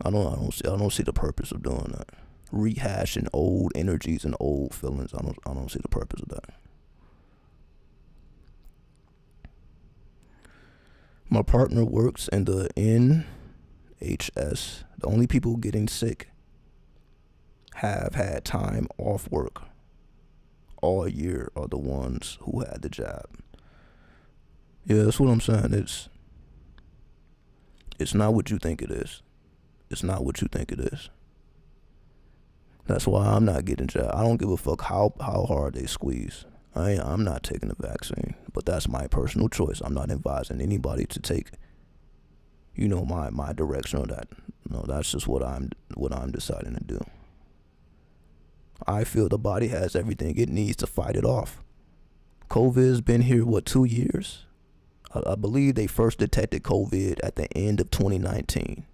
I don't see the purpose of doing that. Rehashing old energies and old feelings. I don't see the purpose of that. My partner works in the NHS. The only people getting sick have had time off work all year are the ones who had the jab. Yeah, that's what I'm saying. It's not what you think it is. It's not what you think it is. That's why I'm not getting jabbed. I don't give a fuck how hard they squeeze. I'm not taking the vaccine, but that's my personal choice. I'm not advising anybody to take, my direction on that. No, that's just what I'm deciding to do. I feel the body has everything it needs to fight it off. COVID's been here, 2 years? I believe they first detected COVID at the end of 2019.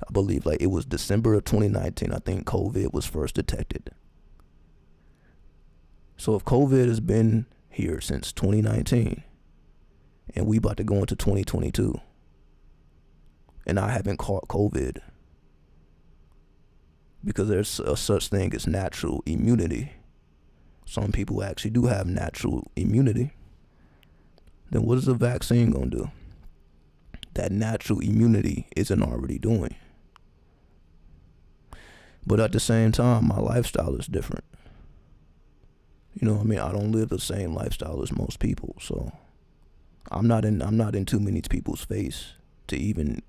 I believe it was December of 2019, I think COVID was first detected. So if COVID has been here since 2019 and we about to go into 2022 and I haven't caught COVID because there's a such thing as natural immunity. Some people actually do have natural immunity. Then what is a vaccine gonna do? That natural immunity isn't already doing. But at the same time, my lifestyle is different. I don't live the same lifestyle as most people, so I'm not in too many people's face to even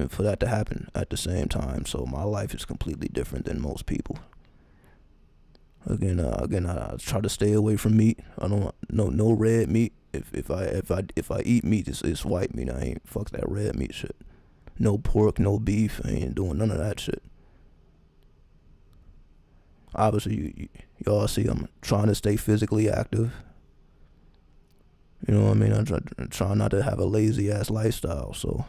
for that to happen at the same time. So my life is completely different than most people. Again, I try to stay away from meat. I don't no red meat. If I eat meat, it's white meat. I ain't fuck that red meat shit. No pork, no beef. I ain't doing none of that shit. Obviously, y'all see I'm trying to stay physically active. You know what I mean? I'm trying not to have a lazy ass lifestyle. So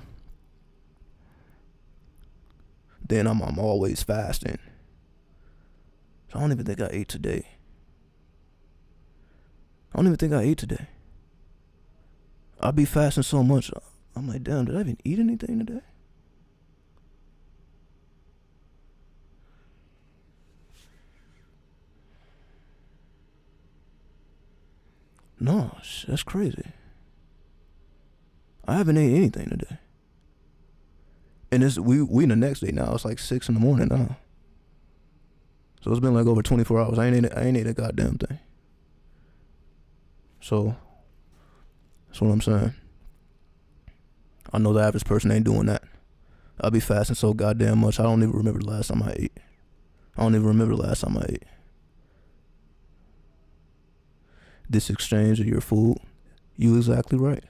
then I'm always fasting. So I don't even think I ate today. I be fasting so much. I'm like, damn, did I even eat anything today? No, that's crazy. I haven't ate anything today. And we the next day now. It's like 6 a.m. now. So it's been like over 24 hours. I ain't ate a goddamn thing. So that's what I'm saying. I know the average person ain't doing that. I be fasting so goddamn much, I don't even remember the last time I ate. This exchange of your food, you exactly right.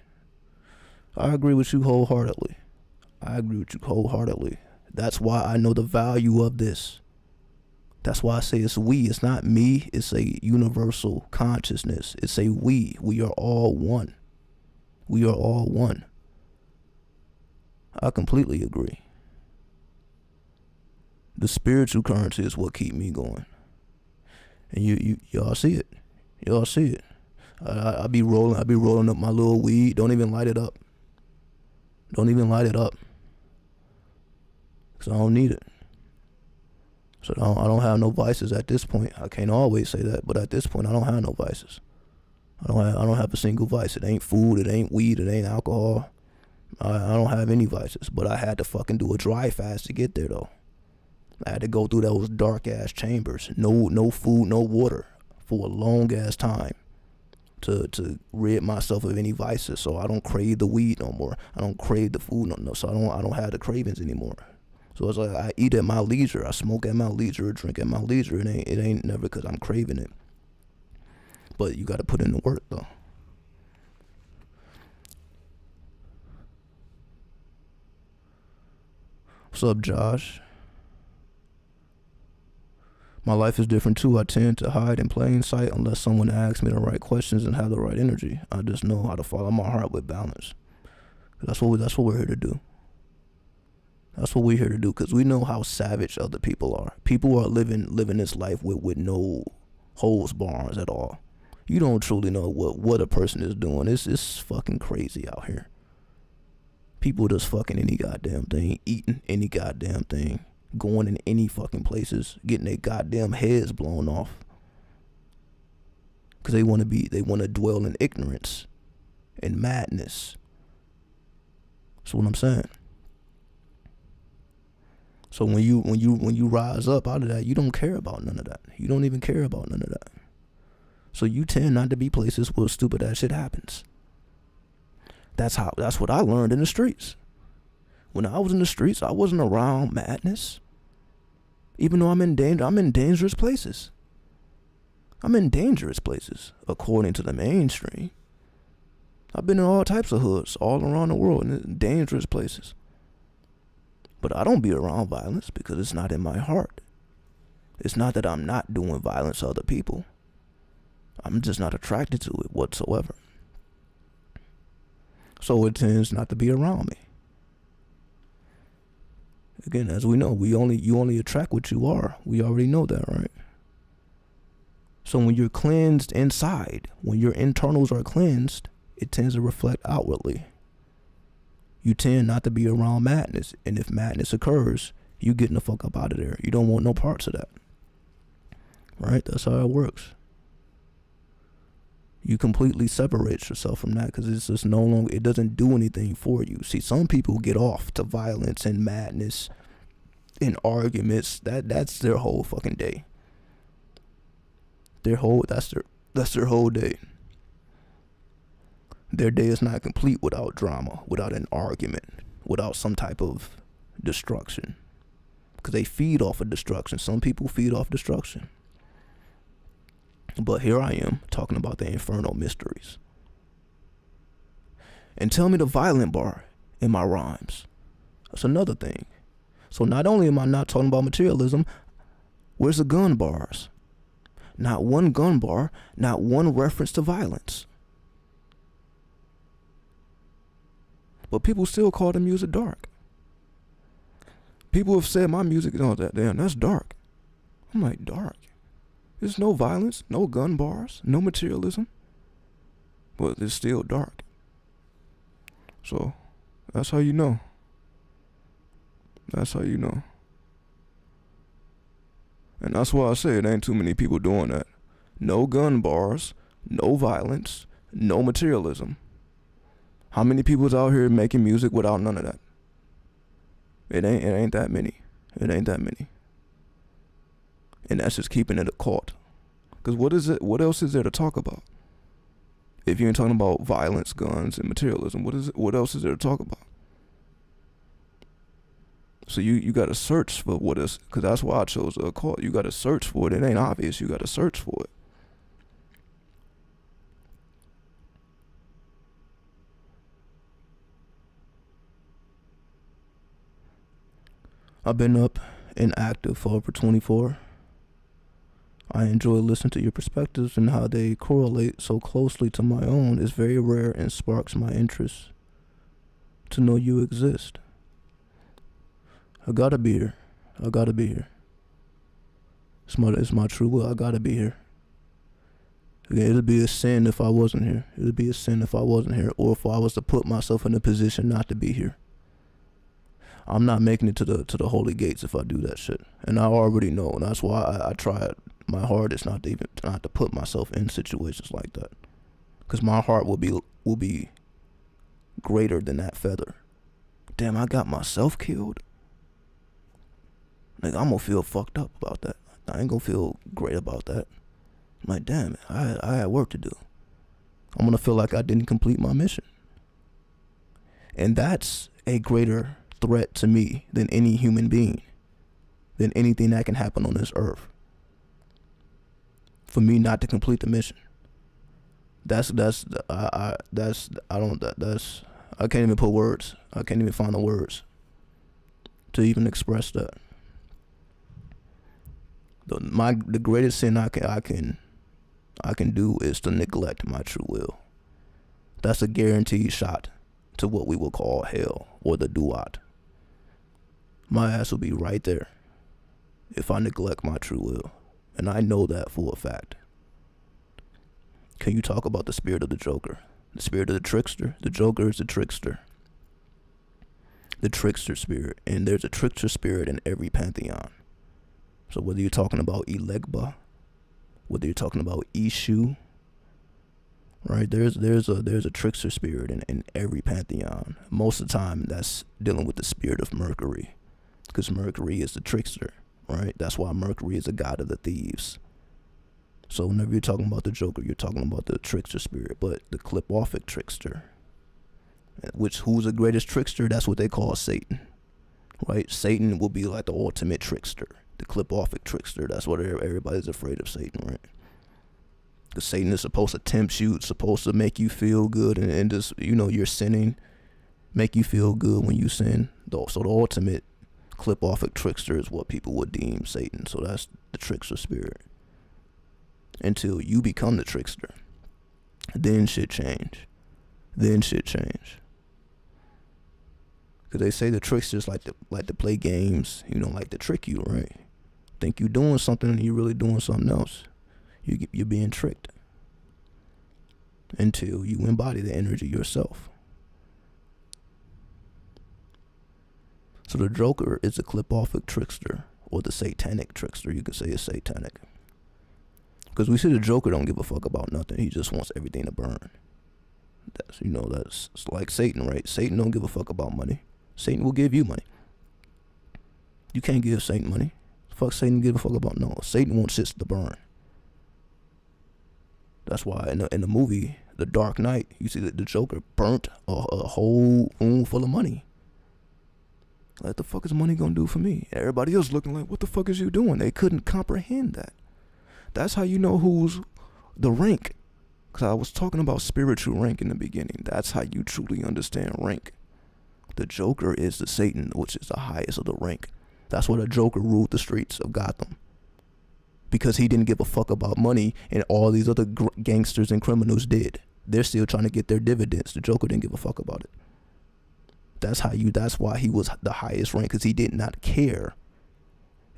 I agree with you wholeheartedly. That's why I know the value of this. That's why I say it's we. It's not me. It's a universal consciousness. It's a we. We are all one. I completely agree. The spiritual currency is what keep me going. And y'all see it. I be rolling up my little weed. Don't even light it up. Cause I don't need it. So I don't have no vices at this point. I can't always say that, but at this point I don't have no vices. I don't have a single vice. It ain't food, it ain't weed, it ain't alcohol. I don't have any vices, but I had to fucking do a dry fast to get there though. I had to go through those dark ass chambers, no food, no water for a long ass time to rid myself of any vices, so I don't crave the weed no more. I don't crave the food no, so I don't have the cravings anymore. So it's like I eat at my leisure, I smoke at my leisure, drink at my leisure. It ain't never because I'm craving it. But you got to put in the work though. What's up, Josh? My life is different too. I tend to hide in plain sight unless someone asks me the right questions and have the right energy. I just know how to follow my heart with balance. That's what we're here to do. Because we know how savage other people are. People are living this life with no holds barns at all. You don't truly know what a person is doing. It's fucking crazy out here. People just fucking any goddamn thing, eating any goddamn thing, going in any fucking places, getting their goddamn heads blown off. Cause they want to dwell in ignorance and madness. That's what I'm saying. So when you rise up out of that, you don't care about none of that. You don't even care about none of that. So you tend not to be places where stupid ass shit happens. That's what I learned in the streets. When I was in the streets, I wasn't around madness. Even though I'm in dangerous places. According to the mainstream. I've been in all types of hoods all around the world, in dangerous places. But I don't be around violence because it's not in my heart. It's not that I'm not doing violence to other people. I'm just not attracted to it whatsoever. So it tends not to be around me. Again, as we know, you only attract what you are. We already know that, right? So when you're cleansed inside, when your internals are cleansed, it tends to reflect outwardly. You tend not to be around madness. And if madness occurs, you getting the fuck up out of there. You don't want no parts of that. Right? That's how it works. You completely separate yourself from that because it's just no longer, it doesn't do anything for you. See, some people get off to violence and madness and arguments. That's their whole fucking day. That's their whole day. Their day is not complete without drama, without an argument, without some type of destruction. Because they feed off of destruction. Some people feed off destruction. But here I am talking about the Inferno mysteries. And tell me the violent bar in my rhymes. That's another thing. So not only am I not talking about materialism, where's the gun bars? Not one gun bar, not one reference to violence. But people still call the music dark. People have said my music, that's dark. I'm like, dark? There's no violence, no gun bars, no materialism. But it's still dark. So, that's how you know. That's how you know. And that's why I say it ain't too many people doing that. No gun bars, no violence, no materialism. How many people's out here making music without none of that? It ain't that many. It ain't that many. And that's just keeping it occult. Because what else is there to talk about? If you ain't talking about violence, guns, and materialism, what else is there to talk about? So you gotta search for what is, because that's why I chose the occult. You gotta search for it. It ain't obvious. You gotta search for it. I've been up and active for over 24. I enjoy listening to your perspectives and how they correlate so closely to my own is very rare and sparks my interest to know you exist. I gotta be here. I gotta be here. It's my true will. I gotta be here. Again, it'd be a sin if I wasn't here. It'd be a sin if I wasn't here, or if I was to put myself in a position not to be here. I'm not making it to the holy gates if I do that shit, and I already know. And that's why I try my hardest not to put myself in situations like that, because my heart will be greater than that feather. Damn, I got myself killed. Like, I'm gonna feel fucked up about that. I ain't gonna feel great about that. I'm like, damn it, I had work to do. I'm gonna feel like I didn't complete my mission, and that's a greater threat to me than any human being, than anything that can happen on this earth. For me not to complete the mission, I can't even put words. I can't even find the words to even express that. The greatest sin I can do is to neglect my true will. That's a guaranteed shot to what we will call hell, or the duat. My ass will be right there if I neglect my true will, and I know that for a fact. Can you talk about the spirit of the Joker? The spirit of the trickster? The Joker is the trickster. The trickster spirit, and there's a trickster spirit in every pantheon. So whether you're talking about Elegba, whether you're talking about Ishu, right? There's a trickster spirit in every pantheon. Most of the time, that's dealing with the spirit of Mercury, because Mercury is the trickster, right? That's why Mercury is the god of the thieves. So whenever you're talking about the Joker, you're talking about the trickster spirit, but the Clipoffic trickster, who's the greatest trickster? That's what they call Satan, right? Satan will be like the ultimate trickster. The Clipoffic trickster, that's what everybody's afraid of Satan, right? Because Satan is supposed to tempt you, it's supposed to make you feel good, and just, you're sinning, make you feel good when you sin. So the ultimate Clipoffic trickster is what people would deem Satan. So that's the trickster spirit. Until you become the trickster, then shit change. Because they say the tricksters like to play games, like to trick you, right? Think you're doing something and you're really doing something else. You're being tricked until you embody the energy yourself. So the Joker is a Clipoffic trickster, or the satanic trickster. You could say it's satanic. Because we see the Joker don't give a fuck about nothing. He just wants everything to burn. That's like Satan, right? Satan don't give a fuck about money. Satan will give you money. You can't give Satan money. Fuck Satan give a fuck about? No, Satan wants shit to burn. That's why in the movie The Dark Knight, you see that the Joker burnt a whole room full of money. Like, the fuck is money gonna do for me? Everybody else looking like, what the fuck is you doing? They couldn't comprehend that. That's how you know who's the rank. Because I was talking about spiritual rank in the beginning. That's how you truly understand rank. The Joker is the Satan, which is the highest of the rank. That's why the Joker ruled the streets of Gotham. Because he didn't give a fuck about money, and all these other gangsters and criminals did. They're still trying to get their dividends. The Joker didn't give a fuck about it. That's why he was the highest rank, because he did not care.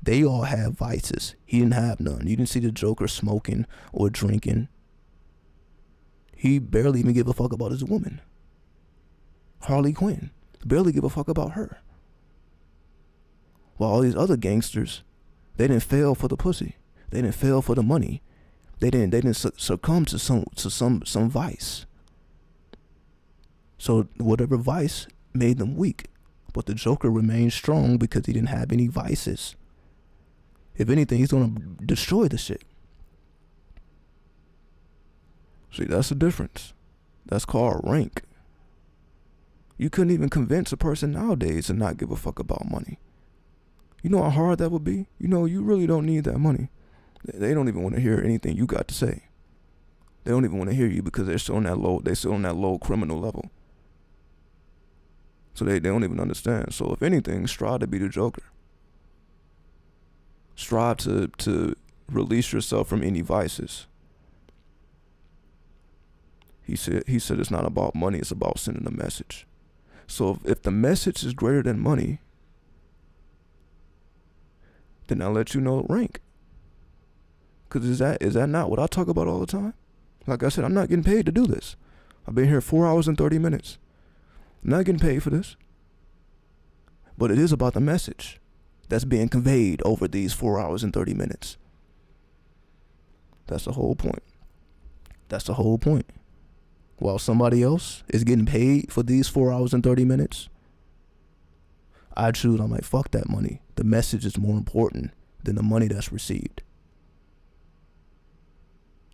They all have vices. He didn't have none. You didn't see the Joker smoking or drinking. He barely even give a fuck about his woman. Harley Quinn. Barely give a fuck about her. While all these other gangsters, they didn't fail for the pussy. They didn't fail for the money. They didn't succumb to some vice. So whatever vice made them weak. But the Joker remained strong because he didn't have any vices. If anything, he's gonna destroy the shit. See, that's the difference. That's called rank. You couldn't even convince a person nowadays to not give a fuck about money. You know how hard that would be? You know, you really don't need that money. They don't even want to hear anything you got to say. They don't even want to hear you because they're still on that low criminal level. So they don't even understand. So if anything, strive to be the Joker. Strive to release yourself from any vices. He said it's not about money, it's about sending a message. So if the message is greater than money, then I'll let you know rank. Cause is that not what I talk about all the time? Like I said, I'm not getting paid to do this. I've been here 4 hours and 30 minutes. I'm not getting paid for this. But it is about the message that's being conveyed over these 4 hours and 30 minutes. That's the whole point. That's the whole point. While somebody else is getting paid for these 4 hours and 30 minutes, I choose, I'm like, fuck that money. The message is more important than the money that's received.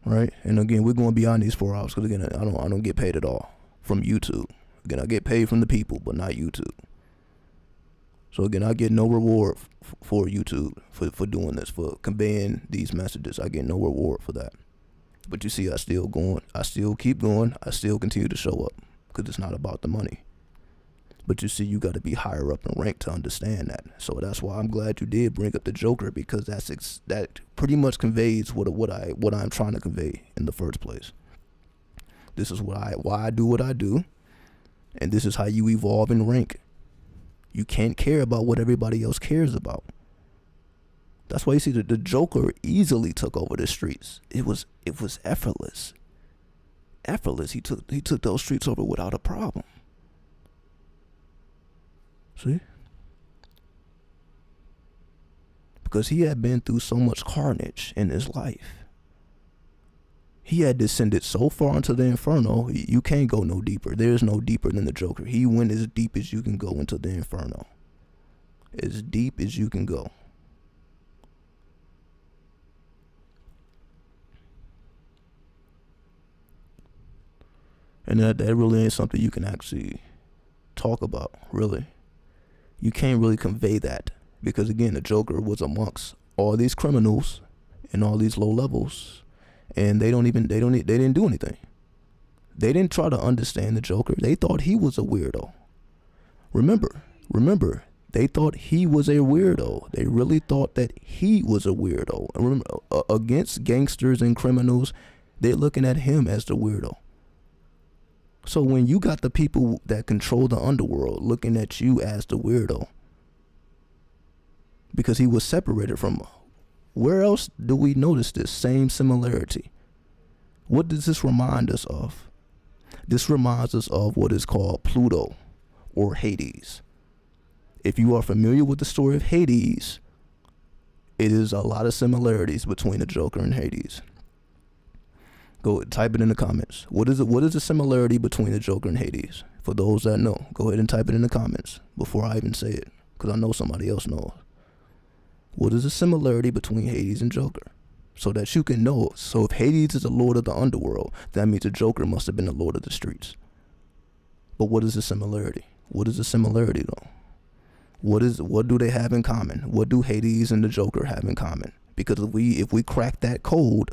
Right? And again, we're going beyond these 4 hours because again, I don't get paid at all from YouTube. Again, I get paid from the people, but not YouTube. So again, I get no reward for YouTube for doing this, for conveying these messages. I get no reward for that. But you see, I still going. I still keep going. I still continue to show up because it's not about the money. But you see, you got to be higher up in rank to understand that. So that's why I'm glad you did bring up the Joker, because that pretty much conveys what I'm trying to convey in the first place. This is why I do what I do, and this is how you evolve in rank. You can't care about what everybody else cares about. That's why you see that the Joker easily took over the streets. It was effortless. Effortless. He took those streets over without a problem. See? Because he had been through so much carnage in his life. He had descended so far into the Inferno, you can't go no deeper. There's no deeper than the Joker. He went as deep as you can go into the Inferno. As deep as you can go. And that really ain't something you can actually talk about, really. You can't really convey that, because again, the Joker was amongst all these criminals and all these low levels, and they didn't do anything. They didn't try to understand the Joker. They thought he was a weirdo. Remember, they thought he was a weirdo. They really thought that he was a weirdo. And remember, against gangsters and criminals, they're looking at him as the weirdo. So when you got the people that control the underworld looking at you as the weirdo, because he was separated from, where else do we notice this same similarity? What does this remind us of? This reminds us of what is called Pluto or Hades. If you are familiar with the story of Hades, it is a lot of similarities between the Joker and Hades. Go type it in the comments. What is the similarity between the Joker and Hades? For those that know, go ahead and type it in the comments before I even say it, because I know somebody else knows. What is the similarity between Hades and Joker? So that you can know. So if Hades is the lord of the underworld, that means the Joker must have been the lord of the streets. But what is the similarity? What is the similarity though? What do they have in common? What do Hades and the Joker have in common? Because if we crack that code,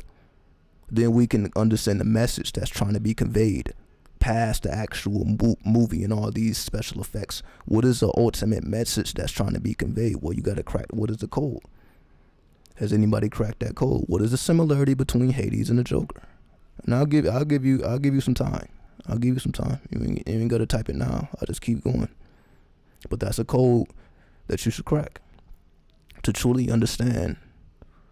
then we can understand the message that's trying to be conveyed past the actual movie and all these special effects. What is the ultimate message that's trying to be conveyed? Well, you got to crack. What is the code? Has anybody cracked that code? What is the similarity between Hades and the Joker? And I'll give you some time. I'll give you some time. You ain't got to type it now. I'll just keep going. But that's a code that you should crack to truly understand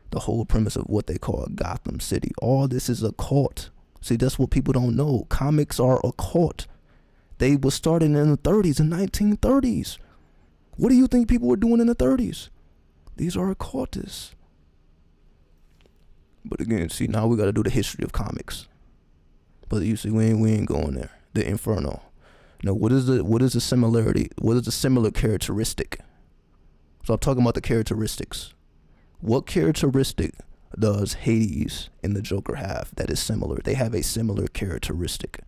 the whole premise of what they call Gotham City. All this is occult. See, that's what people don't know. Comics are occult. They were started in the 30s and 1930s. What do you think people were doing in the 30s? These are occultists. But again, see, now we got to do the history of comics. But you see, we ain't going there. The Inferno. Now, what is the similarity? What is the similar characteristic? So I'm talking about the characteristics. What characteristic does Hades and the Joker have that is similar? They have a similar characteristic.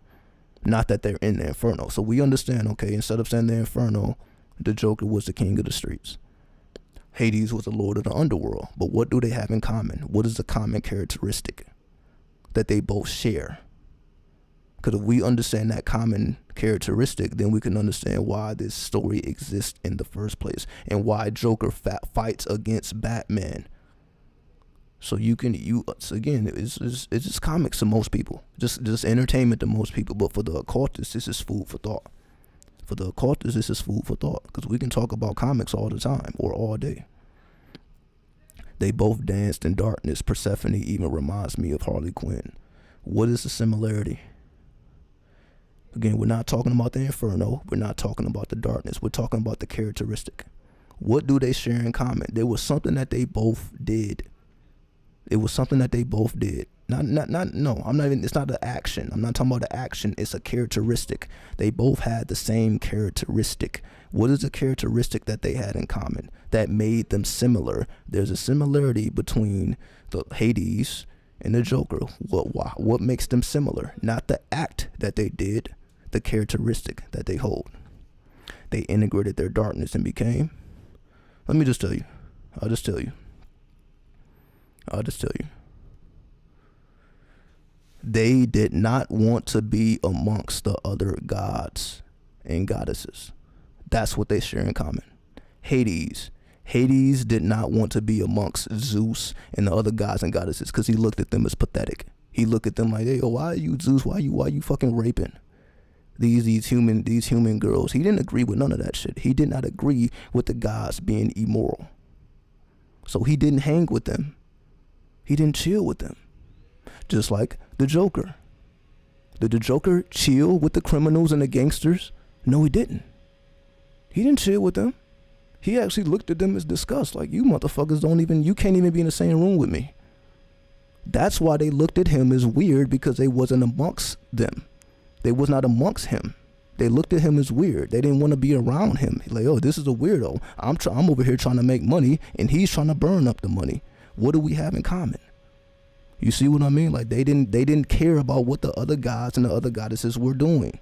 Not that they're in the Inferno. So we understand, okay, instead of saying the Inferno, the Joker was the king of the streets. Hades was the lord of the underworld. But what do they have in common? What is the common characteristic that they both share? Because if we understand that common characteristic, then we can understand why this story exists in the first place and why Joker fights against Batman. So again, it's just comics to most people, just entertainment to most people. But for the occultists, this is food for thought. For the occultists, this is food for thought, because we can talk about comics all the time or all day. They both danced in darkness. Persephone even reminds me of Harley Quinn. What is the similarity? Again, we're not talking about the Inferno. We're not talking about the darkness. We're talking about the characteristic. What do they share in common? There was something that they both did. It was something that they both did. It's not the action. I'm not talking about the action. It's a characteristic. They both had the same characteristic. What is the characteristic that they had in common that made them similar? There's a similarity between the Hades and the Joker. What makes them similar? Not the act that they did, the characteristic that they hold. They integrated their darkness and became. Let me just tell you. I'll just tell you. They did not want to be amongst the other gods and goddesses. That's what they share in common. Hades did not want to be amongst Zeus and the other gods and goddesses because he looked at them as pathetic. He looked at them like, hey, why are you Zeus? Why you fucking raping these human girls? He didn't agree with none of that shit. He did not agree with the gods being immoral. So he didn't hang with them. He didn't chill with them. Just like the Joker. Did the Joker chill with the criminals and the gangsters? No, he didn't. He didn't chill with them. He actually looked at them as disgust. Like, you motherfuckers you can't even be in the same room with me. That's why they looked at him as weird, because they wasn't amongst them. They was not amongst him. They looked at him as weird. They didn't want to be around him. Like, oh, this is a weirdo. I'm over here trying to make money and he's trying to burn up the money. What do we have in common? You see what I mean? Like, they didn't care about what the other gods and the other goddesses were doing.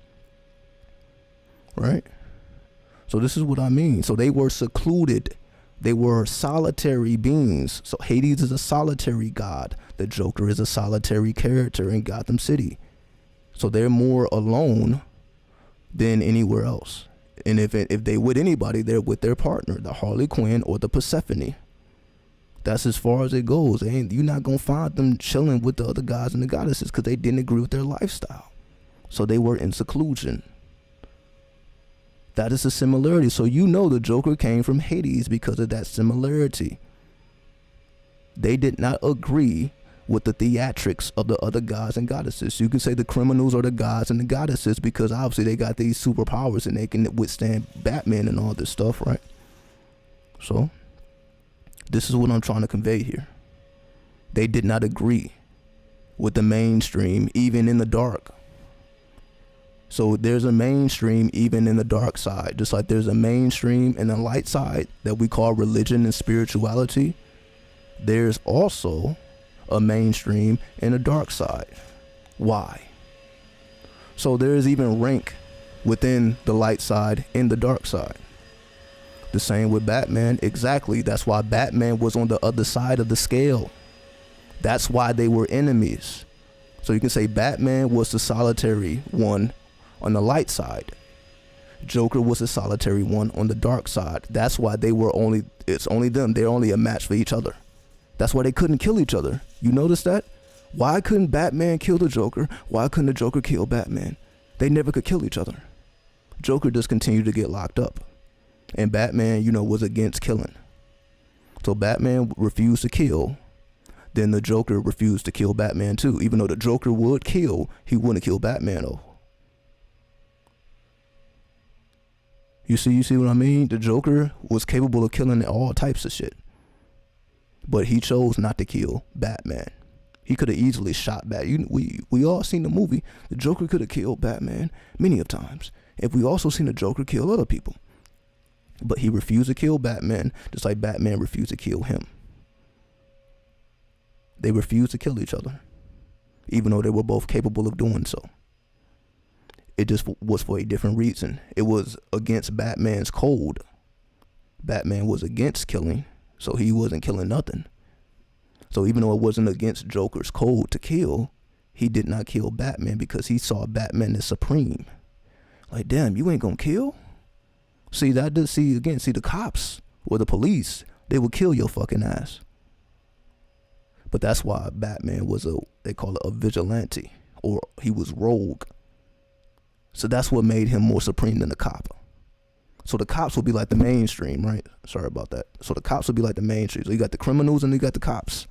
Right? So this is what I mean. So they were secluded. They were solitary beings. So Hades is a solitary god. The Joker is a solitary character in Gotham City. So they're more alone than anywhere else. And if they with anybody, they're with their partner, the Harley Quinn or the Persephone. That's as far as it goes. You're not going to find them chilling with the other gods and the goddesses because they didn't agree with their lifestyle. So they were in seclusion. That is a similarity. So the Joker came from Hades because of that similarity. They did not agree with the theatrics of the other gods and goddesses. You could say the criminals are the gods and the goddesses because obviously they got these superpowers and they can withstand Batman and all this stuff, right? So this is what I'm trying to convey here. They did not agree with the mainstream, even in the dark. So there's a mainstream even in the dark side, just like there's a mainstream in the light side that we call religion and spirituality. There's also a mainstream in the dark side. Why? So there's even rank within the light side and the dark side. The same with Batman. Exactly. That's why Batman was on the other side of the scale. That's why they were enemies. So you can say Batman was the solitary one on the light side. Joker was the solitary one on the dark side. That's why it's only them. They're only a match for each other. That's why they couldn't kill each other. You notice that? Why couldn't Batman kill the Joker? Why couldn't the Joker kill Batman? They never could kill each other. Joker just continued to get locked up. And Batman, was against killing. So Batman refused to kill. Then the Joker refused to kill Batman too. Even though the Joker would kill, he wouldn't kill Batman though. You see what I mean? The Joker was capable of killing all types of shit. But he chose not to kill Batman. He could have easily shot Batman. We all seen the movie. The Joker could have killed Batman many of times. And we also seen the Joker kill other people. But he refused to kill Batman, just like Batman refused to kill him. They refused to kill each other, even though they were both capable of doing so. It just was for a different reason. It was against Batman's code. Batman was against killing, so he wasn't killing nothing. So even though it wasn't against Joker's code to kill, he did not kill Batman because he saw Batman as supreme. Like, damn, you ain't gonna kill? See, the cops or the police, they would kill your fucking ass. But that's why Batman was they call it a vigilante, or he was rogue. So that's what made him more supreme than the cop. So the cops would be like the mainstream, right? Sorry about that. So the cops would be like the mainstream. So you got the criminals and you got the cops.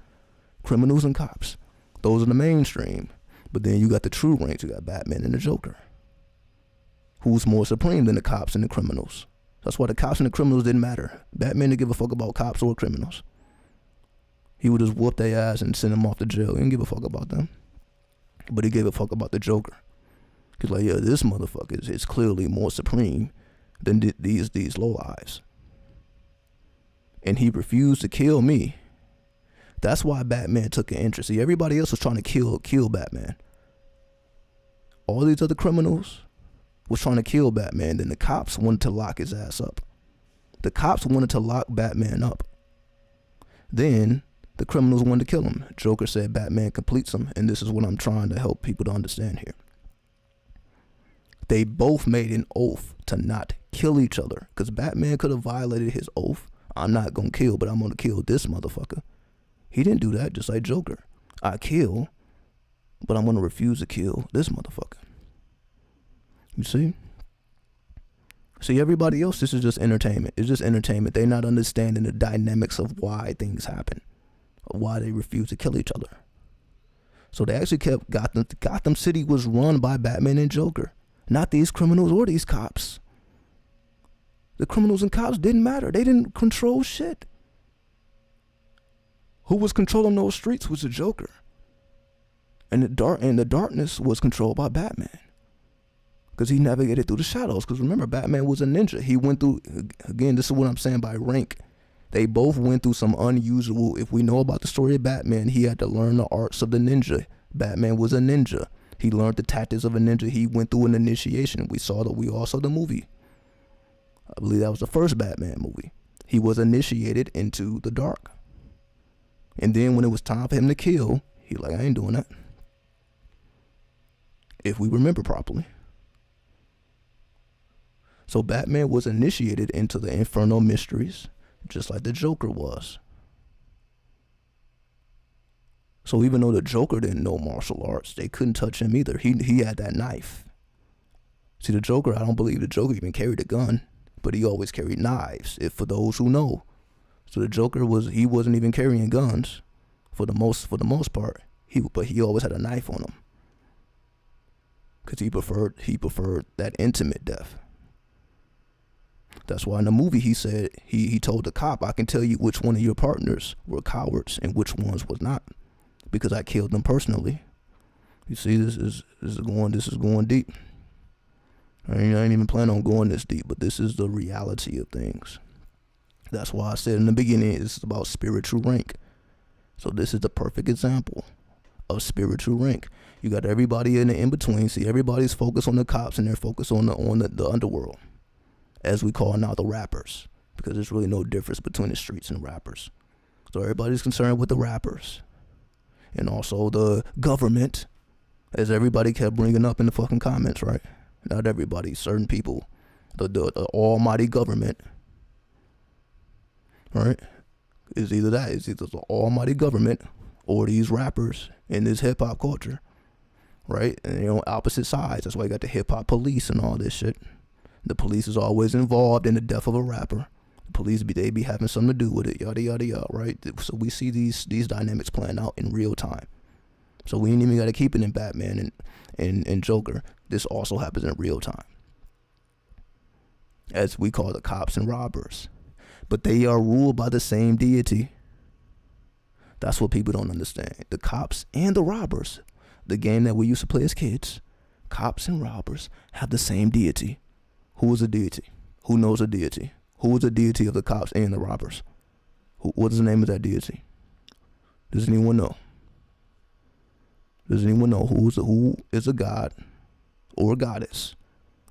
Criminals and cops. Those are the mainstream. But then you got the true ranks. You got Batman and the Joker. Who's more supreme than the cops and the criminals? That's why the cops and the criminals didn't matter. Batman didn't give a fuck about cops or criminals. He would just whoop their ass and send them off to jail. He didn't give a fuck about them. But he gave a fuck about the Joker. He's like, yeah, this motherfucker is clearly more supreme than these lowlives. And he refused to kill me. That's why Batman took an interest. See, everybody else was trying to kill Batman. All these other criminals was trying to kill Batman. Then the cops wanted to lock his ass up. The cops wanted to lock Batman up. Then the criminals wanted to kill him. Joker said Batman completes him, and this is what I'm trying to help people to understand here. They both made an oath to not kill each other, because Batman could have violated his oath. I'm not gonna kill, but I'm gonna kill this motherfucker. He didn't do that, just like Joker. I kill, but I'm gonna refuse to kill this motherfucker. You see? See, everybody else, this is just entertainment. It's just entertainment. They're not understanding the dynamics of why things happen, of why they refuse to kill each other. So they actually kept Gotham City was run by Batman and Joker, not these criminals or these cops. The criminals and cops didn't matter. They didn't control shit. Who was controlling those streets was the Joker. And the darkness was controlled by Batman. Because he navigated through the shadows. Because remember, Batman was a ninja. He went through, again, this is what I'm saying by rank. They both went through some unusual, if we know about the story of Batman, he had to learn the arts of the ninja. Batman was a ninja. He learned the tactics of a ninja. He went through an initiation. We all saw the movie. I believe that was the first Batman movie. He was initiated into the dark. And then when it was time for him to kill, he like, I ain't doing that. If we remember properly. So Batman was initiated into the Inferno mysteries, just like the Joker was. So even though the Joker didn't know martial arts, they couldn't touch him either. He had that knife. See, the Joker, I don't believe the Joker even carried a gun, but he always carried knives, if for those who know. So the Joker wasn't even carrying guns for the most part. But he always had a knife on him. Because he preferred that intimate death. That's why in the movie he said, he told the cop, I can tell you which one of your partners were cowards and which ones was not, because I killed them personally. You see, this is going deep. I ain't even planning on going this deep, but this is the reality of things. That's why I said in the beginning, it's about spiritual rank. So this is the perfect example of spiritual rank. You got everybody in the in-between. See, everybody's focused on the cops and they're focused on the underworld, as we call now the rappers, because there's really no difference between the streets and the rappers. So everybody's concerned with the rappers. And also the government, as everybody kept bringing up in the fucking comments, right? Not everybody, certain people. The almighty government, right? It's either the almighty government or these rappers in this hip-hop culture, right? And they're on opposite sides. That's why you got the hip-hop police and all this shit. The police is always involved in the death of a rapper. The police they be having something to do with it, yada yada yada, right? So we see these dynamics playing out in real time. So we ain't even got to keep it in Batman and Joker. This also happens in real time, as we call the cops and robbers. But they are ruled by the same deity. That's what people don't understand. The cops and the robbers, the game that we used to play as kids, cops and robbers have the same deity. Who is a deity? Who knows a deity? Who is the deity of the cops and the robbers? What is the name of that deity? Does anyone know? Does anyone know who is a god or a goddess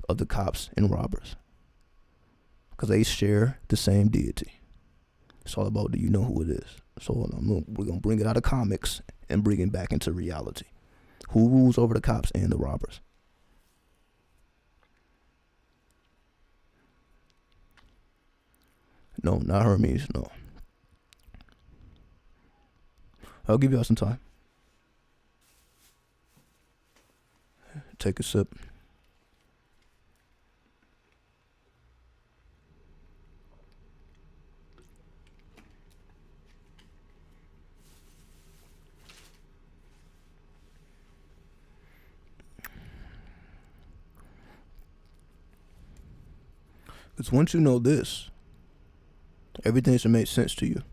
of the cops and robbers? Because they share the same deity. It's all about, do you know who it is? So we're going to bring it out of comics and bring it back into reality. Who rules over the cops and the robbers? No, not Hermes, no. I'll give y'all some time. Take a sip. Because once you know this, everything should make sense to you.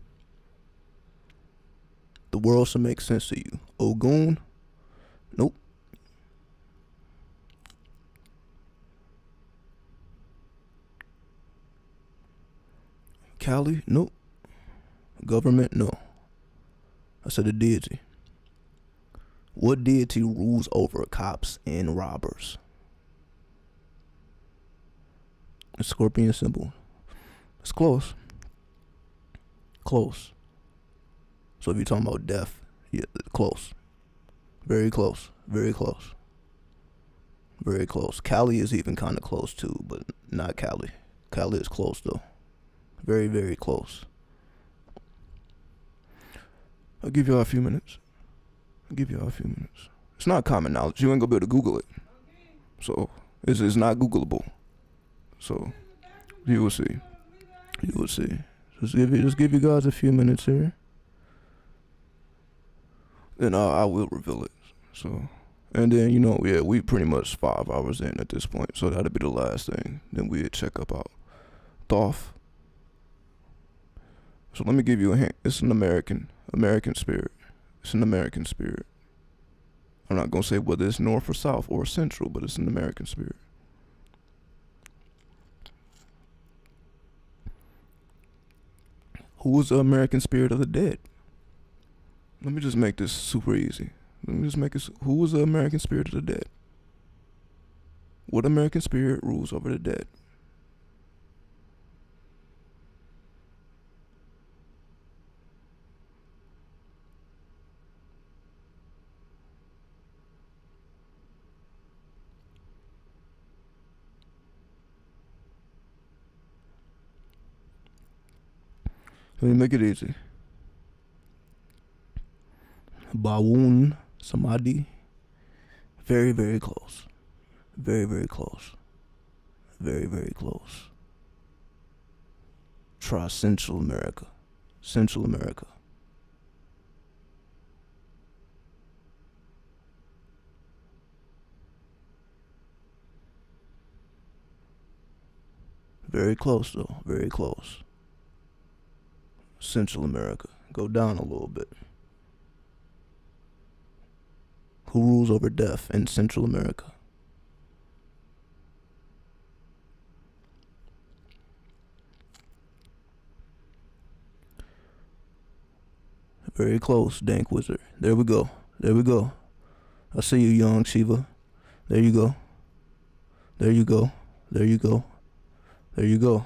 The world should make sense to you. Ogun? Nope. Kali? Nope. Government? No. I said a deity. What deity rules over cops and robbers? A scorpion symbol. It's close. Close. So if you're talking about death, yeah, close. Very close. Very close. Very close. Kali is even kind of close too, but not Kali. Kali is close though. Very, very close. I'll give y'all a few minutes. It's not common knowledge. You ain't gonna be able to Google it. So it's not Googleable. So you will see. Just give you guys a few minutes here. Then I will reveal it. So, and then we pretty much 5 hours in at this point. So that'll be the last thing. Then we'll check up out Thoth. So let me give you a hint. It's an American spirit. It's an American spirit. I'm not gonna say whether it's north or south or central, but it's an American spirit. Who is the American spirit of the dead? Let me just make this super easy. Who is the American spirit of the dead? What American spirit rules over the dead? Let me make it easy. Bawun Samadhi. Very, very close. Very, very close. Very, very close. Try Central America. Central America. Very close though. Very close. Central America. Go down a little bit. Who rules over death in Central America? Very close, Dank Wizard. There we go. There we go. I see you, young Shiva. There you go. There you go. There you go. There you go.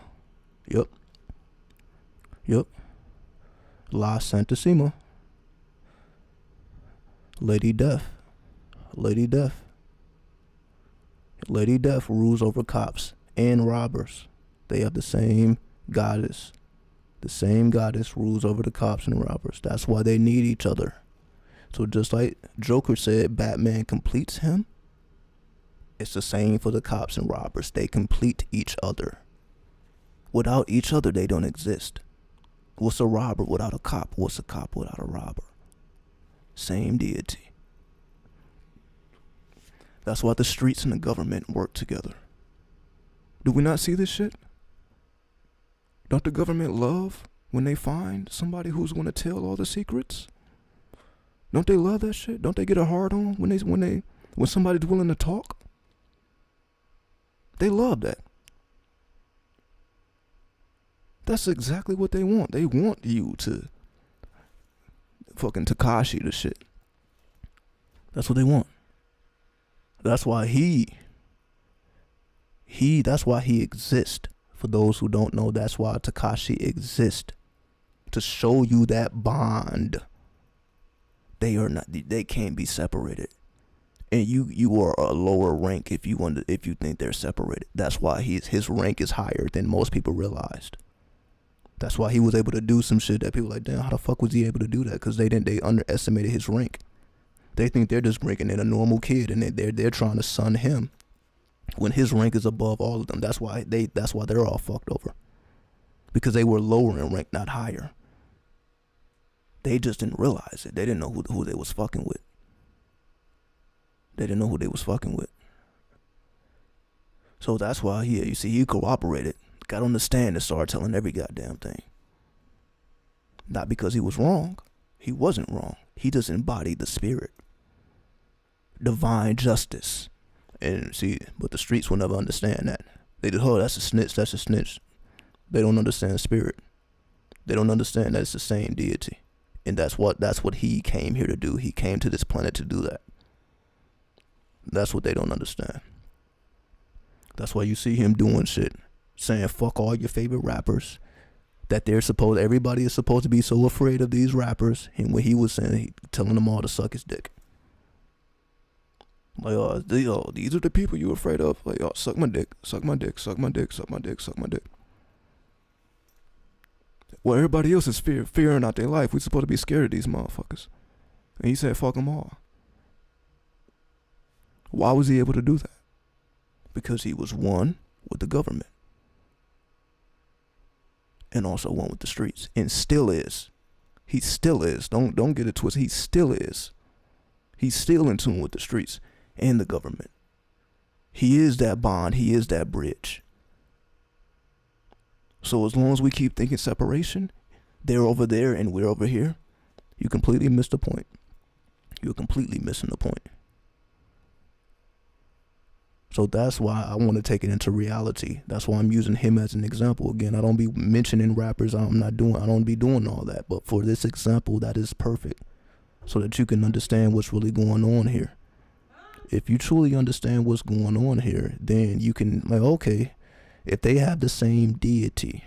Yep. Yep. La Santissima. Lady Death. Lady Death. Lady Death rules over cops and robbers. They have the same goddess. The same goddess rules over the cops and robbers. That's why they need each other. So just like Joker said, Batman completes him. It's the same for the cops and robbers. They complete each other. Without each other, they don't exist. What's a robber without a cop? What's a cop without a robber? Same deity. That's why the streets and the government work together. Do we not see this shit? Don't the government love when they find somebody who's going to tell all the secrets? Don't they love that shit? Don't they get a hard on when somebody's willing to talk? They love that. That's exactly what they want. They want you to fucking Takashi the shit. That's what they want. That's why that's why he exists. For those who don't know, that's why Takashi exists. To show you that bond. They can't be separated. And you are a lower rank if you think they're separated. That's why his rank is higher than most people realized. That's why he was able to do some shit that people like, damn, how the fuck was he able to do that? Because they underestimated his rank. They think they're just bringing in a normal kid, and they're trying to son him when his rank is above all of them. That's why they're all fucked over, because they were lower in rank, not higher. They just didn't realize it. They didn't know who they was fucking with. They didn't know who they was fucking with. So that's why he cooperated. Got on the stand and started telling every goddamn thing. Not because he was wrong. He wasn't wrong. He just embodied the spirit. Divine justice. And see, but the streets will never understand that. They just, that's a snitch, that's a snitch. They don't understand spirit. They don't understand that it's the same deity. And that's what he came here to do. He came to this planet to do that. That's what they don't understand. That's why you see him doing shit, saying fuck all your favorite rappers, that everybody is supposed to be so afraid of these rappers. And when he was saying, telling them all to suck his dick. Like, these are the people you're afraid of. Like, suck my dick, suck my dick, suck my dick, suck my dick, suck my dick. Well, everybody else is fearing out their life. We're supposed to be scared of these motherfuckers. And he said, fuck them all. Why was he able to do that? Because he was one with the government. And also one with the streets. And still is. He still is. Don't get it twisted. He still is. He's still in tune with the streets and the government. He is that bond. He is that bridge. So as long as we keep thinking separation, they're over there and we're over here, you completely miss the point. You're completely missing the point. So that's why I want to take it into reality. That's why I'm using him as an example. Again, I don't be mentioning rappers. I don't be doing all that. But for this example, that is perfect. So that you can understand what's really going on here. If you truly understand what's going on here, then you can, like, okay, if they have the same deity,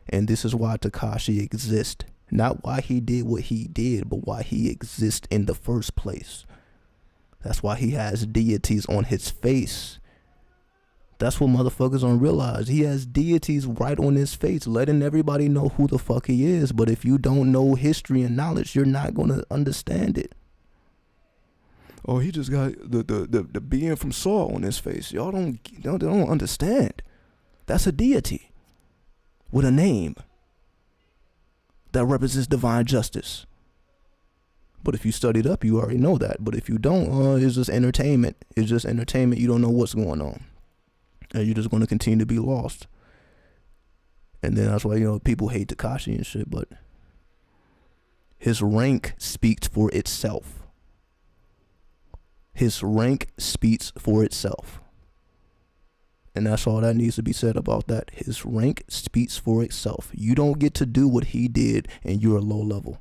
and this is why Tekashi exists, not why he did what he did, but why he exists in the first place. That's why he has deities on his face. That's what motherfuckers don't realize. He has deities right on his face, letting everybody know who the fuck he is. But if you don't know history and knowledge, you're not going to understand it. Oh, he just got the being from Saul on his face. Y'all don't understand. That's a deity with a name that represents divine justice. But if you studied up, you already know that. But if you don't, it's just entertainment. It's just entertainment. You don't know what's going on. And you're just going to continue to be lost. And then that's why, people hate Tekashi and shit. But his rank speaks for itself. His rank speaks for itself. And that's all that needs to be said about that. His rank speaks for itself. You don't get to do what he did and you're a low level.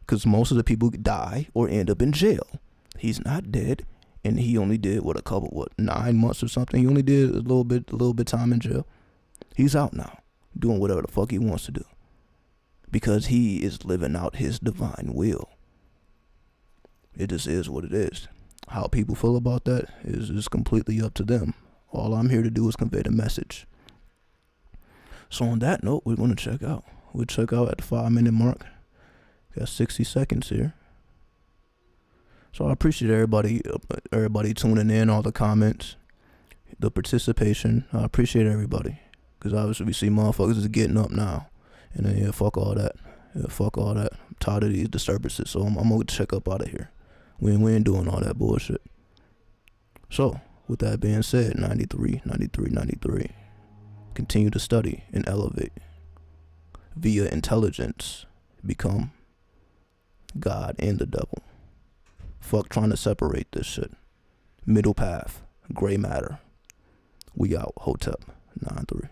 Because most of the people die or end up in jail. He's not dead. And he only did 9 months or something. He only did a little bit time in jail. He's out now, doing whatever the fuck he wants to do. Because he is living out his divine will. It just is what it is. How people feel about that is completely up to them. All I'm here to do is convey the message. So on that note, we're going to check out. We'll check out at the 5-minute mark. Got 60 seconds here. So I appreciate everybody tuning in, all the comments, the participation. I appreciate everybody. Because obviously we see motherfuckers is getting up now. And then, fuck all that. Fuck all that. I'm tired of these disturbances. So I'm going to check up out of here. We ain't doing all that bullshit. So, with that being said, 93. Continue to study and elevate. Via intelligence, become God and the devil. Fuck trying to separate this shit. Middle path, gray matter. We out. Hotep 93.